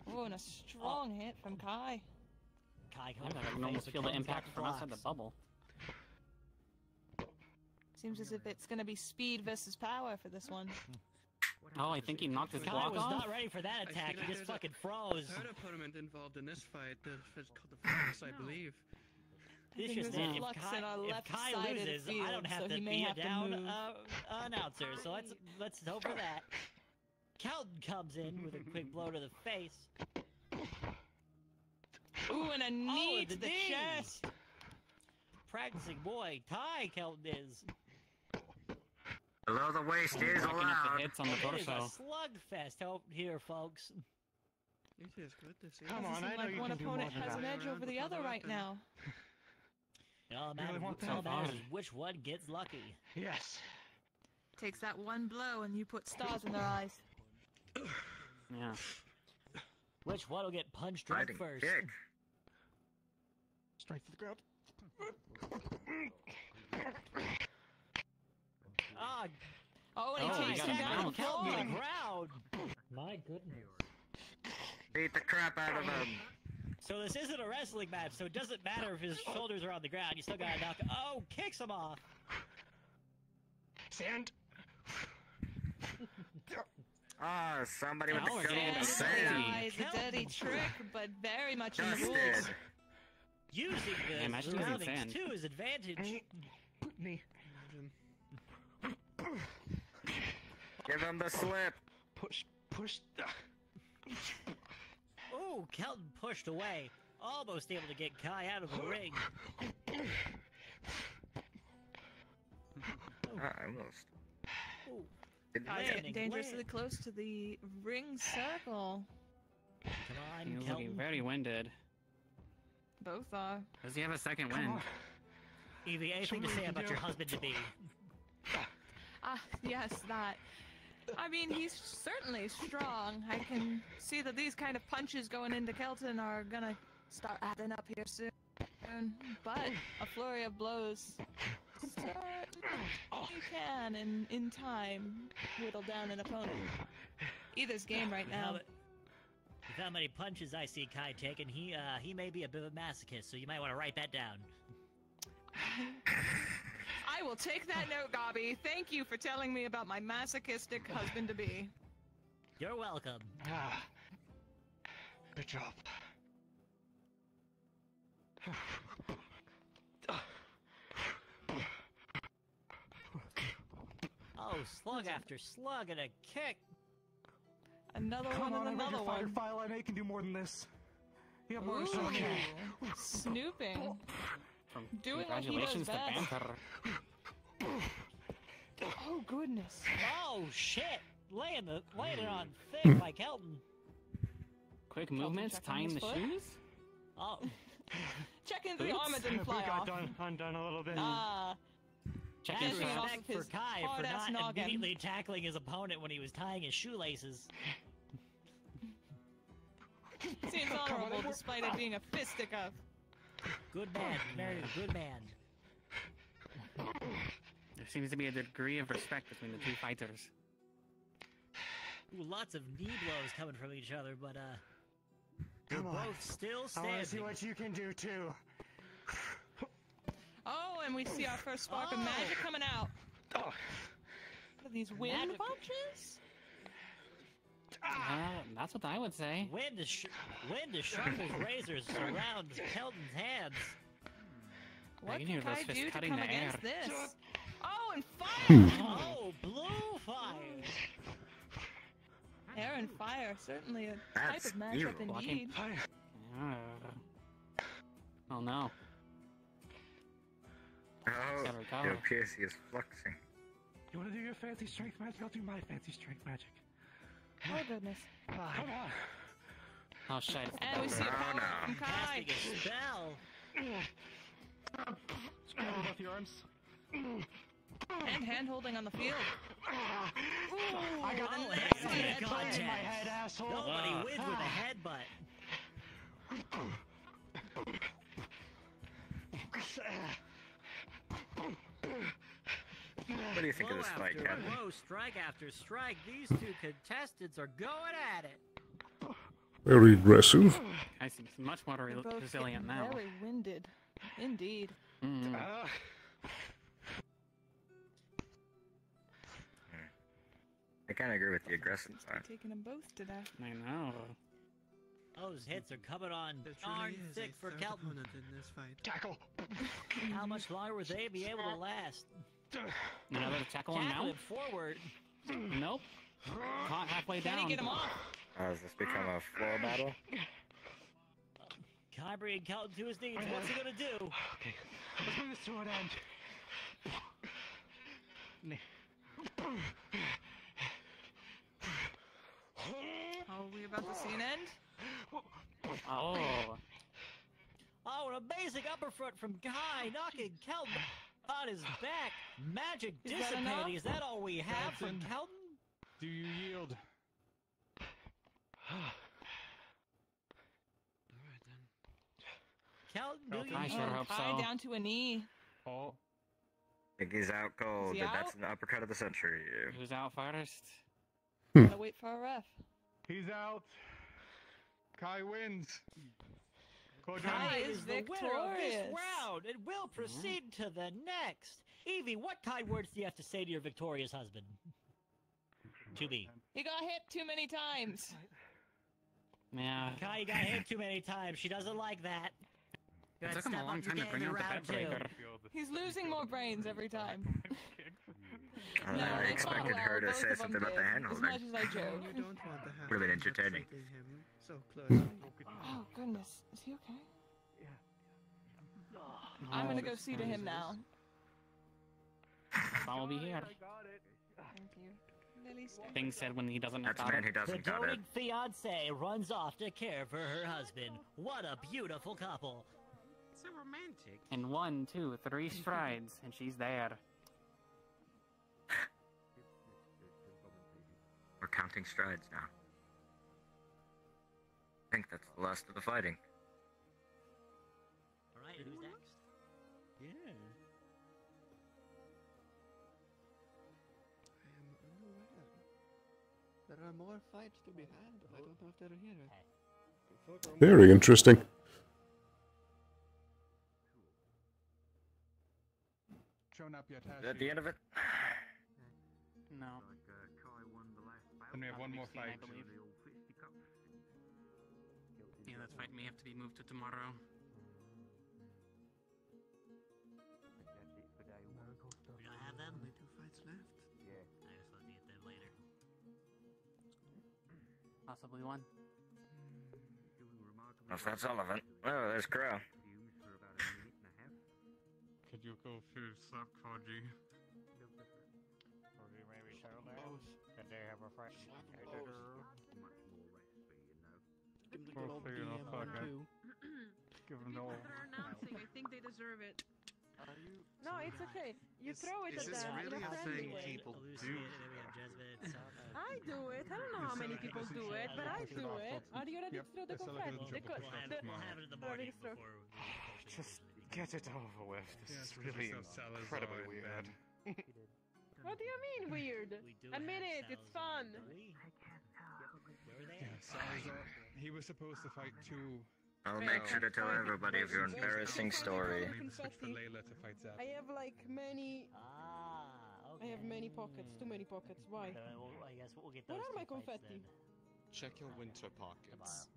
R: Oh, and a strong hit from Kai.
E: Kai
M: I can almost feel the impact from outside the bubble.
R: Seems as if it's gonna be speed versus power for this one.
M: Oh, I think he knocked his
E: Kai
M: block
E: was
M: off.
E: not ready for that attack. He just fucking froze.
K: Third opponent involved in this fight. It's called the Fox, I believe.
E: This
R: think
E: just
R: there's a
E: it.
R: flux in our
E: If
R: left
E: Kai
R: side of the
E: loses, I
R: field,
E: don't have
R: so
E: to
R: he may
E: be a
R: have to
E: down
R: move.
E: announcer. So let's hope for that. Kelton comes in with a quick blow to the face.
R: Ooh, and a knee to the
E: knee.
R: chest.
E: Practicing boy, Ty Kelton is.
O: Below the waist is
M: Racking up the
O: allowed.
M: hits on the
E: It is a
M: torso.
E: slugfest out here, folks.
K: It is good to see.
A: Come on,
R: Doesn't
A: I
R: seem
A: know
R: like
A: you
R: one
A: can do more
R: opponent
A: than
R: has
A: that.
R: an edge over the other right now.
E: All
A: Really want that?
E: matters is which one gets lucky.
A: Yes.
R: Takes that one blow and you put stars in their eyes.
M: Yeah.
E: Which one will get punched right
O: Fighting
E: first?
O: kick.
A: Straight to the ground.
E: Ah,
R: Oh, and he
M: Oh, he
R: takes
M: got
R: him
M: him
R: down
M: down.
R: the
E: Kelton to the
R: floor.
E: ground.
A: My goodness.
O: Beat the crap out of him.
E: So this isn't a wrestling match, so it doesn't matter if his shoulders are on the ground. You still gotta knock. Oh, kicks him off.
A: Sand.
O: Ah, somebody with
M: Now we're
O: the
M: getting
O: shoulder
M: the
O: sand.
R: It's a dirty trick, but very much in the rules.
O: Dusted.
E: Using
M: Yeah,
E: the
M: imagine using
E: surroundings
M: sand.
E: to his advantage.
A: Me.
O: Give him the slip.
A: Push.
E: Ooh, Kelton pushed away. Almost able to get Kai out of the ring.
O: Almost.
E: Ooh.
O: Didn't
R: Kai's
O: land.
R: getting dangerously close to the ring circle.
E: Come on,
M: He's
E: Kelton.
M: looking very winded.
R: Both are.
M: Does he have a second wind?
E: Evie, anything to say about your husband-to-be?
R: Ah, yes, that. I mean, he's certainly strong. I can see that these kind of punches going into Kelton are gonna start adding up here soon. But a flurry of blows certainly can, and in time, whittle down an opponent. Either's game right now.
E: With how many punches I see Kai taking, he may be a bit of a masochist, so you might want to write that down.
R: I will take that note, Gobby. Thank you for telling me about my masochistic husband-to-be.
E: You're welcome.
A: Ah. Good job.
E: Oh, slug after slug and a kick.
R: Another
A: Come
R: one
A: on,
R: and
A: I read
R: another
A: your fighter
R: one.
A: file. I know you can do more than this. You have more to
R: Ooh,
A: say.
R: snooping.
M: From
R: Doing what he does
M: congratulations to
R: best.
M: Banter.
R: Oh, goodness.
E: Oh, shit. Laying it on thick by Kelton.
M: Quick movements,
R: checking
M: tying
R: his
M: the
R: foot?
M: shoes?
E: Oh.
R: Check into the
M: Boots?
R: armor didn't
A: Boot
R: fly
A: got
R: off.
A: undone a little bit.
M: Checking
R: Catching it
M: straps.
R: off
E: Respect
R: of
E: for
R: his
E: Kai for
R: hard-ass
E: not
R: noggin.
E: immediately tackling his opponent when he was tying his shoelaces.
R: Seems honorable despite it being a fisticuff.
E: Good man, very good man.
M: There seems to be a degree of respect between the two fighters.
E: Ooh, lots of knee blows coming from each other, but they're
A: Come on.
E: both still
A: I want to see
E: standing.
A: what you can do too.
R: Oh, and we see our first spark of magic coming out.
A: Oh.
R: What are these wind
E: Magic.
R: punches?
M: That's what I would say.
E: Wind to sharp as razors surrounds Kelton's hands.
R: What
M: can hear
R: can
M: those
R: Kai
M: fists
R: do to
M: cutting
R: come
M: the
R: against
M: air.
R: this? Oh, and fire!
E: Oh, blue fire!
R: Air and fire, certainly a type
O: That's
R: of matchup
O: evil.
R: indeed.
M: Oh no.
O: Oh,
M: Gotta recover.
O: your Piercy is fluxing.
A: You want to do your fancy strength magic? I'll do my fancy strength magic.
R: Oh, goodness.
A: Come on.
M: Oh shit.
R: And we see a power
O: no.
R: from Kai.
E: Casting a spell.
A: Scramble both your arms.
R: And hand-holding on the field.
E: I got a head in my head, asshole. Nobody wins with a headbutt.
O: What do you think of this fight, Captain?
E: Blow, strike after strike, these two contestants are going at it.
I: Very aggressive.
M: I seem much more
R: They're both
M: resilient
R: getting
M: now.
R: Very winded, indeed.
O: I kind of agree with the aggressive side.
R: Taking them both to death.
M: I know.
E: Those hits are coming on darn thick for Kelton.
K: In this fight.
Q: Tackle.
E: How much longer would they be able to last?
M: Another tackle and
E: Tackle
M: mount?
E: it forward.
M: Nope. Caught halfway
E: Can
M: down.
E: he get him off?
O: Has this become a floor battle?
E: Kyrie and Kelton to his knees. What's he gonna do?
Q: Okay, let's bring this to an end.
R: Are we about to see an end?
M: Oh.
E: Oh, an amazing uppercut from Guy, knocking Kelton on his back. Magic
R: Is that
E: dissipating.
R: enough?
E: Is that all we have from Kelton?
S: Do you yield?
E: Kelton, do you
M: I sure hope
R: Kai
M: so.
R: down to a knee.
S: Oh.
O: Think he's out cold,
R: Is he
O: and that's
R: out?
O: an uppercut of the century.
M: Who's out first?
R: Gotta wait for a ref.
S: He's out. Kai wins.
E: Kai is the winner of this
R: victorious.
E: round and will proceed to the next. Evie, what kind words do you have to say to your victorious husband? To me.
R: He got hit too many times.
M: Yeah.
E: Kai got hit too many times. She doesn't like that.
M: It
E: Good,
M: took him a
E: step
M: long
E: up your
M: time to
E: game
M: bring
E: in
M: out the
E: round
M: bed
E: two.
M: breaker.
R: He's losing more brains every time.
O: I don't know, I
R: it's
O: expected
R: not
O: her to
R: well,
O: say
R: both of
O: something
R: them
O: about the
R: did,
O: hand
R: As
O: holder.
R: much as I joke.
K: You don't want the
O: Would have been entertaining.
K: him so close.
R: Oh goodness, is he okay? I'm gonna go see to him now.
M: I'll be here.
R: Thank you.
M: Things said when he doesn't have
O: That's a man who
E: The
O: doesn't got it.
E: doting fiance runs off to care for her husband. What a beautiful couple.
K: So romantic.
M: In 1, 2, 3 strides, and she's there.
O: We're counting strides now. I think that's the last of the fighting.
E: Alright, who's next?
K: Yeah. I am unaware. There are more fights to be had, but I don't know if they're here.
I: Very interesting.
S: Shown up yet, has
O: Is that
S: she?
O: the end of it?
M: No.
S: Then we have one more
M: 16, I
S: fight.
M: believe. Yeah, that fight may have to be moved to tomorrow.
E: Do I have them?
K: Only 2 fights left.
E: I guess I'll get them later.
M: Possibly 1.
O: If that's all of it. Oh, there's Crow.
S: Could you go through Subcology?
N: Did they have a fight?
K: Give him the good old DM one too.
S: Give him the old.
C: They're announcing. I think they deserve it.
D: No, it's okay. You throw it at
H: Is this
D: them in
H: really
D: a
H: a
D: friendly
H: thing
D: way.
H: people do?
D: I do it. I don't know how many people do it, but I do it. Are you ready to throw the confetti?
E: We'll have it in the morning before we
F: Just get it over with. This is really incredibly weird.
D: What do you mean weird? Admit it. It's fun.
S: He was supposed to fight 2.
O: I'll make sure to tell everybody of your embarrassing story.
S: For Layla to fight Zap.
D: I have like many. I have many pockets. Too many pockets. Why?
E: I guess we'll get
D: Where
E: those
D: are my
E: two fights
D: confetti?
H: Check your winter pockets.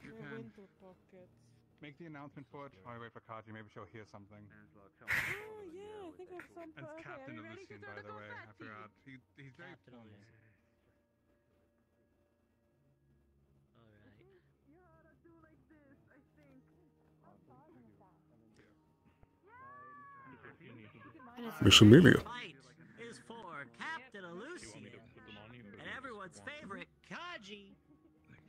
S: You
D: My
S: can
D: winter pockets.
S: make the announcement for it. While I wait for Kaji, maybe she'll hear something.
D: Oh yeah, I think I have some.
S: And it's
D: Okay,
S: Captain
D: are you ready to
S: Elysian,
D: throw
S: by
D: the
S: the way. I
D: confetti?
S: forgot. He's very
E: Captain
S: formal.
E: Elysian.
D: You ought to do like this, I think.
I: Miss Amelia.
E: Fight is for Captain Elysian and everyone's favorite Kaji,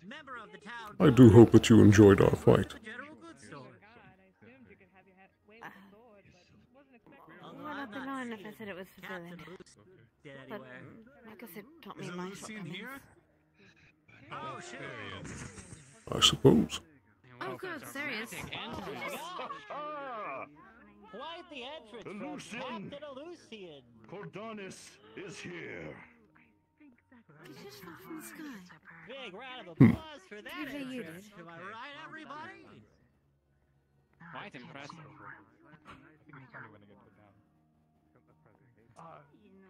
E: member of the town.
I: I do hope that you enjoyed our fight.
E: The general goods store.
C: I assumed you could have your way with a sword, but wasn't expecting
E: Although I
L: I'd be lying if I said it was fulfilling.
E: Get
L: But
E: anywhere.
L: I guess it taught me
J: Is
L: my
J: Lucian here?
E: Oh, shit.
I: I suppose.
L: Oh, good, serious.
E: Quite the entrance from
Q: Lucian.
E: Captain Lucian.
Q: Cordonis is here.
L: Did you just fall from the sky?
E: Big round of applause for that
L: Maybe you
E: entrance.
L: did.
E: Am I right, everybody?
B: Quite impressive.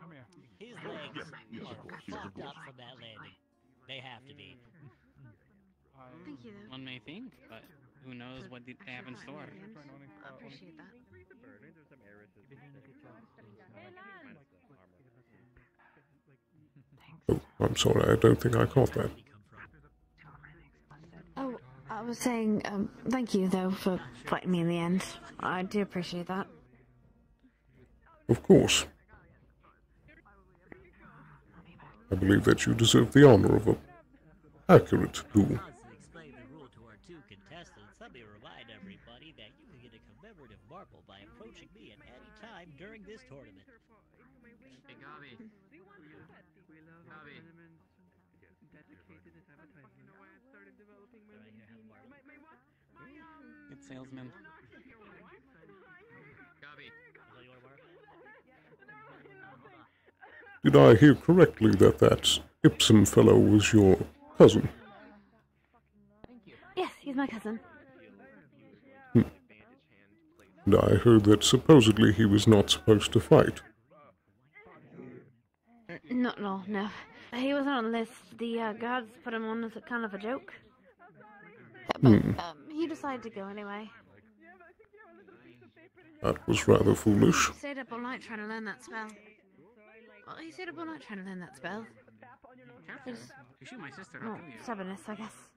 S: Come here.
E: His legs are fucked up from that landing. They have to be.
L: Thank you, though.
B: One may think, but who knows what they have in store.
L: I appreciate that.
I: Oh, I'm sorry, I don't think I caught that.
L: Oh, I was saying, thank you, though, for fighting me in the end. I do appreciate that.
I: Of course. I believe that you deserve the honor of a accurate duel.
E: Explain the rule to our two contestants. Let me remind everybody that you can get a commemorative marble by approaching me at any time during this tournament.
B: Hey, Gabi. Gabi. Good salesman. Gabi.
I: Did I hear correctly that that Ipsum fellow was your cousin?
L: Yes, he's my cousin.
I: And I heard that supposedly he was not supposed to fight.
L: No. He wasn't on the list. The guards put him on as a kind of a joke. But he decided to go anyway.
I: That was rather foolish.
L: He stayed up all night trying to learn that spell. Well, he stayed up all night trying to learn that spell.
B: You shoot my sister, I'll
L: Well,
B: kill you.
L: stubbornness, I guess.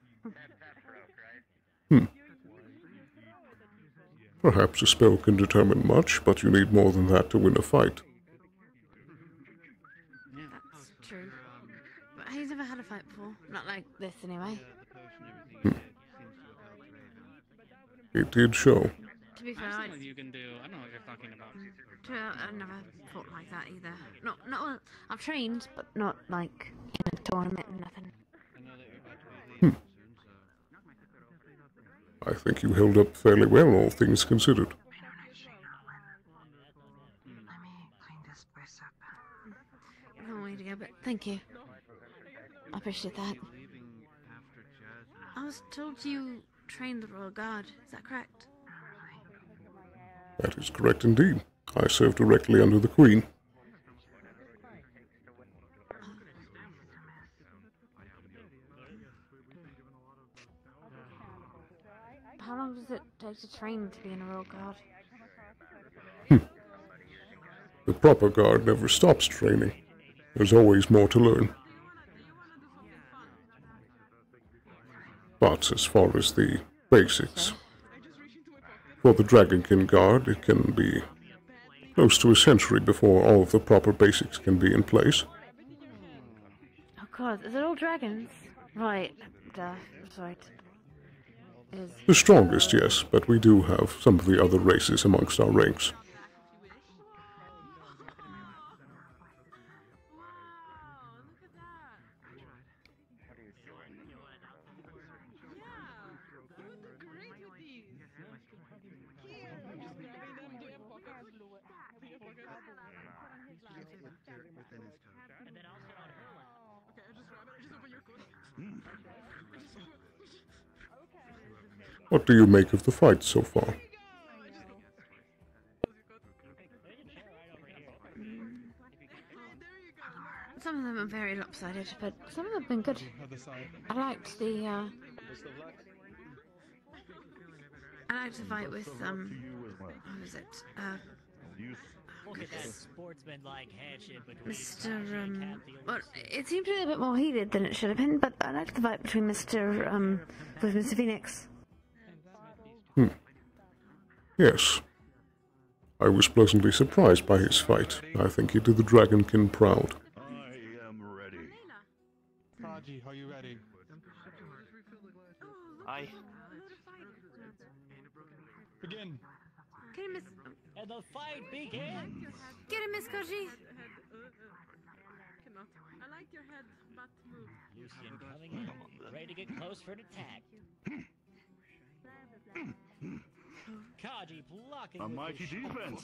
I: Perhaps a spell can determine much, but you need more than that to win a fight.
L: That's true. But he's never had a fight before. Not like this, anyway.
I: It did show.
L: To be fair,
B: I've seen what you can do. I don't know what you're talking about.
L: I've never fought like that either. Not well, I've trained, but not like in a tournament and nothing.
I: I think you held up fairly well, all things considered.
L: Long way to go, but thank you. I appreciate that. I was told you trained the Royal Guard. Is that correct?
I: That is correct indeed. I served directly under the Queen.
L: How long does it take to train to be in a Royal Guard?
I: The proper guard never stops training. There's always more to learn. But as far as the basics, for the Dragonkin Guard, it can be close to a century before all of the proper basics can be in place.
L: Oh god, is it all dragons? Right, right.
I: The strongest, yes, but we do have some of the other races amongst our ranks. What do you make of the fight so far?
L: Some of them are very lopsided, but some of them have been good. I liked the fight with what was it?
E: Look at that sportsman-like handshake between
L: Mr. Well, it seemed to be a bit more heated than it should have been, but I liked the fight between Mr. with Mr. Phoenix.
I: Yes. I was pleasantly surprised by his fight. I think he did the Dragonkin proud.
Q: I am ready.
S: Kaji, are you ready?
G: Aye.
S: Begin.
L: Okay, Miss.
E: and the fight begins.
L: Get him, Miss Koji.
D: I like your head, but move.
E: Lucian coming in, ready to get close for an attack. Kaji blocking
Q: A
E: with
Q: mighty
E: his
Q: defense.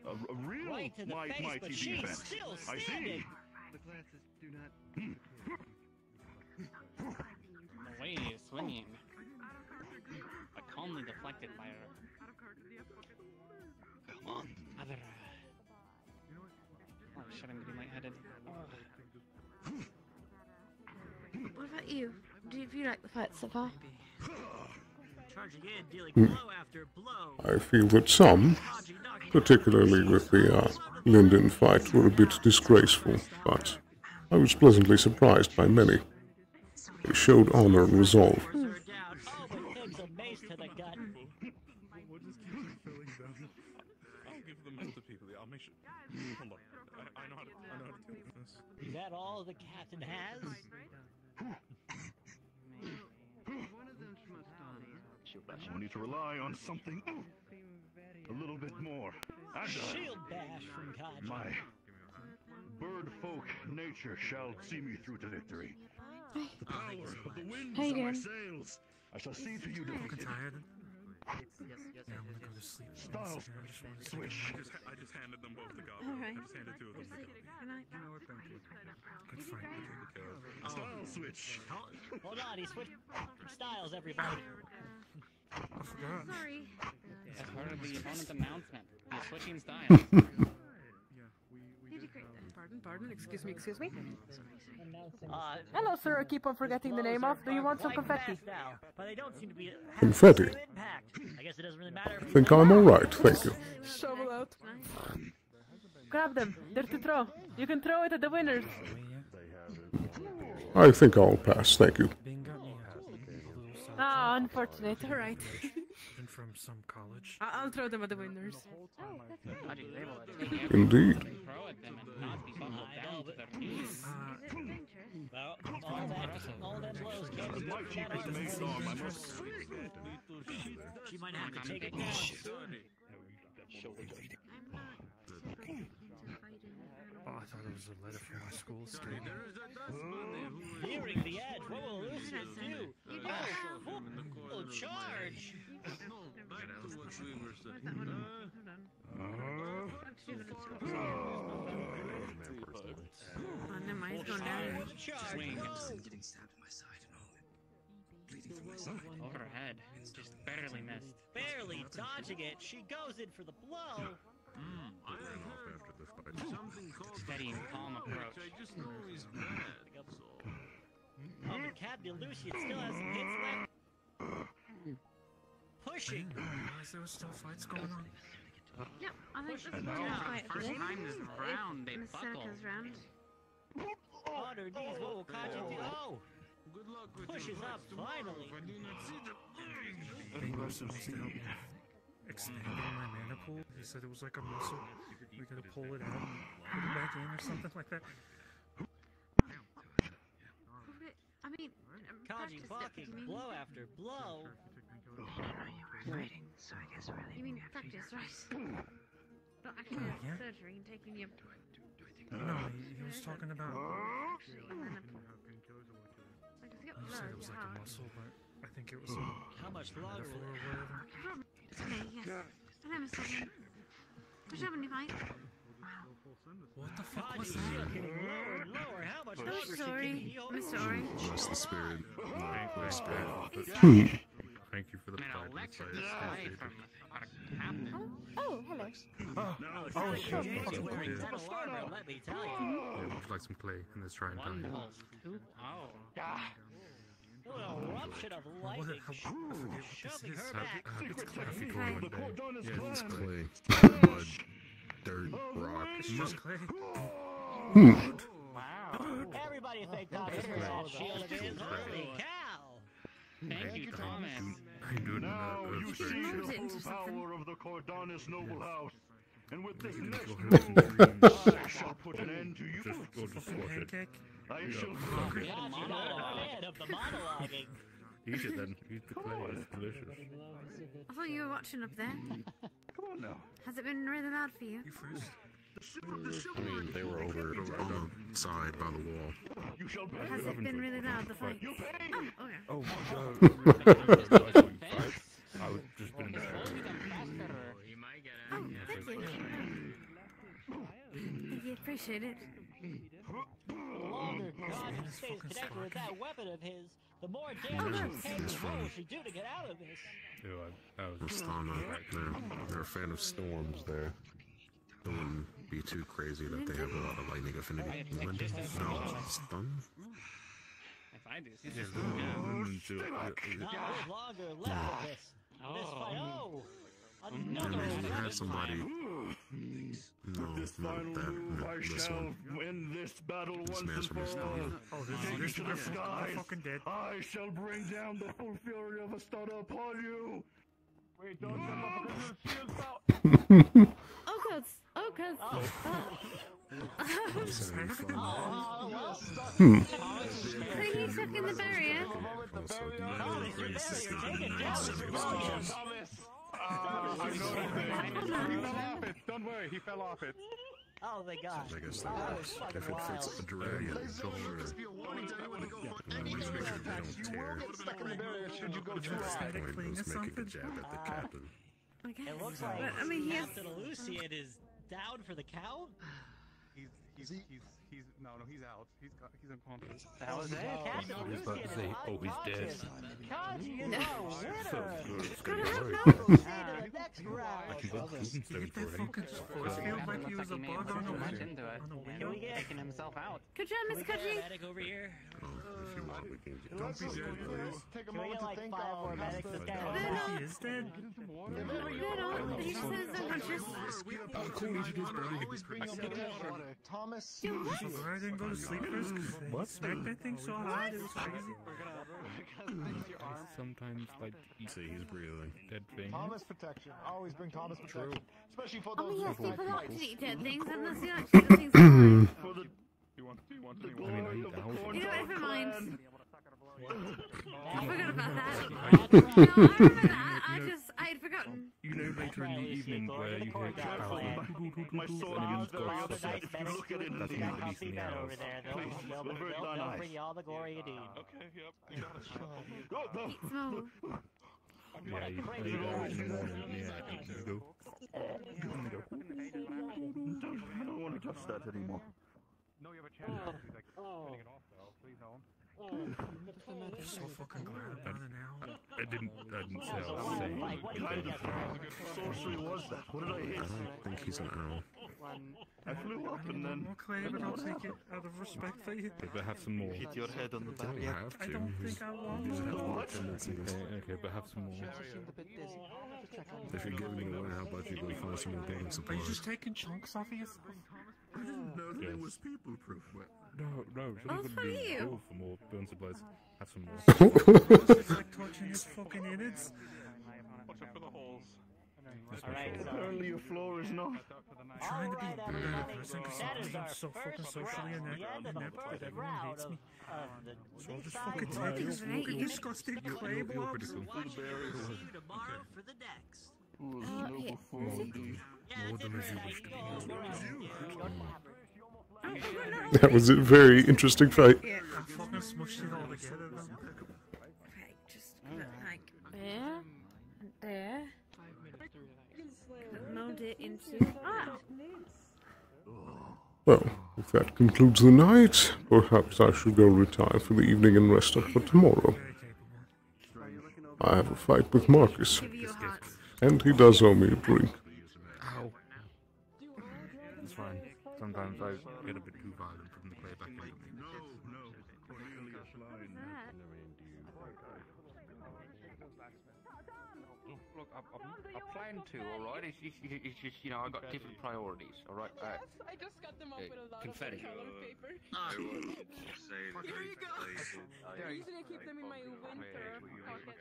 Q: A real
E: Right to the face,
Q: mighty
E: but she's
Q: defense.
E: still
Q: I see.
E: standing.
G: The glances do not.
V: The way he is swinging, but calmly deflected by her. Come on. Other. Oh shit, I'm getting lightheaded.
L: What about you? Do you like the fight so far?
E: Charging in, dealing
I: Hmm.
E: blow after blow.
I: I feel that some, particularly with the Linden fight, were a bit disgraceful, but I was pleasantly surprised by many. They showed honor and resolve.
E: Oh, but takes a mace to the gut.
J: What just keeps you filling down? I'll give them to people. I'll make sure. Hold on. I know how to deal with this.
E: Is that all the captain has?
Q: We need to rely on something a little bit more.
E: Shield bash from Kaji.
Q: My bird folk nature shall see me through to victory. The power of the winds
L: How you
Q: on my
L: doing?
Q: sails. I shall see to you defeated.
J: Tired? Yeah, I'm gonna go to sleep.
Q: Styles switch.
J: I just handed them both to Goblin.
L: Alright.
J: I just handed two of them to Goblin. You know what? Thank you. Good fight. Good go.
Q: Style switch.
E: Hold on, he switched styles, everybody.
J: I forgot.
L: Sorry.
V: As part of the opponent's announcement, he's switching styles.
D: Pardon, excuse me.
E: Hello,
D: sir, I keep on forgetting the name of. Do you want some confetti?
E: Now, but they don't seem to be
I: Confetti?
E: impact. I guess it doesn't really matter.
I: I think I'm alright, thank you.
D: Shovel out. Grab them. They're to throw. You can throw it at the winners.
I: I think I'll pass, thank you.
D: Ah, unfortunate. All right.
K: And from some college.
D: I'll throw them at the winners.
I: Indeed.
V: Throw at them and not be buckled down to their knees.
E: Well, all that blows can't be good for that. She might have to take it down.
K: Oh, I thought it was a letter from my school.
E: Nearing the edge, what will Lucian do? Oh, charge!
J: That's what we were saying.
L: Oh, never mind, he's going down.
V: Swing.
G: Getting stabbed in my side and all bleeding from my side.
V: Over her head. Just barely missed.
E: Barely dodging it, she goes in for the blow.
J: I ran off after the fight. Something called
V: Steady and calm approach.
J: I just know he's bad.
E: Oh, but Captain Lucian still has some hits left. Pushing.
K: Is there still fights going on?
L: Yeah, I think this is
Q: And
L: a
Q: now-
L: fight for
V: First
L: this.
V: time this round they
L: Miss
V: buckle.
L: Seneca's round.
E: On her knees, what will Kaji do? Oh!
J: Good luck with
E: Pushes
J: your
E: up,
J: fights tomorrow.
E: finally.
J: If I do not see them.
K: Bingo was supposed to help me expanding my mana pool. He said it was like a muscle. We gotta pull it out and put it back in or something like that.
L: I mean,
E: Kaji
L: practice it,
E: blocking
L: you mean?
E: blow after blow.
L: Writing, so I guess really. You mean practice, right? Not actually
K: Yeah.
L: surgery and taking your.
K: No, he was talking about.
L: And then like, if you got
K: He
L: blood,
K: said it was
L: your
K: like a
L: heart.
K: muscle, but I think it was a
E: How much longer
K: metaphor
E: will
K: or
E: it
K: whatever.
L: Okay, yes. I know, Mr. Seven. Good job on your fight.
K: What the fuck was
E: Kaji's
K: that?
E: still getting lower and lower. How much
L: I'm
E: longer
L: sorry,
E: can he hold?
L: Mr. Orange.
J: Lost the spirit. Thank you for the
V: An
J: fight.
V: electric display from our captain.
L: Oh, hello.
E: Oh,
K: shit.
E: He's wearing metal armor, let me tell you.
J: Would you like some clay in this trying
V: One
J: time?
V: pulse. Two. Oh.
E: An eruption of lightning shoving her back.
J: It's clay.
Q: The Cordon is
J: Yeah, it's
Q: planned.
J: clay. Mud, dirt, rock.
K: It's just clay.
E: Wow. Everybody thank Thomas for that shield of his. Holy cow!
V: Thank you, Thomas.
J: I do
Q: Now
J: not
Q: you
J: know.
Q: see
L: Moves it
Q: the
L: into
Q: full power of the Cordonis noble house. And with this next
J: Go ahead and
Q: move, I shall put an end to you.
J: Just flush it.
K: Pancake?
Q: I shall
E: You're not a fan of the monologuing.
K: Eat it then. Eat the clay. It's delicious.
L: I thought you were watching up there.
Q: Come on now.
L: Has it been really loud for you?
K: You first.
I: I mean, they were over on the side by the wall.
Q: You shall pay.
L: Has it been really loud, the fight?
Q: You pay.
L: Oh, okay.
K: Oh, I was just been there.
L: Oh, thank you. Thank you, appreciate it.
E: The longer God stays connected with that weapon of his, the more damage his tank roll should do to get out of this.
K: I was
I: Just on they're a fan of storms there. It wouldn't be too crazy that they have a lot of lightning affinity. Wind? No, stun?
N: If I do,
E: Not much longer left of this. This fight. Oh! Another
I: You had somebody. No,
Q: This
I: not
Q: final
I: that.
Q: move,
I: No,
Q: I
I: this
Q: shall
I: one.
Q: win this battle
I: This
Q: once
I: man's
Q: and
I: from
Q: for all.
I: Estonia.
K: Oh,
Q: Take
K: this
Q: to the
K: they're
Q: skies.
K: fucking dead.
Q: I shall bring down the full fury of a stunner upon you. Wait, don't jump up because your shield's out.
L: Oh, God. Oh, God. Can you check in the barrier?
S: Don't worry, he fell off it.
E: Oh, they got
I: I guess that works. If it fits a dragon, make sure they don't tear.
Q: Stuck in the barrier should you go too
I: Point
K: clean
I: was
K: or
I: making a
K: something?
I: jab at the captain.
L: Okay.
E: It looks like
L: But, I mean, he has...
E: Captain Lucian is down for the count.
S: He's out. He's unconscious.
N: That was it.
E: Captain
K: I was about to
E: Lucian
K: say,
E: is
K: oh, he's dead.
E: Kaji is our winner.
L: Good help,
E: Proceed
L: no.
E: to the next round.
K: Did that fucking force field like he was a bug on a window?
E: Can we get
N: Taking himself out.
L: Good job, Miss Kaji.
E: medic over here?
I: Oh, if you want, we can get
K: Don't be dead, please.
Q: Take a
E: Can we
Q: moment
E: get like
Q: to think
E: 5 more
Q: past
E: medics
Q: the-
E: this guy?
K: He is dead.
L: No, he just says he's unconscious.
Q: Always bring up the water. Thomas.
K: I didn't go to sleep first because I smacked that thing so hard it was crazy. Sometimes, like,
I: see, he's breathing.
K: Dead thing.
Q: Thomas protection. Always bring Thomas protection. Especially for those
L: Oh, yes,
Q: people
L: people
Q: like
L: like to
Q: Michael.
L: eat dead things, unless you like to eat things alive.
Q: For the
K: I mean, I eat the whole
L: You know what, never mind. I forgot about that.
K: thing.
L: No, I remember that. I'd forgotten.
K: You know, later in the evening where you hear cows
Q: My sword
K: and
Q: is very
K: ghosts
Q: upset. If you look at it,
K: That's
Q: it's
K: when
Q: not
K: you release the arrows.
E: Over there,
Q: Please,
E: they'll
Q: very
E: bring you all the glory you need.
Q: Okay, yep. Go,
L: Eat small.
K: Yeah, you play that in the morning. Yeah, you go.
Q: I don't want to touch that anymore.
S: No, you have a chance. He's like, getting it off though. Please don't.
K: I'm so fucking glad about it now. I didn't say I was saying.
Q: What kind of sorcery was that? What did I hit?
I: I don't think he's an owl.
Q: I flew up and then...
K: Okay, but I'll take it out of respect for you. Okay, but have some more.
Q: Hit your head on the
I: You
Q: back.
I: don't have to.
K: I don't think I want
I: You just have
K: more.
I: more tendencies.
K: Okay, but have some more.
I: If you're giving it away, how about you go find some more building
K: Are you
I: supplies?
K: just taking chunks off of yourself?
I: I didn't know that it was people-proof.
K: No,
L: Oh,
K: someone's
L: it's
K: gonna
L: for
K: do
L: you.
K: go for more burn supplies. Have some more. It's like touching his fucking innards.
S: Watch out for the holes.
Q: Apparently your floor is not.
K: I'm trying to be a better person because sometimes I'm so fucking socially inept that everyone hates me. So I'll just fucking take this fucking disgusting clay blobs.
E: Tomorrow for the next.
K: More than as you wish to be.
I: That was a very interesting fight.
K: I fucking smushed it all together though.
L: Okay, just like there, and there. Mold it into. Ah!
I: Well, if that concludes the night, perhaps I should go retire for the evening and rest up for tomorrow. I have a fight with Marcus,
L: Give you your heart.
I: and he does owe me a drink.
K: Ow. It's fine. Sometimes I get a bit too violent from the clay back in.
N: Look, I plan to, alright? It's just, you know, I got different priorities, alright?
D: Yes, I just got them up with a lot
N: confetti.
D: of colored paper. Here you go. Usually I keep them in my winter pocket.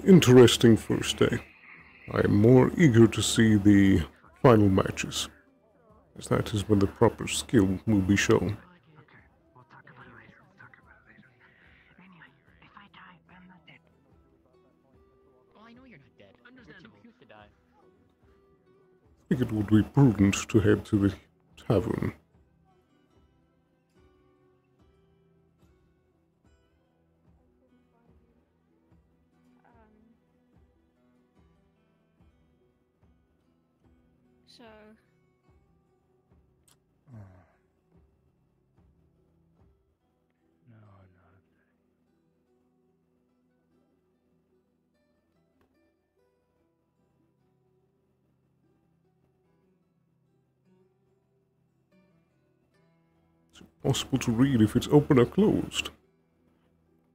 I: Interesting first day. I am more eager to see the final matches, as that is when the proper skill will be shown.
B: Oh, I know you're not dead. You're too cute to die.
I: I think it would be prudent to head to the tavern.
C: So.
H: No, no.
I: It's impossible to read if it's open or closed.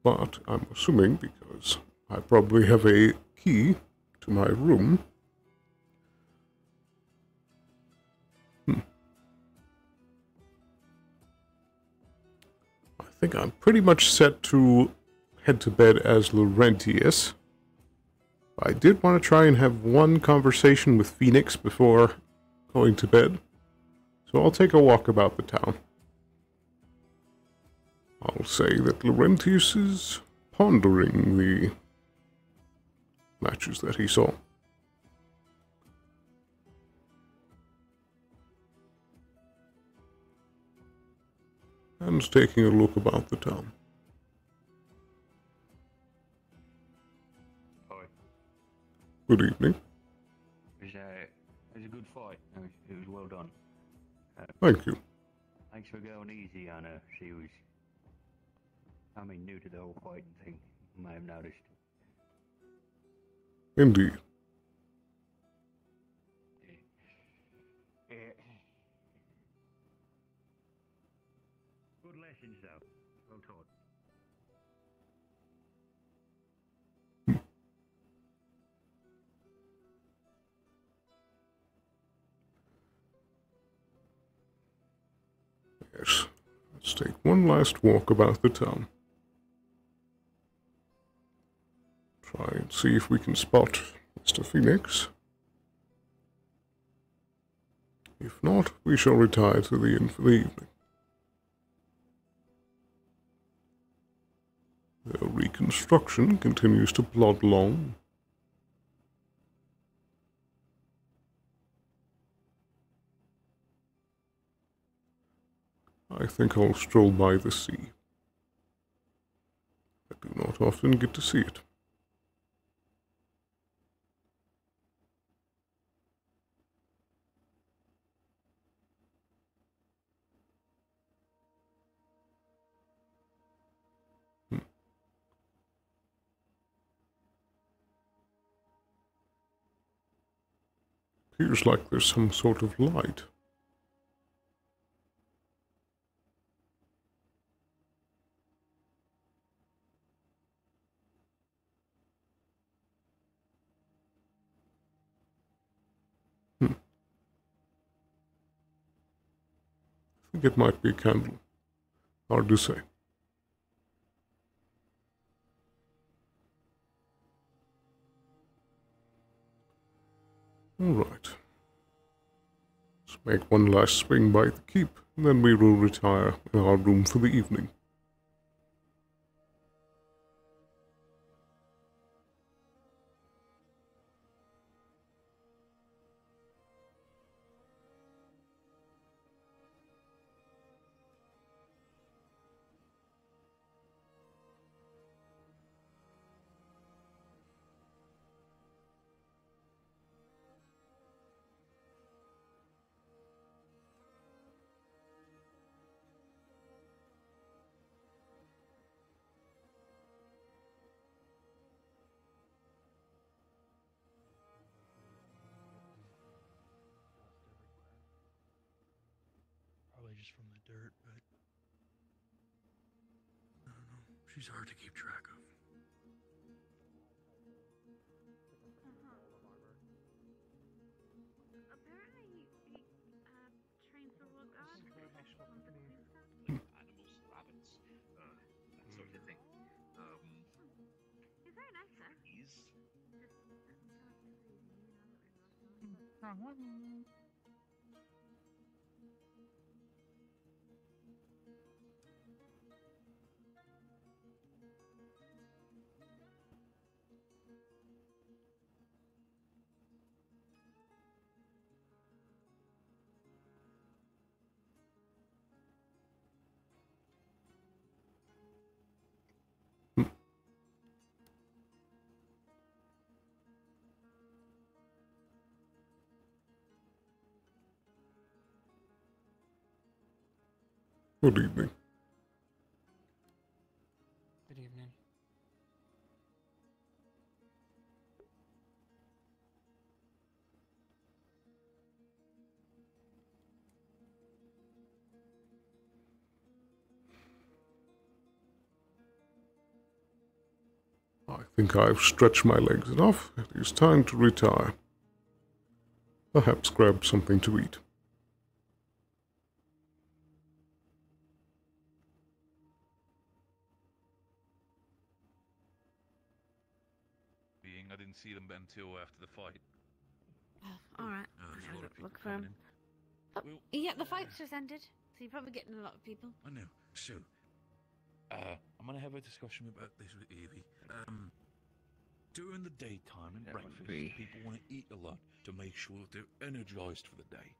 I: But I'm assuming, because I probably have a key to my room. I think I'm pretty much set to head to bed as Laurentius. I did want to try and have one conversation with Phoenix before going to bed, so I'll take a walk about the town. I'll say that Laurentius is pondering the matches that he saw. And taking a look about the town.
N: Hi.
I: Good evening.
N: It was a good fight. It was well done.
I: Thank you.
N: Thanks for going easy on her. She was, new to the whole fighting thing. You may have noticed.
I: Indeed.
N: Yeah. Good lessons, though. Well taught.
I: Yes. Let's take one last walk about the town. Try and see if we can spot Mr. Phoenix. If not, we shall retire to the inn for the evening. The reconstruction continues to plod along. I think I'll stroll by the sea. I do not often get to see it. Appears like there's some sort of light. I think it might be a candle. Hard to say. Alright. Let's make one last swing by the keep, and then we will retire in our room for the evening.
K: Probably just from the dirt, but I don't know. She's hard to keep track of.
H: Animals, rabbits, that sort of thing. He's very nice, sir.
K: Wrong one.
I: Good evening.
V: Good evening.
I: I think I've stretched my legs enough. It is time to retire. Perhaps grab something to eat.
T: I didn't see them until after the fight.
L: Oh, alright.
T: There's a lot of people
L: Look for him.
T: coming
L: Oh,
T: Well,
L: yeah, the fight's just ended, so you're probably getting a lot of people.
T: I know. So, I'm gonna have a discussion about this with Evie. During the daytime and breakfast, people want to eat a lot to make sure that they're energized for the day.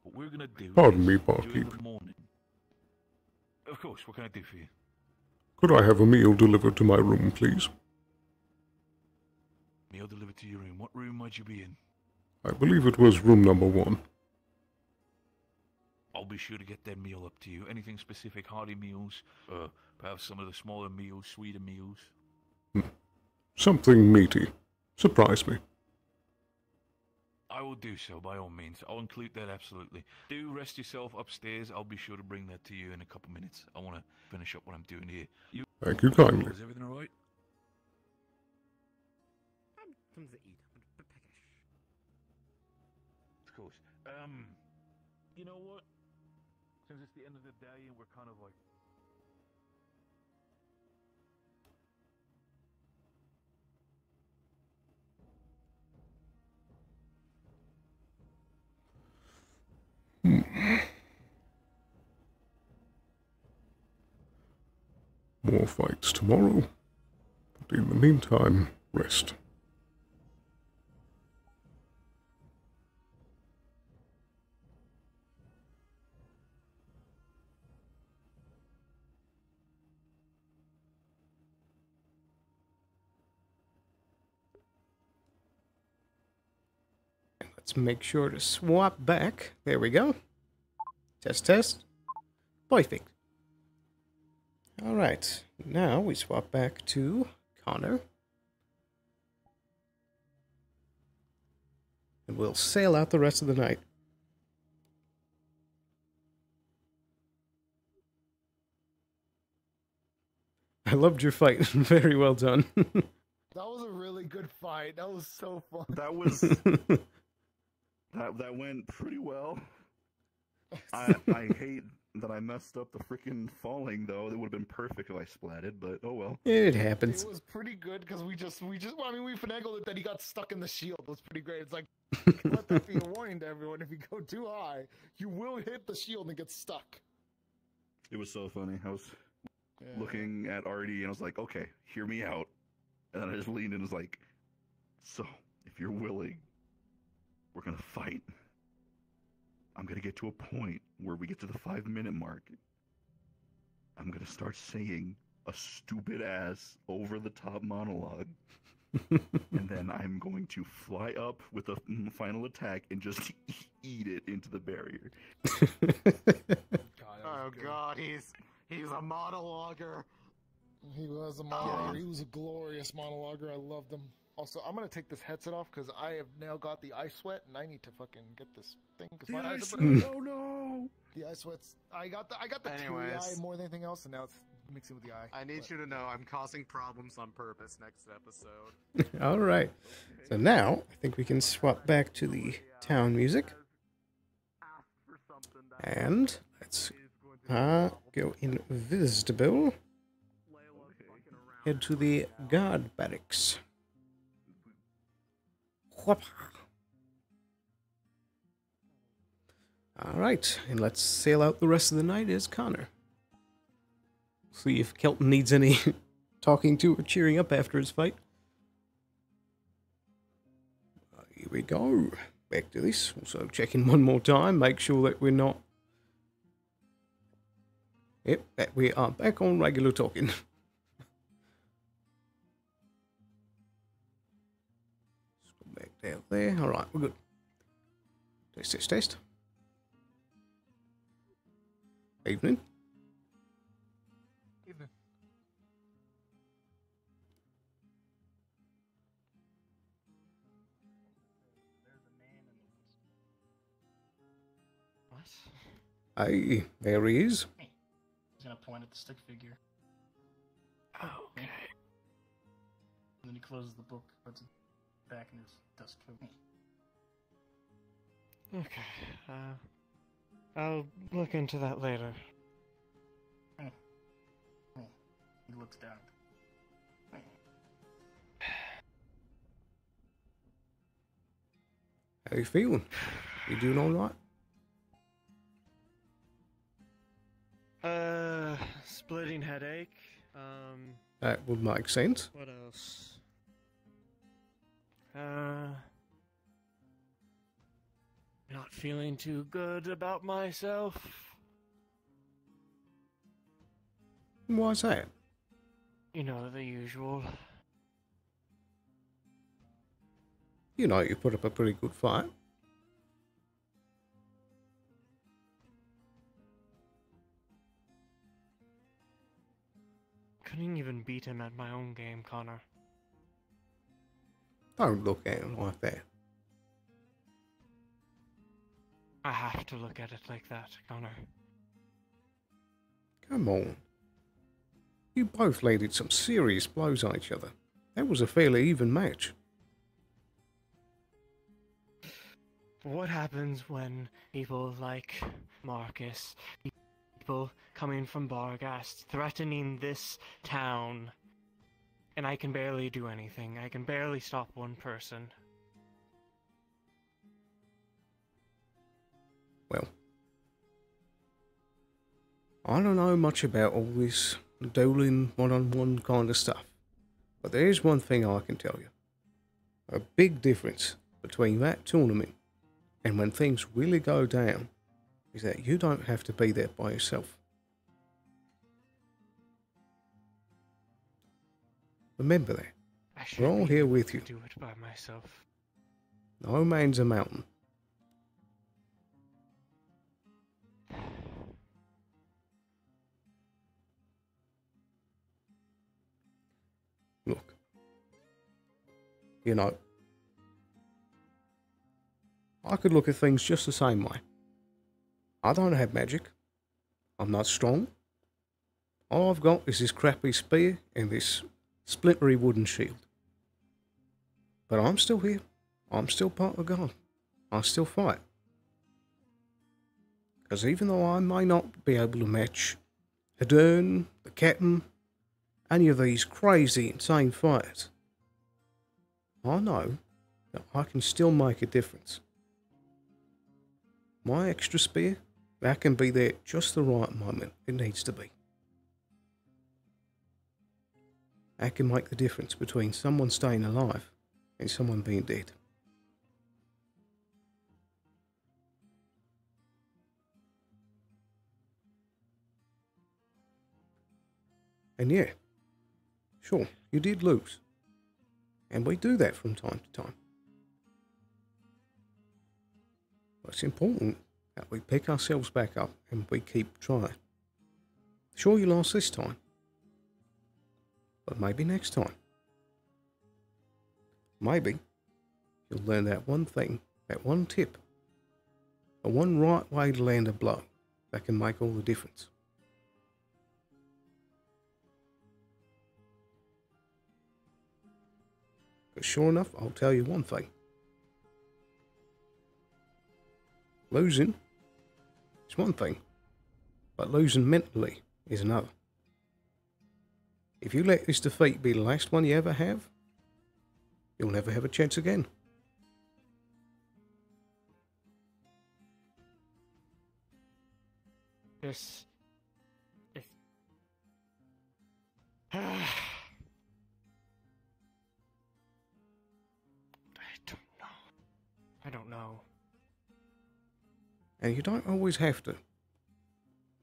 T: What we're gonna do
I: Pardon
T: is
I: me,
T: during
I: barkeep.
T: the morning. Of course, what can I do for you?
I: Could I have a meal delivered to my room, please?
T: Meal delivered to your room. What room might you be in?
I: I believe it was room number 1.
T: I'll be sure to get that meal up to you. Anything specific, hearty meals, perhaps some of the smaller meals, sweeter meals.
I: Something meaty. Surprise me.
T: I will do so, by all means. I'll include that, absolutely. Do rest yourself upstairs. I'll be sure to bring that to you in a couple minutes. I want to finish up what I'm doing here.
I: Thank you kindly.
T: Is everything alright?
V: Something to eat.
T: Of course. You know what? Since it's the end of the day and we're kind of like...
I: More fights tomorrow. But in the meantime, rest.
U: Let's make sure to swap back. There we go. Test, test. Perfect. Alright, now we swap back to Connor. And we'll sail out the rest of the night. I loved your fight. Very well done.
Q: That was a really good fight. That was so fun.
G: That was that went pretty well. I hate that I messed up the freaking falling though. It would have been perfect if I splatted, but oh well.
U: It happens.
Q: It was pretty good because we finagled it that he got stuck in the shield. It was pretty great. It's like, let that be a warning to everyone. If you go too high, you will hit the shield and get stuck.
G: It was so funny. I was looking at Artie and I was like, okay, hear me out. And then I just leaned in and was like, so, if you're willing, we're gonna fight. I'm gonna get to a point where we get to the 5-minute mark. I'm gonna start saying a stupid ass over the top monologue. And then I'm going to fly up with a final attack and just eat it into the barrier.
Q: Oh god, he's a monologuer. He was a monologuer. He was a glorious monologuer. I loved him. Also, I'm gonna take this headset off because I have now got the eye sweat, and I need to fucking get this thing. Cause my eyes are
G: Oh no!
Q: The eye sweats. I got the teary eye more than anything else, and now it's mixing with the eye.
S: I need you to know I'm causing problems on purpose next episode.
U: Alright. So now, I think we can swap back to the town music. And let's go invisible. Head to the guard barracks. Whoop. Alright, and let's sail out the rest of the night as Connor. See if Kelton needs any talking to or cheering up after his fight. Here we go. Back to this. Also checking one more time, make sure that we're not... Yep, that we are back on regular talking. Back down there. Alright, we're good. Test, test, test. Evening.
Q: Evening.
H: What?
U: Hey, there he is.
H: He's gonna point at the stick figure.
U: Okay.
H: And then he closes the book, puts it back in his dust coat.
F: Okay, I'll look into that later.
H: He looks down.
U: How you feeling? You doing alright?
F: Splitting headache.
U: That would make sense.
F: What else? Not feeling too good about myself.
U: Why's that?
F: You know, the usual.
U: You know you put up a pretty good fight.
F: Couldn't even beat him at my own game, Connor.
U: Don't look at him like that.
F: I have to look at it like that, Connor.
U: Come on. You both landed some serious blows on each other. That was a fairly even match.
F: What happens when people like Marcus, people coming from Barghast, threatening this town, and I can barely do anything. I can barely stop one person.
U: Well, I don't know much about all this dueling one-on-one kind of stuff, but there is one thing I can tell you. A big difference between that tournament and when things really go down is that you don't have to be there by yourself. Remember that. We're all here with you.
F: Do it by myself.
U: No man's a mountain. Look, you know, I could look at things just the same way. I don't have magic. I'm not strong. All I've got is this crappy spear and this splintery wooden shield. But I'm still here. I'm still part of God. I still fight. Because even though I may not be able to match Hadern, the Captain, any of these crazy, insane fighters, I know that I can still make a difference. My extra spear, that can be there at just the right moment it needs to be. That can make the difference between someone staying alive and someone being dead. And yeah, sure, you did lose. And we do that from time to time. But it's important that we pick ourselves back up and we keep trying. Sure, you lost this time. But maybe next time. Maybe you'll learn that one thing, that one tip, the one right way to land a blow that can make all the difference. But sure enough, I'll tell you one thing. Losing is one thing, but losing mentally is another. If you let this defeat be the last one you ever have, you'll never have a chance again.
F: This... I don't know.
U: And you don't always have to.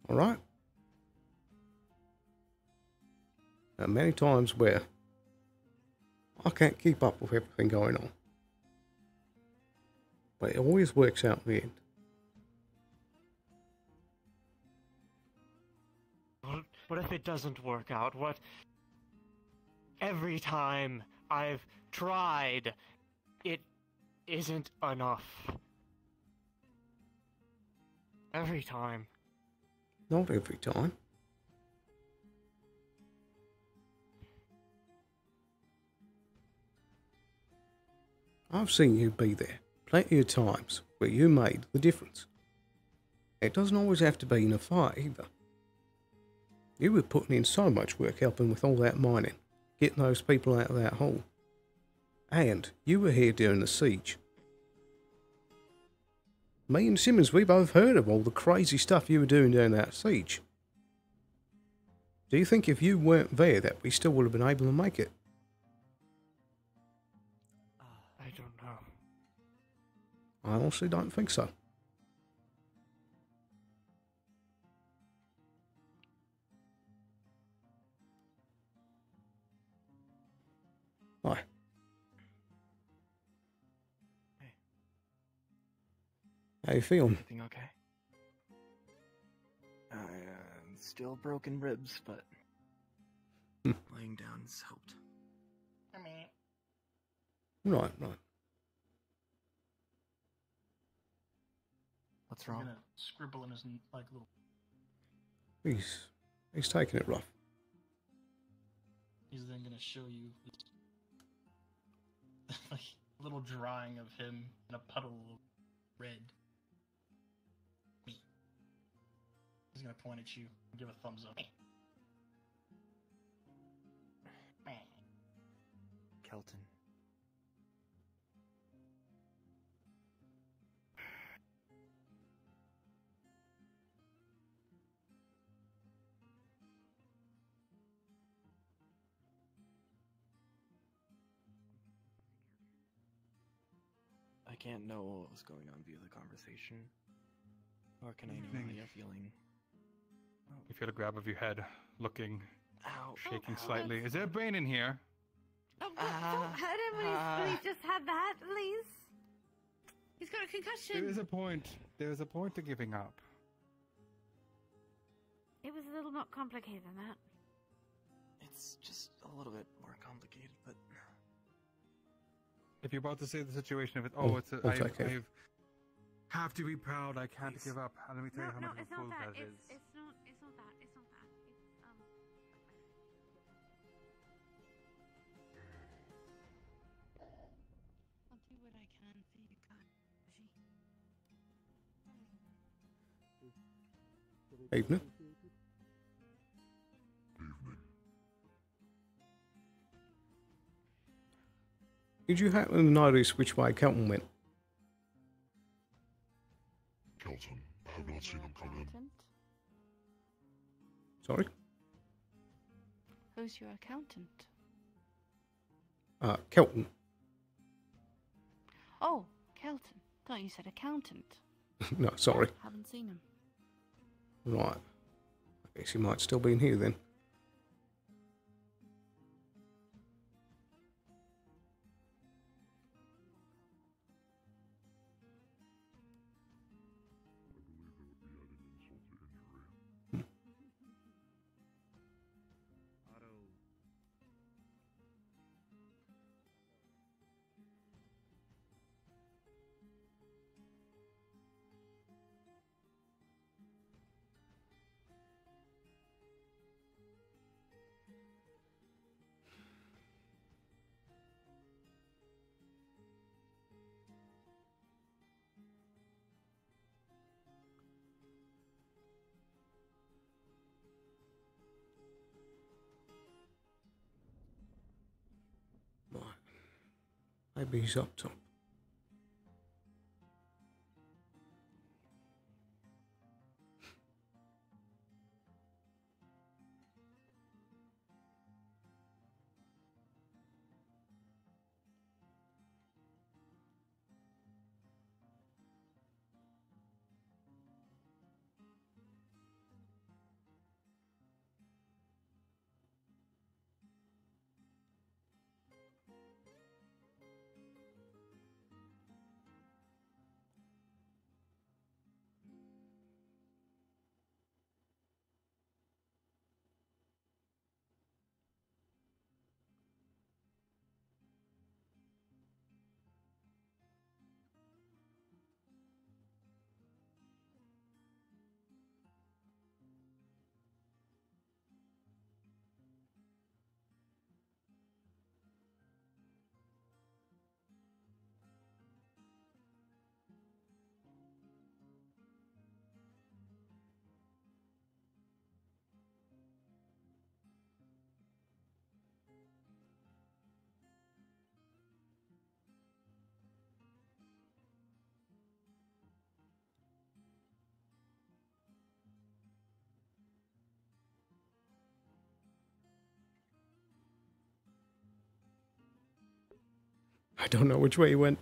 U: Alright? There are many times where I can't keep up with everything going on. But it always works out in the end.
F: What if it doesn't work out? What... Every time I've tried, it isn't enough. Every time.
U: Not every time. I've seen you be there plenty of times where you made the difference. It doesn't always have to be in a fight either. You were putting in so much work helping with all that mining, getting those people out of that hole. And you were here during the siege. Me and Simmons, we both heard of all the crazy stuff you were doing during that siege. Do you think if you weren't there that we still would have been able to make it?
F: I don't know.
U: I honestly don't think so. Why?
F: Hey.
U: How you feeling?
F: Everything okay? Still broken ribs, but laying down's helped.
U: Right.
F: What's wrong?
Q: He's gonna scribble in his like little.
U: He's taking it rough.
Q: He's then gonna show you like a little drawing of him in a puddle of red. Me. He's gonna point at you and give a thumbs up.
F: Kelton. I can't know what was going on via the conversation. Or can I know how you're feeling?
S: You feel a grab of your head, looking,
L: Ow.
S: shaking slightly. Is there a brain in here?
L: Oh, don't hurt him. He's just had that, please. He's got a concussion.
S: There is a point. There is a point to giving up.
L: It was a little more complicated than that.
F: It's just a little bit more complicated, but...
S: If you're about to say the situation of it, I have to be proud, I can't give up. Let me tell you how much of a fool that is.
L: It's not that. It's
A: I'll do what I can for you, God.
U: Evening. Did you happen to notice which way Kelton went?
P: Kelton, I have not seen him come in.
U: Sorry?
A: Who's your accountant?
U: Kelton.
A: Oh, Kelton. Thought you said accountant.
U: No, sorry.
A: Haven't seen him.
U: Right. I guess he might still be in here then. Maybe he's up top. I don't know which way he went.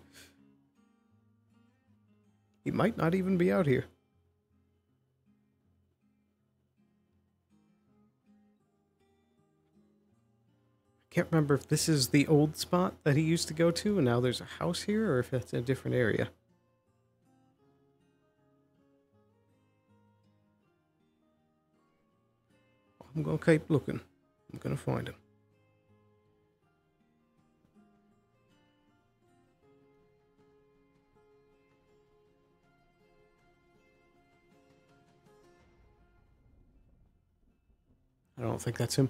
U: He might not even be out here. I can't remember if this is the old spot that he used to go to and now there's a house here, or if that's a different area. I'm gonna keep looking. I'm gonna find him. I don't think that's him.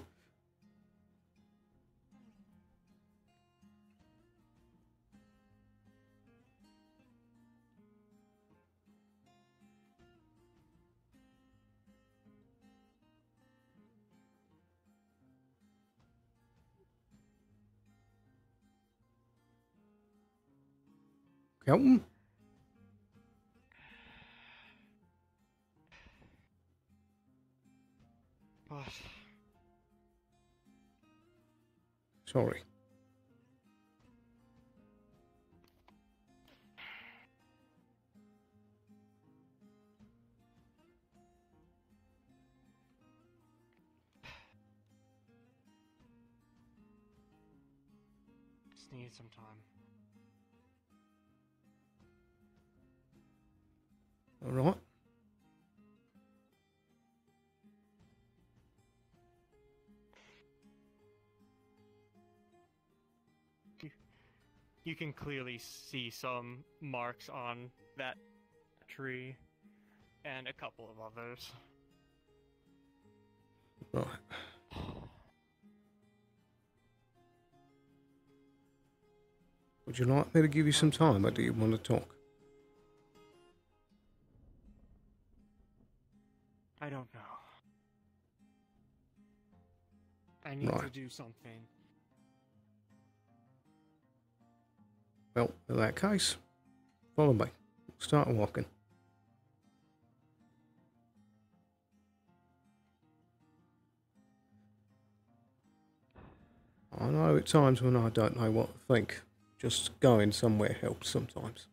U: Kelton?
F: What?
U: Sorry.
F: Just need some time.
U: All right.
F: You can clearly see some marks on that tree and a couple of others.
U: Right. Would you like me to give you some time, or do you want to talk?
F: I don't know. I need to
U: Right.
F: do something.
U: Well, in that case, follow me. Start walking. I know at times when I don't know what to think, just going somewhere helps sometimes.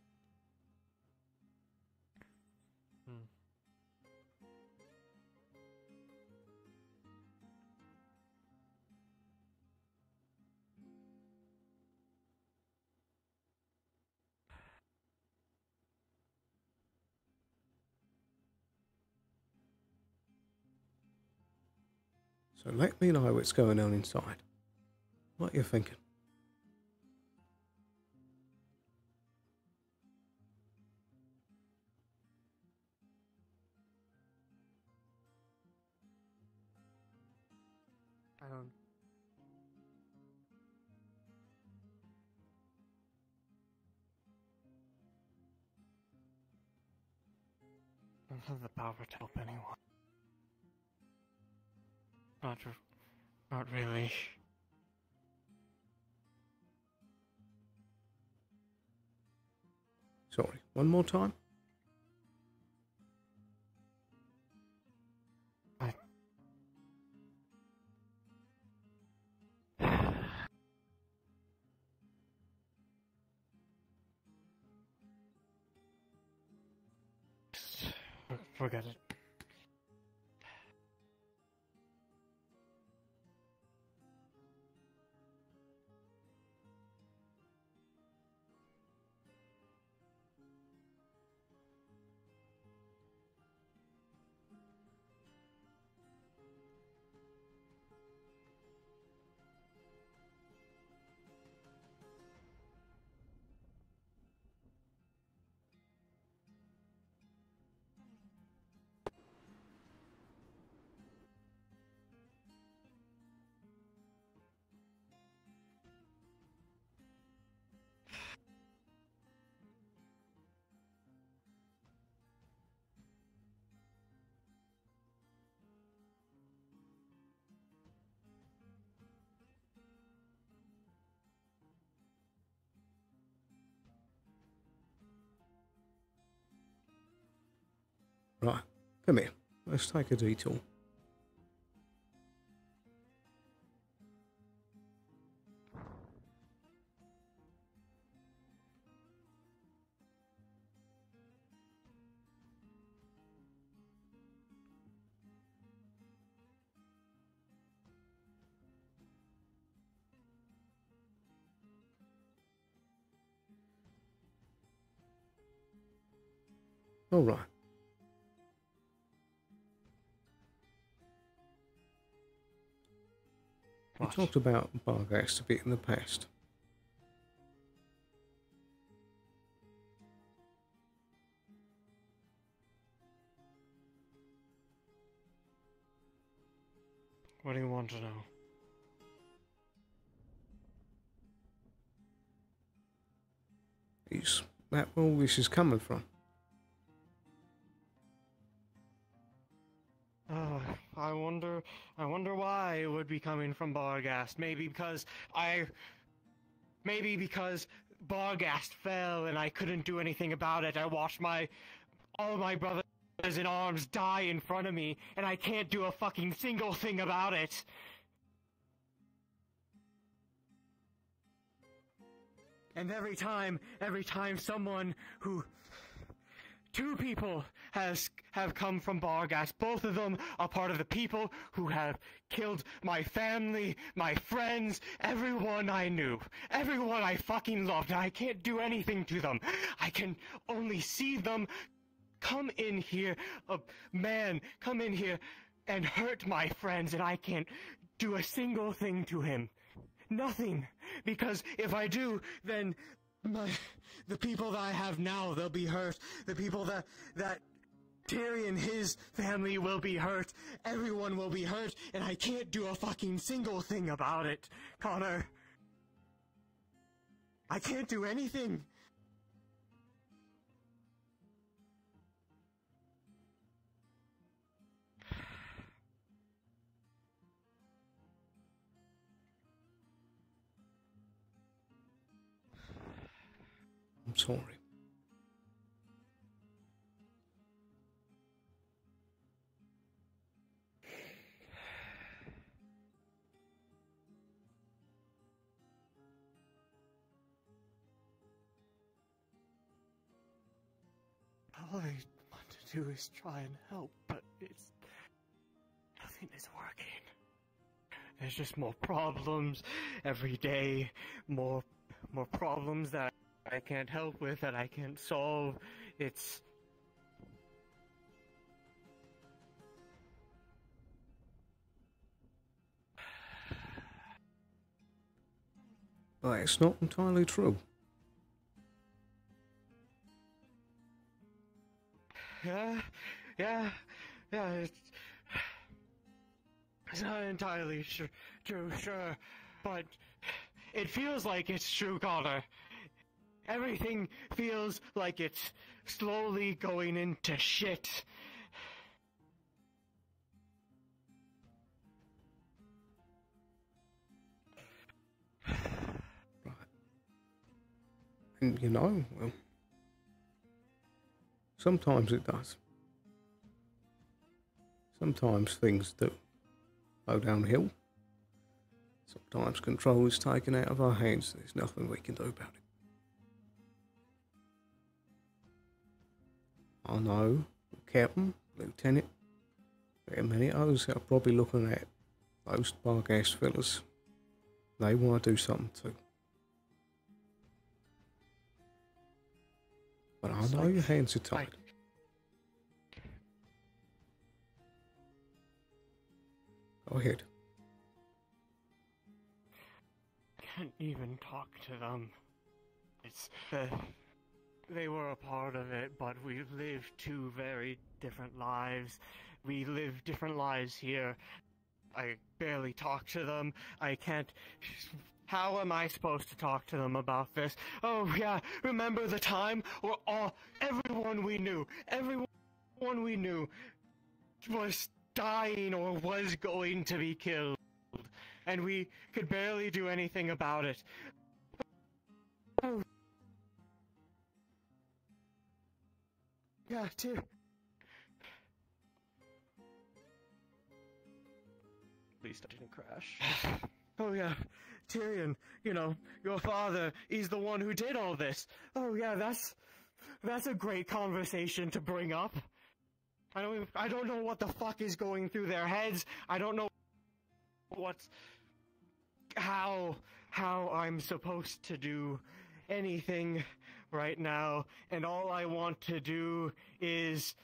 U: So let me know what's going on inside. What you thinking?
F: I don't. I don't have the power to help anyone. Not really.
U: Sorry, one more time?
F: Forget it.
U: Right, come here. Let's take a detour. All right. We talked about Barghast a bit in the past.
F: What do you want to know?
U: Is that where all this is coming from?
F: Oh, I wonder why it would be coming from Barghast. Maybe because Barghast fell and I couldn't do anything about it. I watched all my brothers in arms die in front of me, and I can't do a fucking single thing about it. And every time someone who... Two people have come from Barghast. Both of them are part of the people who have killed my family, my friends, everyone I knew. Everyone I fucking loved, and I can't do anything to them. I can only see them come in here, a man come in here and hurt my friends, and I can't do a single thing to him. Nothing. Because if I do, then the people that I have now, they'll be hurt. The people that Tyrion, his family will be hurt. Everyone will be hurt, and I can't do a fucking single thing about it, Connor. I can't do anything.
U: I'm sorry.
F: All I want to do is try and help, but nothing is working. There's just more problems every day, more problems that I can't help with, that I can't solve.
U: But it's not entirely true.
F: Yeah, it's not entirely true, sure, but it feels like it's true, Connor. Everything feels like it's slowly going into shit.
U: And you know, well, sometimes it does. Sometimes things do go downhill. Sometimes control is taken out of our hands. There's nothing we can do about it. I know, Captain, Lieutenant, there are many others that are probably looking at those Barghast fellas. They want to do something too. But I know your hands are tied. Go ahead.
F: Can't even talk to them. They were a part of it, but we lived two very different lives. We live different lives here. I barely talk to them. I can't... How am I supposed to talk to them about this? Oh yeah, remember the time where everyone we knew was dying or was going to be killed, and we could barely do anything about it. Oh. Yeah, At least I didn't crash. Oh yeah, Tyrion, you know, your father, he's the one who did all this. Oh yeah, that's a great conversation to bring up. I don't know what the fuck is going through their heads. I don't know how I'm supposed to do anything right now, and all I want to do is...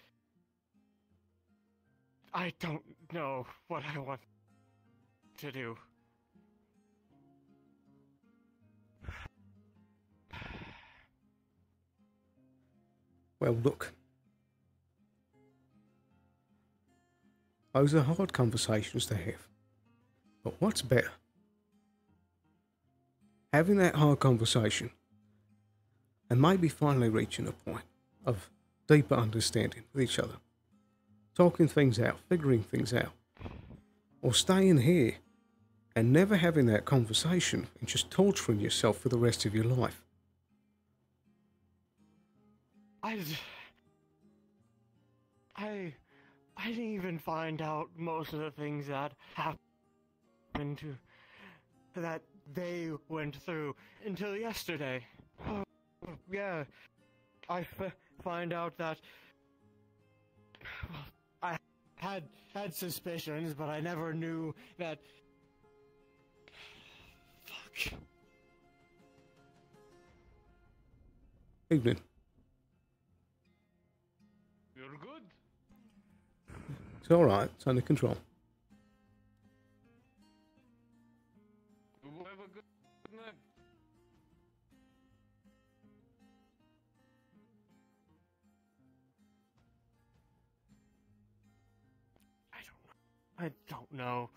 F: I don't know what I want to do.
U: Well, look. Those are hard conversations to have. But what's better? Having that hard conversation and maybe finally reaching a point of deeper understanding with each other. Talking things out, figuring things out. Or staying here and never having that conversation and just torturing yourself for the rest of your life.
F: I didn't even find out most of the things that happened to that they went through until yesterday. Oh, yeah, I find out that I had suspicions, but I never knew that. Fuck.
U: Evening.
H: You're good.
U: It's alright, it's under control.
H: You have a good night.
F: I don't know.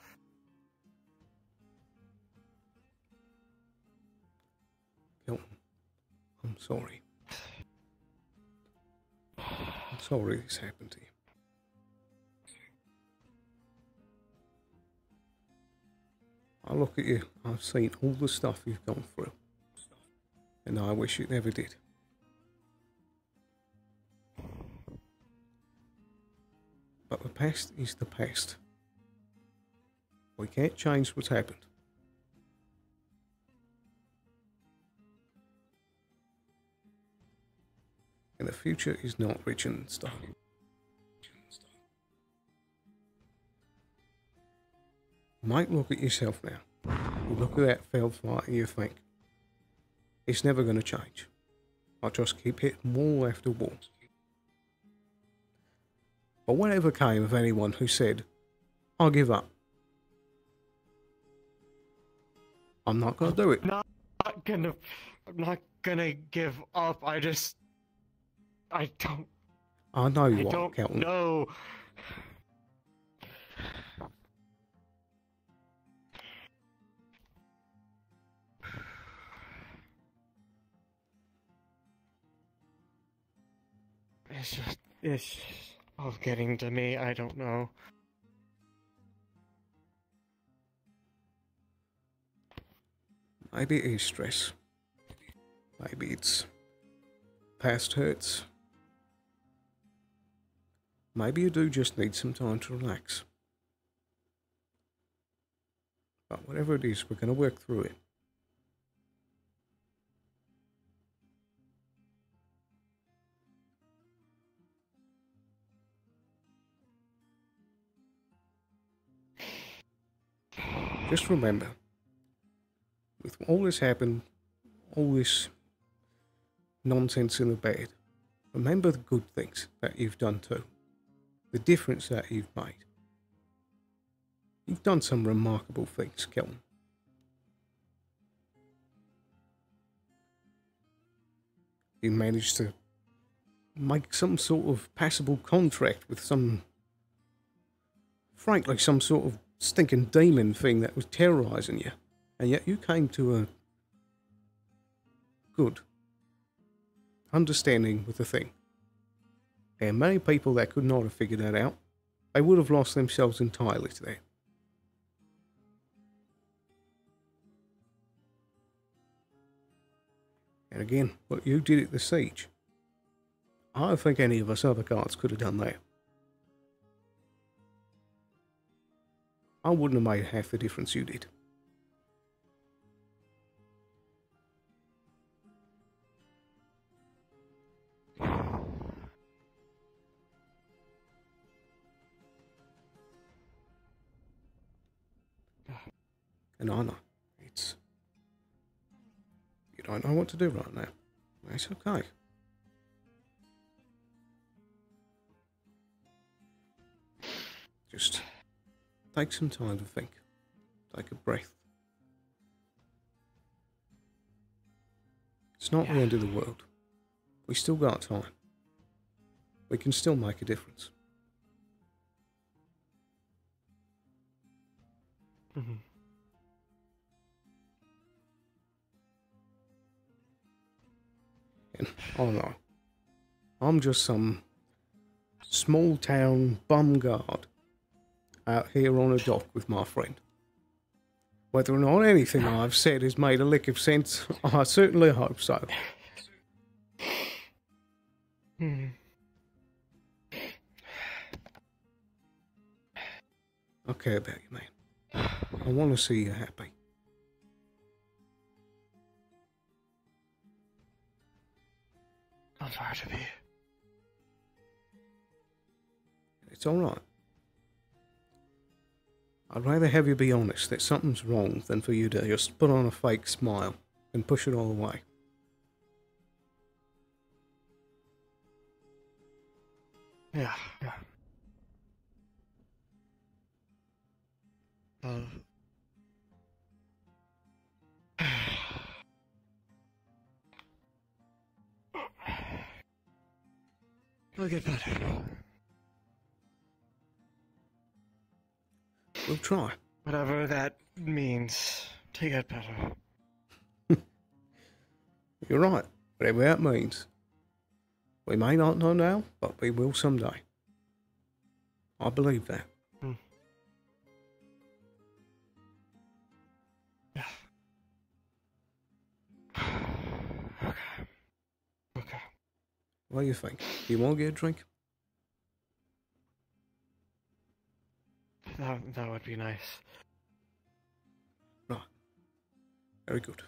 U: Hilton, I'm sorry. I'm sorry this happened to you. I look at you, I've seen all the stuff you've gone through. And I wish it never did. But the past is the past. We can't change what's happened. And the future is not written in stone. You might look at yourself now. You look at that failed fight and you think, it's never going to change. I'll just keep hitting wall after wall. But whatever came of anyone who said, I'll give up. I'm not going to do it.
F: I'm not gonna give up. I don't.
U: I know you
F: I
U: are,
F: don't
U: Kelton.
F: know. It's just all getting to me. I don't know.
U: Maybe it is stress. Maybe it's past hurts. Maybe you do just need some time to relax. But whatever it is, we're going to work through it. Just remember, with all this happened, all this nonsense in the bed, remember the good things that you've done too. The difference that you've made. You've done some remarkable things, Kelton. You managed to make some sort of passable contract with some, frankly, some sort of stinking demon thing that was terrorizing you. And yet you came to a good understanding with the thing. There are many people that could not have figured that out. They would have lost themselves entirely to that. And again, what you did at the siege, I don't think any of us other guards could have done that. I wouldn't have made half the difference you did. And I know, you don't know what to do right now. It's okay. Just take some time to think. Take a breath. It's not the end of the world. We still got time. We can still make a difference.
F: Mm-hmm.
U: And, oh no. I'm just some small town bum guard out here on a dock with my friend. Whether or not anything I've said has made a lick of sense, I certainly hope so.
F: Hmm.
U: I care about you, man. I want to see you happy.
F: I'm sorry to be.
U: It's alright. I'd rather have you be honest that something's wrong than for you to just put on a fake smile and push it all away.
F: Yeah. I'll get better.
U: We'll try.
F: Whatever that means to get better.
U: You're right. Whatever that means. We may not know now, but we will someday. I believe that.
F: Yeah. Okay.
U: What do you think? Do you want to get a drink?
F: That would be nice.
U: Right. Very good.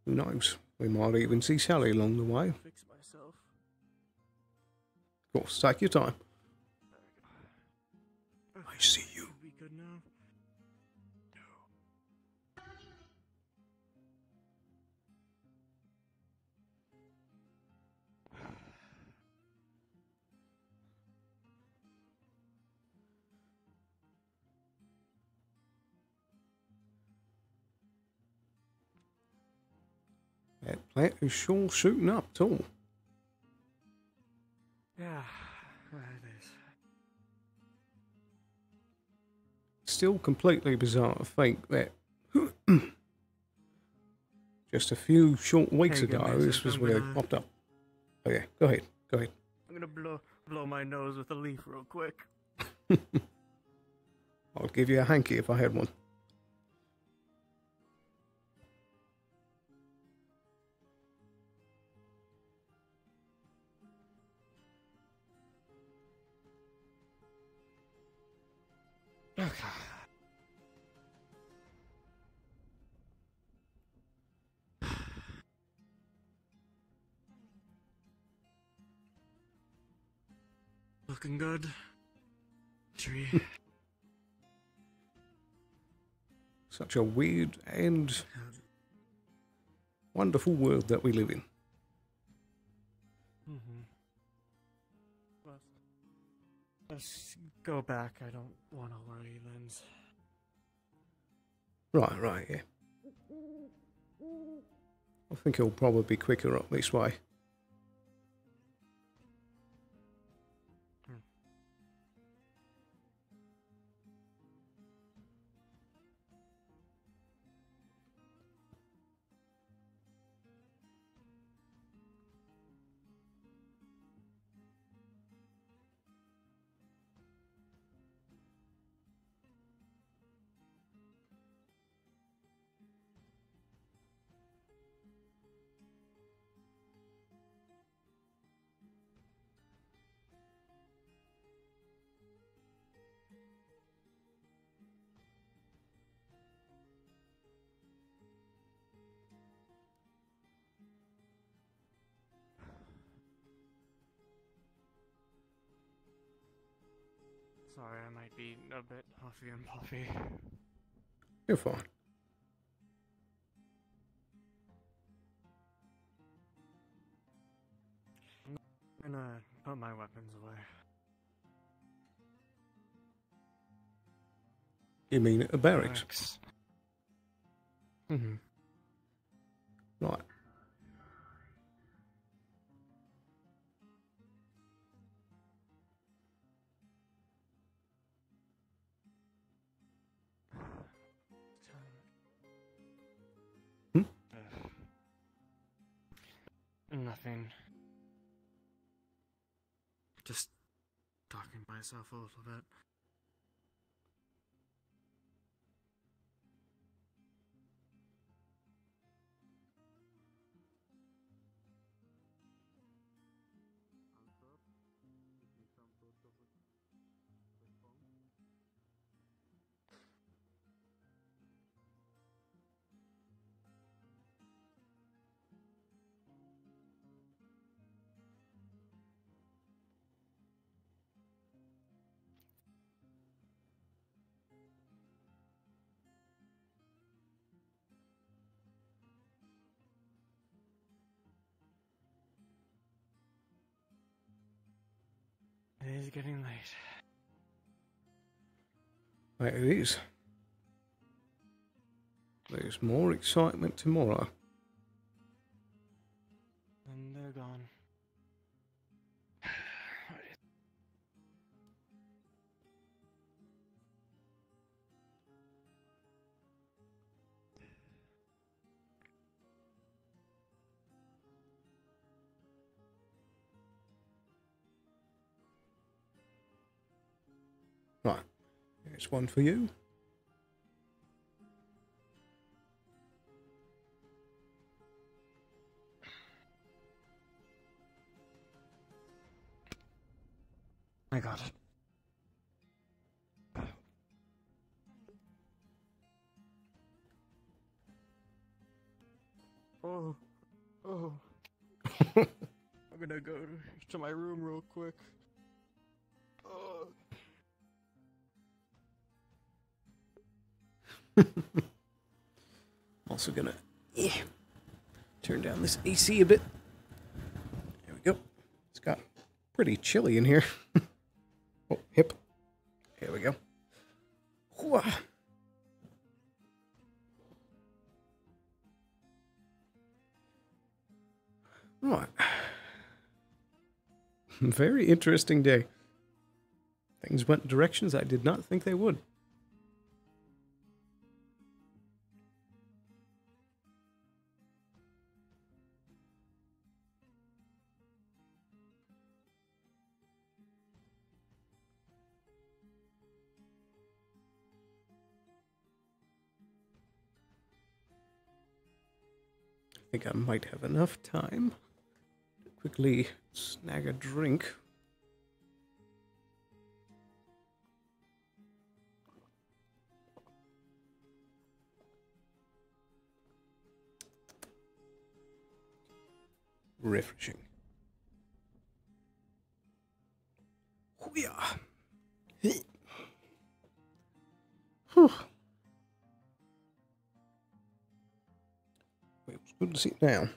U: Who knows? We might even see Sally along the way.
F: Fix myself.
U: Of course, take your time. I see you.
F: We good now?
U: That plant is sure shooting up, too.
F: Yeah, it is.
U: Still completely bizarre to think that just a few short weeks
F: Hey, good
U: ago,
F: man,
U: this was where it popped up. Oh yeah, go ahead, go ahead.
F: I'm gonna blow my nose with a leaf real quick.
U: I'd give you a hanky if I had one.
F: Okay. Looking good. Tree.
U: Such a weird and wonderful world that we live in.
F: Mm-hmm. Let's go back. I don't want to worry, Lens.
U: Right, yeah. I think it'll probably be quicker up this way.
F: Sorry, I might be a bit huffy and puffy.
U: You're fine.
S: gonna put my weapons away.
U: You mean at a barracks? Mm-hmm. Right.
S: Nothing. Just talking to myself a little bit. It is getting late.
U: Right, it is. There's more excitement tomorrow.
S: And they're gone.
U: Right, here's one for you.
S: I got it. Oh. I'm gonna go to my room real quick.
U: Also gonna turn down this AC a bit. There we go. It's got pretty chilly in here. Oh, hip. Here we go. Whoa. Right. Very interesting day. Things went directions I did not think they would. I think I might have enough time to quickly snag a drink. Refreshing. Hoo-yah. Whew. It was good to sit down.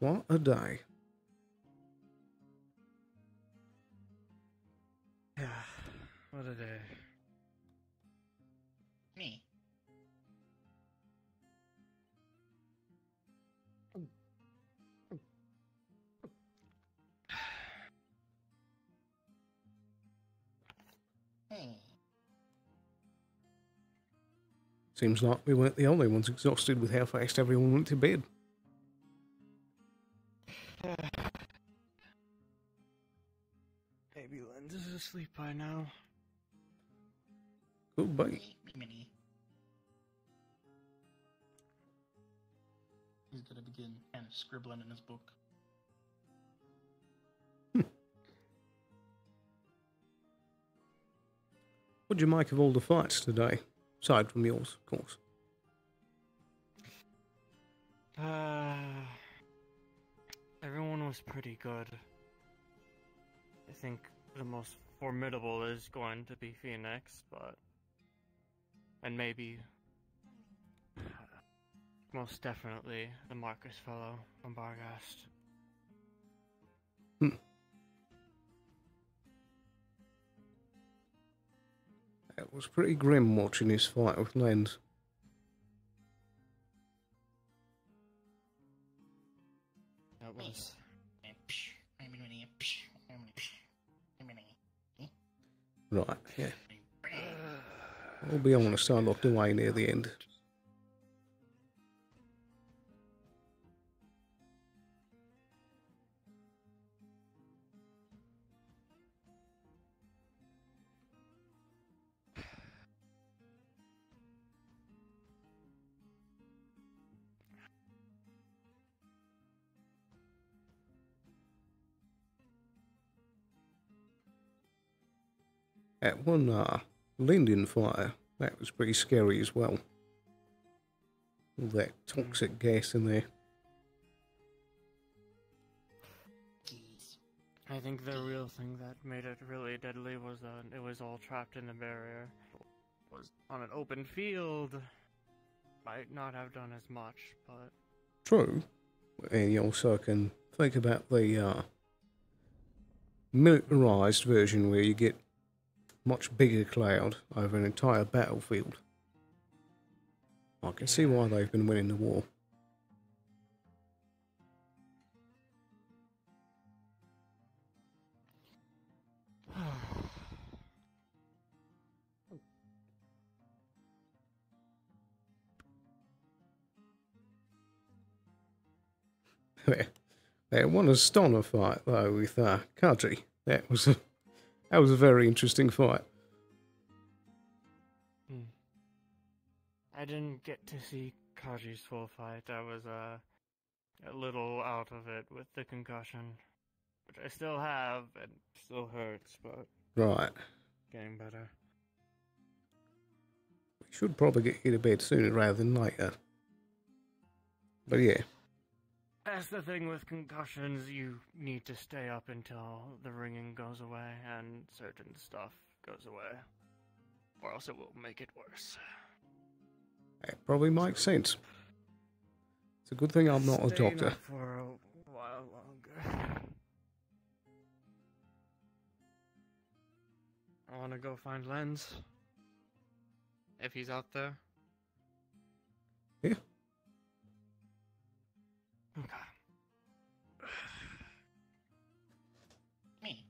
U: What a day.
S: Yeah, what a day.
V: Me. Hey.
U: Seems like we weren't the only ones exhausted with how fast everyone went to bed.
F: Maybe Lens is asleep by now.
U: Could be.
M: He's gonna begin kind of scribbling in his book.
U: What'd you make of all the fights today? Aside from yours, of course.
F: Everyone was pretty good. I think the most formidable is going to be Phoenix, but... And maybe... most definitely the Marcus fellow from Barghast.
U: It was pretty grim watching his fight with Lens.
F: That was...
U: Right, yeah. I'll be honest, I looked away near the end. That one Linden fire, that was pretty scary as well. All that toxic gas in there.
F: I think the real thing that made it really deadly was that it was all trapped in the barrier. It was on an open field. Might not have done as much, but...
U: True. And you also can think about the militarized version where you get much bigger cloud over an entire battlefield. I can see why they've been winning the war. That won a stunner fight though with Kaji. That was a very interesting fight.
F: I didn't get to see Kaji's full fight. I was a little out of it with the concussion, which I still have and still hurts, but
U: Right.
F: getting better.
U: We should probably get you to bed sooner rather than later. But yeah.
F: That's the thing with concussions, you need to stay up until the ringing goes away and certain stuff goes away, or else it will make it worse.
U: That probably makes sense. It's a good thing I'm not a
F: Staying
U: doctor.
F: up for a while longer. I want to go find Lens. If he's out there.
U: Yeah.
F: Okay.
M: Me.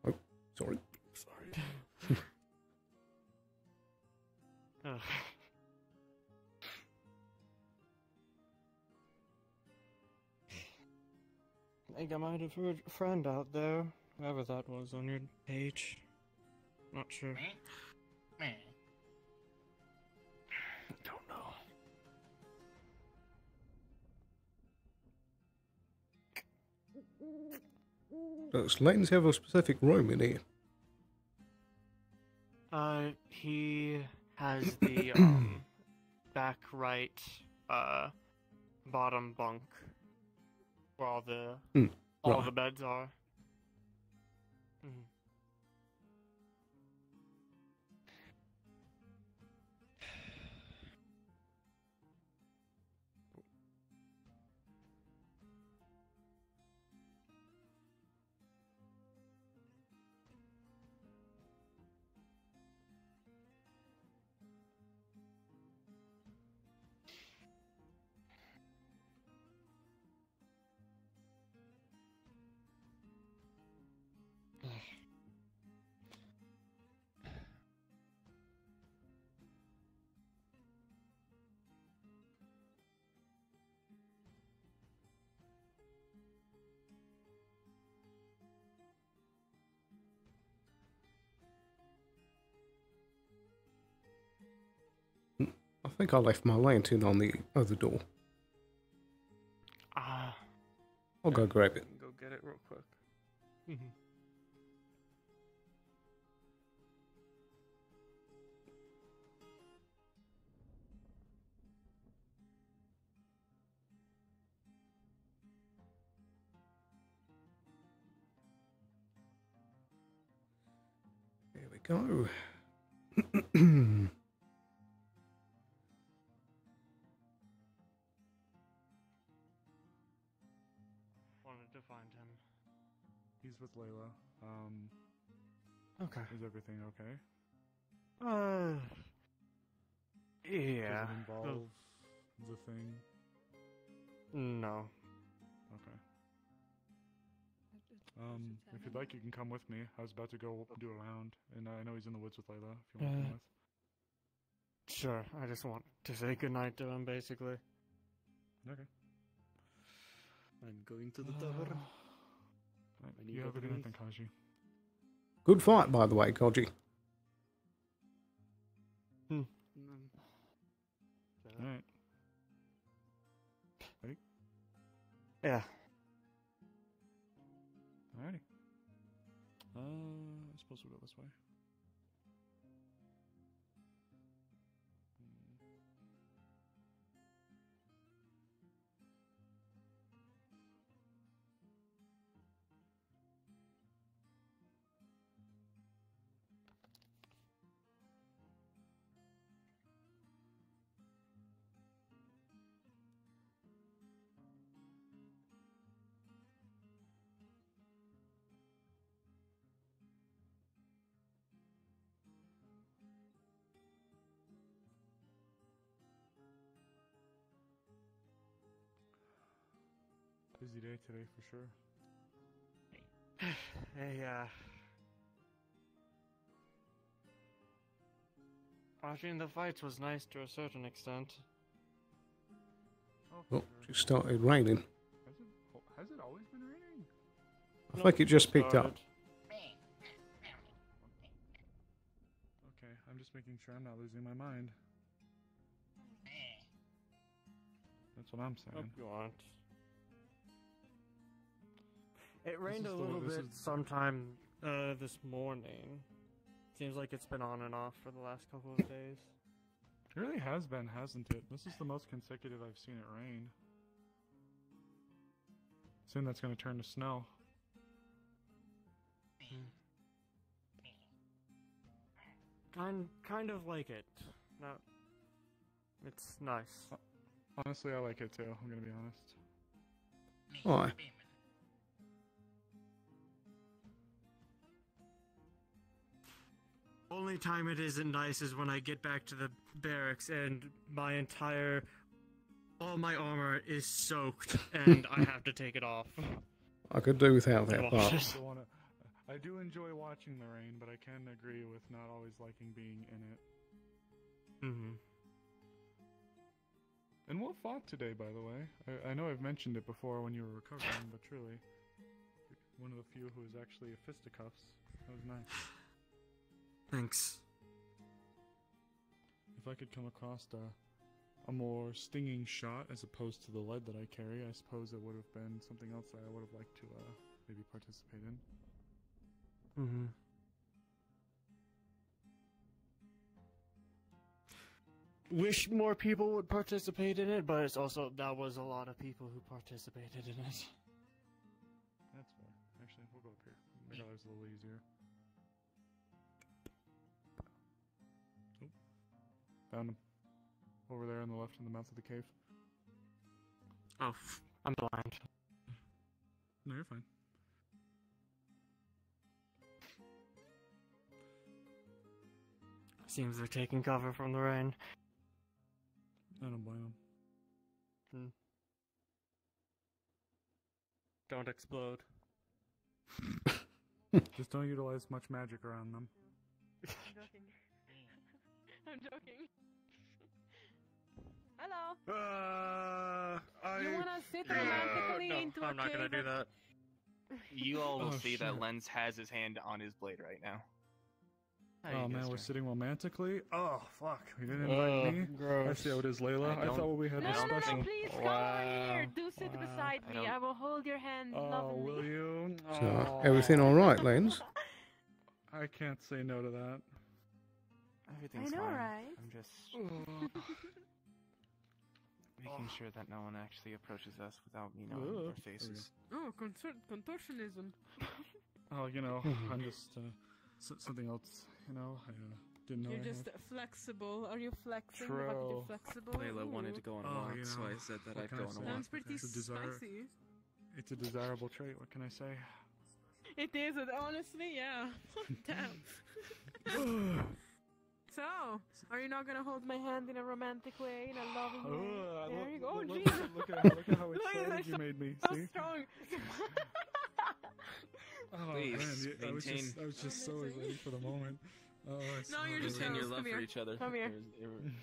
U: Oh, sorry.
F: Sorry. Ugh. I think I might have heard a friend out there, whoever that was on your page. Not sure.
M: Me.
F: Don't know.
U: Does Lens have a specific room in here?
F: He has the, back right, bottom bunk, where all the, all
U: right.
F: the beds are. Mhm.
U: think I left my lantern on the other door. I'll go grab it.
F: Go get it real quick.
U: There we go.
F: Wanted to find him.
S: He's with Layla.
F: Okay.
S: Is everything okay?
F: Yeah.
S: Does it involve the thing?
F: No.
S: Okay. If you'd like, you can come with me. I was about to go do a round, and I know he's in the woods with Layla. If you want to come with.
F: Sure. I just want to say goodnight to him, basically.
S: Okay.
H: I'm going to the tavern.
S: You have a good night then, Kaji.
U: Good fight, by the way, Koji.
S: Alright. Ready?
F: Yeah.
S: Alrighty. I suppose we'll go this way. Busy day today for sure.
F: Hey, watching the fights was nice to a certain extent.
U: Oh, just started raining.
S: Has it always been raining?
U: I think it just picked up.
S: Okay, I'm just making sure I'm not losing my mind. That's what I'm saying.
F: Hope you aren't. It rained a little bit sometime this morning. Seems like it's been on and off for the last couple of days.
S: It really has been, hasn't it? This is the most consecutive I've seen it rain. Soon that's going to turn to snow.
F: Kind of like it. No, it's nice.
S: Honestly, I like it too. I'm going to be honest.
U: Why?
F: Only time it isn't nice is when I get back to the barracks and all my armor is soaked and I have to take it off.
U: I could do without that part.
S: I do enjoy watching the rain, but I can agree with not always liking being in it. And what fought today, by the way? I know I've mentioned it before when you were recovering, but truly, one of the few who was actually a fisticuffs. That was nice.
F: Thanks.
S: If I could come across a more stinging shot as opposed to the lead that I carry, I suppose it would have been something else that I would have liked to maybe participate in.
F: Wish more people would participate in it, but it's also that was a lot of people who participated in it.
S: That's fair. Actually, we'll go up here. Make our lives a little easier. Oh. Found him. Over there on the left in the mouth of the cave.
F: Oh, I'm blind.
S: No, you're fine.
F: Seems they're taking cover from the rain.
S: I don't blame
F: them. Don't explode.
S: Just don't utilize much magic around them.
C: I'm joking. I'm joking. Hello.
D: You wanna sit romantically into a
F: I'm not gonna
D: cave?
F: do that.
O: You all will
S: Oh,
O: see
S: shit.
O: that Lenz has his hand on his blade right now.
S: Oh man, we're sitting romantically? Oh, fuck. We didn't invite me?
F: gross.
S: I see how it is, Layla. I thought what we had was
D: No,
S: special.
D: please come on here. Do sit beside me. I will hold your hand
S: Oh,
D: lovingly.
S: will you?
U: So, everything alright, Lens?
S: I can't say no to that.
O: Everything's
D: I know,
O: fine.
D: right?
O: I'm just making sure that no one actually approaches us without me knowing their faces.
D: Oh, contortionism.
S: Oh, you know, I'm just, something else, you know, I didn't know
D: You're
S: I
D: just
S: had.
D: flexible. Are you flexing?
S: True.
D: The fact that you're flexible?
O: Layla wanted to go on a walk,
S: you
O: so
S: know,
O: I said that
S: what
O: I'd
S: can
O: go
S: I
O: on a
S: say?
O: walk.
D: Sounds pretty
S: It's a desire-
D: spicy.
S: It's a desirable trait, what can I say?
D: It is, honestly, yeah. Damn. So, are you not gonna hold my hand in a romantic way, in a loving way? There you go. Oh,
S: look,
D: Jesus.
S: look at how
D: Look at
S: excited
D: this,
S: you made me,
D: so
S: see?
D: strong.
S: Oh
O: Please,
S: man, I was just so ready for the moment. Oh, I
D: No, you're just
O: Maintain
D: jealous.
O: your love
D: Come
O: for
D: here.
O: each other.
D: Come here.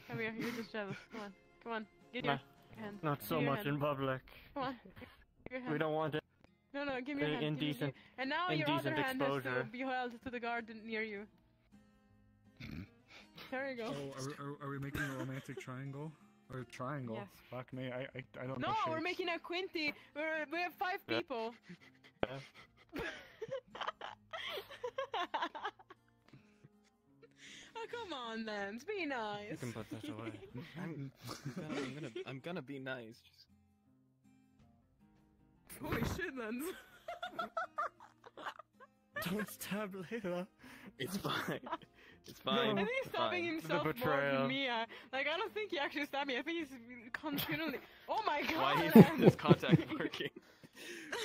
D: Come here. You're just jealous. Come on. Come on. Give your hand.
F: Not so
D: Give your
F: much
D: hand.
F: in public.
D: Come on. Give your hand.
F: We don't want it.
D: No, give me your hand.
F: Indecent.
D: And now your other
F: indecent
D: hand has to
F: exposure.
D: be held to the garden near you. There you go.
S: Oh, are we making a romantic triangle? Or triangle?
D: Yes.
S: Fuck me, I don't know
D: No, we're
S: shapes.
D: making a quinty. We have 5 people. Oh, come on, Lance. Be nice.
O: You can put that away. I'm gonna be nice. Just...
D: Holy shit, Lance.
F: Don't stab Layla.
O: It's fine. It's fine.
D: I think he's stabbing himself more
F: betrayal.
D: than me. I don't think he actually stabbed me. I think he's continually. Oh my god!
O: Why is
D: Lance.
O: this contact working?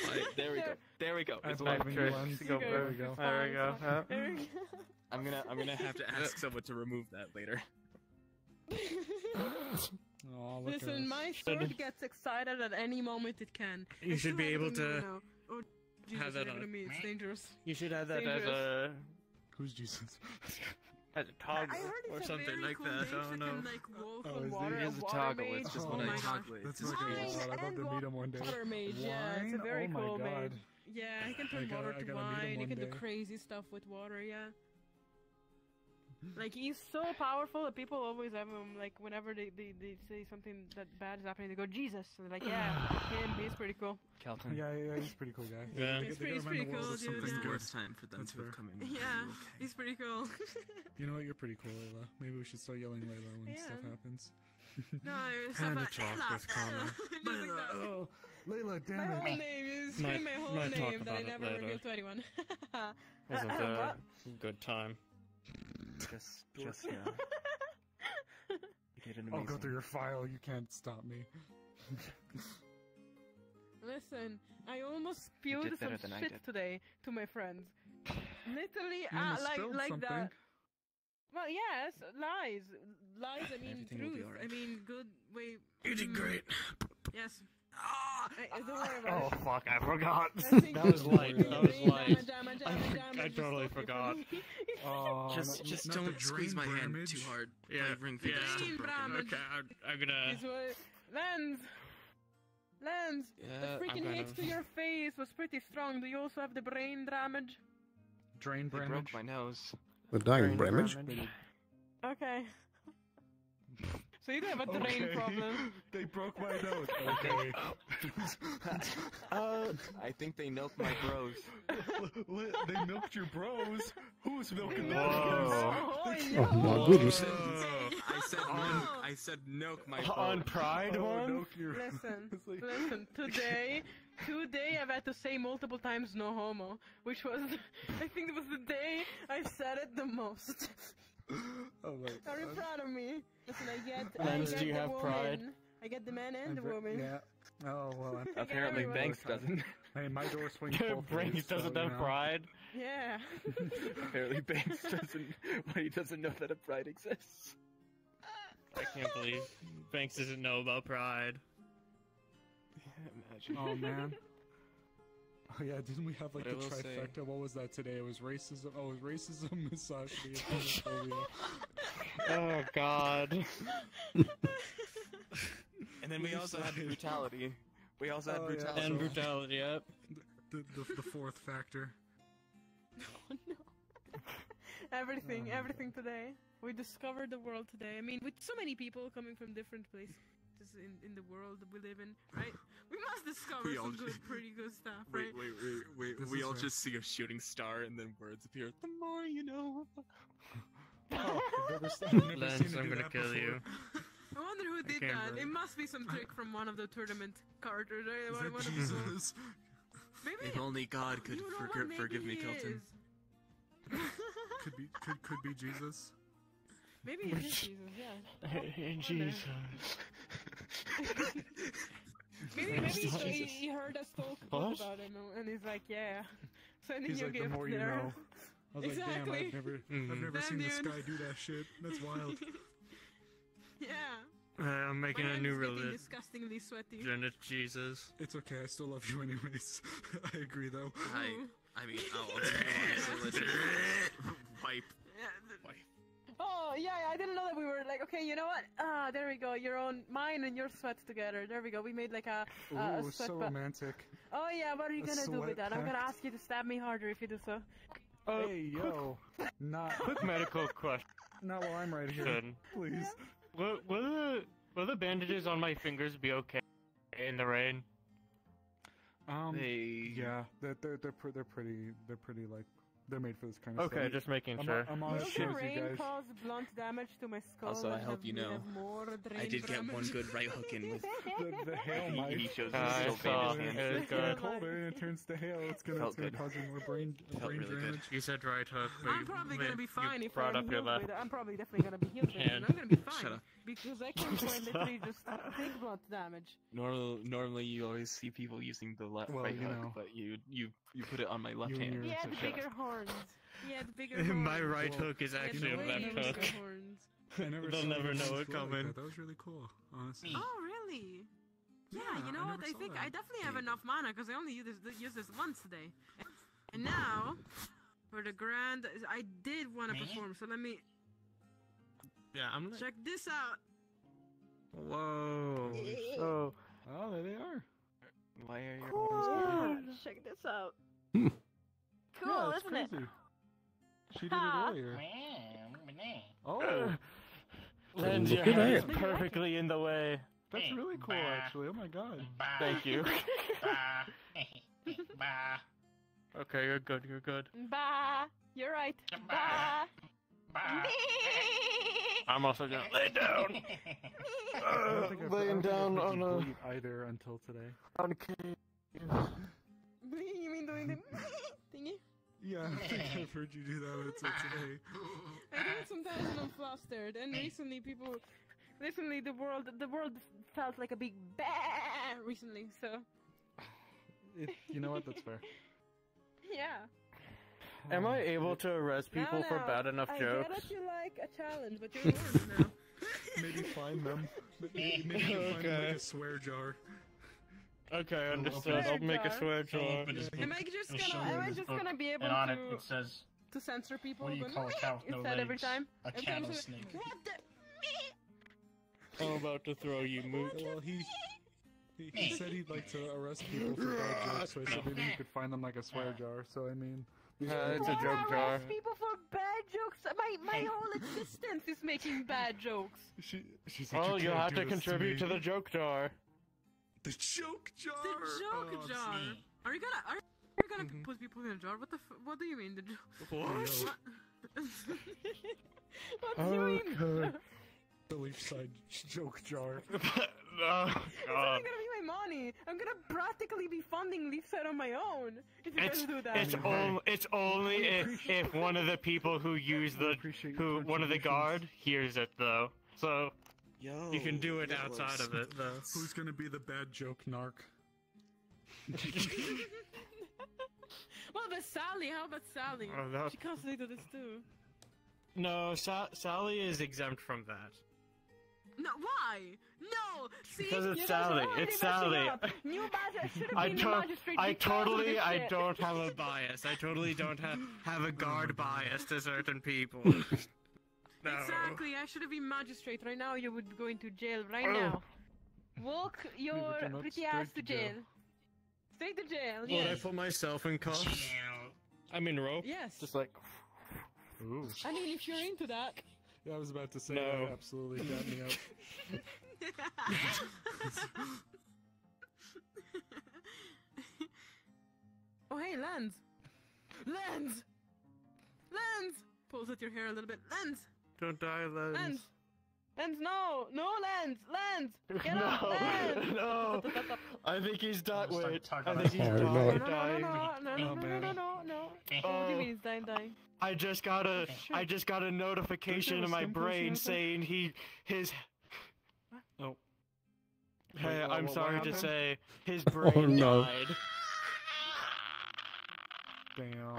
O: Right, there we go. There we go. It's
S: I've
O: working.
S: given you one. There we go.
F: There we go.
D: There we go.
O: I'm gonna have to ask someone to remove that later.
S: Oh, look at
D: Listen,
S: us.
D: my sword gets excited at any moment it can.
F: You
D: I
F: should
D: still
F: be able
D: haven't,
F: to
D: Oh, Jesus,
F: have that
D: you're
F: on.
D: gonna be. It's dangerous.
F: You should have that as
D: Dangerous.
F: a
S: Who's Jesus?
F: as a toggle
D: I heard
F: or
D: it's a
F: something
D: very
F: like
D: cool
F: that.
D: mage
F: I don't
D: that
F: know.
D: can, like, wolf
S: Oh,
D: on
S: is
D: water,
S: he?
D: a
S: It's a
D: water
O: toggle,
D: mage.
O: it's just
D: Oh
O: one
D: my
O: of
D: god.
S: That's
D: Mine
S: like a god. I'd love
D: and
S: to meet him one day.
D: Water mage, yeah, it's a
S: Wine?
D: very
S: Oh my
D: cool
S: god.
D: mage. Yeah, he can turn water
S: I
D: to
S: gotta meet him
D: wine. He
S: one
D: can do
S: day.
D: crazy stuff with water. Yeah. Like he's so powerful that people always have him. Like whenever they say something that bad is happening, they go Jesus. And they're like, yeah, him. He's pretty cool.
O: Kelton.
S: Yeah, he's a pretty cool guy.
F: Yeah.
D: He's pretty cool, dude.
O: It's the
D: Yeah.
O: worst time for them
S: That's
O: to have
S: fair.
O: come in.
D: Yeah, he's pretty cool.
S: You know what? You're pretty cool, Layla. Maybe we should start yelling Layla when
D: Yeah.
S: stuff happens.
D: No, it's
F: Time
D: not
F: to talk with Connor.
S: Oh, Layla,
D: My
S: damn
D: whole
S: it.
D: name is
F: Might-
D: my whole
F: might talk
D: name that I
F: about it
D: never
F: later.
D: revealed to anyone.
F: Isn't a good time.
O: Just you know. You did an
S: I'll go
O: amazing.
S: through your file. You can't stop me.
D: Listen, I almost spewed
O: did
D: some
O: better than I
D: shit
O: did.
D: today to my friends. Literally,
S: You almost spilled
D: like
S: something.
D: that. Well, yes, lies. Lies, I mean
O: Everything will be
D: truth.
O: alright.
D: I mean good way.
F: You did great.
D: Yes. Don't worry about
F: Oh
D: it.
F: fuck! I forgot.
D: I think
F: That was light. That was light. I
D: Just
F: totally
D: stop it
F: forgot.
D: from me.
S: Oh,
O: Just
S: not
O: don't
S: the
O: squeeze my
S: drain
O: hand
S: damage.
O: too hard.
F: Yeah,
O: My ring finger's
F: yeah.
O: still broken.
D: Damage.
F: Okay, I'm gonna.
D: This was Lens. Lens.
O: Yeah,
D: The
F: I'm
D: freaking
F: gonna-
D: hit to your face was pretty strong. Do you also have the brain damage?
S: Drain
O: They broke
S: damage.
O: my nose.
U: The dying damage.
D: Okay. So you do have a drain problem.
S: They broke my nose. Okay.
O: I think they milked my bros.
S: They milked your bros? Who's milking
F: Whoa.
U: Oh my goodness.
O: I said milk my
F: On
O: bros.
F: Pride one.
S: milk your...
D: Listen. Today I've had to say multiple times "no homo," which was, I think it was the day I said it the most.
S: Oh my
D: Are you proud of me? Listen, I
F: Lance,
D: get
F: do you
D: the
F: have
D: woman.
F: pride?
D: I get the man and the woman.
S: Yeah. Oh, well.
O: Apparently
D: everyone.
O: Banks doesn't.
S: Hey, my door swings both
F: Brains
S: ways, so,
F: doesn't
S: you
F: have
S: know.
F: pride.
D: Yeah.
O: Apparently Banks doesn't. Well, he doesn't know that a pride exists.
F: I can't believe Banks doesn't know about pride.
O: Imagine.
S: Oh, man. Oh, yeah, didn't we have, like,
O: But I
S: the
O: will say-
S: trifecta? What was that today? It was racism. Oh, it was racism, misogyny, and homophobia.
F: Oh God.
O: And then we also had brutality. We also had
S: Oh, yeah.
O: brutality.
F: And brutality. Yep.
S: The fourth factor.
D: Oh, no. Everything today. We discovered the world today. I mean, with so many people coming from different places in the world that we live in, right? We must discover some pretty good stuff, right?
O: Wait. We all just see a shooting star and then words appear. The more you know.
S: Oh,
F: Lance, I'm gonna kill you.
D: I wonder who did that. It must be some trick from one of the tournament cards, right? One of the
S: Jesus?
D: Maybe.
O: If only God could forgive me, Kelton.
S: Could be Jesus.
D: Maybe it is Jesus, yeah.
F: Hey, Jesus.
D: maybe he heard us talk about him and he's like, yeah. Sending
S: He's
D: you
S: like, the
D: gift
S: more you
D: there.
S: know. I was like, damn, I've never
D: Damn,
S: seen this
D: dude.
S: guy do that shit. That's wild.
D: Yeah.
F: I'm making
D: My
F: a new
D: hand's getting
F: religion.
D: disgustingly sweaty.
F: It's Jesus.
S: It's okay, I still love you anyways. I agree though.
O: I mean, religion. Wipe.
D: Oh yeah, I didn't know that we were like, okay, you know what? There we go. Mine and your sweats together. There we go. We made like a
S: Ooh,
D: sweat
S: so romantic.
D: Oh yeah, what are you
S: A
D: gonna do with that? I'm gonna
S: sweat
D: ask you to stab me harder if you do so.
S: Hey, yo.
F: Quick medical question.
S: Not while I'm right here.
F: Good.
S: Please.
F: Will the bandages on my fingers be okay in the rain?
S: Yeah, they're pretty like they're made for this kind of stuff.
F: Okay, just making sure.
S: I'm honest
D: Will the
S: with you
D: rain
S: guys.
D: cause blunt damage to my skull?
O: Also, I
D: and
O: hope you
D: me
O: know,
D: have more
O: I did get
D: damage?
O: one good right hook in with
S: The hail might.
O: He shows
F: I
O: his
F: saw
O: bandaged
F: it.
O: hand.
S: It's getting colder and it turns to hail. It's gonna
O: Felt good.
S: cause you more brain
O: really good.
S: damage.
F: You said right hook. But
D: I'm probably gonna be fine if
F: brought
D: I'm
F: up your
D: healed
F: left
D: with it. I'm probably definitely gonna be healed with it, and
F: hand.
D: I'm gonna be fine.
O: Shut up.
D: Because I can quite literally just take blunt damage.
O: Normally you always see people using the left
S: Well,
O: right
S: you
O: hook,
S: know.
O: but you put it on my left
S: You and
O: hand.
S: your-
D: He had
S: It's
D: bigger horns. He had bigger horns.
F: My right
S: Well,
F: hook is
D: He had
F: actually a
D: way
F: left
D: bigger
F: hook.
D: horns.
S: I never
F: They'll
S: saw
F: never
S: it
F: know
S: on
F: it
S: display like
F: coming.
S: that. That was really cool, honestly.
D: Oh really? Yeah,
S: Yeah,
D: you know
S: I
D: what?
S: never
D: I
S: saw
D: think
S: that.
D: I definitely have enough mana because I only used this once today. And now, for the grand, I did want to perform. So let me
F: Yeah, I'm like,
D: check this out.
F: whoa. So,
S: Oh, there they are.
F: why are your
L: Cool. Check this out.
S: Yeah,
L: Cool,
S: it's
L: isn't it?
S: crazy. She did it
L: Ha.
S: earlier. Oh,
F: Lens,
U: Look
F: your
U: at
F: head is
U: that.
F: perfectly in the way.
S: that's really cool, actually. Oh my god.
F: Thank you. Okay, you're good, you're good.
D: Bah, you're right. Bah.
F: I'm also gonna lay down.
S: I don't think I've
F: Laying down
S: heard
F: on
S: you
F: a...
S: bleed either until today.
F: On a cave.
D: You mean doing the thingy?
S: Yeah, I think I've heard you do that until today.
D: I do it sometimes when I'm flustered, and recently the world felt like a big bah recently, so
S: You know what? That's fair.
D: yeah.
F: Am I able to arrest people for bad enough
D: I
F: jokes?
D: get that you like a challenge, but you're worse now.
S: Maybe find them. Maybe you can find them like a swear jar.
F: Okay, understood. I'll make a swear jar.
D: Am I just gonna be able
M: and on
D: to
M: it it says,
D: to censor people?
M: what do you
D: going,
M: call a cow with no
D: instead every
M: legs?
D: time?
M: A
D: Every time
M: cattle
D: so-
M: snake.
D: What the?
F: I'm about to throw you, moot.
S: Well, he said he'd like to arrest people for bad jokes, so I said maybe he could find them like a swear jar. So I mean,
F: it's a joke jar.
D: Arrest people for bad jokes. My whole existence is making bad jokes.
S: She's like,
F: Well,
S: you
F: you'll
S: can't
F: have
S: do
F: to
S: this
F: contribute to
S: me.
F: the joke jar.
S: The joke jar.
D: The joke
S: Oh,
D: jar.
S: snap.
D: Are you gonna put people in a jar? What do you mean the joke?
S: What?
D: What do you mean?
S: Okay. Belief side joke jar.
F: Oh,
D: It's
F: God.
D: only gonna be my money. I'm gonna practically be funding Leafside on my own if you guys do that.
F: It's only if one of the people who use one of the guard hears it though. So you can do it outside of it though.
S: Who's gonna be the bad joke narc?
D: Well, but Sally. How about Sally?
F: Oh, that-
D: She constantly does this too.
F: No, Sally is exempt from that.
D: No, why? No. See,
F: Because it's
D: you guys are
F: Sally.
D: already
F: It's
D: messing
F: Sally.
D: up. New magistrate should have been the magistrate.
F: I
D: because of
F: totally,
D: this
F: I
D: shit.
F: don't have a bias. I totally don't have a guard bias to certain people. No.
D: Exactly. I should have been magistrate. Right now, you would go into jail. Right
F: Oh.
D: now. Walk your
S: you're not
D: pretty ass to
S: straight to jail.
D: jail. Straight to jail.
F: Would
D: Yes.
F: I put myself in cuffs? I mean rope.
D: Yes.
F: Just like.
S: Ooh.
D: I mean, if you're into that.
S: Yeah, I was about to say
F: No.
S: that absolutely got me up.
D: Oh, hey, Lens! Lens! Lens! Pulls at your hair a little bit. Lens!
F: Don't die, Lens.
D: Lens! Lens, no! No, Lens! Lens! Get
F: No,
D: up, Lens!
F: no. I think he's dying. Wait, I
D: about
F: think he's
D: it.
F: dying.
D: No. What do you mean he's dying?
F: I just got a notification in my brain saying his. Oh. Hey,
S: Wait,
F: I'm
S: what
F: sorry to
S: happened?
F: say, his brain
U: no.
F: died.
S: Damn.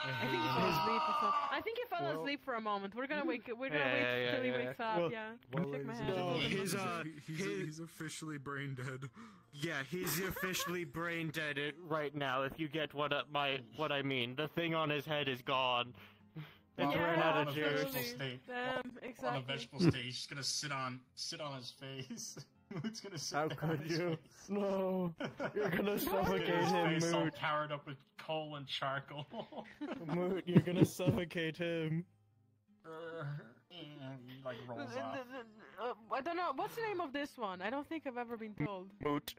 D: I think he fell asleep or something. I think he fell asleep for a moment. We're gonna wait till he wakes up,
F: Well,
D: yeah.
S: Well,
D: Check my
S: ladies and
D: hand.
S: gentlemen, he's officially brain dead.
F: Yeah, he's officially brain dead right now. If you get what I mean, the thing on his head is gone. It's ran out of juice.
D: Exactly.
M: On a vegetable state, he's just gonna sit on his face. Moot's gonna sit
F: How
M: there
F: could
M: on his
F: you?
M: face.
F: No, you're gonna
M: His
F: suffocate
M: face
F: him,
M: all
F: Moot.
M: powered up with coal and charcoal.
F: Moot, you're gonna suffocate him.
M: Like rolls off.
D: I don't know. What's the name of this one? I don't think I've ever been told.
F: Moot.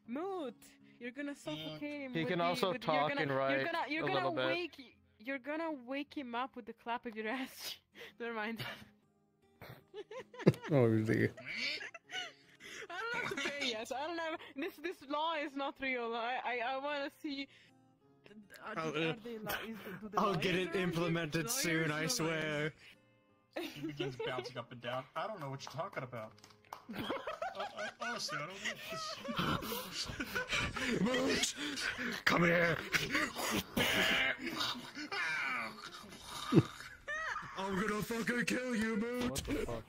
D: Moot. You're gonna suffocate him.
F: He
D: with
F: can
D: the-
F: also
D: with-
F: talk and write
D: you're
F: a
D: gonna
F: little bit.
D: You're gonna wake him up with the clap of your ass. Never mind.
U: Oh dear.
D: I don't have to pay yet. I don't have. This law is not real. I want to see. Are they do the
F: I'll get
D: lawyers
F: it
D: around
F: implemented
D: here?
F: soon, I
D: Lawyers,
F: swear.
M: He begins bouncing up and down. I don't know what you're talking about. Honestly, I don't know.
F: Moot! Come here! I'm gonna fucking kill you, Moot!
S: What the fuck?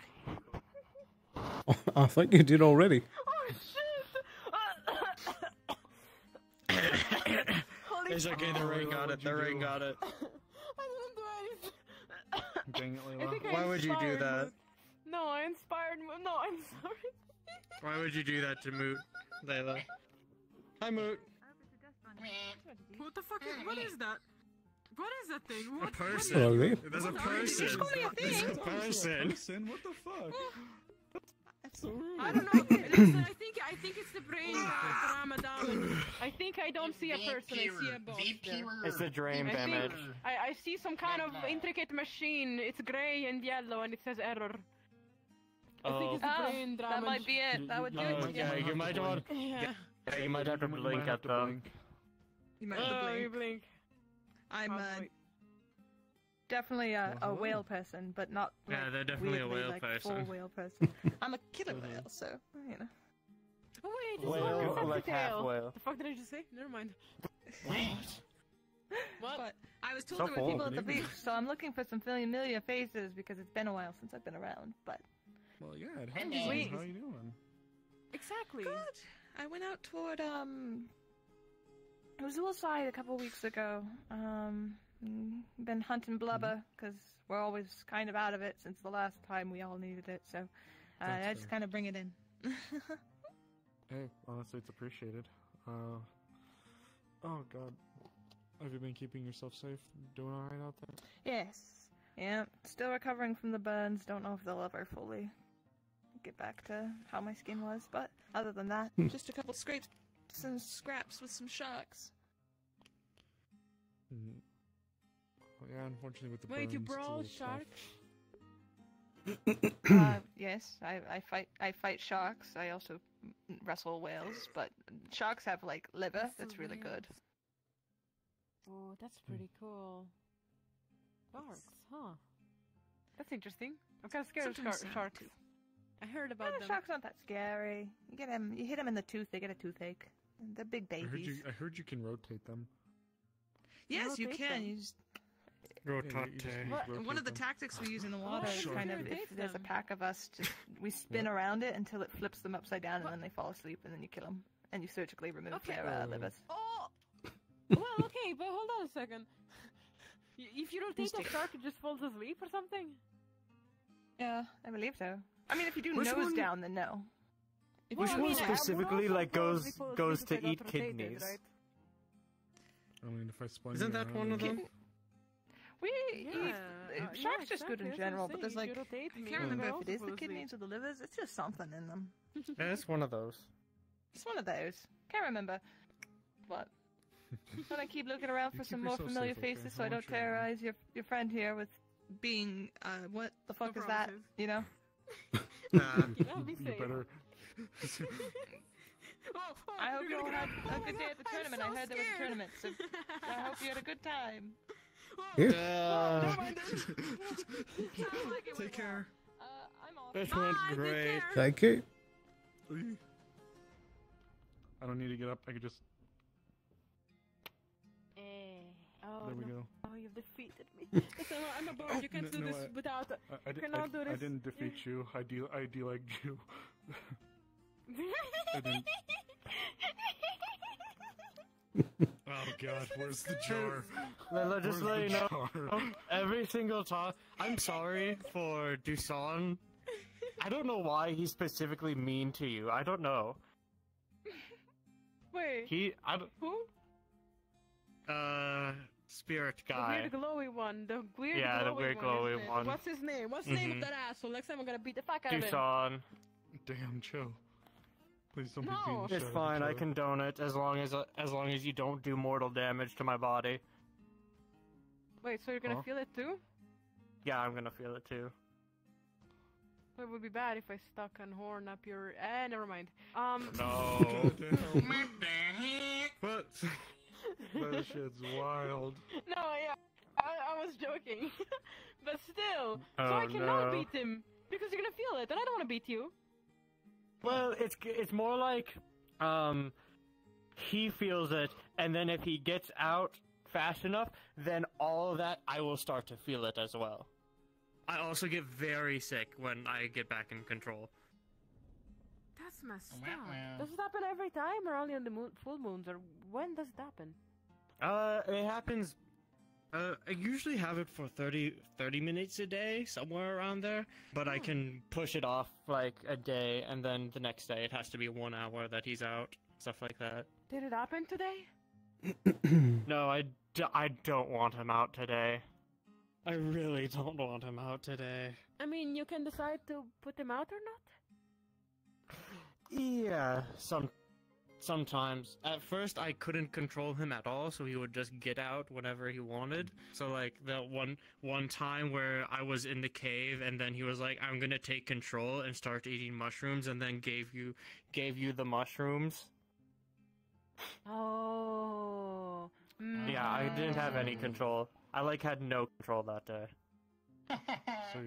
U: I think you did already.
F: It's okay, the ring got it, the ring got it.
D: I didn't do anything.
S: Dang it,
D: I
S: Layla.
D: think I
F: Why would you do
D: inspired
F: that?
D: Moot. No, I inspired Moot. No, I'm sorry.
F: Why would you do that to Moot, Layla? Hi, Moot.
D: What the fuck is, what is that? What is that thing? What,
F: A person.
U: Hello there.
F: There's a
D: What are you-
F: person.
D: It's only a
F: There's
D: thing.
F: a person.
S: What the fuck? That's so rude.
D: I don't know. Listen, I think it's the brain Ramadan. I think I don't see a person. I see a box there.
F: It's a dream
D: I think
F: image.
D: I see some kind of intricate machine. It's gray and yellow, and it says error. I think it's the brain
C: that
D: damage.
C: might be it. That would do it.
F: Yeah, you might want.
D: Yeah.
F: Yeah, you might have to blink at them.
A: You might have to
D: Oh,
A: blink.
D: you blink.
A: I'm
C: Definitely a
F: Uh-huh.
C: whale person, but not.
F: Yeah,
C: like,
F: they're definitely a
C: weirdly,
F: whale
C: like,
F: person.
C: Full whale person.
A: I'm a killer whale, so you know.
D: Oh wait, this
F: Whale,
D: is
F: like half
D: tail.
F: whale.
D: The fuck did I just say? Never mind. What?
A: But I was told
F: So
A: there were
F: cool.
A: people
C: People at the beach, so I'm looking for some familiar faces because it's been a while since I've been around. But
S: Well, yeah, it has.
D: Wait.
S: How you doing?
D: Exactly.
A: good. I went out toward
C: Azulside a couple weeks ago. Been hunting blubber because we're always kind of out of it since the last time we all needed it. So I
S: That's
C: just
S: fair.
C: kind of bring it in.
S: Hey, honestly, it's appreciated. Oh god. Have you been keeping yourself safe? Doing alright out there?
C: Yes. Yeah. Still recovering from the burns. Don't know if they'll ever fully get back to how my skin was, but other than that,
A: just a couple scrapes and scraps with some sharks.
S: Well, yeah, unfortunately with the
D: Wait,
S: burns,
D: you
S: it's a
D: brawl
S: little tough.
D: shark?
C: yes, I fight sharks. I also wrestle whales, but sharks have like liver that's really good.
D: Oh, that's pretty cool. Sharks, huh? That's interesting. I'm kind of scared of
A: Sometimes
D: sharks. I heard about them.
C: Sharks aren't that scary. You hit them in the tooth, they get a toothache. They're big babies.
S: I heard you can rotate them.
A: Yes, you
C: rotate
A: can.
C: them.
A: You just,
S: Rotate
A: one of the
S: them.
A: tactics we use in the water is
C: Kind
A: kind
C: of,
A: of
C: if there's a pack of us, just we spin around it until it flips them upside down, and then they fall asleep, and then you kill them, and you surgically remove their livers.
D: Oh! Well, okay, but hold on a second. If you rotate a shark, it just falls asleep or something?
C: Yeah, I believe so. I mean, if you do
F: Which
C: nose
F: one-
C: down, then no.
F: Which one specifically like goes to eat kidneys?
S: I mean, if I spun
F: Isn't
S: you
F: that
S: around
F: one of
S: and-
F: them?
C: Shark's just good in general, but there's like, I can't remember if it is the kidneys or the livers. It's just something in them.
F: Yeah, it's one of those.
C: It's one of those. Can't remember. But I'm gonna keep looking around for some more
S: yourself
C: familiar
S: safe, okay?
C: faces,
S: I
C: so I don't
S: want you to-
C: terrorize your friend here with being what the fuck is that? You know.
S: You better.
C: I hope you all had a good day at the tournament. I heard there was a tournament, so I hope you had a good time.
F: Yeah.
S: Take care.
C: I'm off.
F: This went great.
U: Thank you.
S: I don't need to get up. I could just.
D: Oh,
S: There we
D: no.
S: go.
D: Oh, you've defeated me. Listen, I'm a bard. You can't do this without.
S: I
D: You cannot do this.
S: I didn't defeat you. I de-legged you. I didn't. Oh God, where's the jar?
F: Just
S: Where's
F: let
S: the
F: you know,
S: jar?
F: every single time. I'm sorry for Dusan. I don't know why he's specifically mean to you. I don't know.
D: Wait. Who?
F: Spirit
D: The
F: guy.
D: weird glowy one. The weird
F: Yeah, the
D: glowy
F: weird
D: one,
F: glowy
D: isn't it?
F: one.
D: What's his name? What's the name of
F: Mhm.
D: that asshole? Next time I'm gonna beat the fuck out of him.
F: Dusan.
S: Damn, chill. Please don't
D: No.
S: be being
F: It's
S: shy,
F: fine. I
S: chill.
F: condone it as long as you don't do mortal damage to my body.
D: Wait, so you're gonna
F: Huh?
D: feel it too?
F: Yeah, I'm gonna feel it too.
D: It would be bad if I stuck an horn up your. Never mind.
F: No.
S: What? That shit's wild.
D: No, yeah, I was joking, but still. So
F: Oh,
D: I cannot
F: no.
D: beat him because you're gonna feel it, and I don't want to beat you.
F: Well, it's more like he feels it, and then if he gets out fast enough, then all of that I will start to feel it as well. I also get very sick when I get back in control.
D: That's messed up. Does it happen every time, or only on the full moons, or when does it happen?
F: It happens. I usually have it for 30 minutes a day, somewhere around there. But I can push it off like a day, and then the next day it has to be 1 hour that he's out, stuff like that.
D: Did it happen today?
F: No, I don't want him out today. I really don't want him out today.
D: I mean, you can decide to put him out or not.
F: Yeah, sometimes. At first, I couldn't control him at all, so he would just get out whenever he wanted. So, like, that one time where I was in the cave, and then he was like, I'm gonna take control and start eating mushrooms, and then gave you the mushrooms.
D: Oh.
F: Yeah, I didn't have any control. I, like, had no control that day.
S: So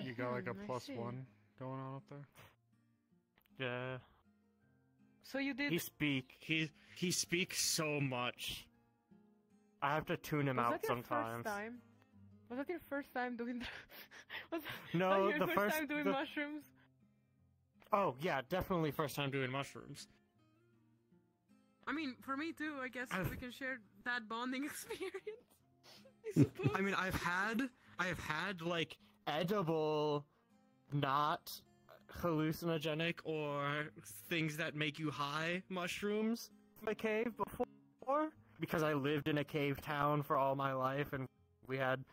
S: you got like a
D: I
S: plus
D: see.
S: 1 going on up there?
F: Yeah.
D: So you did.
F: He speaks so much. I have to tune him
D: Was
F: out
D: that your
F: sometimes.
D: First time? Was that your first time doing? Was
F: No,
D: that your
F: the first
D: time doing mushrooms?
F: Oh yeah, definitely first time doing mushrooms.
D: I mean, for me too. I guess we can share that bonding experience. I suppose.
F: I mean, I have had like edible, not hallucinogenic or things that make you high mushrooms in a cave before, because I lived in a cave town for all my life and we had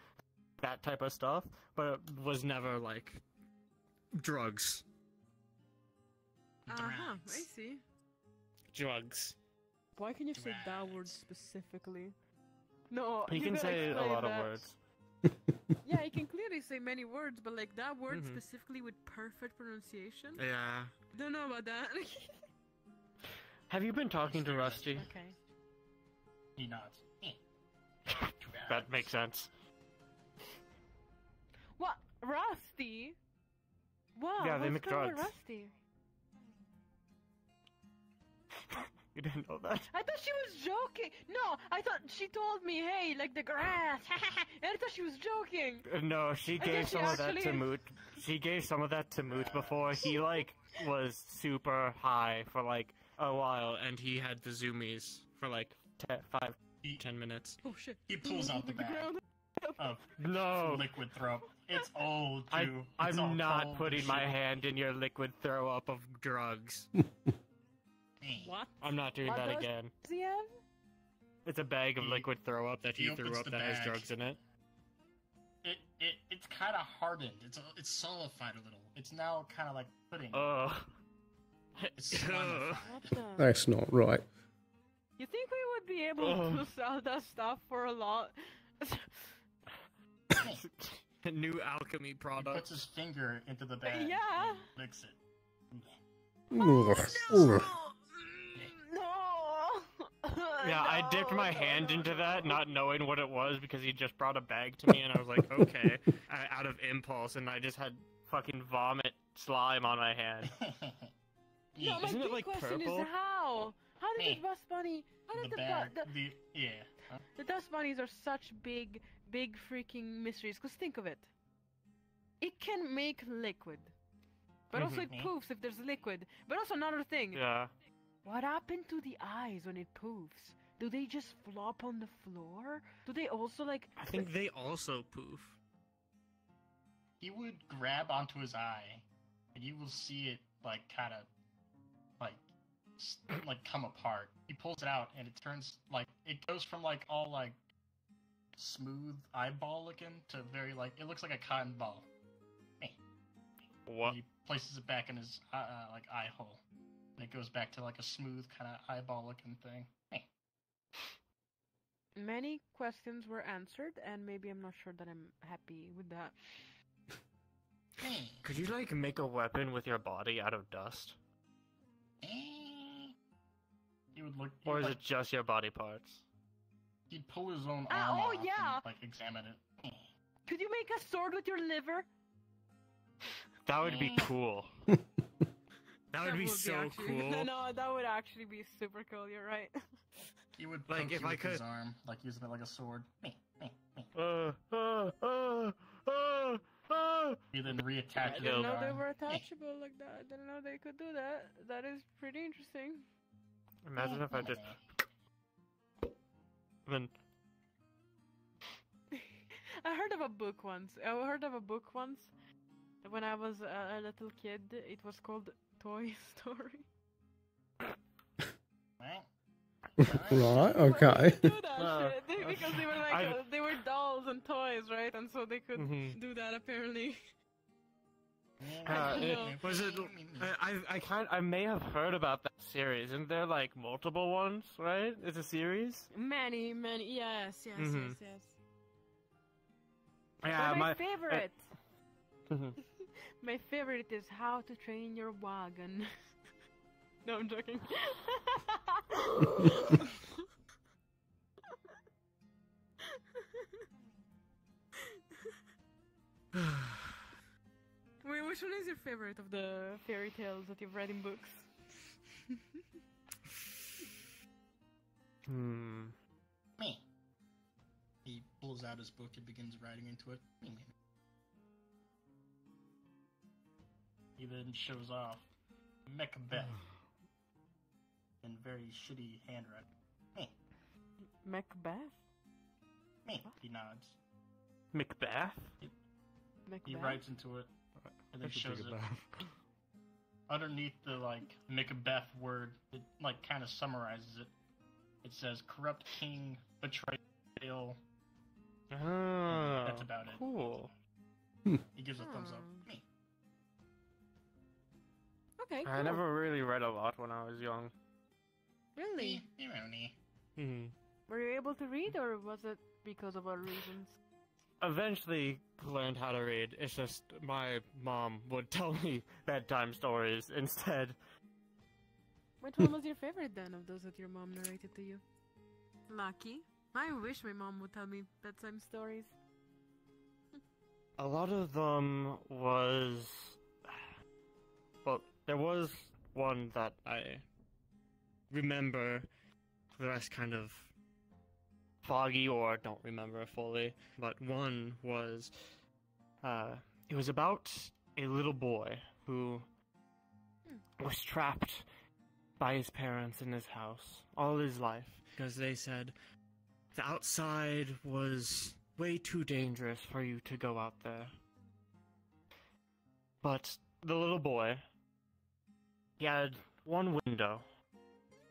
F: that type of stuff, but it was never like drugs.
D: I see.
F: Drugs.
D: Why can you say that word specifically? No,
F: You can
D: gotta
F: say a
D: explain
F: lot
D: that.
F: of words.
D: Yeah, you can clearly say many words, but like that word
F: Mhm.
D: specifically with perfect pronunciation.
F: Yeah.
D: Don't know about that.
F: Have you been talking to Rusty?
D: Okay.
M: He nods.
F: That makes sense.
D: What? Rusty? Wow.
F: Yeah, they
D: what's
F: make
D: going on with
F: drugs.
D: Rusty?
F: You didn't know that?
D: I thought she was joking. No, I thought she told me, hey, like the grass. And I thought she was joking.
F: No, she
D: I
F: gave
D: guess she
F: some of that to
D: actually-
F: Moot. She gave some of that to Moot before. He, like, was super high for, like, a while, and he had the zoomies for, like, 10 minutes.
D: Oh, shit.
M: He pulls out the bag of
F: No.
M: liquid throw. It's old, too. It's all
F: I'm not
M: cold
F: putting
M: and
F: my
M: shit.
F: hand in your liquid throw-up of drugs.
D: What?
F: I'm not doing
D: What
F: that
D: does
F: again.
D: he have?
F: It's a bag of liquid throw-up that he
M: he
F: threw
M: opens
F: up
M: the
F: that has
M: bag.
F: drugs in it.
M: it's kind of hardened. It's solidified a little. It's now kind of like pudding. It's solidified.
U: That's not right.
D: You think we would be able to sell that stuff for a lot?
F: A new alchemy product.
M: He puts his finger into the bag.
D: Yeah.
M: And licks it.
D: No.
F: Yeah, I dipped my hand into that, not knowing what it was, because he just brought a bag to me, and I was like, okay, out of impulse, and I just had fucking vomit slime on my hand.
D: No, my
F: Isn't
D: big
F: it like
D: question
F: purple?
D: is how? How did the dust bunny? How did
M: Huh?
D: the dust bunnies are such big freaking mysteries? Cause think of it. It can make liquid, but also it poofs if there's liquid. But also another thing.
F: Yeah.
D: What happened to the eyes when it poofs? Do they just flop on the floor? Do they also like?
F: I think they also poof.
M: He would grab onto his eye, and you will see it like kind of like come apart. He pulls it out, and it turns like it goes from like all like smooth eyeball looking to very like it looks like a cotton ball.
F: What?
M: And he places it back in his like eye hole. And it goes back to like a smooth kind of eyeball looking thing.
D: Many questions were answered, and maybe I'm not sure that I'm happy with that.
F: Could you like make a weapon with your body out of dust?
M: He would look.
F: Or is
M: like,
F: it just your body parts?
M: He'd pull his own arm
D: oh
M: off
D: yeah.
M: and like examine it.
D: Could you make a sword with your liver?
F: That would be cool. That would be so
D: actually,
F: cool.
D: No, that would actually be super cool. You're right.
M: He would
F: Like,
M: poke
F: if
M: you
F: I
M: with his
F: could-
M: arm, like using it like a sword. You then reattach
D: I
M: it to
D: didn't
M: your
D: know they
M: arm.
D: were attachable like that. I didn't know they could do that. That is pretty interesting.
F: Imagine if I just... Then...
D: I heard of a book once. When I was a little kid. It was called Toy Story.
U: Right, okay.
D: Do that shit, because they were like they were dolls and toys, right? And so they could do that apparently. I don't know.
F: Was it? I may have heard about that series. Isn't there like multiple ones? Right? It's a series.
D: Many. Yes.
F: Mhm.
D: Yes.
F: Yeah,
D: But my
F: my
D: favorite. My favorite is How to Train Your Wagon. No, I'm joking. Wait, which one is your favorite of the fairy tales that you've read in books?
M: Me. He pulls out his book and begins writing into it. He then shows off Macbeth in very shitty handwriting.
D: Macbeth?
M: He nods.
F: Macbeth?
M: He writes into it and then shows it. Underneath the like Macbeth word, it like kind of summarizes it. It says corrupt king, betrayal.
F: Oh,
M: That's about it.
F: Cool.
M: He gives a thumbs up.
D: Okay,
F: I
D: cool.
F: never really read a lot when I was young.
D: Really? Were you able to read, or was it because of other reasons?
F: Eventually learned how to read. It's just my mom would tell me bedtime stories instead.
D: Which one was your favorite then of those that your mom narrated to you? Lucky. I wish my mom would tell me bedtime stories.
F: A lot of them was... Well, there was one that I remember, the rest kind of foggy or don't remember fully, but one was, it was about a little boy who was trapped by his parents in his house all his life, because they said the outside was way too dangerous for you to go out there. But the little boy, he had one window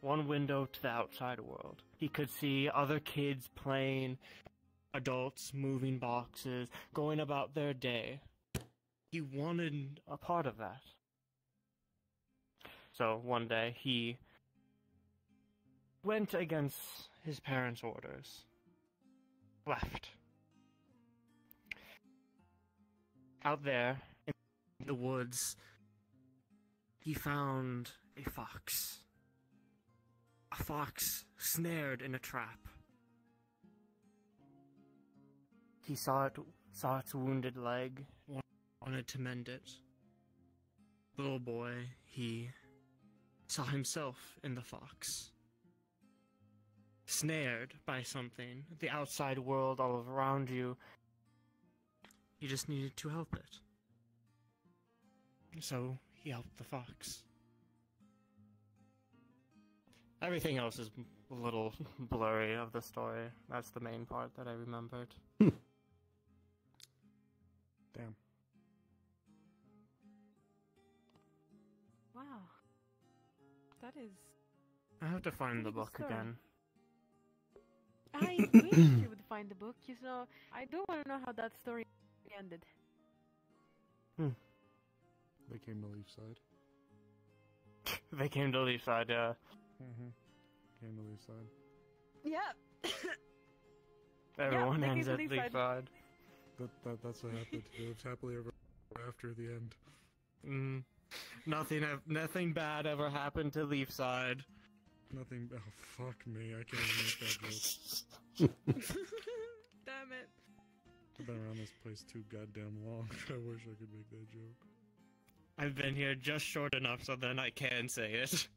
F: to the outside world. He could see other kids playing, adults moving boxes, going about their day. He wanted a part of that. So one day he went against his parents' orders. Left. Out there in the woods, he found a fox. A fox snared in a trap. He saw its wounded leg, wanted to mend it. Little boy, he saw himself in the fox. Snared by something, the outside world all around you. You just needed to help it. So he helped the fox. Everything else is a little blurry of the story. That's the main part that I remembered.
S: Damn.
D: Wow. That is...
F: I have to find the book
D: story.
F: again.
D: I wish you would find the book. You know, I do want to know how that story ended.
S: They came to Leafside.
F: They came to Leafside, yeah.
S: Came to Leafside.
D: Yeah.
F: Everyone
D: they
F: ends
D: came
F: at
D: to Leafside.
S: That's what happened. They lived happily ever after the end.
F: Nothing bad ever happened to Leafside.
S: Nothing. Oh, fuck me. I can't even make that joke.
D: Damn it.
S: I've been around this place too goddamn long. I wish I could make that joke.
F: I've been here just short enough so then I can say it.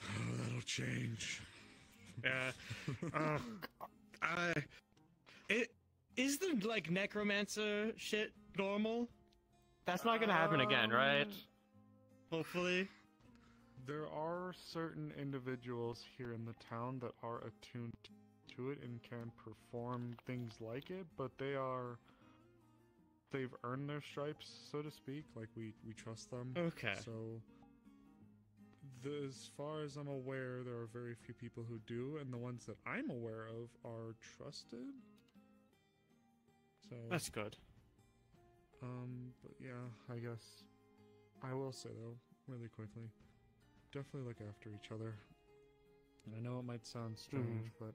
S: Oh, that'll change.
F: Yeah. Is the, like, necromancer shit normal? That's not gonna happen again, right? Hopefully.
S: There are certain individuals here in the town that are attuned to it and can perform things like it, but they've earned their stripes, so to speak. Like, we trust them.
F: Okay.
S: So, as far as I'm aware, there are very few people who do, and the ones that I'm aware of are trusted. So
F: That's good.
S: But yeah, I guess I will say though, really quickly, definitely look after each other. And I know it might sound strange, but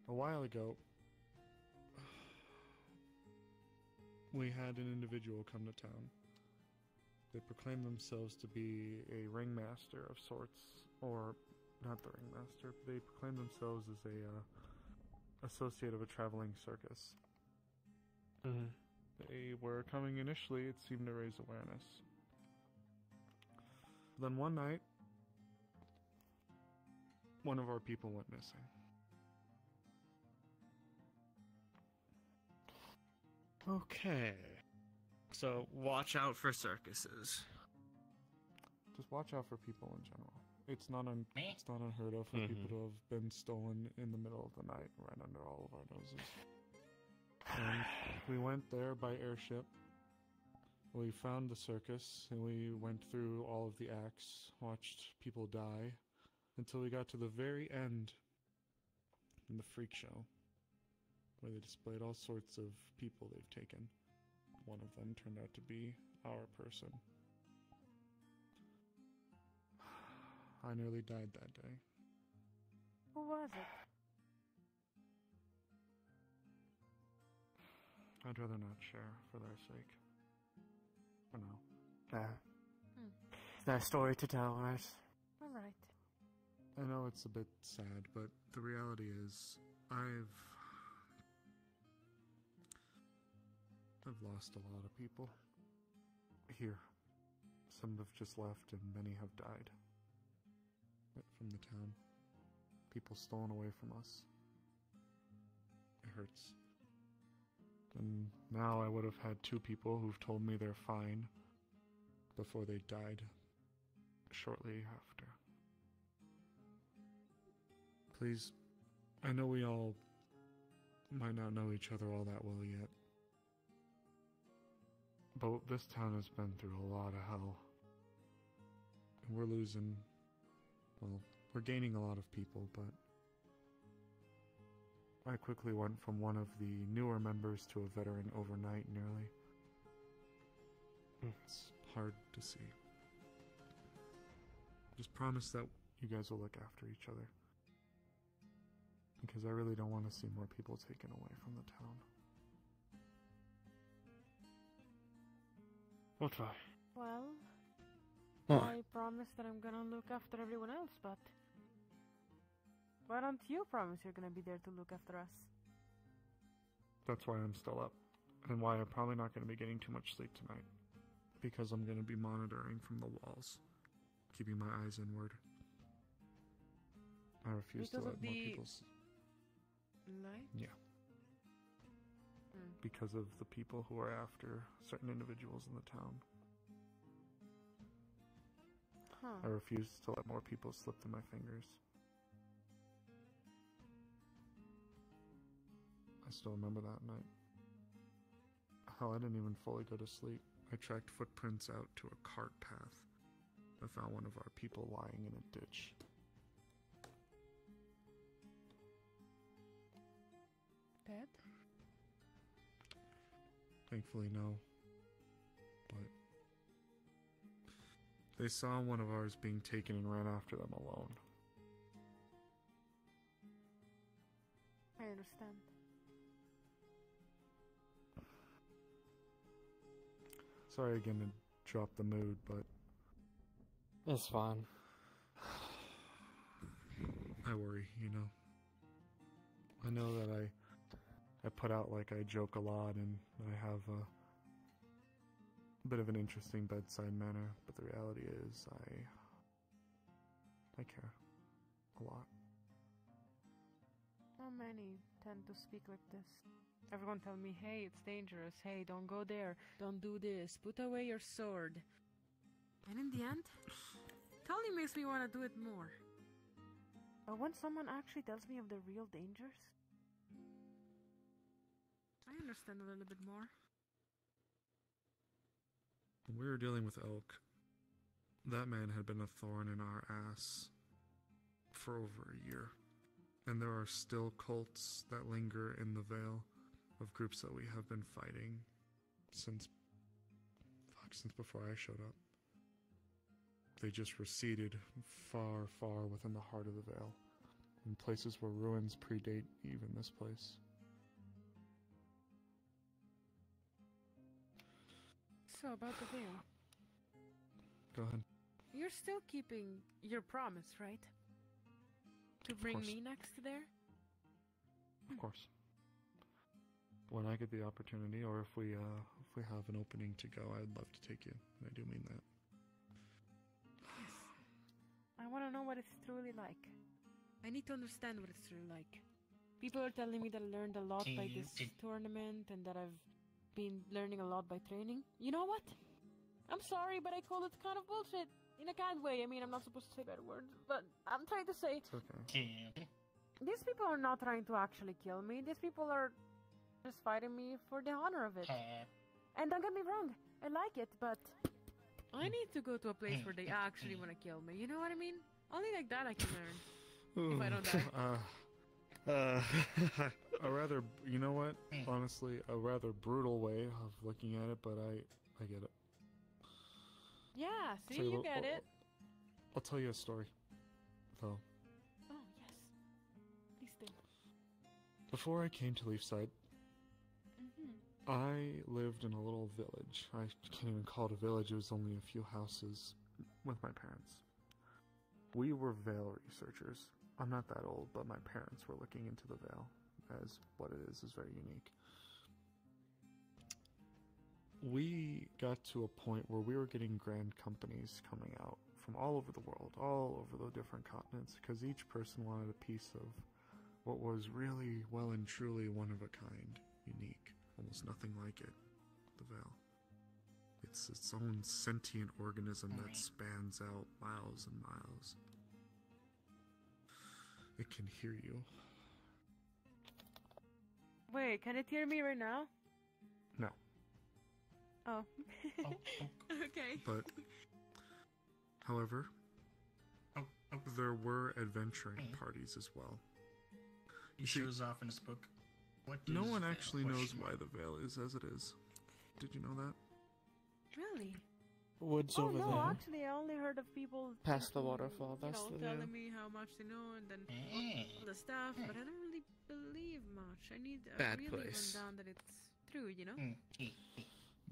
S: a while ago, we had an individual come to town. They proclaimed themselves to be a ringmaster of sorts, or not the ringmaster. They proclaimed themselves as a associate of a traveling circus. They were coming initially, it seemed to raise awareness. Then one night, one of our people went missing.
F: Okay. So, watch out for circuses.
S: Just watch out for people in general. It's not unheard of for people to have been stolen in the middle of the night, right under all of our noses. And we went there by airship. We found the circus, and we went through all of the acts, watched people die, until we got to the very end in the freak show, where they displayed all sorts of people they've taken. One of them turned out to be our person. I nearly died that day.
D: Who was it?
S: I'd rather not share, for their sake. For now.
F: It's their story to tell, right?
D: Alright.
S: I know it's a bit sad, but the reality is, I've lost a lot of people. Here. Some have just left, and many have died. From the town. People stolen away from us. It hurts. And now I would have had 2 people who've told me they're fine before they died shortly after. Please, I know we all might not know each other all that well yet, but this town has been through a lot of hell. And we're losing, well, we're gaining a lot of people, but I quickly went from one of the newer members to a veteran overnight, nearly. It's hard to see. Just promise that you guys will look after each other. Because I really don't want to see more people taken away from the town.
F: We'll try.
D: Well,
S: Oh.
D: I promise that I'm gonna look after everyone else, but why don't you promise you're gonna be there to look after us?
S: That's why I'm still up. And why I'm probably not going to be getting too much sleep tonight. Because I'm going to be monitoring from the walls. Keeping my eyes inward. I refuse to
D: Because
S: let
D: of
S: more
D: the
S: people...
D: light?
S: Yeah. Because of the people who are after certain individuals in the town.
D: Huh.
S: I refuse to let more people slip through my fingers. I still remember that night. Hell, I didn't even fully go to sleep. I tracked footprints out to a cart path. I found one of our people lying in a ditch.
D: Dead?
S: Thankfully, no. But they saw one of ours being taken and ran after them alone.
D: I understand.
S: Sorry again to drop the mood, but
F: It's fine.
S: I worry, you know. I know that I put out like I joke a lot and I have a bit of an interesting bedside manner, but the reality is I care a lot.
D: Not many tend to speak like this. Everyone tell me, hey, it's dangerous, hey, don't go there, don't do this, put away your sword. And in the end, it only makes me want to do it more. But when someone actually tells me of the real dangers, I understand a little bit more.
S: When we were dealing with Elk, that man had been a thorn in our ass for over a year. And there are still cults that linger in the Vale of groups that we have been fighting since before I showed up. They just receded far, far within the heart of the Vale, in places where ruins predate even this place.
D: So about the veil.
S: Go ahead.
D: You're still keeping your promise, right? To bring
S: course.
D: me next there?
S: Of course. When I get the opportunity, or if we have an opening to go, I'd love to take you. I do mean that.
D: I want to know what it's truly like. I need to understand what it's truly like. People are telling me that I learned a lot by this tournament and that I've been learning a lot by training. You know what? I'm sorry, but I call it kind of bullshit. In a kind way. I mean, I'm not supposed to say bad words, but I'm trying to say...
S: It's okay.
D: These people are not trying to actually kill me. These people are just fighting me for the honor of it. And don't get me wrong, I like it, but I need to go to a place where they actually want to kill me. You know what I mean? Only like that I can learn. If I don't die.
S: A rather, you know what? Honestly, a rather brutal way of looking at it, but I get it.
D: Yeah, see,
S: Tell
D: you
S: what-
D: get it.
S: I'll tell you a story, though.
D: Oh, yes. Please do.
S: Before I came to Leafside, I lived in a little village. I can't even call it a village, it was only a few houses with my parents. We were Vale researchers. I'm not that old, but my parents were looking into the Vale, as what it is very unique. We got to a point where we were getting grand companies coming out from all over the world, all over the different continents, because each person wanted a piece of what was really, well and truly one of a kind, unique, almost nothing like it, the Vale. It's its own sentient organism that spans out miles and miles. It can hear you.
D: Wait, can it hear me right now?
S: No.
D: Oh. Okay.
S: But, however, there were adventuring parties as well.
M: He shows off in his book. What
S: No
M: is
S: one
M: veil?
S: actually knows
M: Question
S: why
M: mark.
S: the veil is as it is. Did you know that?
D: Really?
O: Woods
D: Oh
O: over
D: no,
O: there.
D: actually, I only heard of people
O: Past the
D: taking,
O: waterfall, that's
D: you know,
O: the
D: telling
O: veil.
D: me how much they know and then all the stuff, but I don't really believe much. I need
O: Bad
D: really
O: place.
D: run down that it's true, you know.
S: The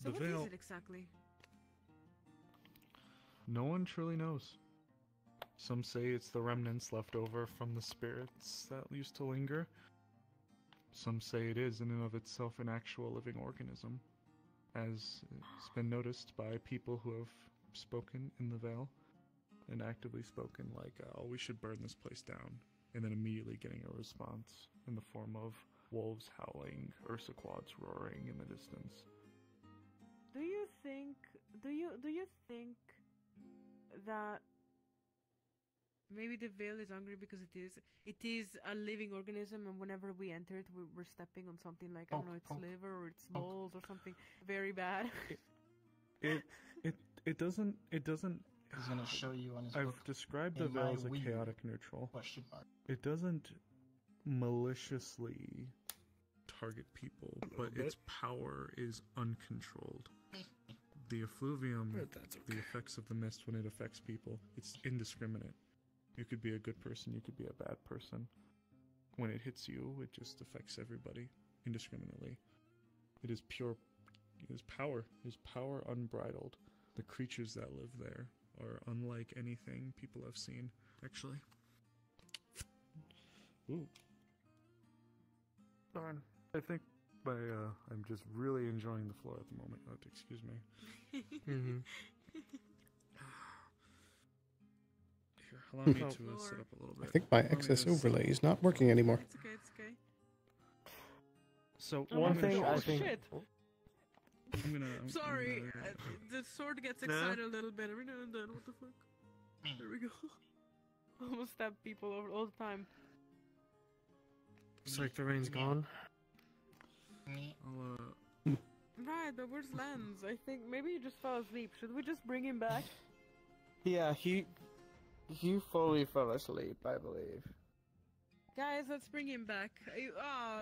D: So what
S: veil-
D: is it exactly?
S: No one truly knows. Some say it's the remnants left over from the spirits that used to linger. Some say it is in and of itself an actual living organism, as it's been noticed by people who have spoken in the veil and actively spoken like, oh, we should burn this place down, and then immediately getting a response in the form of wolves howling, Ursa quads roaring in the distance.
D: Do you think that maybe the veil is hungry because it is a living organism, and whenever we enter it, we're stepping on something like, I don't know, its liver or its balls or something very bad.
S: It doesn't.
M: He's gonna show you on his
S: I've
M: book.
S: described the
M: In
S: veil
M: my
S: as a
M: weed.
S: chaotic neutral.
M: Question mark.
S: It doesn't maliciously target people, but its power is uncontrolled. The effluvium, the effects of the mist when it affects people, it's indiscriminate. You could be a good person, you could be a bad person. When it hits you, it just affects everybody indiscriminately. It is pure. It is power. It is power unbridled. The creatures that live there are unlike anything people have seen, actually. Ooh. Darn. I think I'm just really enjoying the floor at the moment. Oh, excuse me.
O: Mm-hmm.
S: Here, allow me to set up a little bit.
U: I think my
S: Allow me
U: access
S: to
U: overlay is not working anymore.
D: It's okay, it's okay.
S: So
D: Oh,
S: one
D: my
S: thing
D: God.
S: I think.
D: Shit.
S: I'm
D: Sorry,
S: gonna-
D: the sword gets
S: No?
D: excited a little bit every now and then. What the fuck? There we go. Almost stab people all the time.
O: It's like the rain's gone.
S: I'll,
D: Right, but where's Lance? I think maybe he just fell asleep. Should we just bring him back?
O: Yeah, he fully fell asleep, I believe.
D: Guys, let's bring him back.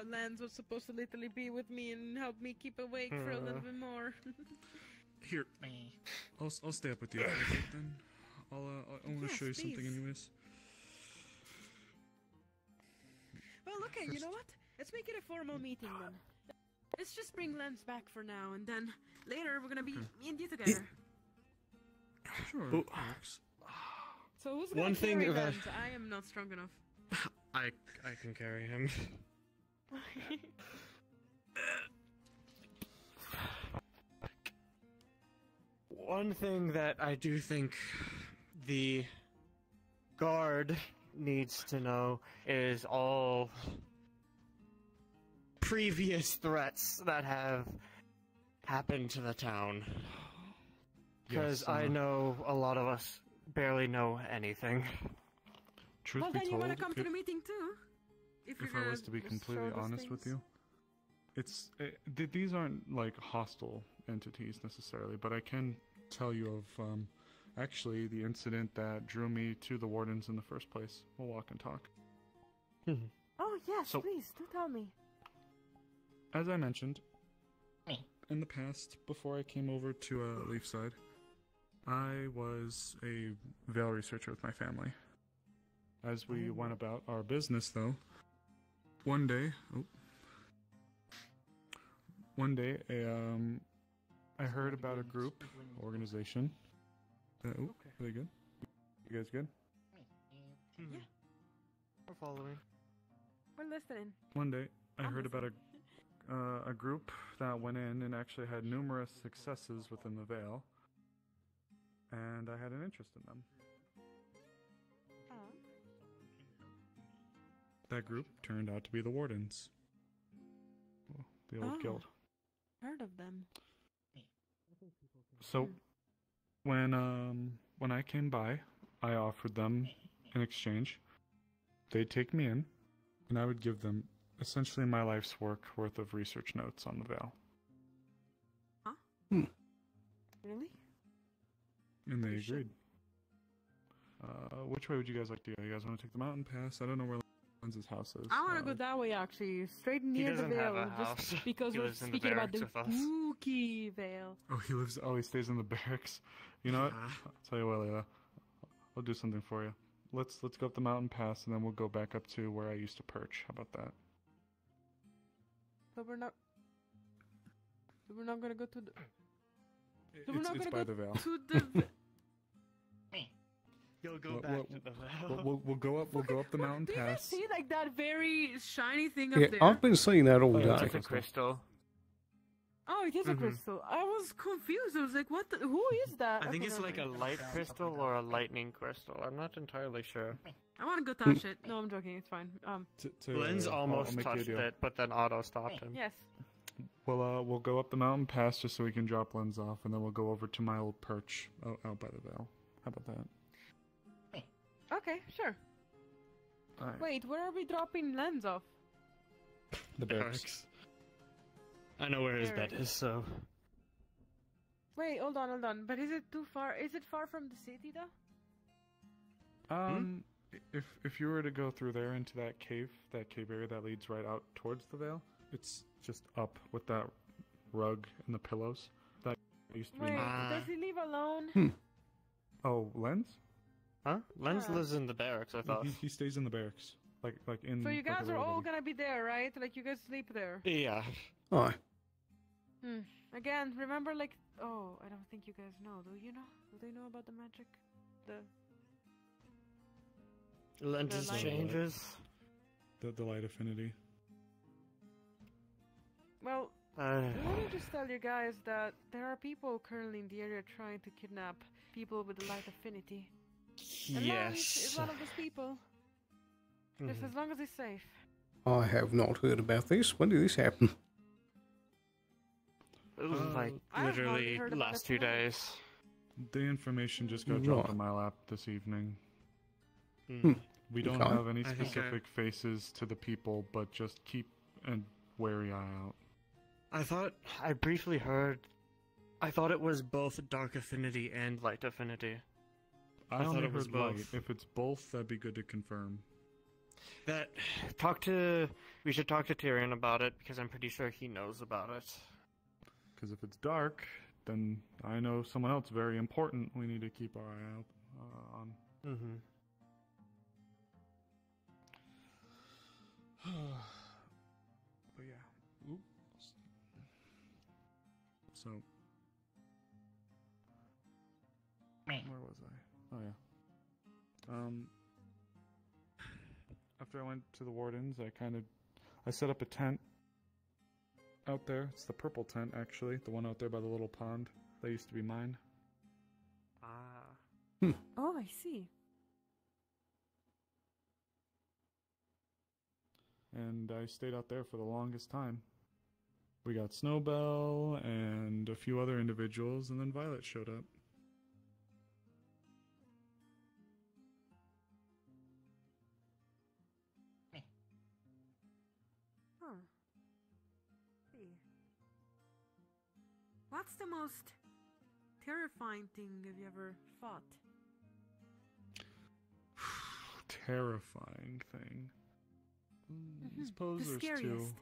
D: Lance was supposed to literally be with me and help me keep awake for a little bit more.
S: Here, I'll stay up with you. I think then I want to
D: Yes,
S: show you something,
D: please.
S: anyways.
D: Well, okay, you know what? Let's make it a formal meeting then. Let's just bring Lance back for now, and then later we're gonna be me and you together.
S: Sure.
O: Oh.
D: So who's gonna
O: One thing
D: carry
O: that-
D: Lance? I am not strong enough.
O: I can carry him. One thing that I do think the guard needs to know is all previous threats that have happened to the town. Because
S: Yes,
O: I know a lot of us barely know anything.
S: Truth
D: Well,
S: be
D: then you
S: told,
D: wanna come to the meeting too?
S: if
D: you're
S: I
D: gonna
S: was to be
D: just
S: completely
D: show those
S: honest with
D: things.
S: you, these aren't like hostile entities necessarily, but I can tell you of actually the incident that drew me to the Wardens in the first place. We'll walk and talk.
D: Oh yes,
S: So-
D: please do tell me.
S: As I mentioned, in the past, before I came over to Leafside, I was a veil researcher with my family. As we went about our business, though, one day, I heard about a group, organization. Are they good? You guys good?
D: Yeah,
O: We're following.
D: we're listening.
S: One day, I
D: I'm
S: heard about a group that went in and actually had numerous successes within the Veil, and I had an interest in them. That group turned out to be the Wardens. Well, the old guild.
D: Heard of them.
S: So, when I came by, I offered them in exchange. They'd take me in, and I would give them essentially my life's work worth of research notes on the Veil.
D: Huh? Really?
S: And they agreed. Which way would you guys like to go? You guys want to take the mountain pass? I don't know where Lenz's house is.
D: I want to go that way actually, straight near the
O: doesn't have
D: Vale,
O: a house.
D: just because
O: He
D: we're
O: lives in the
D: speaking about the
O: barracks with us.
D: spooky Vale.
S: Oh, he stays in the barracks. You know what? I'll tell you what, Layla. I'll do something for you. Let's go up the mountain pass, and then we'll go back up to where I used to perch. How about that?
D: So we're not gonna go to the. So we're not
S: It's
D: gonna
S: by
D: go
S: the Vale.
D: to the.
O: You'll go back to the Vale.
S: We'll go up the mountain
D: Do you guys
S: pass.
D: see like that very shiny thing up
U: Yeah,
D: there?
U: I've been seeing that all day.
O: It's a crystal.
D: Oh, it is a
O: Mhm.
D: crystal. I was confused. I was like, "What? Who is that?"
O: I think
D: Okay,
O: it's
D: never
O: like a
D: mind.
O: light crystal or a lightning crystal. I'm not entirely sure.
D: I want to go touch it. No, I'm joking. It's fine.
O: Lenz
S: I'll
O: almost
S: make you a
O: touched
S: deal.
O: it, but then Otto stopped him.
D: Yes.
S: We'll go up the mountain pass just so we can drop Lens off, and then we'll go over to my old perch out by the Vale. How about that?
D: Okay, sure.
S: Alright.
D: Wait, where are we dropping Lens off?
S: The barracks.
O: I know where his bed
D: Barracks.
O: is, so.
D: Wait, hold on. But is it too far? Is it far from the city though?
S: If you were to go through there into that cave area that leads right out towards the Vale, it's just up with that rug and the pillows that used to be.
D: Wait, does he leave alone?
S: Oh, Lens?
O: Huh? Lens
D: Yeah.
O: lives in the barracks, I thought.
S: He stays in the barracks, like in.
D: So you
S: like a
D: guys are
S: little
D: all
S: bitty-
D: gonna be there, right? Like you guys sleep there.
O: Yeah.
U: Aye.
D: Again, remember like I don't think you guys know. Do you know? Do they know about the magic?
O: Lens's
D: light-
O: changes.
S: The light affinity.
D: Well, let me just tell you guys that there are people currently in the area trying to kidnap people with the light affinity. And Lance is one of those people. Just as long as he's safe.
U: I have not heard about this. When did this happen?
O: It was like
D: I've hardly
O: literally
D: heard about
O: last
D: it
O: 2
D: tonight.
O: days.
S: The information just got dropped
U: Right.
S: on my lap this evening.
U: Hmm.
S: We don't
U: Okay.
S: have any
O: I think
S: specific faces to the people, but just keep a wary eye out.
O: I briefly heard. I thought it was both dark affinity and light affinity.
S: I
O: thought
S: only
O: it was
S: heard light.
O: both.
S: If it's both, that'd be good to confirm.
O: We should talk to Tyrion about it because I'm pretty sure he knows about it.
S: Because if it's dark, then I know someone else very important we need to keep our eye out on.
O: Mm-hmm.
S: But yeah. Oops. So. Where was I? Oh yeah. After I went to the Wardens, I set up a tent out there. It's the purple tent, actually. The one out there by the little pond. That used to be mine.
D: Oh, I see.
S: And I stayed out there for the longest time. We got Snowbell and a few other individuals, and then Violet showed up.
D: Huh. See. What's the most terrifying thing have you ever fought?
S: Terrifying thing. I suppose
D: The
S: there's two.
D: scariest.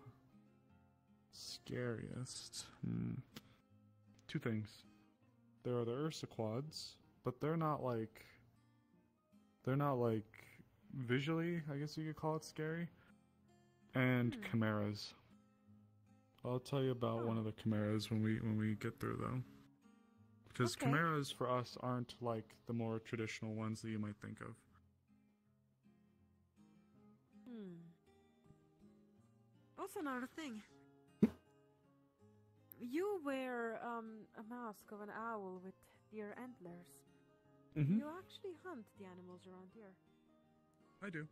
S: Scariest. Two things. There are the Ursa quads, but they're not like visually, I guess you could call it scary. And chimeras. I'll tell you about one of the chimeras when we get through though. Because chimeras for us aren't like the more traditional ones that you might think of.
D: Also, another thing. You wear a mask of an owl with deer antlers.
S: Mhm.
D: You actually hunt the animals around here.
S: I do.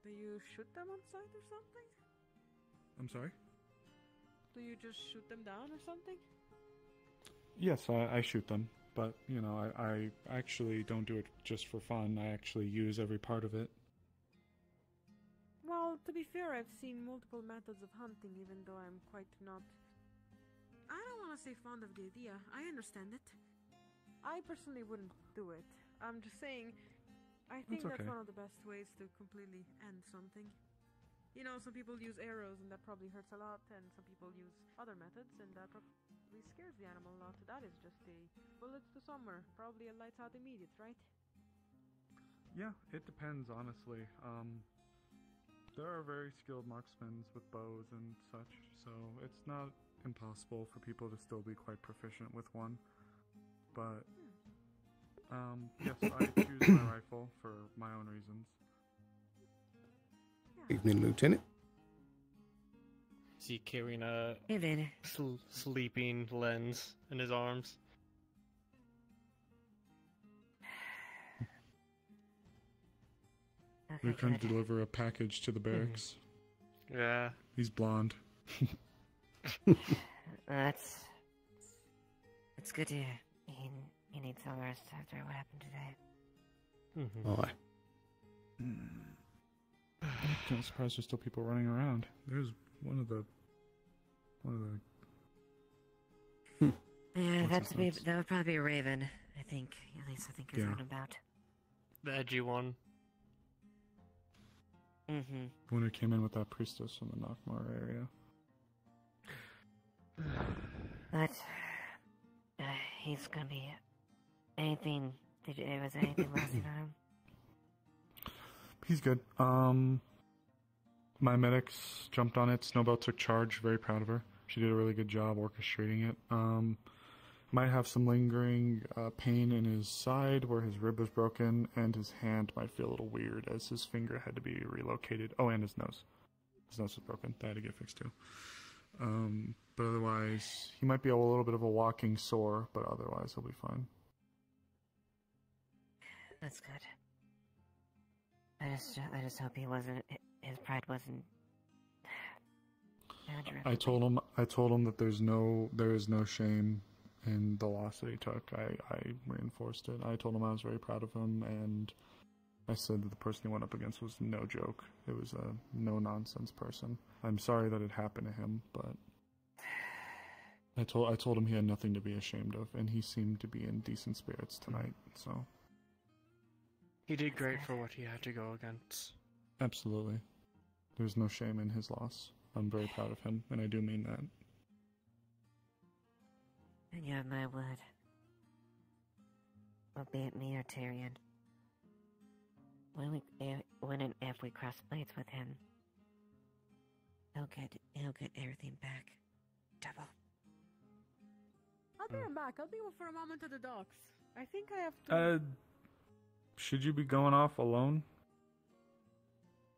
D: Do you shoot them on sight or something?
S: I'm sorry?
D: Do you just shoot them down or something?
S: Yes, I shoot them, but you know, I actually don't do it just for fun. I actually use every part of it.
D: Well, to be fair, I've seen multiple methods of hunting, even though I'm quite not. I don't want to say fond of the idea. I understand it. I personally wouldn't do it. I'm just saying, I think
S: That's
D: that's
S: okay.
D: one of the best ways to completely end something. You know, some people use arrows and that probably hurts a lot, and some people use other methods and that probably scares the animal a lot. That is just a bullets to somewhere, probably a lights out immediate, right?
S: Yeah, it depends, honestly. There are very skilled marksmen with bows and such, so it's not impossible for people to still be quite proficient with one. But, yes, I choose my rifle for my own reasons.
U: Evening, Lieutenant.
O: Is he carrying a
J: Evening.
O: sleeping lens in his arms?
S: We're trying to deliver a package to the barracks.
O: Yeah.
S: He's blonde.
J: That's good to hear. He needs some rest after what happened today.
U: Aye.
S: I'm kind of surprised there's still people running around. There's one of the.
J: Yeah,
S: What's his nuts?
J: that would probably be a raven. I think. At least I think is
S: Yeah.
J: what about.
O: The edgy one.
J: Mm-hmm.
S: The one who came in with that priestess from the Knockmar area.
J: But he's gonna be anything. Was there anything lasting on him?
S: He's good. My medics jumped on it. Snowbell took charge. Very proud of her. She did a really good job orchestrating it. Might have some lingering pain in his side where his rib was broken, and his hand might feel a little weird as his finger had to be relocated. Oh, and his nose. His nose was broken. That had to get fixed too. But otherwise, he might be a little bit of a walking sore, but otherwise he'll be fine.
J: That's good. I just hope his pride wasn't.
S: I told him that there is no shame in the loss that he took. I reinforced it. I told him I was very proud of him, and I said that the person he went up against was no joke. It was a no-nonsense person. I'm sorry that it happened to him, but I told him he had nothing to be ashamed of, and he seemed to be in decent spirits tonight, so.
O: He did great for what he had to go against.
S: Absolutely. There's no shame in his loss. I'm very proud of him, and I do mean that.
J: And you have my word. Albeit me or Tyrion. When and if we cross blades with him, he'll get everything back. Double.
D: I'll be back. I'll be for a moment at the docks. I think I have to.
S: Should you be going off alone?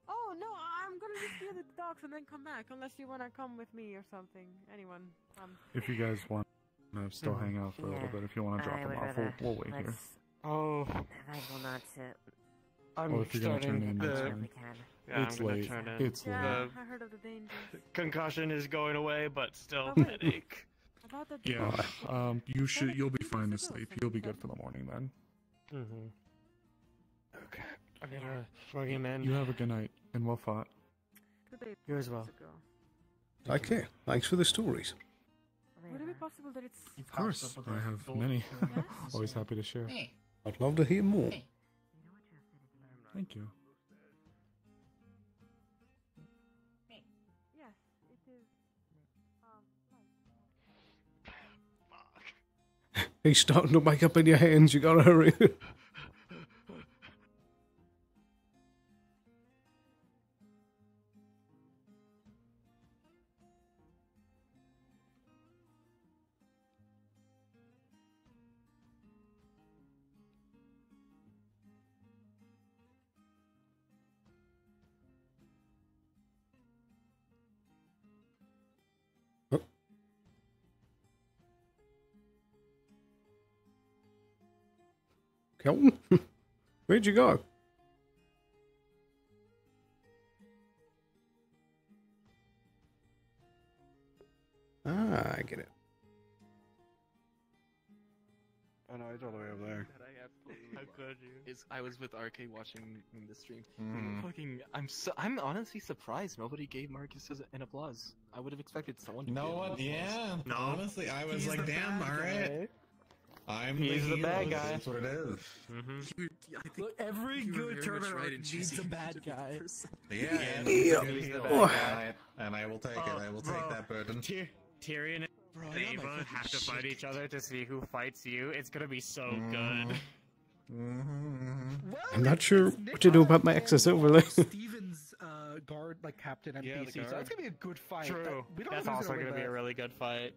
D: Oh no, I'm gonna just be at the docks and then come back, unless you wanna come with me or something. Anyone?
S: If you guys want to still hang out for a little bit, if you want to drop him off, we'll wait here.
O: Oh.
J: I will not sit.
S: Or if you're gonna turn in, that's fine.
O: Yeah,
S: It's
O: I'm gonna
S: late.
O: turn in.
S: It's late.
D: Yeah, I heard of the dangers.
O: Concussion is going away, but still
D: Oh, wait.
O: headache.
D: About the
S: Yeah, you'll be fine to sleep. You'll be good for the morning then.
O: Mm-hmm. Okay. I'm gonna plug him in.
S: You have a good night, and well fought.
O: You as well.
U: Take care. Thanks for the stories.
D: Would it be possible that it's...
S: Of course, I have many. Always happy to share.
U: I'd love to hear more.
S: Thank you.
D: Yes, it is.
U: He's starting to make up in your hands. You gotta hurry. Kelton? Where'd you go? Ah, I get it.
R: Oh no, it's all the way over there.
W: How could you? I was with RK watching the stream.
R: Mhm.
W: Fucking, I'm honestly surprised nobody gave Marcus an applause. I would have expected someone to.
X: No
W: give him
X: one,
W: an applause.
X: yeah. No, honestly, I was like, damn, alright.
F: He's the bad guy.
B: That's what it is.
K: Look,
E: every good tournament
K: right
E: arc needs a bad guy.
B: Yeah,
F: He's
B: the
F: the
B: bad
F: bad
B: guy, and I will take it. I will take that burden.
F: Tyrion and Ava have to fight each other to see who fights you. It's gonna be so good.
U: I'm not sure what to do about my access overlay.
E: Steven's guard, like captain NPC, so that's gonna be a good fight.
F: True.
E: We don't
F: That's
E: know who's
F: also
E: gonna
F: gonna
E: win
F: be a
E: that.
F: really good fight.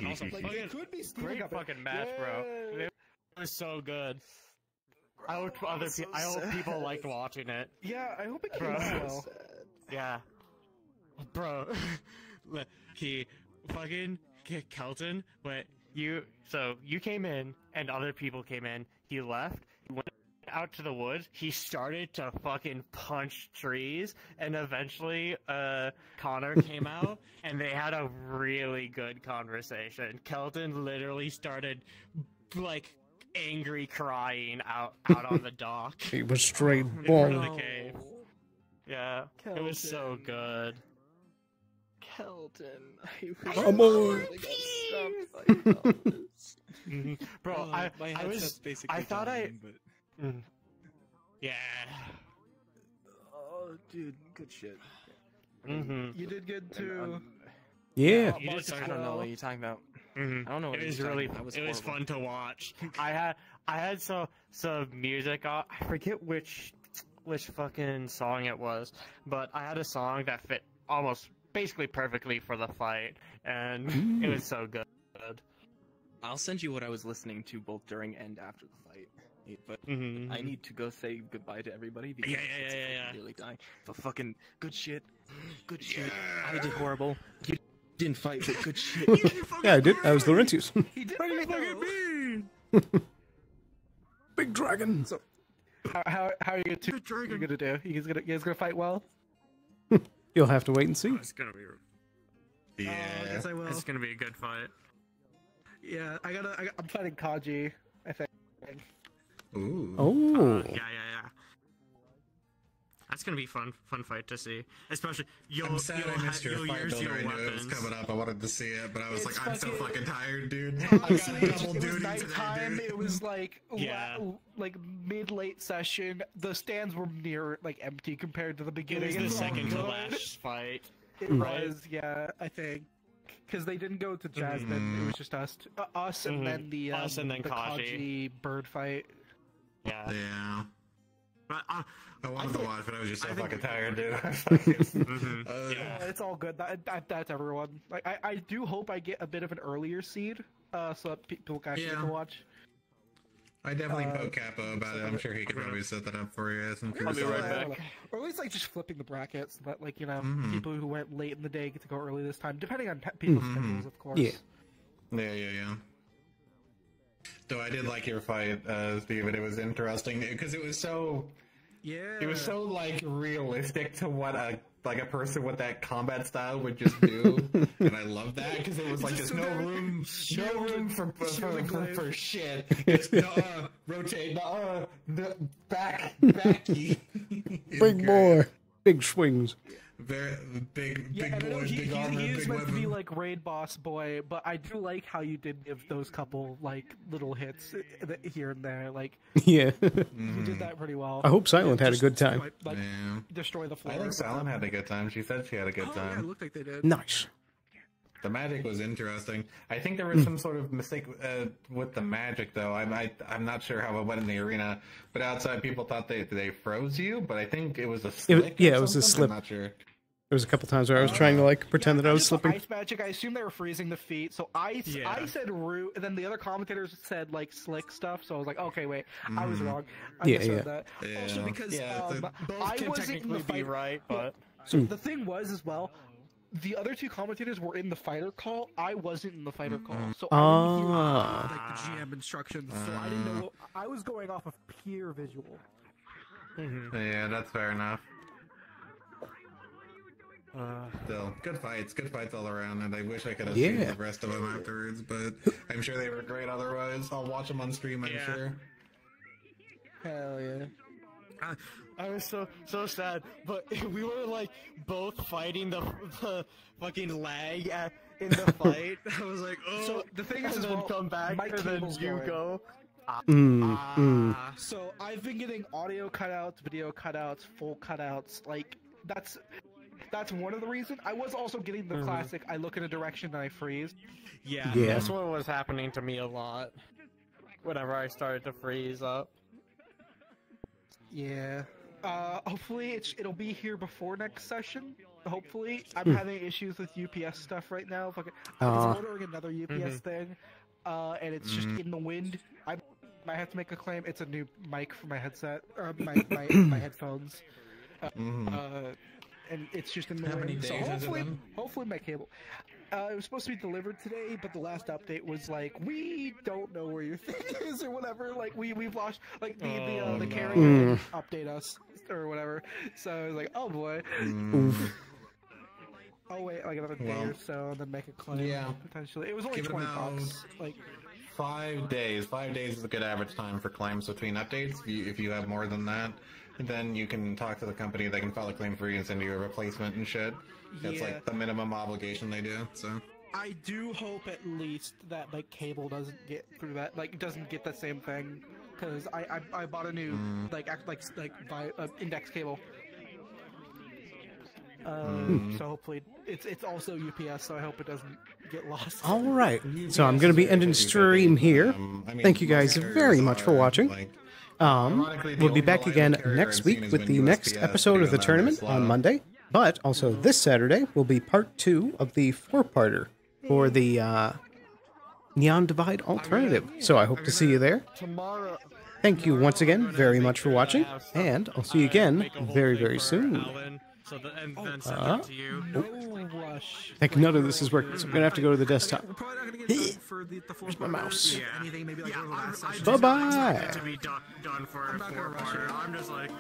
F: Also,
E: Like, it could be Steven
F: great
E: Cup.
F: fucking match, bro. It was so good. I hope I hope people liked watching it.
E: Yeah, I hope it came
F: Bro.
E: out well.
F: Yeah. Bro. He fucking Kelton, but you came in and other people came in. He left. He went out to the woods. He started to fucking punch trees, and eventually Connor came out and they had a really good conversation. Kelton literally started like angry crying out on the dock.
U: He was straight
F: in front
U: bald.
F: of the cave. Yeah, it was so good.
K: Kelton,
U: Come on.
F: Bro,
K: my
F: I
K: headset's
F: was
K: basically
F: I thought
K: dying, but...
F: yeah.
K: Oh, dude, good shit.
E: You did good too.
U: Yeah.
W: I don't know what you're talking about. I don't know what
F: It was
W: you're
F: really
W: talking about.
F: it was
W: horrible.
F: fun to watch. I had some music on. I forget which fucking song it was, but I had a song that fit almost basically perfectly for the fight, and it was so good.
W: I'll send you what I was listening to both during and after the fight. But I need to go say goodbye to everybody because it's really dying. But fucking good shit. Good shit. I did horrible. You didn't fight, but good shit.
U: Yeah, I did. I was Laurentius.
E: He did fucking
U: Big dragon.
E: So, how are you gonna do? You guys gonna fight well?
U: You'll have to wait and see.
F: It's gonna be
E: I guess I will.
F: It's gonna be a good fight.
E: Yeah, I'm fighting Kaji, I think.
B: Ooh.
U: Oh.
F: Yeah. That's gonna be fun fight to see. Especially
B: I'm sad I missed your fight builder. I knew it was coming up. I wanted to see it, but I was like, I'm so fucking tired, dude. I got double
E: It was
B: duty
E: nighttime.
B: today, dude.
E: It was like
F: Yeah.
E: like mid-late session. The stands were near like empty compared to the
F: It
E: beginning.
F: was the
E: and
F: second to
E: good.
F: last fight.
E: It
F: right?
E: was, yeah, I think. Because they didn't go to Jasmine, it was just us, and then the
F: Us and then
E: the
F: Kaji.
E: bird fight.
F: Yeah. But
B: I wanted to watch, but I was just so fucking tired, dude.
E: Yeah, it's all good. That's everyone. Like, I do hope I get a bit of an earlier seed, so that people can actually get to watch.
B: I definitely poke Capo about it. I'm sure he could probably set that up for you.
F: I'll be right back.
E: Or at least like just flipping the brackets, so that like
B: Mhm.
E: people who went late in the day get to go early this time, depending on people's schedules, of course.
B: Yeah. So I did like your fight, Steven. It was interesting because it was so.
E: Yeah.
B: It was so like realistic to what a person with that combat style would just do, and I love that because it was like there's no room for shit. It's rotate, back.
U: Big boy. Big swings.
B: Very big
E: Yeah,
B: boy,
E: he
B: big armor,
E: is
B: big
E: meant to be
B: weapon.
E: like raid boss boy, but I do like how you did give those couple like little hits here and there. Like,
U: Yeah.
E: you did that pretty well.
U: I hope Silent had a
E: Just
U: good time.
E: Like,
B: Yeah.
E: destroy the floor.
B: I think Silent had a good time. She said she had a good time.
E: Yeah, it looked like they did.
U: Nice.
B: The magic was interesting. I think there was some sort of mistake with the magic, though. I'm not sure how it went in the arena, but outside people thought they froze you. But I think it was a slip.
U: It was a slip.
B: I'm not sure.
U: There was a couple times where I was trying to like pretend that I was
E: Just
U: slipping.
E: Ice magic. I assume they were freezing the feet. So I said root, and then the other commentators said like slick stuff. So I was like, okay, wait, I was wrong. I misread that. Also because I
F: can
E: wasn't in
F: technically
E: the
F: be
E: fight.
F: right, but
E: So the thing was as well. The other two commentators were in the fighter call. I wasn't in the fighter call, so I didn't hear like the GM instructions. So I didn't know. I was going off of pure visual.
B: Yeah, that's fair enough. Still, good fights all around, and I wish I could have seen the rest of them afterwards, but I'm sure they were great otherwise. I'll watch them on stream, I'm sure.
E: Hell yeah.
F: I was so sad, but we were like both fighting the fucking lag
O: in the fight. I was like, oh.
E: So the thing is,
O: and
E: as
O: then
E: well,
O: come back,
E: my
O: and then
E: cable's
O: you
E: going.
O: go.
E: So I've been getting audio cutouts, video cutouts, full cutouts. Like that's one of the reasons. I was also getting the classic. I look in a direction and I freeze.
O: Yeah,
U: Yeah.
O: that's what was happening to me a lot. Whenever I started to freeze up.
E: Yeah. Hopefully it'll be here before next session. Hopefully, I'm having issues with UPS stuff right now. Fucking, I was ordering another UPS thing, and it's just in the wind. I might have to make a claim. It's a new mic for my headset, or my headphones, and it's just in the
B: How many
E: wind. So
B: days has it been?
E: hopefully my cable. It was supposed to be delivered today, but the last update was like, we don't know where your thing is or whatever. Like we've lost like the carrier didn't update us or whatever. So I was like, oh boy. I'll wait like another day or so and then make a claim.
B: Yeah.
E: Potentially. It was only
B: Give it about
E: $20. Like
B: 5 days. 5 days is a good average time for claims between updates. If you have more than that, then you can talk to the company. They can file a claim for you and send you a replacement and shit. It's
E: Yeah.
B: like the minimum obligation they do. So
E: I do hope at least that like cable doesn't get through that, like doesn't get the same thing, because I bought a new index cable. So hopefully it's also UPS, so I hope it doesn't get lost.
U: All right, so I'm going to be ending stream here. Thank you guys very much for watching. We'll be back again next week with the next episode of the tournament on Monday, but also this Saturday will be part 2 of the 4-parter for the Neon Divide alternative. So I hope to see you there.
O: Tomorrow.
U: Thank you once again very much for watching, and I'll see you again very, very soon.
O: So and then send it to you.
U: I think none of this is working, so I'm going to have to go to the desktop. Where's my mouse? Bye-bye.
O: To be done for a 4-parter. I'm just like...